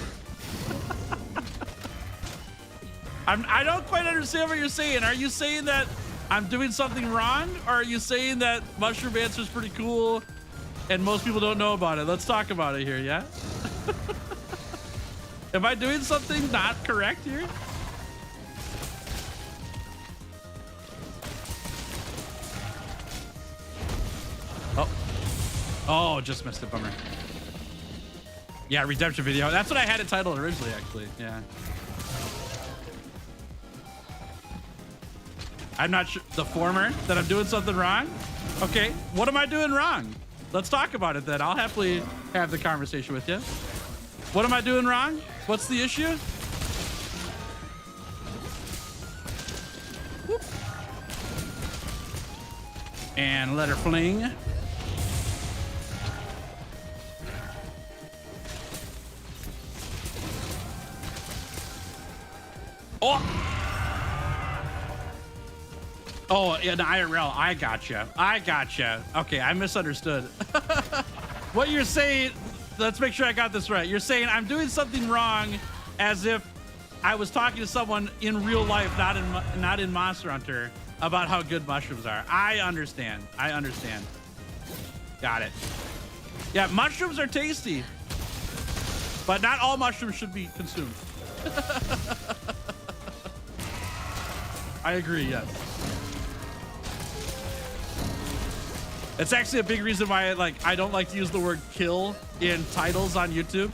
I don't quite understand what you're saying. Are you saying that I'm doing something wrong? Or are you saying that Mushroom Answer is pretty cool and most people don't know about it? Let's talk about it here, yeah? Am I doing something not correct here? Oh. Oh, just missed it, bummer. Yeah, redemption video. That's what I had it titled originally, actually. Yeah. I'm not sure. The former, that I'm doing something wrong? Okay, what am I doing wrong? Let's talk about it then. I'll happily have the conversation with you. What am I doing wrong? What's the issue? Whoop. And let her fling. Oh! Oh, in IRL, I gotcha. I gotcha. Okay, I misunderstood. What you're saying, let's make sure I got this right. You're saying I'm doing something wrong as if I was talking to someone in real life, not in Monster Hunter, about how good mushrooms are. I understand. I understand. Got it. Yeah, mushrooms are tasty, but not all mushrooms should be consumed. I agree, yes. It's actually a big reason why I don't like to use the word kill in titles on YouTube,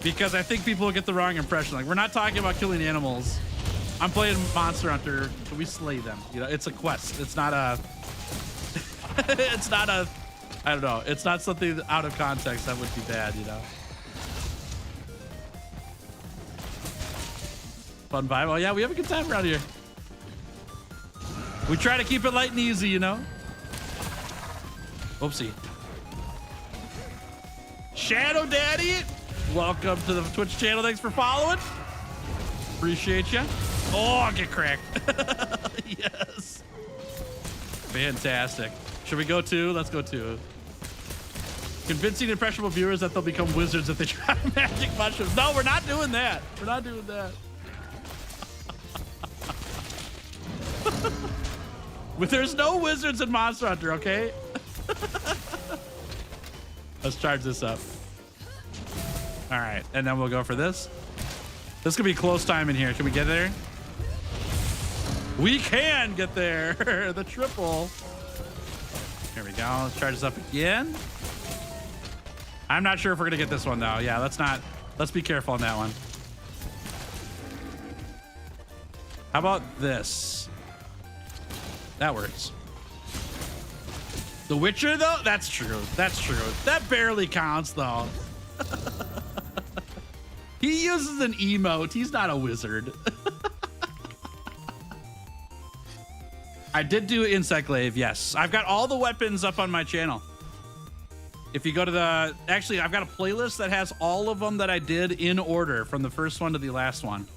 because I think people get the wrong impression. Like, we're not talking about killing animals. I'm playing Monster Hunter. We slay them. You know, it's a quest. It's not a it's not a, I don't know. It's not something out of context that would be bad, you know. Fun vibe. Oh yeah, we have a good time around here. We try to keep it light and easy, you know. Oopsie. Shadow Daddy, welcome to the Twitch channel. Thanks for following. Appreciate you. Oh, get cracked. Yes. Fantastic. Should we go 2? Let's go 2. Convincing impressionable viewers that they'll become wizards if they try magic mushrooms. No, we're not doing that. We're not doing that. But there's no wizards in Monster Hunter, okay? Let's charge this up. All right, and then we'll go for this. This could be close time in here. Can we get there? We can get there. The triple. Here we go. Let's charge this up again. I'm not sure if we're gonna get this one though. Yeah, let's be careful on that one. How about this? That works. The Witcher, though? That's true. That's true. That barely counts, though. He uses an emote. He's not a wizard. I did do Insect Glaive, yes. I've got all the weapons up on my channel. If you go to the... Actually, I've got a playlist that has all of them that I did in order from the first one to the last one.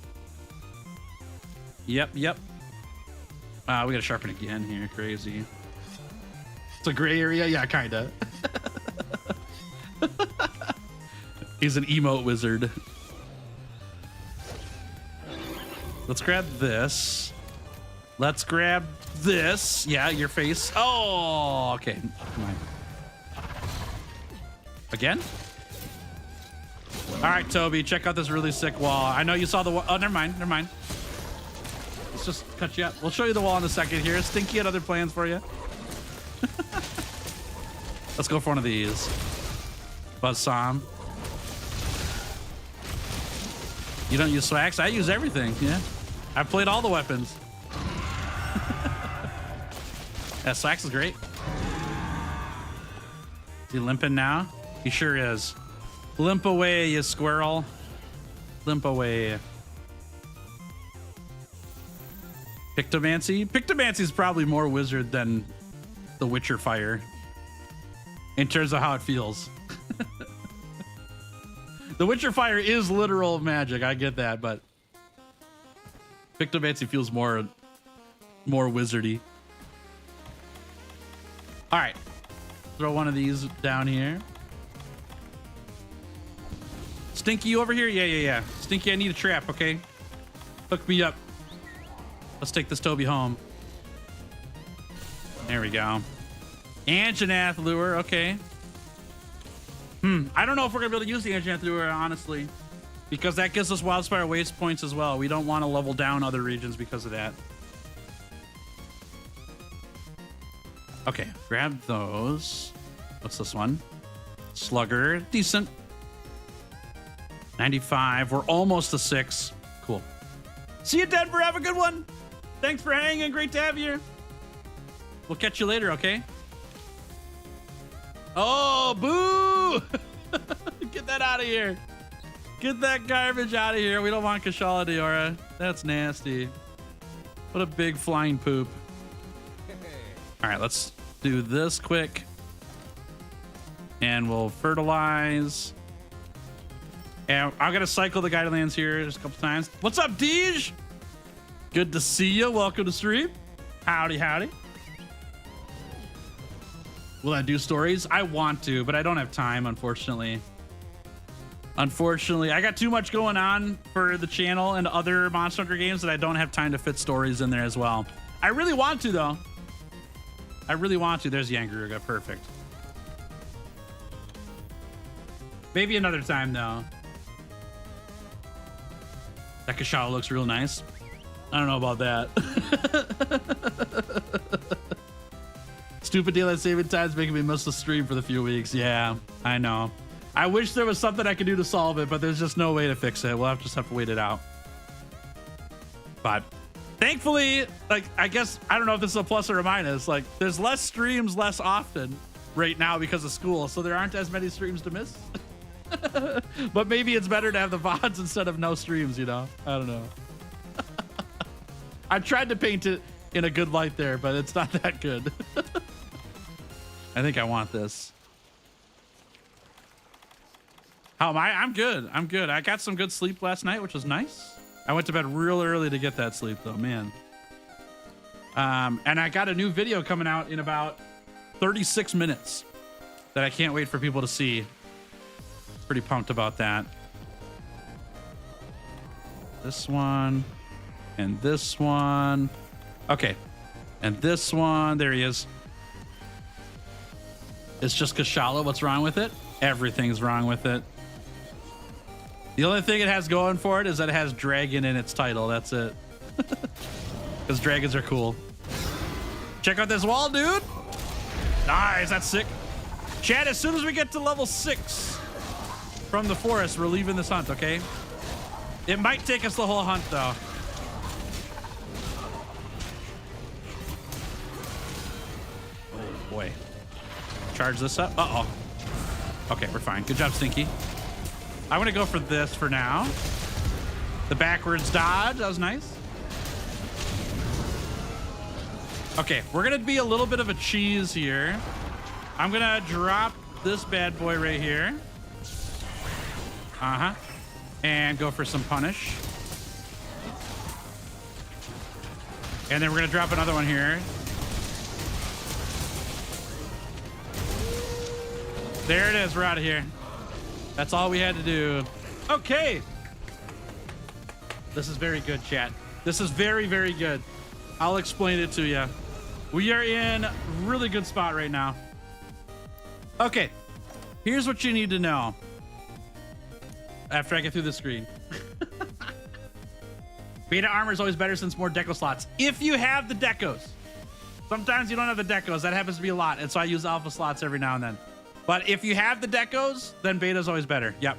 Yep. We gotta sharpen again here. Crazy. It's a gray area? Yeah, kinda. He's an emote wizard. Let's grab this. Let's grab this. Yeah, your face. Oh, okay. Come on. Again? All right, Toby, check out this really sick wall. I know you saw the wall. Oh, never mind. Let's just cut you up. We'll show you the wall in a second here. Stinky had other plans for you. Let's go for one of these. Buzzsaw. You don't use swags? I use everything, yeah. I've played all the weapons. Yeah, swags is great. Is he limping now? He sure is. Limp away, you squirrel. Limp away. Pictomancy? Pictomancy is probably more wizard than the Witcher Fire in terms of how it feels. The Witcher Fire is literal magic. I get that, but Pictomancy feels more wizardy. All right. Throw one of these down here. Stinky, you over here? Yeah. Stinky, I need a trap, okay? Hook me up. Let's take this Toby home. There we go. Anjanath lure, okay. I don't know if we're gonna be able to use the Anjanath lure, honestly, because that gives us Wildspire waste points as well. We don't want to level down other regions because of that. Okay, grab those. What's this one? Slugger, decent. 95, we're almost to 6. Cool. See you, Denver, have a good one. Thanks for hanging, great to have you here. We'll catch you later, okay? Oh, boo! Get that out of here. Get that garbage out of here. We don't want Kashala Diora. That's nasty. What a big flying poop. All right, let's do this quick. And we'll fertilize. And I'm going to cycle the Guidelands here just a couple times. What's up, Deej? Good to see you. Welcome to stream. Howdy. Will I do stories? I want to, but I don't have time, unfortunately. I got too much going on for the channel and other Monster Hunter games that I don't have time to fit stories in there as well. I really want to, though. I really want to. There's Yangaruga. Perfect. Maybe another time, though. That Kashala looks real nice. I don't know about that. Stupid daylight saving time's making me miss the stream for the few weeks. Yeah, I know. I wish there was something I could do to solve it, but there's just no way to fix it. We'll just have to wait it out. But thankfully, like, I guess, I don't know if this is a plus or a minus. Like, there's less streams less often right now because of school, so there aren't as many streams to miss. But maybe it's better to have the VODs instead of no streams, you know? I don't know. I tried to paint it in a good light there, but it's not that good. I think I want this. How am I? I'm good. I got some good sleep last night, which was nice. I went to bed real early to get that sleep, though, man. And I got a new video coming out in about 36 minutes that I can't wait for people to see. Pretty pumped about that. This one and this one. Okay. And this one. There he is. It's just Kashala. What's wrong with it? Everything's wrong with it. The only thing it has going for it is that it has dragon in its title. That's it. Because dragons are cool. Check out this wall, dude. Nice. That's sick. Chat, as soon as we get to level 6 from the forest, we're leaving this hunt, okay? It might take us the whole hunt, though. Oh, boy. Charge this up. Uh-oh. Okay, we're fine. Good job, Stinky. I'm going to go for this for now. The backwards dodge. That was nice. Okay, we're gonna be a little bit of a cheese here. I'm gonna drop this bad boy right here. And go for some punish. And then we're gonna drop another one here. There it is, we're out of here. That's all we had to do. Okay. This is very good, chat. This is very, very good. I'll explain it to you. We are in a really good spot right now. Okay, here's what you need to know after I get through the screen. Beta armor is always better since more deco slots. If you have the decos. Sometimes you don't have the decos. That happens to be a lot. And so I use alpha slots every now and then. But if you have the decos, then beta is always better. Yep.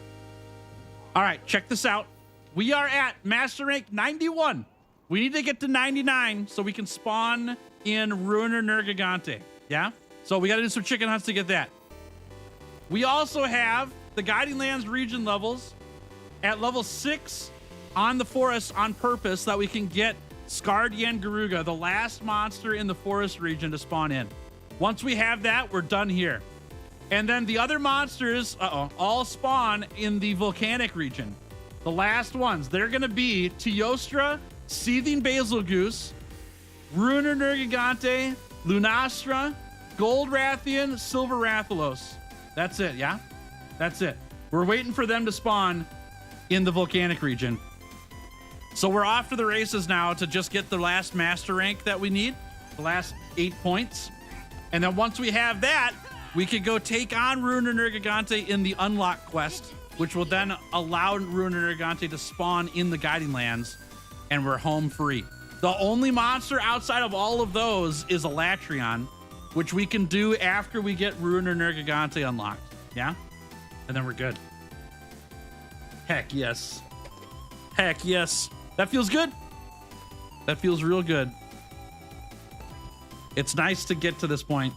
All right, check this out. We are at Master Rank 91. We need to get to 99 so we can spawn in Ruiner Nergigante. Yeah? So we got to do some chicken hunts to get that. We also have the Guiding Lands region levels at level 6 on the forest on purpose so that we can get Scarred Yangaruga, the last monster in the forest region, to spawn in. Once we have that, we're done here. And then the other monsters, all spawn in the volcanic region. The last ones, they're going to be Teostra, Seething Basil Goose, Ruiner Nergigante, Lunastra, Gold Rathian, Silver Rathalos. That's it, yeah? That's it. We're waiting for them to spawn in the volcanic region. So we're off to the races now to just get the last master rank that we need, the last 8 points. And then once we have that, we could go take on Ruiner Nergigante in the unlock quest, which will then allow Ruiner Nergigante to spawn in the Guiding Lands, and we're home free. The only monster outside of all of those is Elatrion, which we can do after we get Ruiner Nergigante unlocked. Yeah? And then we're good. Heck yes. Heck yes. That feels good. That feels real good. It's nice to get to this point.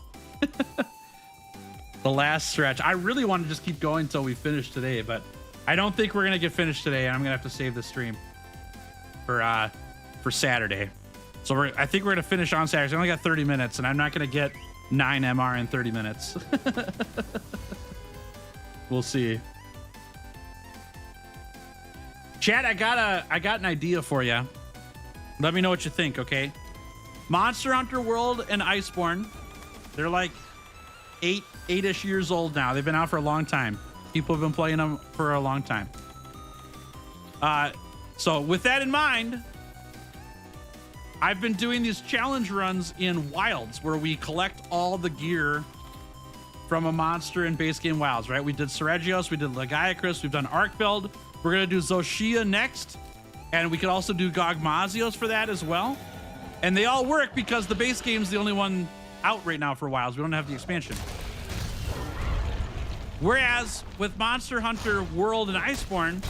The last stretch. I really want to just keep going until we finish today, but I don't think we're gonna get finished today, and I'm gonna have to save the stream for Saturday. So I think we're gonna finish on Saturday. I only got 30 minutes, and I'm not gonna get 9 MR in 30 minutes. We'll see. Chat, I got an idea for you. Let me know what you think, okay? Monster Hunter World and Iceborne, they're like 8-ish years old now. They've been out for a long time. People have been playing them for a long time. So with that in mind, I've been doing these challenge runs in Wilds where we collect all the gear from a monster in base game Wilds, right? We did Seregios, we did Lagiacrus, we've done Arkfeld. We're gonna do Zoshia next, and we could also do Gogmazios for that as well. And they all work because the base game's the only one out right now for Wilds. We don't have the expansion. Whereas with Monster Hunter World and Iceborne,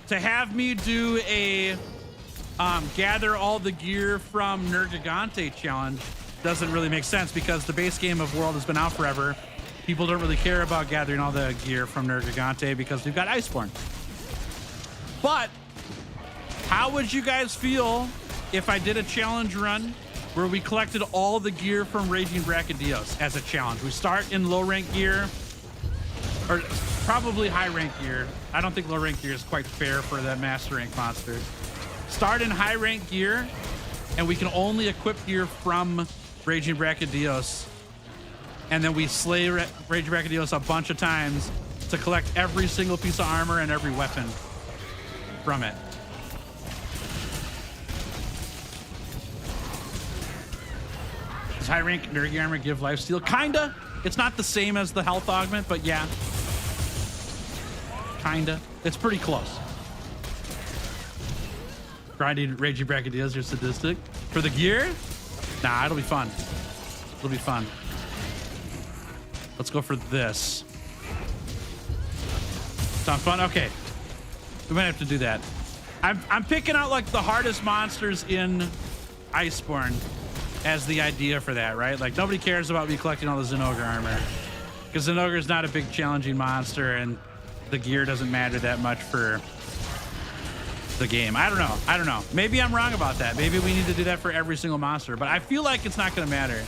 to have me do a gather all the gear from Nergigante challenge doesn't really make sense because the base game of World has been out forever. People don't really care about gathering all the gear from Nergigante because we've got Iceborne. But how would you guys feel if I did a challenge run where we collected all the gear from Raging Brachydios as a challenge? We start in low rank gear, or probably high rank gear. I don't think low rank gear is quite fair for that master rank monster. Start in high rank gear, and we can only equip gear from Raging Brachydios. And then we slay Raging Brachydios a bunch of times to collect every single piece of armor and every weapon from it. Does high rank Nergi armor give lifesteal? Kinda. It's not the same as the health augment, but yeah. Kinda. It's pretty close. Grinding Raging Brachydios, you're sadistic. For the gear? Nah, it'll be fun. It'll be fun. Let's go for this. Sound fun? Okay. We might have to do that. I'm picking out like the hardest monsters in Iceborne as the idea for that, right? Like nobody cares about me collecting all the Zinogre armor because Zinogre is not a big challenging monster and the gear doesn't matter that much for the game. I don't know. Maybe I'm wrong about that. Maybe we need to do that for every single monster, but I feel like it's not going to matter.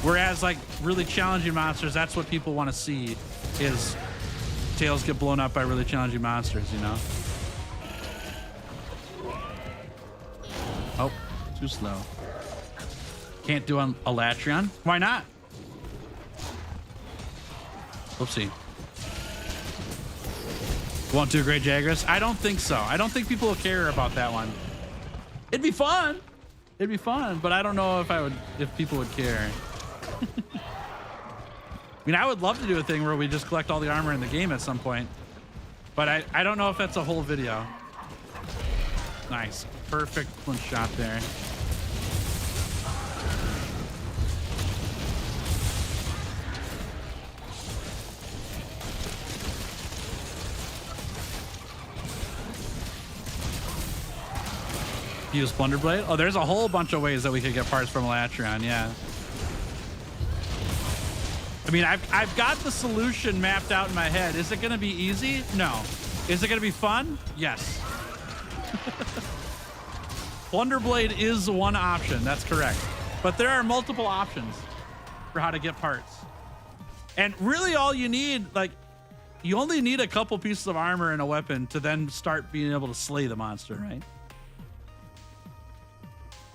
Whereas like really challenging monsters, that's what people want to see, is Tails get blown up by really challenging monsters, you know? Oh, too slow. Can't do a Latreon. Why not? Oopsie. Won't do a Great Jagras? I don't think so. I don't think people will care about that one. It'd be fun. It'd be fun, but I don't know if people would care. I mean, I would love to do a thing where we just collect all the armor in the game at some point, but I don't know if that's a whole video. Nice. Perfect one shot there. Use Plunder Blade? Oh, there's a whole bunch of ways that we could get parts from Latreon, yeah. I mean, I've got the solution mapped out in my head. Is it going to be easy? No. Is it going to be fun? Yes. Plunder Blade is one option. That's correct. But there are multiple options for how to get parts. And really all you need, like, you only need a couple pieces of armor and a weapon to then start being able to slay the monster, right?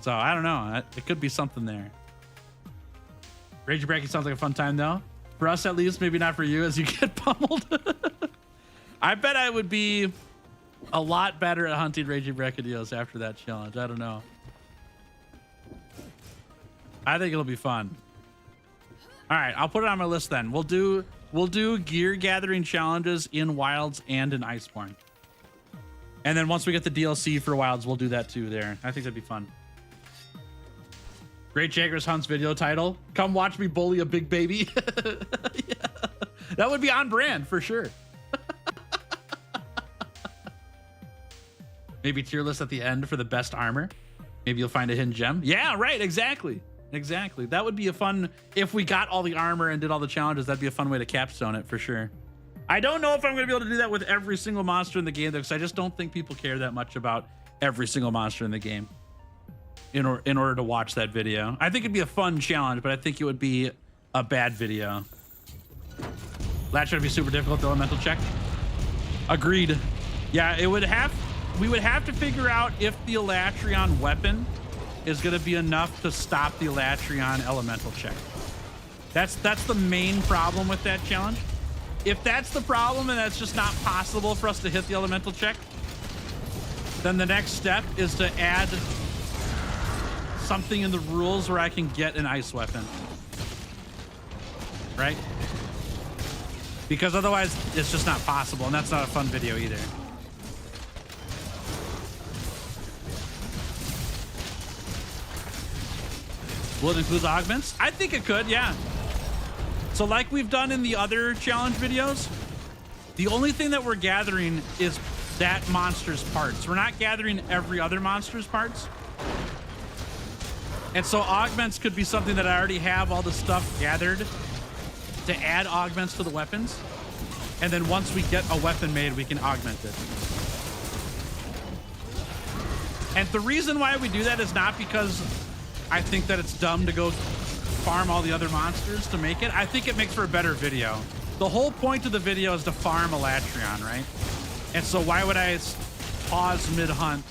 So I don't know. It could be something there. Rage Breaking sounds like a fun time though. For us at least, maybe not for you as you get pummeled. I bet I would be a lot better at hunting Raging Brachydios after that challenge. I don't know. I think it'll be fun. All right, I'll put it on my list then. We'll do gear gathering challenges in Wilds and in Iceborne. And then once we get the DLC for Wilds, we'll do that too there. I think that'd be fun. Great Jagras Hunts video title. Come watch me bully a big baby. Yeah. That would be on brand for sure. Maybe tier list at the end for the best armor. Maybe you'll find a hidden gem. Yeah, right. Exactly. Exactly. That would be a fun, if we got all the armor and did all the challenges, that'd be a fun way to capstone it for sure. I don't know if I'm going to be able to do that with every single monster in the game though, because I just don't think people care that much about every single monster in the game. In order to watch that video. I think it'd be a fun challenge, but I think it would be a bad video. Latch would be super difficult, the elemental check. Agreed. Yeah, we would have to figure out if the Elatrion weapon is gonna be enough to stop the Elatrion elemental check. That's the main problem with that challenge. If that's the problem and that's just not possible for us to hit the elemental check, then the next step is to add something in the rules where I can get an ice weapon, right? Because otherwise it's just not possible, and that's not a fun video either. Will it include augments? I think it could, yeah. So like we've done in the other challenge videos, the only thing that we're gathering is that monster's parts. We're not gathering every other monster's parts. And so augments could be something that I already have all the stuff gathered to add augments to the weapons. And then once we get a weapon made, we can augment it. And the reason why we do that is not because I think that it's dumb to go farm all the other monsters to make it. I think it makes for a better video. The whole point of the video is to farm a Latreon, right? And so why would I pause mid-hunt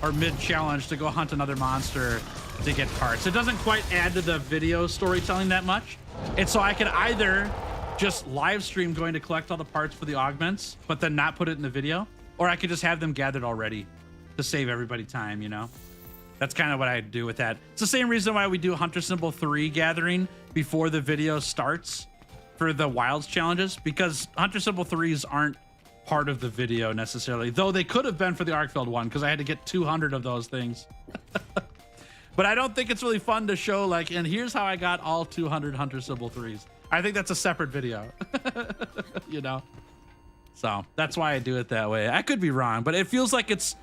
or mid-challenge to go hunt another monster to get parts? It doesn't quite add to the video storytelling that much. And so I could either just live stream going to collect all the parts for the augments, but then not put it in the video, or I could just have them gathered already to save everybody time, you know? That's kind of what I do with that. It's the same reason why we do Hunter Symbol 3 gathering before the video starts for the Wilds challenges, because Hunter Symbol 3s aren't part of the video necessarily, though they could have been for the Arkfeld one, because I had to get 200 of those things. But I don't think it's really fun to show like, and here's how I got all 200 Hunter Symbol 3s. I think that's a separate video, you know? So that's why I do it that way. I could be wrong, but it feels like it's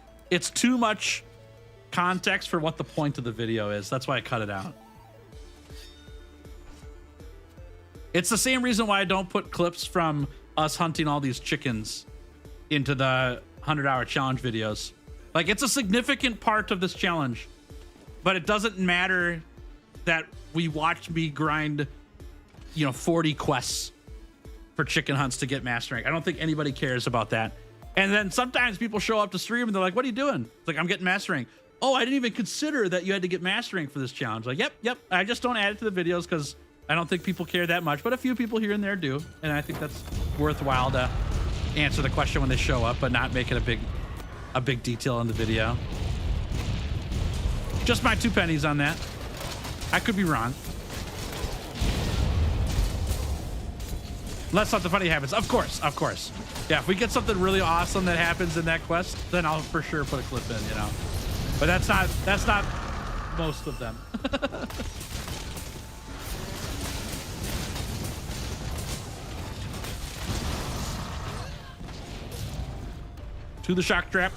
too much context for what the point of the video is. That's why I cut it out. It's the same reason why I don't put clips from us hunting all these chickens into the 100-hour challenge videos. Like, it's a significant part of this challenge, but it doesn't matter that we watched me grind, 40 quests for chicken hunts to get master rank. I don't think anybody cares about that. And then sometimes people show up to stream and they're like, what are you doing? It's like, I'm getting master rank. Oh, I didn't even consider that you had to get master rank for this challenge. Like, yep. I just don't add it to the videos because I don't think people care that much, but a few people here and there do. And I think that's worthwhile to answer the question when they show up, but not make it a big detail in the video. Just my 2 pennies on that. I could be wrong. Unless something funny happens. Of course. Yeah, if we get something really awesome that happens in that quest, then I'll for sure put a clip in, But that's not most of them. To the shock trap.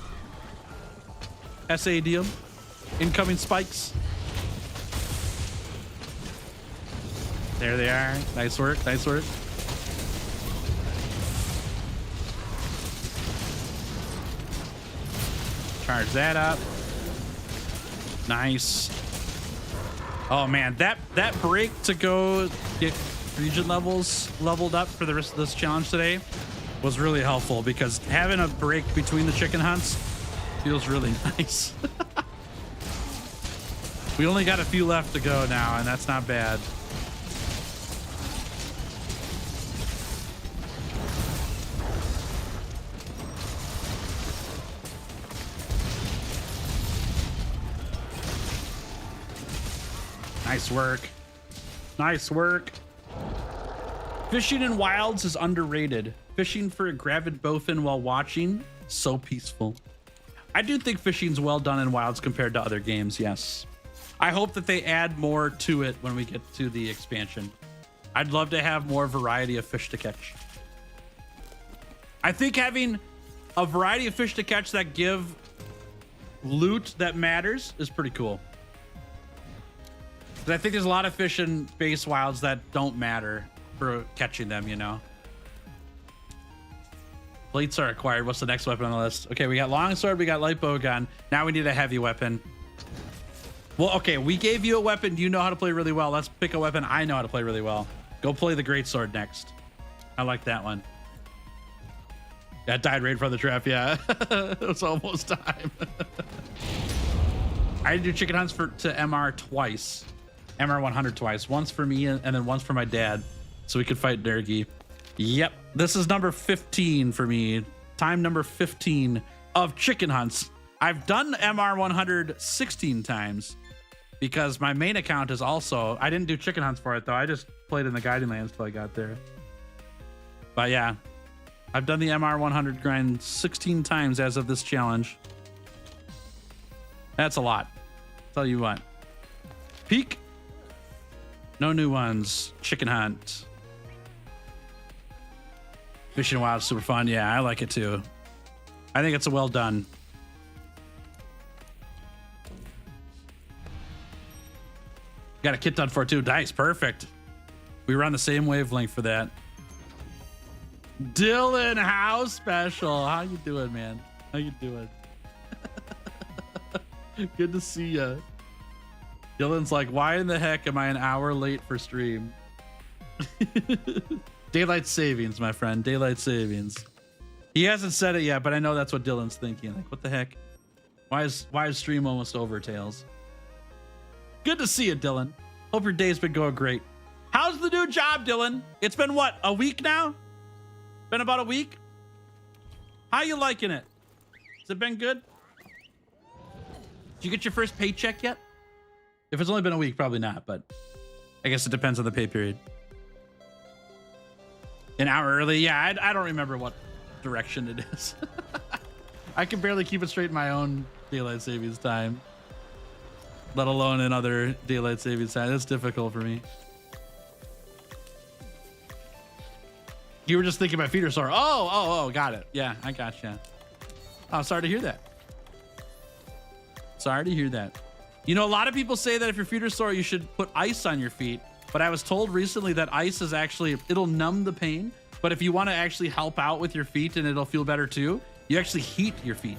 SAD. Incoming spikes. There they are. Nice work. Charge that up. Nice. Oh man, that break to go get region levels leveled up for the rest of this challenge today was really helpful because having a break between the chicken hunts feels really nice. We only got a few left to go now, and that's not bad. Nice work. Fishing in wilds is underrated. Fishing for a gravid bowfin while watching, so peaceful. I do think fishing's well done in wilds compared to other games, yes. I hope that they add more to it when we get to the expansion. I'd love to have more variety of fish to catch. I think having a variety of fish to catch that give loot that matters is pretty cool. I think there's a lot of fish in base wilds that don't matter for catching them, Plates are acquired. What's the next weapon on the list? Okay, we got longsword, we got light bow gun. Now we need a heavy weapon. Well, okay, we gave you a weapon you know how to play really well. Let's pick a weapon I know how to play really well. Go play the greatsword next. I like that one. Yeah, died right in front of the trap. Yeah, it was almost time. I had to do chicken hunts to MR twice. MR 100 twice. Once for me and then once for my dad. So we could fight Dergi. Yep. This is number 15 for me. Time number 15 of chicken hunts. I've done MR 100 16 times because my main account is also, I didn't do chicken hunts for it though. I just played in the guiding lands till I got there. But yeah, I've done the MR 100 grind 16 times as of this challenge. That's a lot. Tell you what. Peak. No new ones. Chicken hunt. Fishing Wild is super fun. Yeah, I like it too. I think it's a well done. Got a kit done for it too. Nice, perfect. We were on the same wavelength for that. Dylan House Special. How you doing, man? How you doing? Good to see ya. Dylan's like, why in the heck am I an hour late for stream? Daylight savings, my friend. Daylight savings. He hasn't said it yet, but I know that's what Dylan's thinking. Like, what the heck? Why is stream almost over, Tails? Good to see you, Dylan. Hope your day's been going great. How's the new job, Dylan? It's been what, a week now? Been about a week? How you liking it? Has it been good? Did you get your first paycheck yet? If it's only been a week, probably not, but I guess it depends on the pay period. An hour early? Yeah, I don't remember what direction it is. I can barely keep it straight in my own daylight savings time, let alone in other daylight savings time. It's difficult for me. You were just thinking my feet are sore. Oh, got it. Yeah, I gotcha. Oh, sorry to hear that. Sorry to hear that. You know, a lot of people say that if your feet are sore, you should put ice on your feet. But I was told recently that ice is actually, it'll numb the pain, But if you want to actually help out with your feet and it'll feel better too, you actually heat your feet.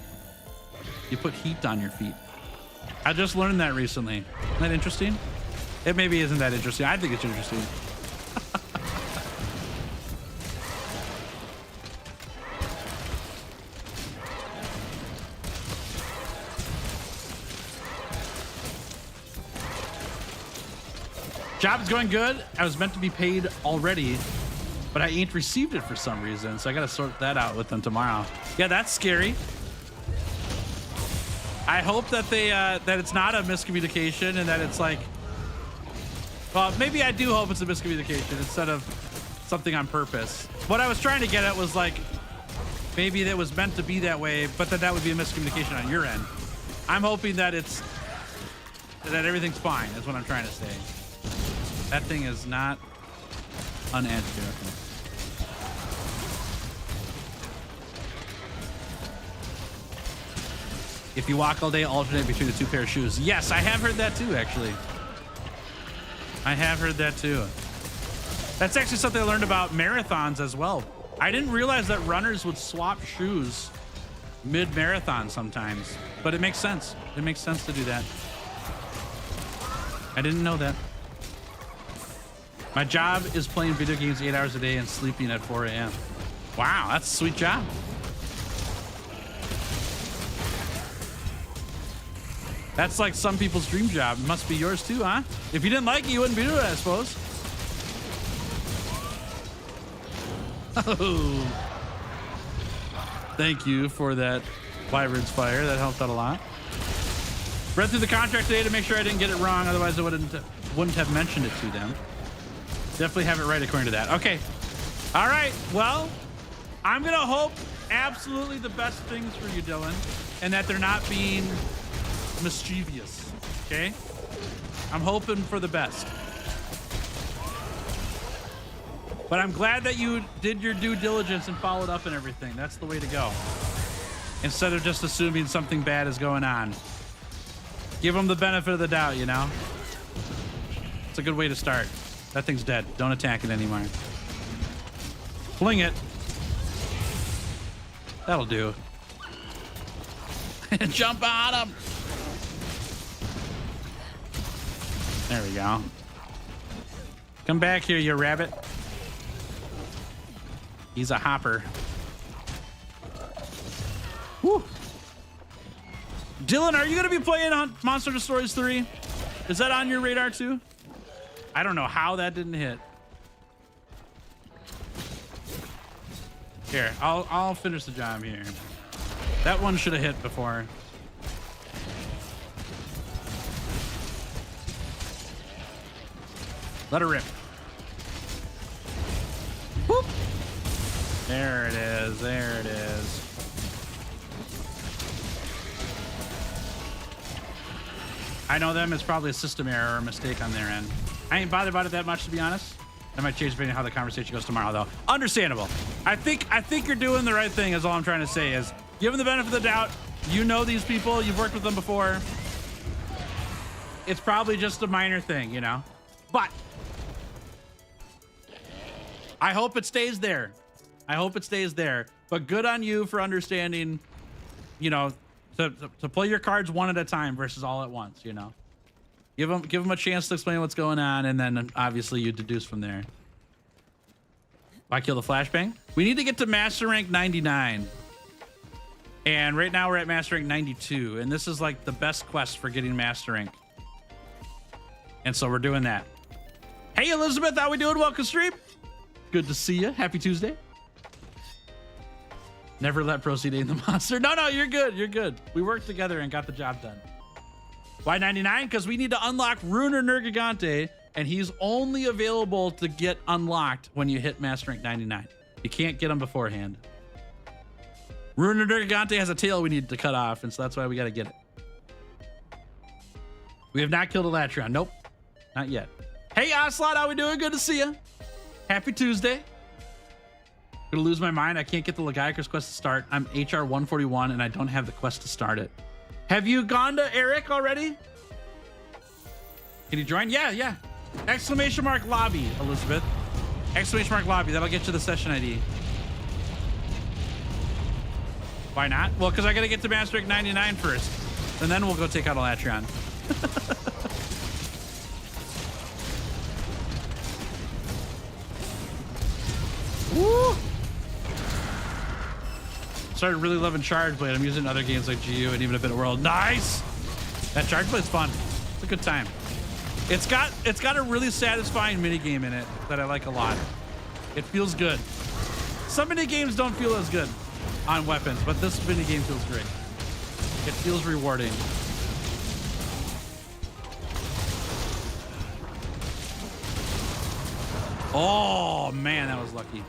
You put heat on your feet. I just learned that recently. Isn't that interesting? It maybe isn't that interesting. I think it's interesting. Job is going good. I was meant to be paid already, but I ain't received it for some reason. So I got to sort that out with them tomorrow. Yeah, that's scary. I hope that they that it's not a miscommunication and that it's like, well, maybe I do hope it's a miscommunication instead of something on purpose. What I was trying to get at was like, maybe it was meant to be that way, but that would be a miscommunication on your end. I'm hoping that that everything's fine. Is what I'm trying to say. That thing is not unagitated. If you walk all day, alternate between the two pair of shoes. Yes, I have heard that too, actually. I have heard that too. That's actually something I learned about marathons as well. I didn't realize that runners would swap shoes mid-marathon sometimes, but it makes sense. It makes sense to do that. I didn't know that. My job is playing video games 8 hours a day and sleeping at 4 a.m. Wow, that's a sweet job. That's like some people's dream job. It must be yours too, huh? If you didn't like it, you wouldn't be doing it, I suppose. Oh. Thank you for that Wyvern's Fire. That helped out a lot. Read through the contract today to make sure I didn't get it wrong. Otherwise, I wouldn't have mentioned it to them. Definitely have it right according to that. Okay. All right. Well, I'm going to hope absolutely the best things for you, Dylan, and that they're not being mischievous. Okay? I'm hoping for the best. But I'm glad that you did your due diligence and followed up and everything. That's the way to go. Instead of just assuming something bad is going on. Give them the benefit of the doubt, you know? It's a good way to start. That thing's dead. Don't attack it anymore. Fling it. That'll do. Jump on him. There we go. Come back here, you rabbit. He's a hopper. Woo. Dylan, are you going to be playing on Monster Hunter Stories 3? Is that on your radar too? I don't know how that didn't hit. Here, I'll finish the job here. That one should have hit before. Let her rip. Whoop. There it is. There it is. I know them. It's probably a system error or a mistake on their end. I ain't bothered about it that much, to be honest. That might change depending on how the conversation goes tomorrow, though. Understandable. I think you're doing the right thing. Is all I'm trying to say. Is give them the benefit of the doubt. You know these people. You've worked with them before. It's probably just a minor thing, you know. But I hope it stays there. I hope it stays there. But good on you for understanding, you know, to play your cards one at a time versus all at once, you know. Give them a chance to explain what's going on, and then obviously you deduce from there. Why kill the flashbang? We need to get to Master Rank 99. And right now we're at Master Rank 92, and this is like the best quest for getting Master Rank. And so we're doing that. Hey Elizabeth, how we doing? Welcome stream. Good to see you. Happy Tuesday. Never let proceed aim the monster. No, you're good. You're good. We worked together and got the job done. Why 99? Because we need to unlock Runer Nergigante, and he's only available to get unlocked when you hit Master Rank 99. You can't get him beforehand. Runer Nergigante has a tail we need to cut off, and so that's why we got to get it. We have not killed a Latron. Nope. Not yet. Hey, Ocelot, how we doing? Good to see you. Happy Tuesday. Gonna lose my mind. I can't get the Legiacrus quest to start. I'm HR 141 and I don't have the quest to start it. Have you gone to Eric already? Can you join? Yeah. Exclamation mark lobby, Elizabeth. ! Lobby. That'll get you the session ID. Why not? Well, because I got to get to Master Rank 99 first. And then we'll go take out Elatreon. Woo! Started really loving Charge Blade. I'm using it in other games like GU and even a bit of World. Nice! That Charge Blade's fun. It's a good time. It's got a really satisfying mini game in it that I like a lot. It feels good. Some mini games don't feel as good on weapons, but this mini game feels great. It feels rewarding. Oh man, that was lucky.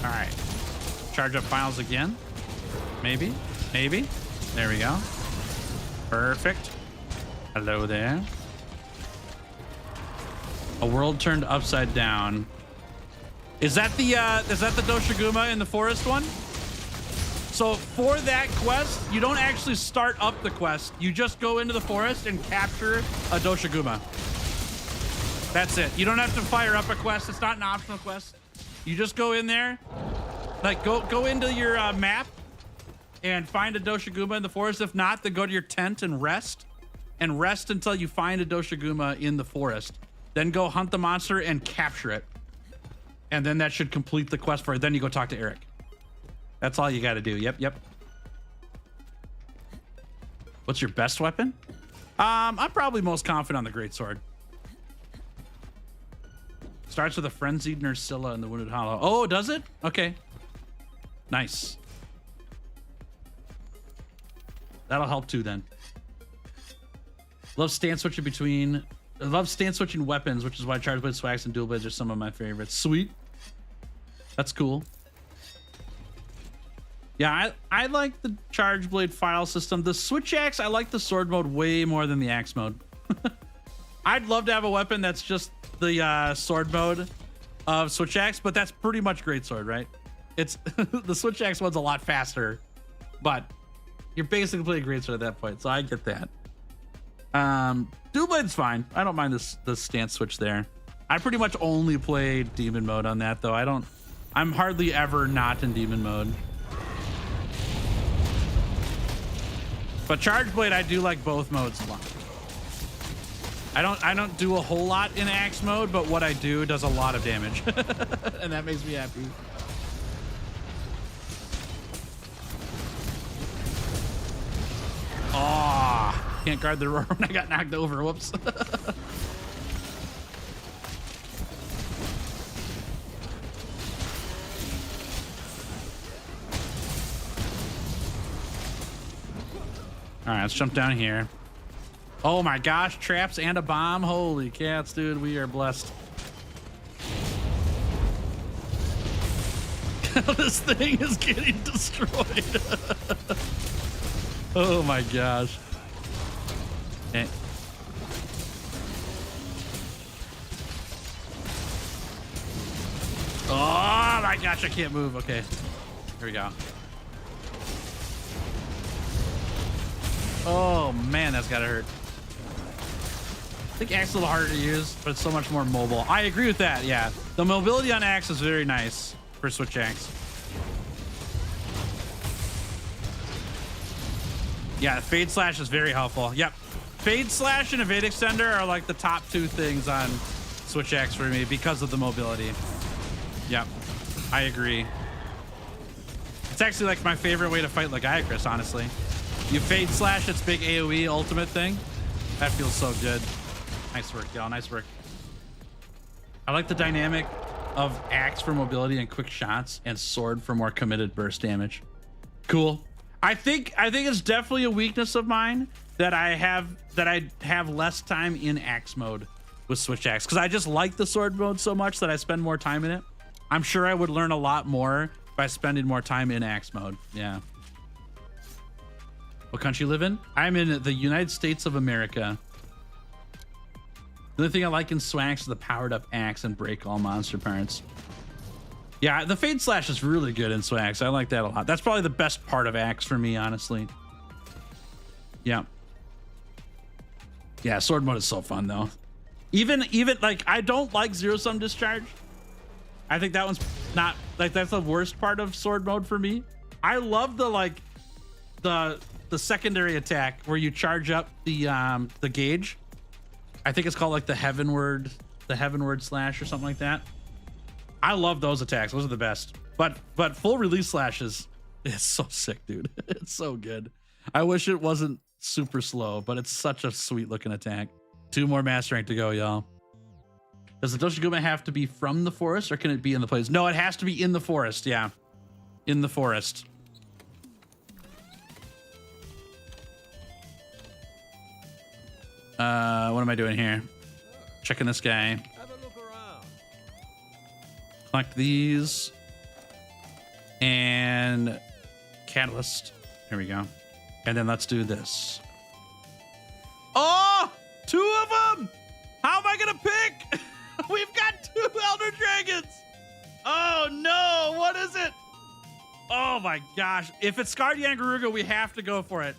All right, charge up files again. Maybe. There we go. Perfect. Hello there. A world turned upside down. Is that the Doshiguma in the forest one? So for that quest, you don't actually start up the quest. You just go into the forest and capture a Doshiguma. That's it. You don't have to fire up a quest. It's not an optional quest. You just go in there, like go into your map and find a Doshiguma in the forest. If not, then go to your tent and rest until you find a Doshiguma in the forest. Then go hunt the monster and capture it. And then that should complete the quest for it. Then you go talk to Eric. That's all you got to do. Yep. What's your best weapon? I'm probably most confident on the Greatsword. Starts with a frenzied Nursilla in the Wounded Hollow. Oh, does it? Okay. Nice. That'll help too then. Love stance switching weapons, which is why Charge Blade, Swags, and Dual Blades are some of my favorites. Sweet. That's cool. Yeah, I like the Charge Blade file system. The Switch Axe, I like the sword mode way more than the axe mode. I'd love to have a weapon that's just the sword mode of Switch Axe, but that's pretty much Greatsword, right? It's the Switch Axe one's a lot faster, but you're basically playing Greatsword at that point, so I get that. Dual Blade's fine. I don't mind the stance switch there. I pretty much only play demon mode on that though. I'm hardly ever not in demon mode. But Charge Blade, I do like both modes a lot. I don't do a whole lot in axe mode, but what I do does a lot of damage. And that makes me happy. Oh, can't guard the roar when I got knocked over. Whoops. All right, let's jump down here. Oh my gosh, traps and a bomb. Holy cats, dude, we are blessed. This thing is getting destroyed. Oh my gosh. Okay. Oh my gosh, I can't move. Okay, here we go. Oh man, that's gotta hurt. I think Axe is a little harder to use, but it's so much more mobile. I agree with that, yeah. The mobility on Axe is very nice for Switch Axe. Yeah, Fade Slash is very helpful. Yep. Fade Slash and Evade Extender are like the top two things on Switch Axe for me because of the mobility. Yep, I agree. It's actually like my favorite way to fight Lagiacrus, honestly. You Fade Slash its big AoE ultimate thing. That feels so good. Nice work, y'all. Nice work. I like the dynamic of Axe for mobility and quick shots and Sword for more committed burst damage. Cool. I think it's definitely a weakness of mine that I have less time in Axe mode with Switch Axe because I just like the sword mode so much that I spend more time in it. I'm sure I would learn a lot more by spending more time in Axe mode. Yeah. What country you live in? I'm in the United States of America. The only thing I like in Swax is the powered up axe and break all monster parts. Yeah, the Fade Slash is really good in Swax. I like that a lot. That's probably the best part of axe for me, honestly. Yeah. Yeah, sword mode is so fun though. Even like I don't like zero sum discharge. I think that one's not like that's the worst part of sword mode for me. I love the like the secondary attack where you charge up the gauge. I think it's called like the heavenward slash or something like that. I love those attacks. Those are the best. But full release slashes, it's so sick, dude. It's so good. I wish it wasn't super slow, but it's such a sweet looking attack. 2 more master rank to go, y'all. Does the Doshiguma have to be from the forest or can it be in the place? No, it has to be in the forest. Yeah. In the forest. What am I doing here? Checking this guy. Have a look around. Collect these. And catalyst. Here we go. And then let's do this. Oh, 2 of them. How am I going to pick? We've got 2 Elder Dragons. Oh no, what is it? Oh my gosh. If it's Scarred Yangaruga, we have to go for it.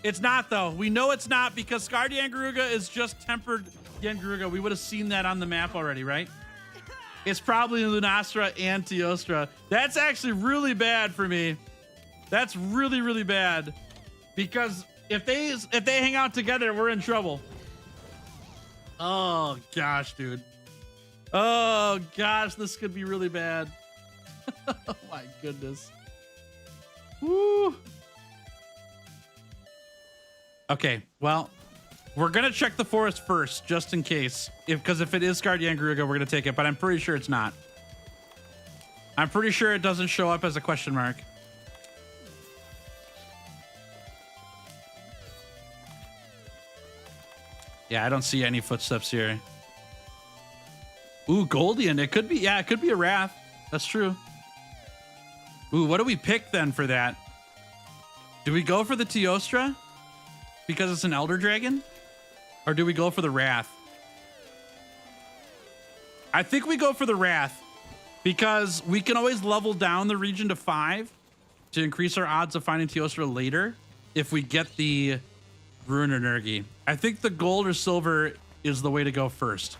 It's not though. We know it's not because Scarred Yangaruga is just tempered Yangaruga. We would have seen that on the map already, right? It's probably Lunastra and Teostra. That's actually really bad for me. That's really, really bad. Because if they hang out together, we're in trouble. Oh gosh, dude. Oh gosh, this could be really bad. Oh my goodness. Woo. Okay, well, we're gonna check the forest first, just in case. Because if it is Scarred Yangaruga, we're gonna take it, but I'm pretty sure it's not. I'm pretty sure it doesn't show up as a question mark. Yeah, I don't see any footsteps here. Ooh, Goldian. It could be, yeah, it could be a Wrath. That's true. Ooh, what do we pick then for that? Do we go for the Teostra? Because it's an Elder Dragon? Or do we go for the Wrath? I think we go for the Wrath. Because we can always level down the region to 5 to increase our odds of finding Teostra later if we get the Ruin Energy. I think the gold or silver is the way to go first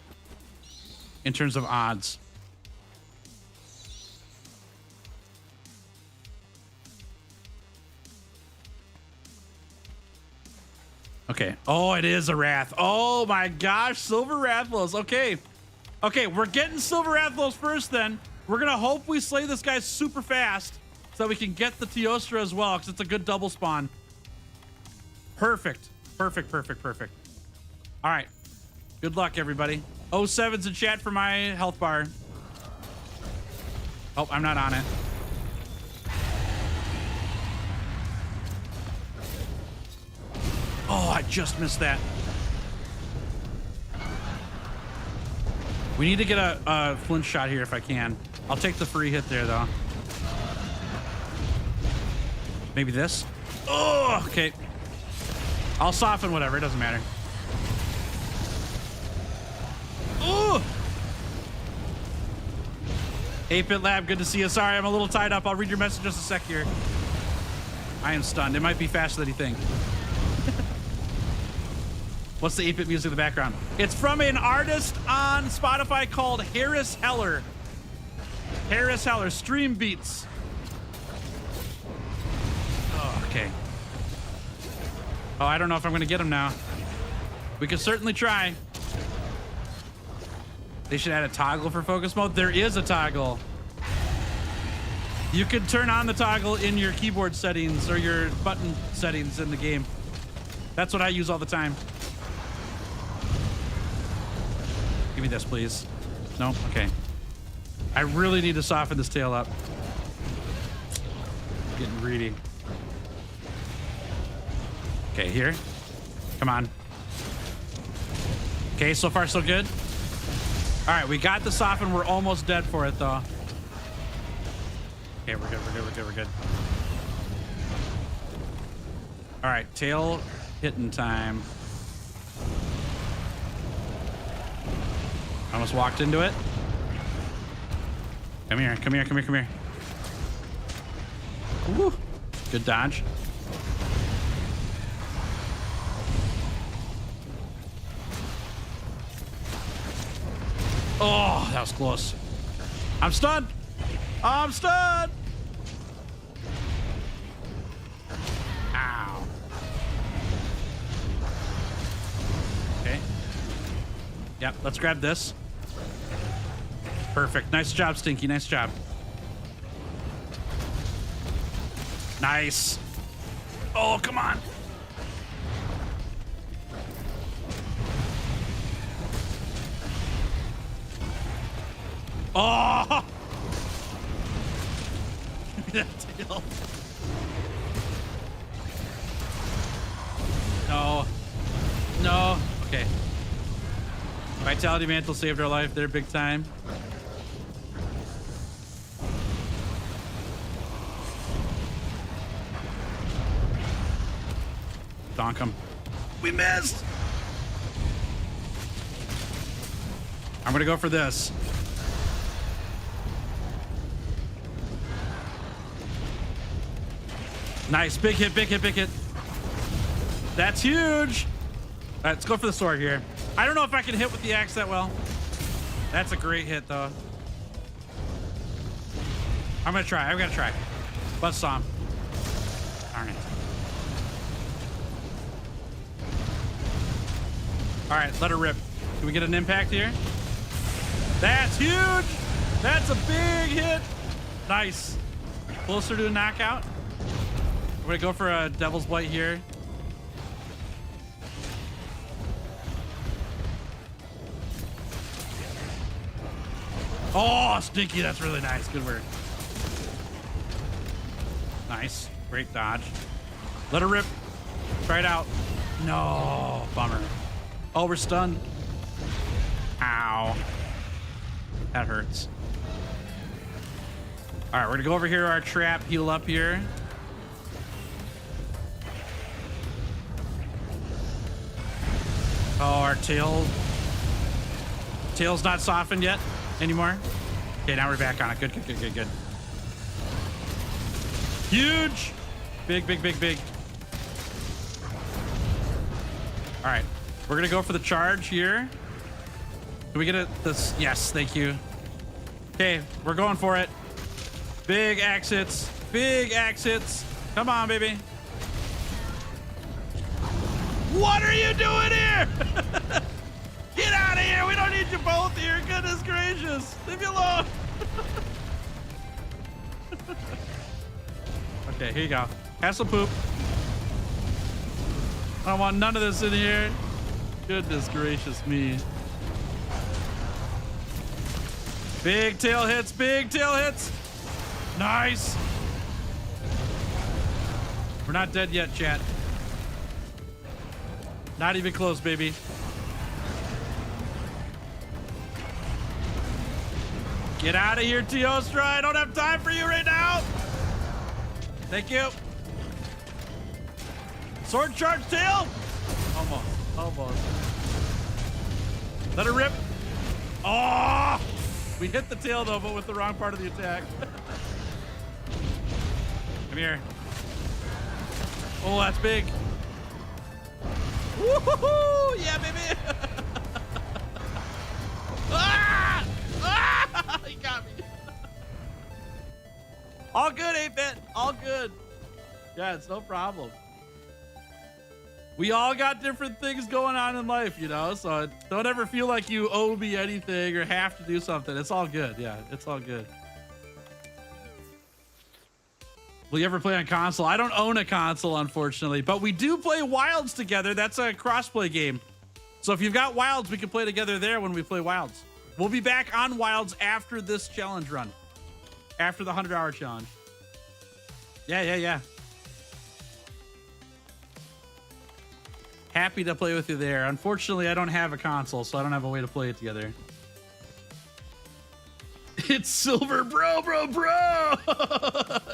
in terms of odds. Okay. Oh, it is a Wrath. Oh my gosh, Silver Rathlos. Okay. Okay, we're getting Silver Rathlos first then. We're going to hope we slay this guy super fast so that we can get the Teostra as well because it's a good double spawn. Perfect. Perfect, perfect, perfect. All right. Good luck, everybody. 07's in chat for my health bar. Oh, I'm not on it. Oh, I just missed that. We need to get a flint shot here if I can. I'll take the free hit there, though. Maybe this? Oh, okay. I'll soften whatever. It doesn't matter. Oh! 8-Bit Lab, good to see you. Sorry, I'm a little tied up. I'll read your message just a sec here. I am stunned. It might be faster than you think. What's the 8-Bit music in the background? It's from an artist on Spotify called Harris Heller. Harris Heller, Stream Beats. Oh, okay. Oh, I don't know if I'm going to get him now. We could certainly try. They should add a toggle for focus mode. There is a toggle. You could turn on the toggle in your keyboard settings or your button settings in the game. That's what I use all the time. Give me this, please. No? Okay. I really need to soften this tail up. Getting greedy. Okay, here. Come on. Okay, so far so good. All right, we got the soften. We're almost dead for it, though. Okay, we're good, we're good, we're good, we're good. All right, tail hitting time. Almost walked into it. Come here, come here, come here, come here. Woo. Good dodge. Oh, that was close. I'm stunned. I'm stunned. Ow. Okay. Yep, let's grab this. Perfect. Nice job, Stinky. Nice job. Nice. Oh, come on. Oh! That tail. No. No. Okay. Vitality Mantle saved our life there big time. Donk him. We missed. I'm gonna go for this. Nice. Big hit, big hit, big hit. That's huge. All right, let's go for the sword here. I don't know if I can hit with the axe that well. That's a great hit, though. I'm gonna try. I'm gonna try. Buzzsaw him. Darn it. All right, let her rip. Can we get an impact here? That's huge. That's a big hit. Nice. Closer to a knockout. We're gonna go for a Devil's Bite here. Oh, Stinky, that's really nice. Good work. Nice. Great dodge. Let her rip. Try it out. No, bummer. Oh, we're stunned. Ow. That hurts. All right, we're gonna go over here to our trap, heal up here. Oh, our tail's not softened yet anymore. Okay, now we're back on it. Good, good, good, good, good. Huge. Big, big, big, big. All right, we're gonna go for the charge here. Can we get this? Yes, thank you. Okay, we're going for it. Big axe hits. Big axe hits. Come on, baby. What are you doing here? Get out of here. We don't need you both here. Goodness gracious. Leave me alone. Okay, here you go. Have some poop. I don't want none of this in here. Goodness gracious me. Big tail hits. Big tail hits. Nice. We're not dead yet, chat. Not even close, baby. Get out of here, Teostra. I don't have time for you right now. Thank you. Sword charge tail. Almost. Almost. Let her rip. Oh! We hit the tail, though, but with the wrong part of the attack. Come here. Oh, that's big. Woohoo! Yeah, baby! Ah! Ah! He got me. All good, 8-bit. All good. Yeah, it's no problem. We all got different things going on in life, you know? So don't ever feel like you owe me anything or have to do something. It's all good. Yeah, it's all good. Will you ever play on console? I don't own a console, unfortunately, but we do play Wilds together. That's a crossplay game. So if you've got Wilds, we can play together there when we play Wilds. We'll be back on Wilds after this challenge run. After the 100-hour challenge. Yeah. Happy to play with you there. Unfortunately, I don't have a console, so I don't have a way to play it together. It's silver, bro.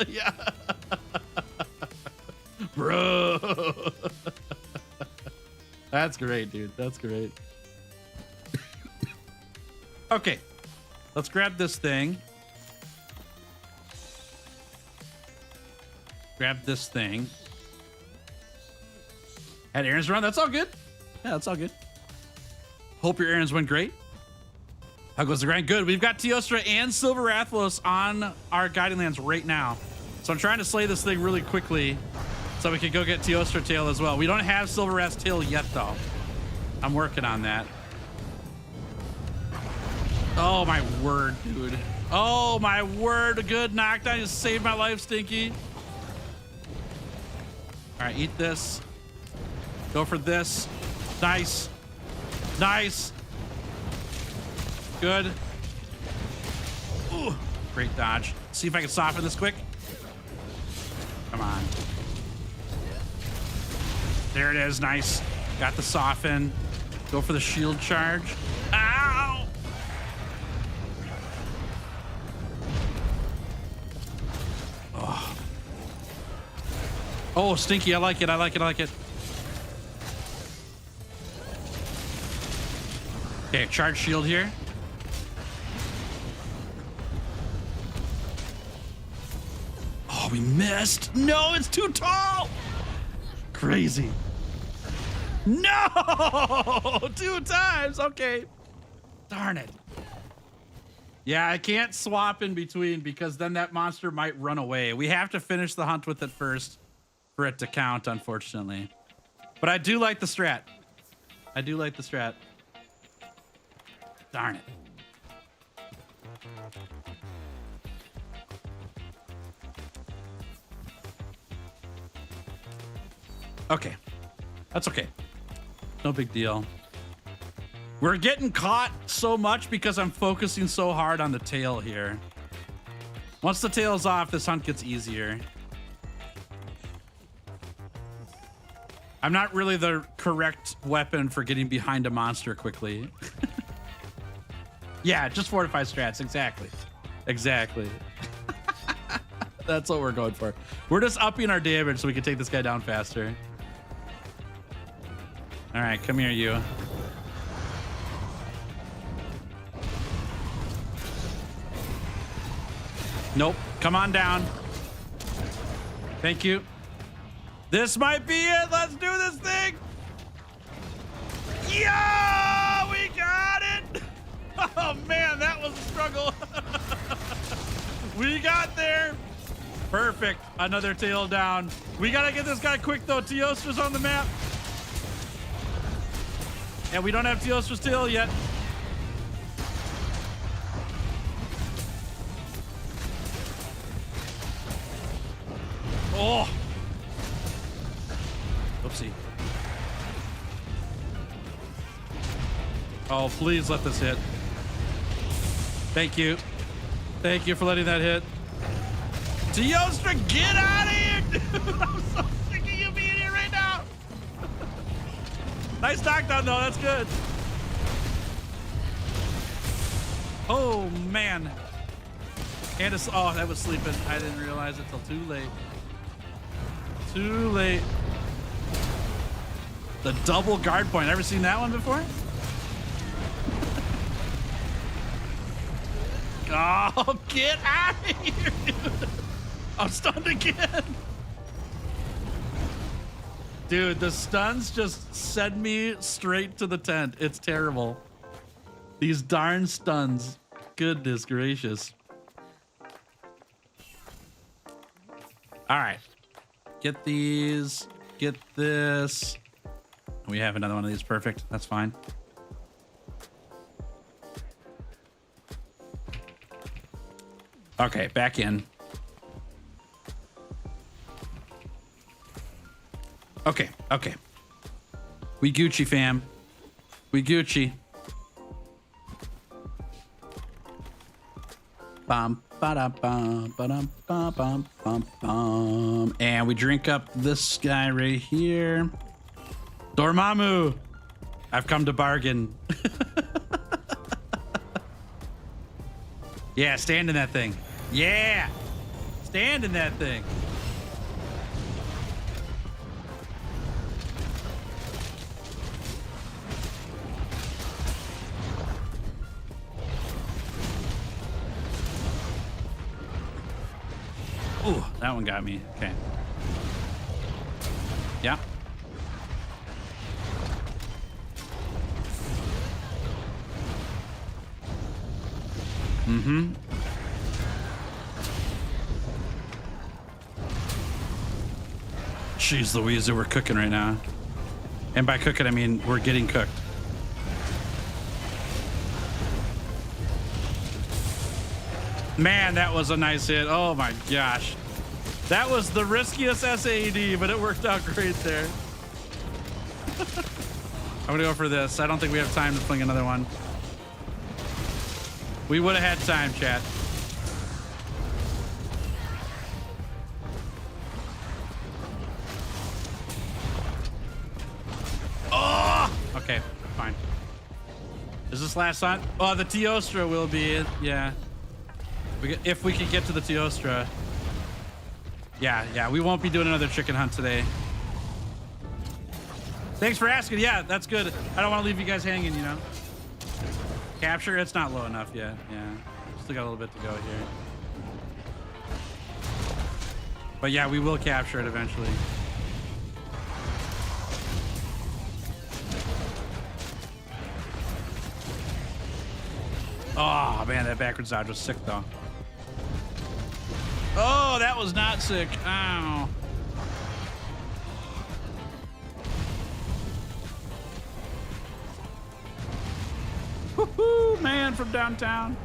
Yeah. Bro. That's great, dude. That's great. Okay. Let's grab this thing. Grab this thing. Had errands run. That's all good. Yeah, that's all good. Hope your errands went great. How goes the grind? Good. We've got Teostra and Silver Rathalos on our Guiding Lands right now. So I'm trying to slay this thing really quickly so we can go get Teostra tail as well. We don't have Silver Rat's tail yet, though. I'm working on that. Oh, my word, dude. Oh, my word. Good knockdown. You saved my life, Stinky. All right, eat this. Go for this. Nice. Nice. Good. Ooh, great dodge. See if I can soften this quick. Come on. There it is. Nice. Got the soften. Go for the shield charge. Ow! Oh. Oh, Stinky. I like it. I like it. I like it. Okay, charge shield here. Oh, we missed. No, it's too tall. Crazy. No! 2 times. Okay. Darn it. Yeah, I can't swap in between because then that monster might run away. We have to finish the hunt with it first for it to count, unfortunately. But I do like the strat. I do like the strat. Darn it. Okay. That's okay. No big deal. We're getting caught so much because I'm focusing so hard on the tail here. Once the tail's off, this hunt gets easier. I'm not really the correct weapon for getting behind a monster quickly. Yeah, just fortify strats. Exactly. Exactly. That's what we're going for. We're just upping our damage so we can take this guy down faster. All right, come here, you. Nope. Come on down. Thank you. This might be it. Let's do this thing. Yeah, we got it. Oh, man, that was a struggle. We got there. Perfect. Another tail down. We got to get this guy quick, though. Teostra's on the map. And we don't have Teostra's tail yet. Oh. Oopsie. Oh, please let this hit. Thank you. Thank you for letting that hit. Teostra, get out of here, dude! I'm so sick of you being here right now. Nice knockdown, though. That's good. Oh, man. Candace, oh, that was sleeping. I didn't realize it till too late. Too late. The double guard point. Ever seen that one before? Oh, get out of here, dude. I'm stunned again. Dude, the stuns just send me straight to the tent. It's terrible. These darn stuns. Goodness gracious. All right. Get these. Get this. We have another one of these. Perfect. That's fine. Okay, back in. Okay, okay. We Gucci, fam. We Gucci. Bum, ba-da, bum, ba-dum, bum, bum, bum, bum. And we drink up this guy right here. Dormammu. I've come to bargain. Yeah, stand in that thing. Yeah. Stand in that thing. Ooh, that one got me. Okay. Yeah. Mm-hmm. Jeez Louise, we're cooking right now. And by cooking, I mean we're getting cooked. Man, that was a nice hit. Oh my gosh. That was the riskiest SAED, but it worked out great there. I'm gonna go for this. I don't think we have time to fling another one. We would have had time, chat. Oh! Okay, fine. Is this last hunt? Oh, the Teostra will be it. Yeah. If we can get to the Teostra. Yeah, we won't be doing another chicken hunt today. Thanks for asking. Yeah, that's good. I don't want to leave you guys hanging, you know. Capture, it's not low enough yet. Yeah, still got a little bit to go here. But yeah, we will capture it eventually. Oh man, that backwards dodge was sick though. Oh, that was not sick. Ow. Woohoo, man from downtown.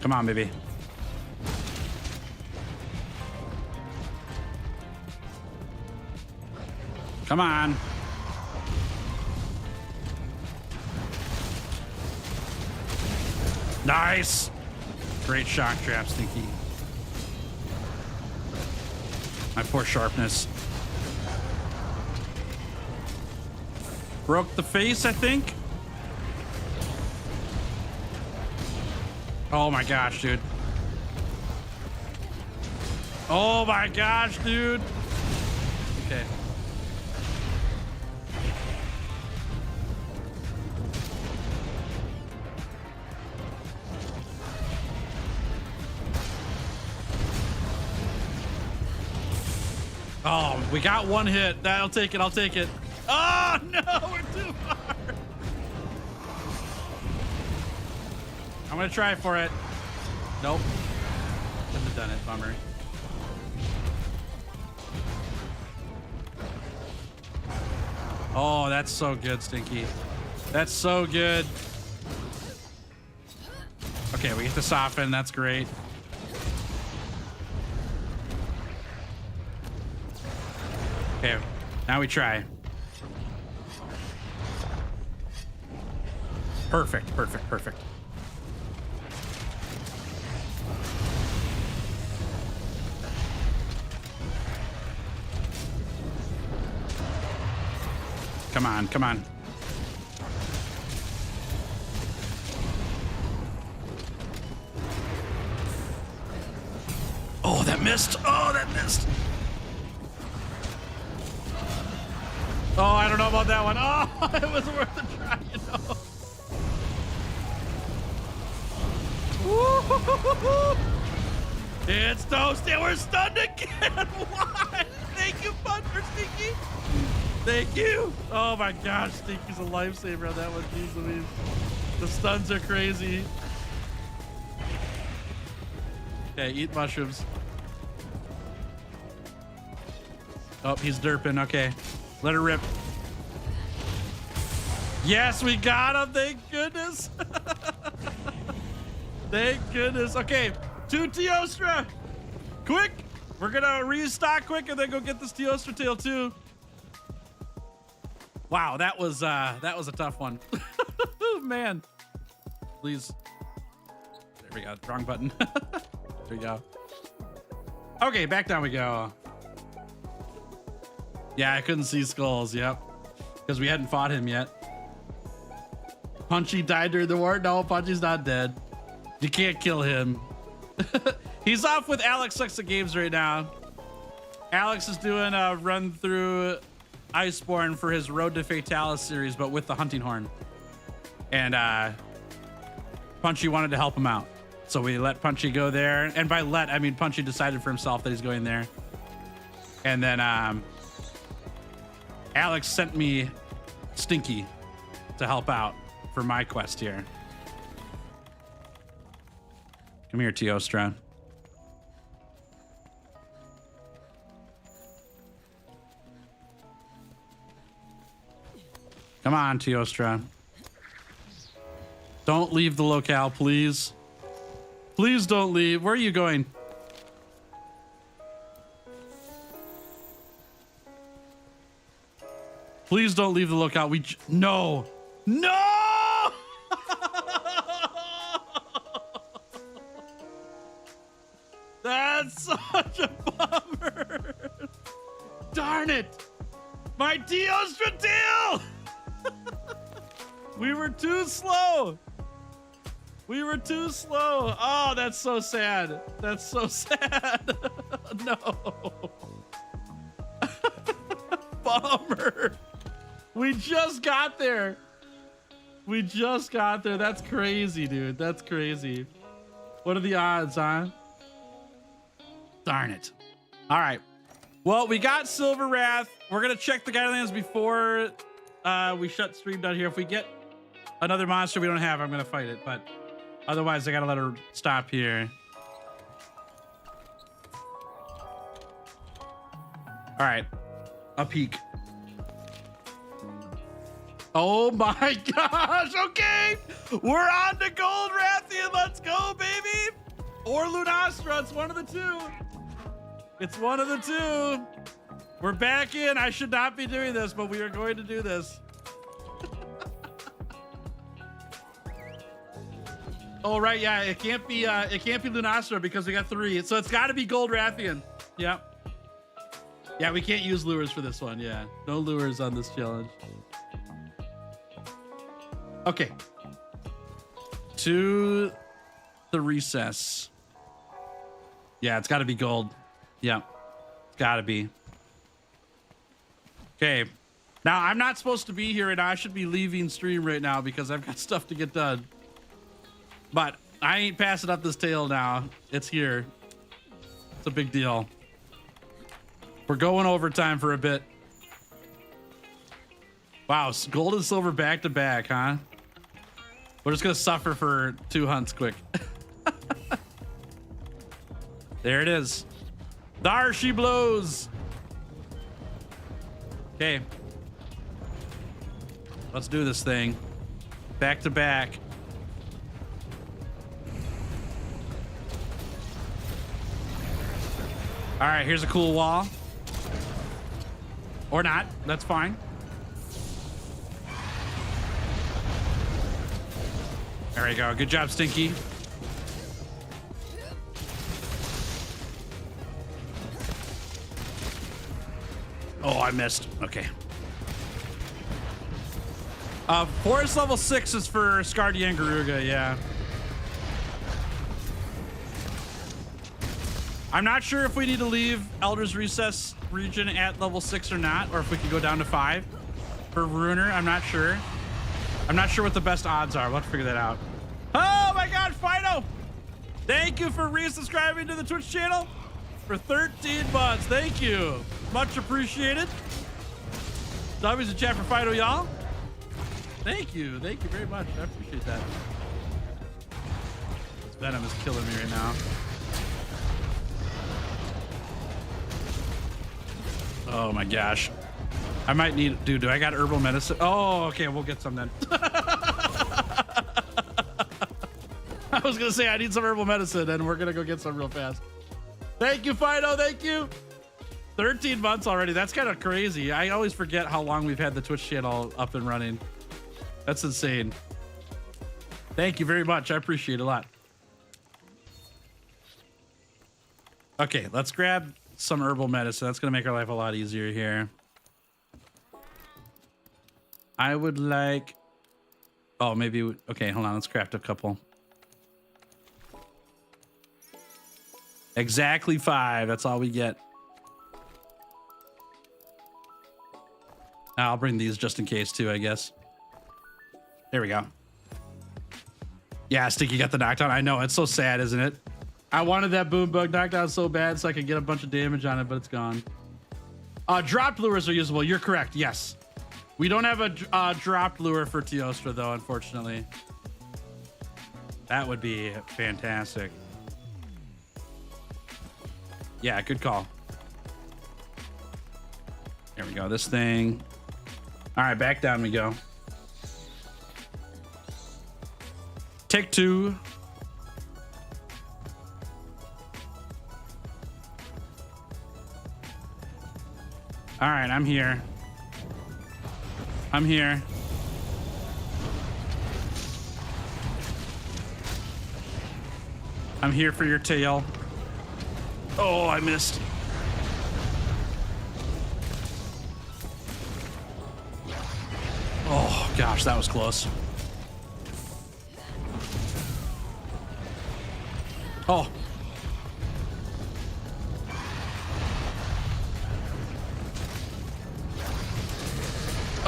Come on, baby. Come on. Nice. Great shock trap, Stinky. My poor sharpness. Broke the face, I think. Oh my gosh, dude. Oh my gosh, dude. Okay. Oh, we got one hit. I'll take it. I'll take it. Oh, no, we're too far. I'm going to try for it. Nope. Couldn't have done it. Bummer. Oh, that's so good, Stinky. That's so good. Okay, we get to soften. That's great. Okay, now we try. Perfect, perfect, perfect. Come on, come on. Oh, that missed. Oh, that missed. Oh, I don't know about that one. Oh, it was worth a try, you know. Woo-hoo-hoo-hoo-hoo. It's toast and we're stunned again. Why? Thank you, Punter Stinky. Thank you. Oh my gosh, Stinky's a lifesaver on that one. Jeez Louise. The stuns are crazy. Okay, eat mushrooms. Oh, he's derping. Okay. Let her rip. Yes, we got him. Thank goodness. Thank goodness. Okay, 2 Teostra. Quick. We're going to restock quick and then go get this Teostra tail too. Wow, that was a tough one. Man. Please. There we go. Wrong button. There we go. Okay, back down we go. Yeah, I couldn't see skulls. Yep. Because we hadn't fought him yet. Punchy died during the war. No, Punchy's not dead. You can't kill him. He's off with Alex Sucks at Games right now. Alex is doing a run through Iceborne for his Road to Fatalis series, but with the hunting horn. And Punchy wanted to help him out. So we let Punchy go there. And by let, I mean Punchy decided for himself that he's going there. And then Alex sent me Stinky to help out for my quest here. Come here, Teostra. Come on, Teostra. Don't leave the locale, please. Please don't leave. Where are you going? Please don't leave the locale. No. No! That's such a bummer. Darn it. My Teostra tail! We were too slow. We were too slow. Oh, that's so sad. That's so sad. No. Bummer. We just got there. We just got there. That's crazy, dude. That's crazy. What are the odds, huh? Darn it. All right. Well, we got Silver Wrath. We're going to check the guidelines before we shut stream down here. If we get another monster we don't have, I'm going to fight it. But otherwise, I got to let her stop here. All right. A peek. Oh my gosh. Okay. We're on to Gold Rathian. Let's go, baby. Or Lunastra. It's one of the two. It's one of the two. We're back in. I should not be doing this, but we are going to do this. Oh, right. Yeah, it can't be Lunastra because we got 3. So it's got to be Gold Rathian. Yeah. Yeah, we can't use lures for this one. Yeah, no lures on this challenge. Okay. To the recess. Yeah, it's got to be gold. Yeah, it's got to be. Okay. Now, I'm not supposed to be here, and I should be leaving stream right now because I've got stuff to get done. But I ain't passing up this tail now. It's here. It's a big deal. We're going overtime for a bit. Wow, gold and silver back to back, huh? We're just gonna suffer for 2 hunts quick. There it is. There she blows. Okay. Let's do this thing. Back to back. All right, here's a cool wall. Or not, that's fine. There we go, good job, Stinky. Oh, I missed, okay. Forest level 6 is for Scardy and Garuga, yeah. I'm not sure if we need to leave Elder's Recess region at level 6 or not, or if we could go down to 5 for Ruiner. I'm not sure. I'm not sure what the best odds are. We'll have to figure that out. Oh my God, Fido! Thank you for resubscribing to the Twitch channel for 13 months. Thank you. Much appreciated. W's in chat for Fido, y'all. Thank you. Thank you very much. I appreciate that. This Venom is killing me right now. Oh my gosh. I might need, dude, do I got herbal medicine? Oh, okay, we'll get some then. I was gonna say I need some herbal medicine and we're gonna go get some real fast. Thank you, Fido, thank you. 13 months already, that's kind of crazy. I always forget how long we've had the Twitch channel up and running. That's insane. Thank you very much, I appreciate it a lot. Okay, let's grab some herbal medicine. That's gonna make our life a lot easier here. I would like, oh, maybe, okay, hold on, let's craft a couple. Exactly 5, that's all we get. I'll bring these just in case too, I guess. There we go. Yeah, Stinky got the knockdown. I know, it's so sad, isn't it? I wanted that boom bug knockdown so bad so I could get a bunch of damage on it, but it's gone. Dropped lures are usable. You're correct. Yes. We don't have a dropped lure for Teostra, though, unfortunately. That would be fantastic. Yeah, good call. There we go. This thing. All right, back down we go. Take two. All right, I'm here. I'm here. I'm here for your tail. Oh, I missed. Oh, gosh, that was close. Oh.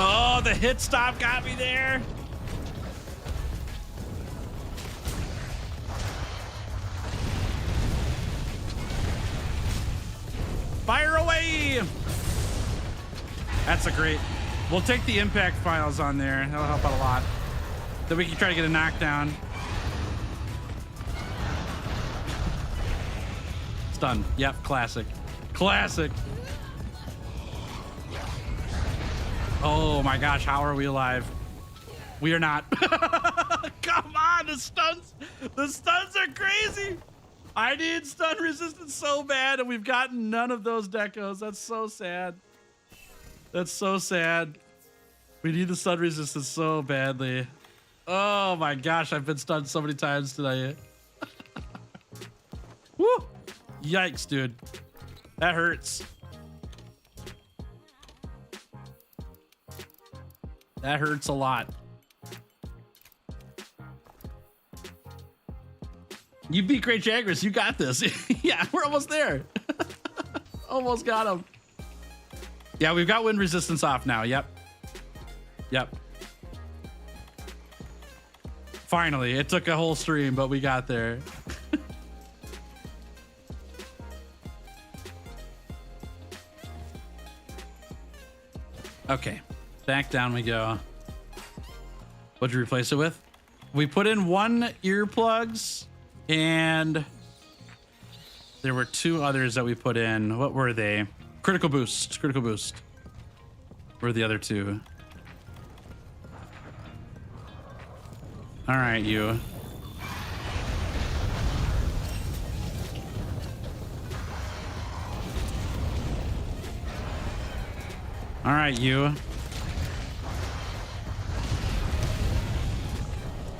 Oh, the hit stop got me there. Fire away. That's a great. We'll take the impact files on there. That'll help out a lot. Then we can try to get a knockdown. Stun. Yep, classic. Classic. Oh my gosh, how are we alive? We are not. Come on, the stuns are crazy. I need stun resistance so bad, and we've gotten none of those decos. That's so sad. That's so sad. We need the stun resistance so badly. Oh my gosh, I've been stunned so many times tonight. Woo! Yikes, dude. That hurts. That hurts a lot. You beat Great Jagras. You got this. Yeah, we're almost there. Almost got him. Yeah, we've got wind resistance off now. Yep. Yep. Finally, it took a whole stream, but we got there. Okay. Back down we go. What'd you replace it with? We put in 1 earplugs, and there were 2 others that we put in. What were they? Critical boost. Critical boost. Where are the other 2? All right, you. All right, you.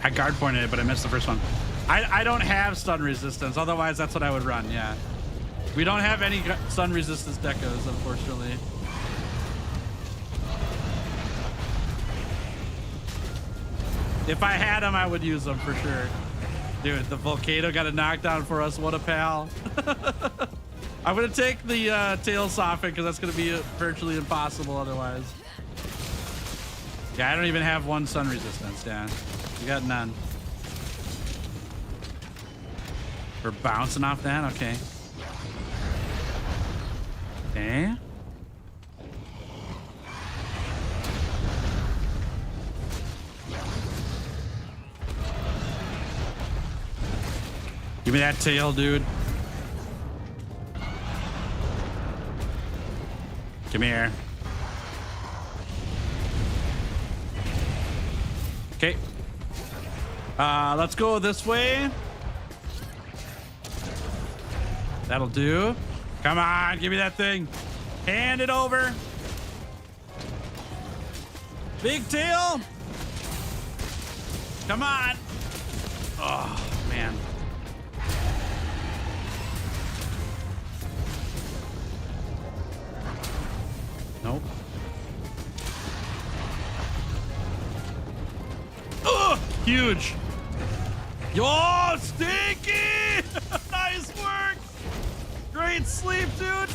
I guard pointed it, but I missed the first one. I don't have stun resistance. Otherwise, that's what I would run. Yeah. We don't have any stun resistance decos, unfortunately. If I had them, I would use them for sure. Dude, the Volcano got a knockdown for us. What a pal. I'm going to take the tail soften because that's going to be virtually impossible otherwise. Yeah, I don't even have 1 stun resistance. Yeah, we got none. We're bouncing off that. Okay. Okay. Give me that tail, dude. Come here. Okay. Let's go this way. That'll do. Come on, give me that thing. Hand it over. Big tail. Come on. Oh, man. Nope. Oh, huge. Yo, Stinky! Nice work. Great sleep, dude.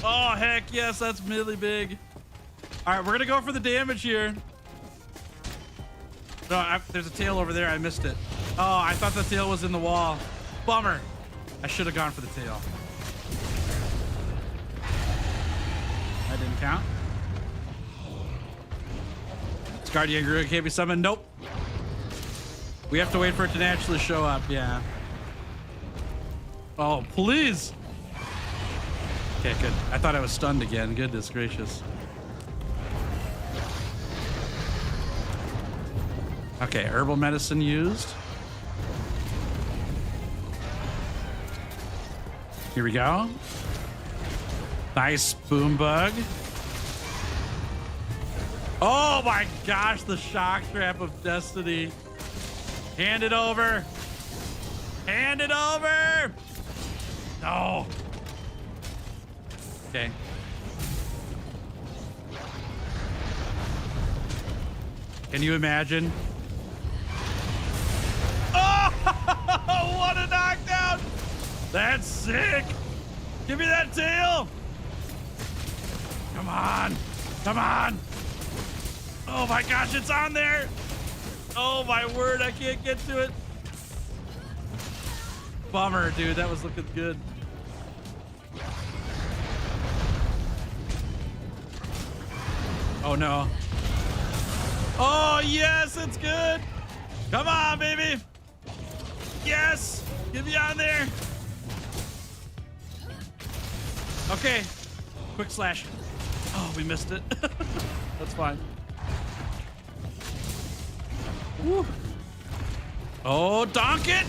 Oh, heck yes, that's really big. All right, we're gonna go for the damage here. No, there's a tail over there. I missed it. Oh, I thought the tail was in the wall. Bummer. I should have gone for the tail. That didn't count. Guardian Guru can't be summoned. Nope. We have to wait for it to naturally show up. Yeah. Oh, please. Okay, good. I thought I was stunned again. Goodness gracious. Okay, herbal medicine used. Here we go. Nice boom bug. Oh my gosh, the shock trap of destiny. Hand it over. Hand it over. No. Okay. Can you imagine? Oh, what a knockdown. That's sick. Give me that tail. Come on. Come on. Oh my gosh, it's on there. Oh my word, I can't get to it. Bummer, dude. That was looking good. Oh no. Oh yes, it's good. Come on, baby. Yes. Get me on there. Okay. Quick slash. Oh, we missed it. That's fine. Woo. Oh, donk it.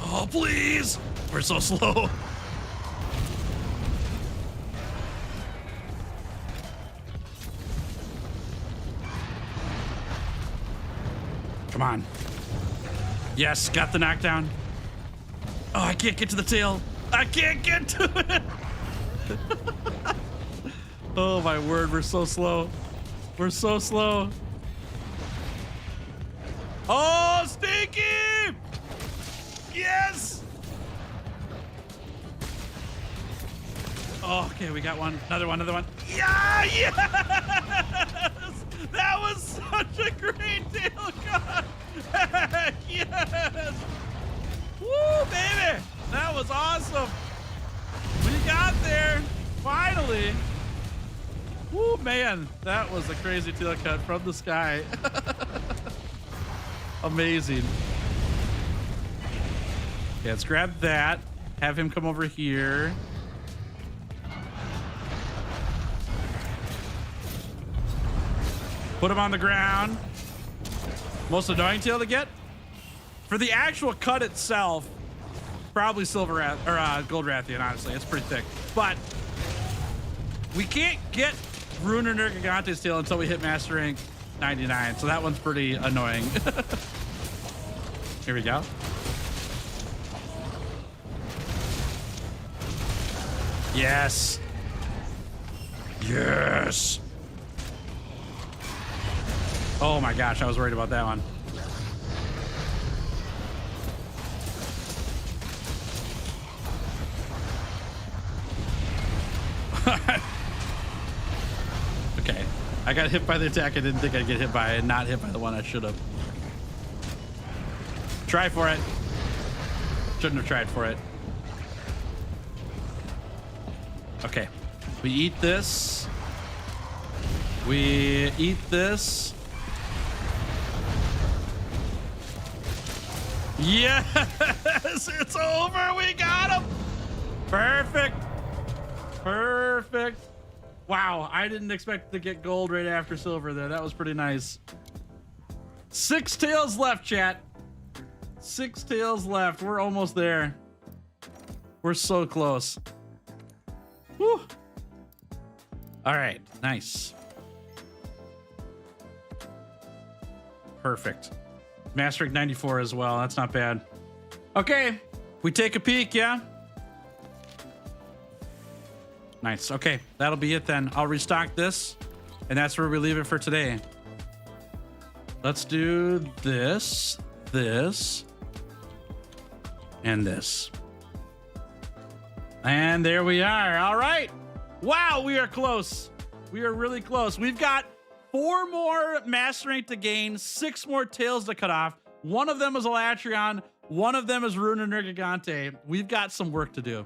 Oh, please. We're so slow. Come on. Yes, got the knockdown. Oh, I can't get to the tail. I can't get to it. Oh, my word. We're so slow. We're so slow. Oh, Stinky! Yes! Oh, okay, we got one. Another one, another one. Yeah! Yes! That was such a great tail cut! Yes! Woo, baby! That was awesome! We got there! Finally! Woo, man, that was a crazy tail cut from the sky. Amazing. Okay, let's grab that. Have him come over here. Put him on the ground. Most annoying tail to get? For the actual cut itself, probably Gold Rathian, honestly. It's pretty thick. But we can't get Ruiner Nergigante's tail until we hit Master Rank 99, so that one's pretty annoying. Here we go. Yes. Yes. Oh my gosh, I was worried about that one. Okay, I got hit by the attack I didn't think I'd get hit by, and not hit by the one I should have. Try for it. Shouldn't have tried for it. Okay, we eat this. We eat this. Yes, it's over. We got him. Perfect. Perfect. Wow, I didn't expect to get gold right after silver there. That was pretty nice. 6 tails left, chat. 6 tails left. We're almost there. We're so close. Whew. All right, nice. Perfect. Master Rank 94 as well. That's not bad. Okay, we take a peek, yeah? Nice. Okay, that'll be it then. I'll restock this, and that's where we leave it for today. Let's do this, this, and this. And there we are. All right. Wow, we are close. We are really close. We've got 4 more master rank to gain, 6 more tails to cut off. One of them is Elatrion. One of them is Runa Nergigante. We've got some work to do.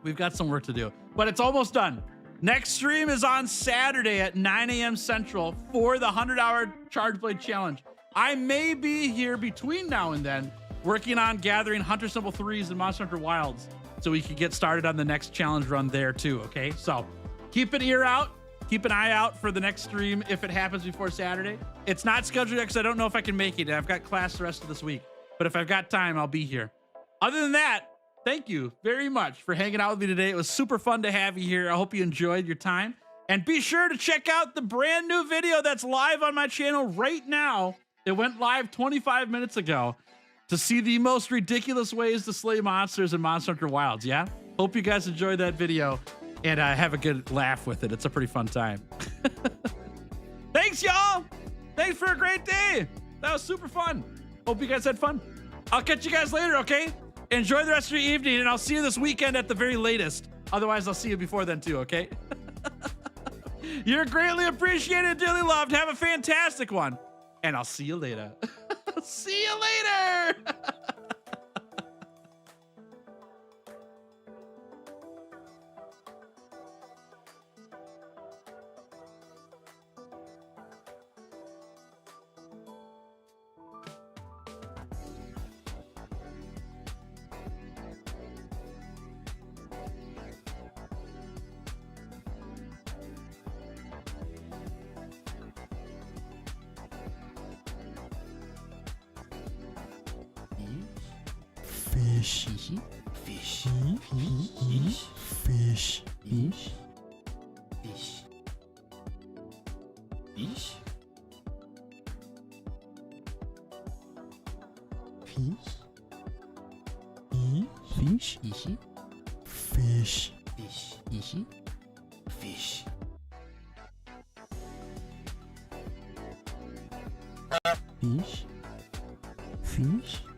But it's almost done. Next stream is on Saturday at 9 a.m. Central for the 100-hour Charge Blade Challenge. I may be here between now and then working on gathering Hunter Symbol 3s and Monster Hunter Wilds so we can get started on the next challenge run there too, okay? So keep an ear out. Keep an eye out for the next stream if it happens before Saturday. It's not scheduled yet because I don't know if I can make it. I've got class the rest of this week. But if I've got time, I'll be here. Other than that, thank you very much for hanging out with me today. It was super fun to have you here. I hope you enjoyed your time. And be sure to check out the brand new video that's live on my channel right now. It went live 25 minutes ago to see the most ridiculous ways to slay monsters in Monster Hunter Wilds. Yeah? Hope you guys enjoyed that video and have a good laugh with it. It's a pretty fun time. Thanks, y'all. Thanks for a great day. That was super fun. Hope you guys had fun. I'll catch you guys later, okay? Enjoy the rest of your evening, and I'll see you this weekend at the very latest. Otherwise, I'll see you before then too, okay? You're greatly appreciated, dearly loved. Have a fantastic one. And I'll see you later. See you later. Fish. Fish. Fish. Fish. Fish. Fish. Fish. Fish. Fish. Fish. Fish. Fish. Fish. Fish.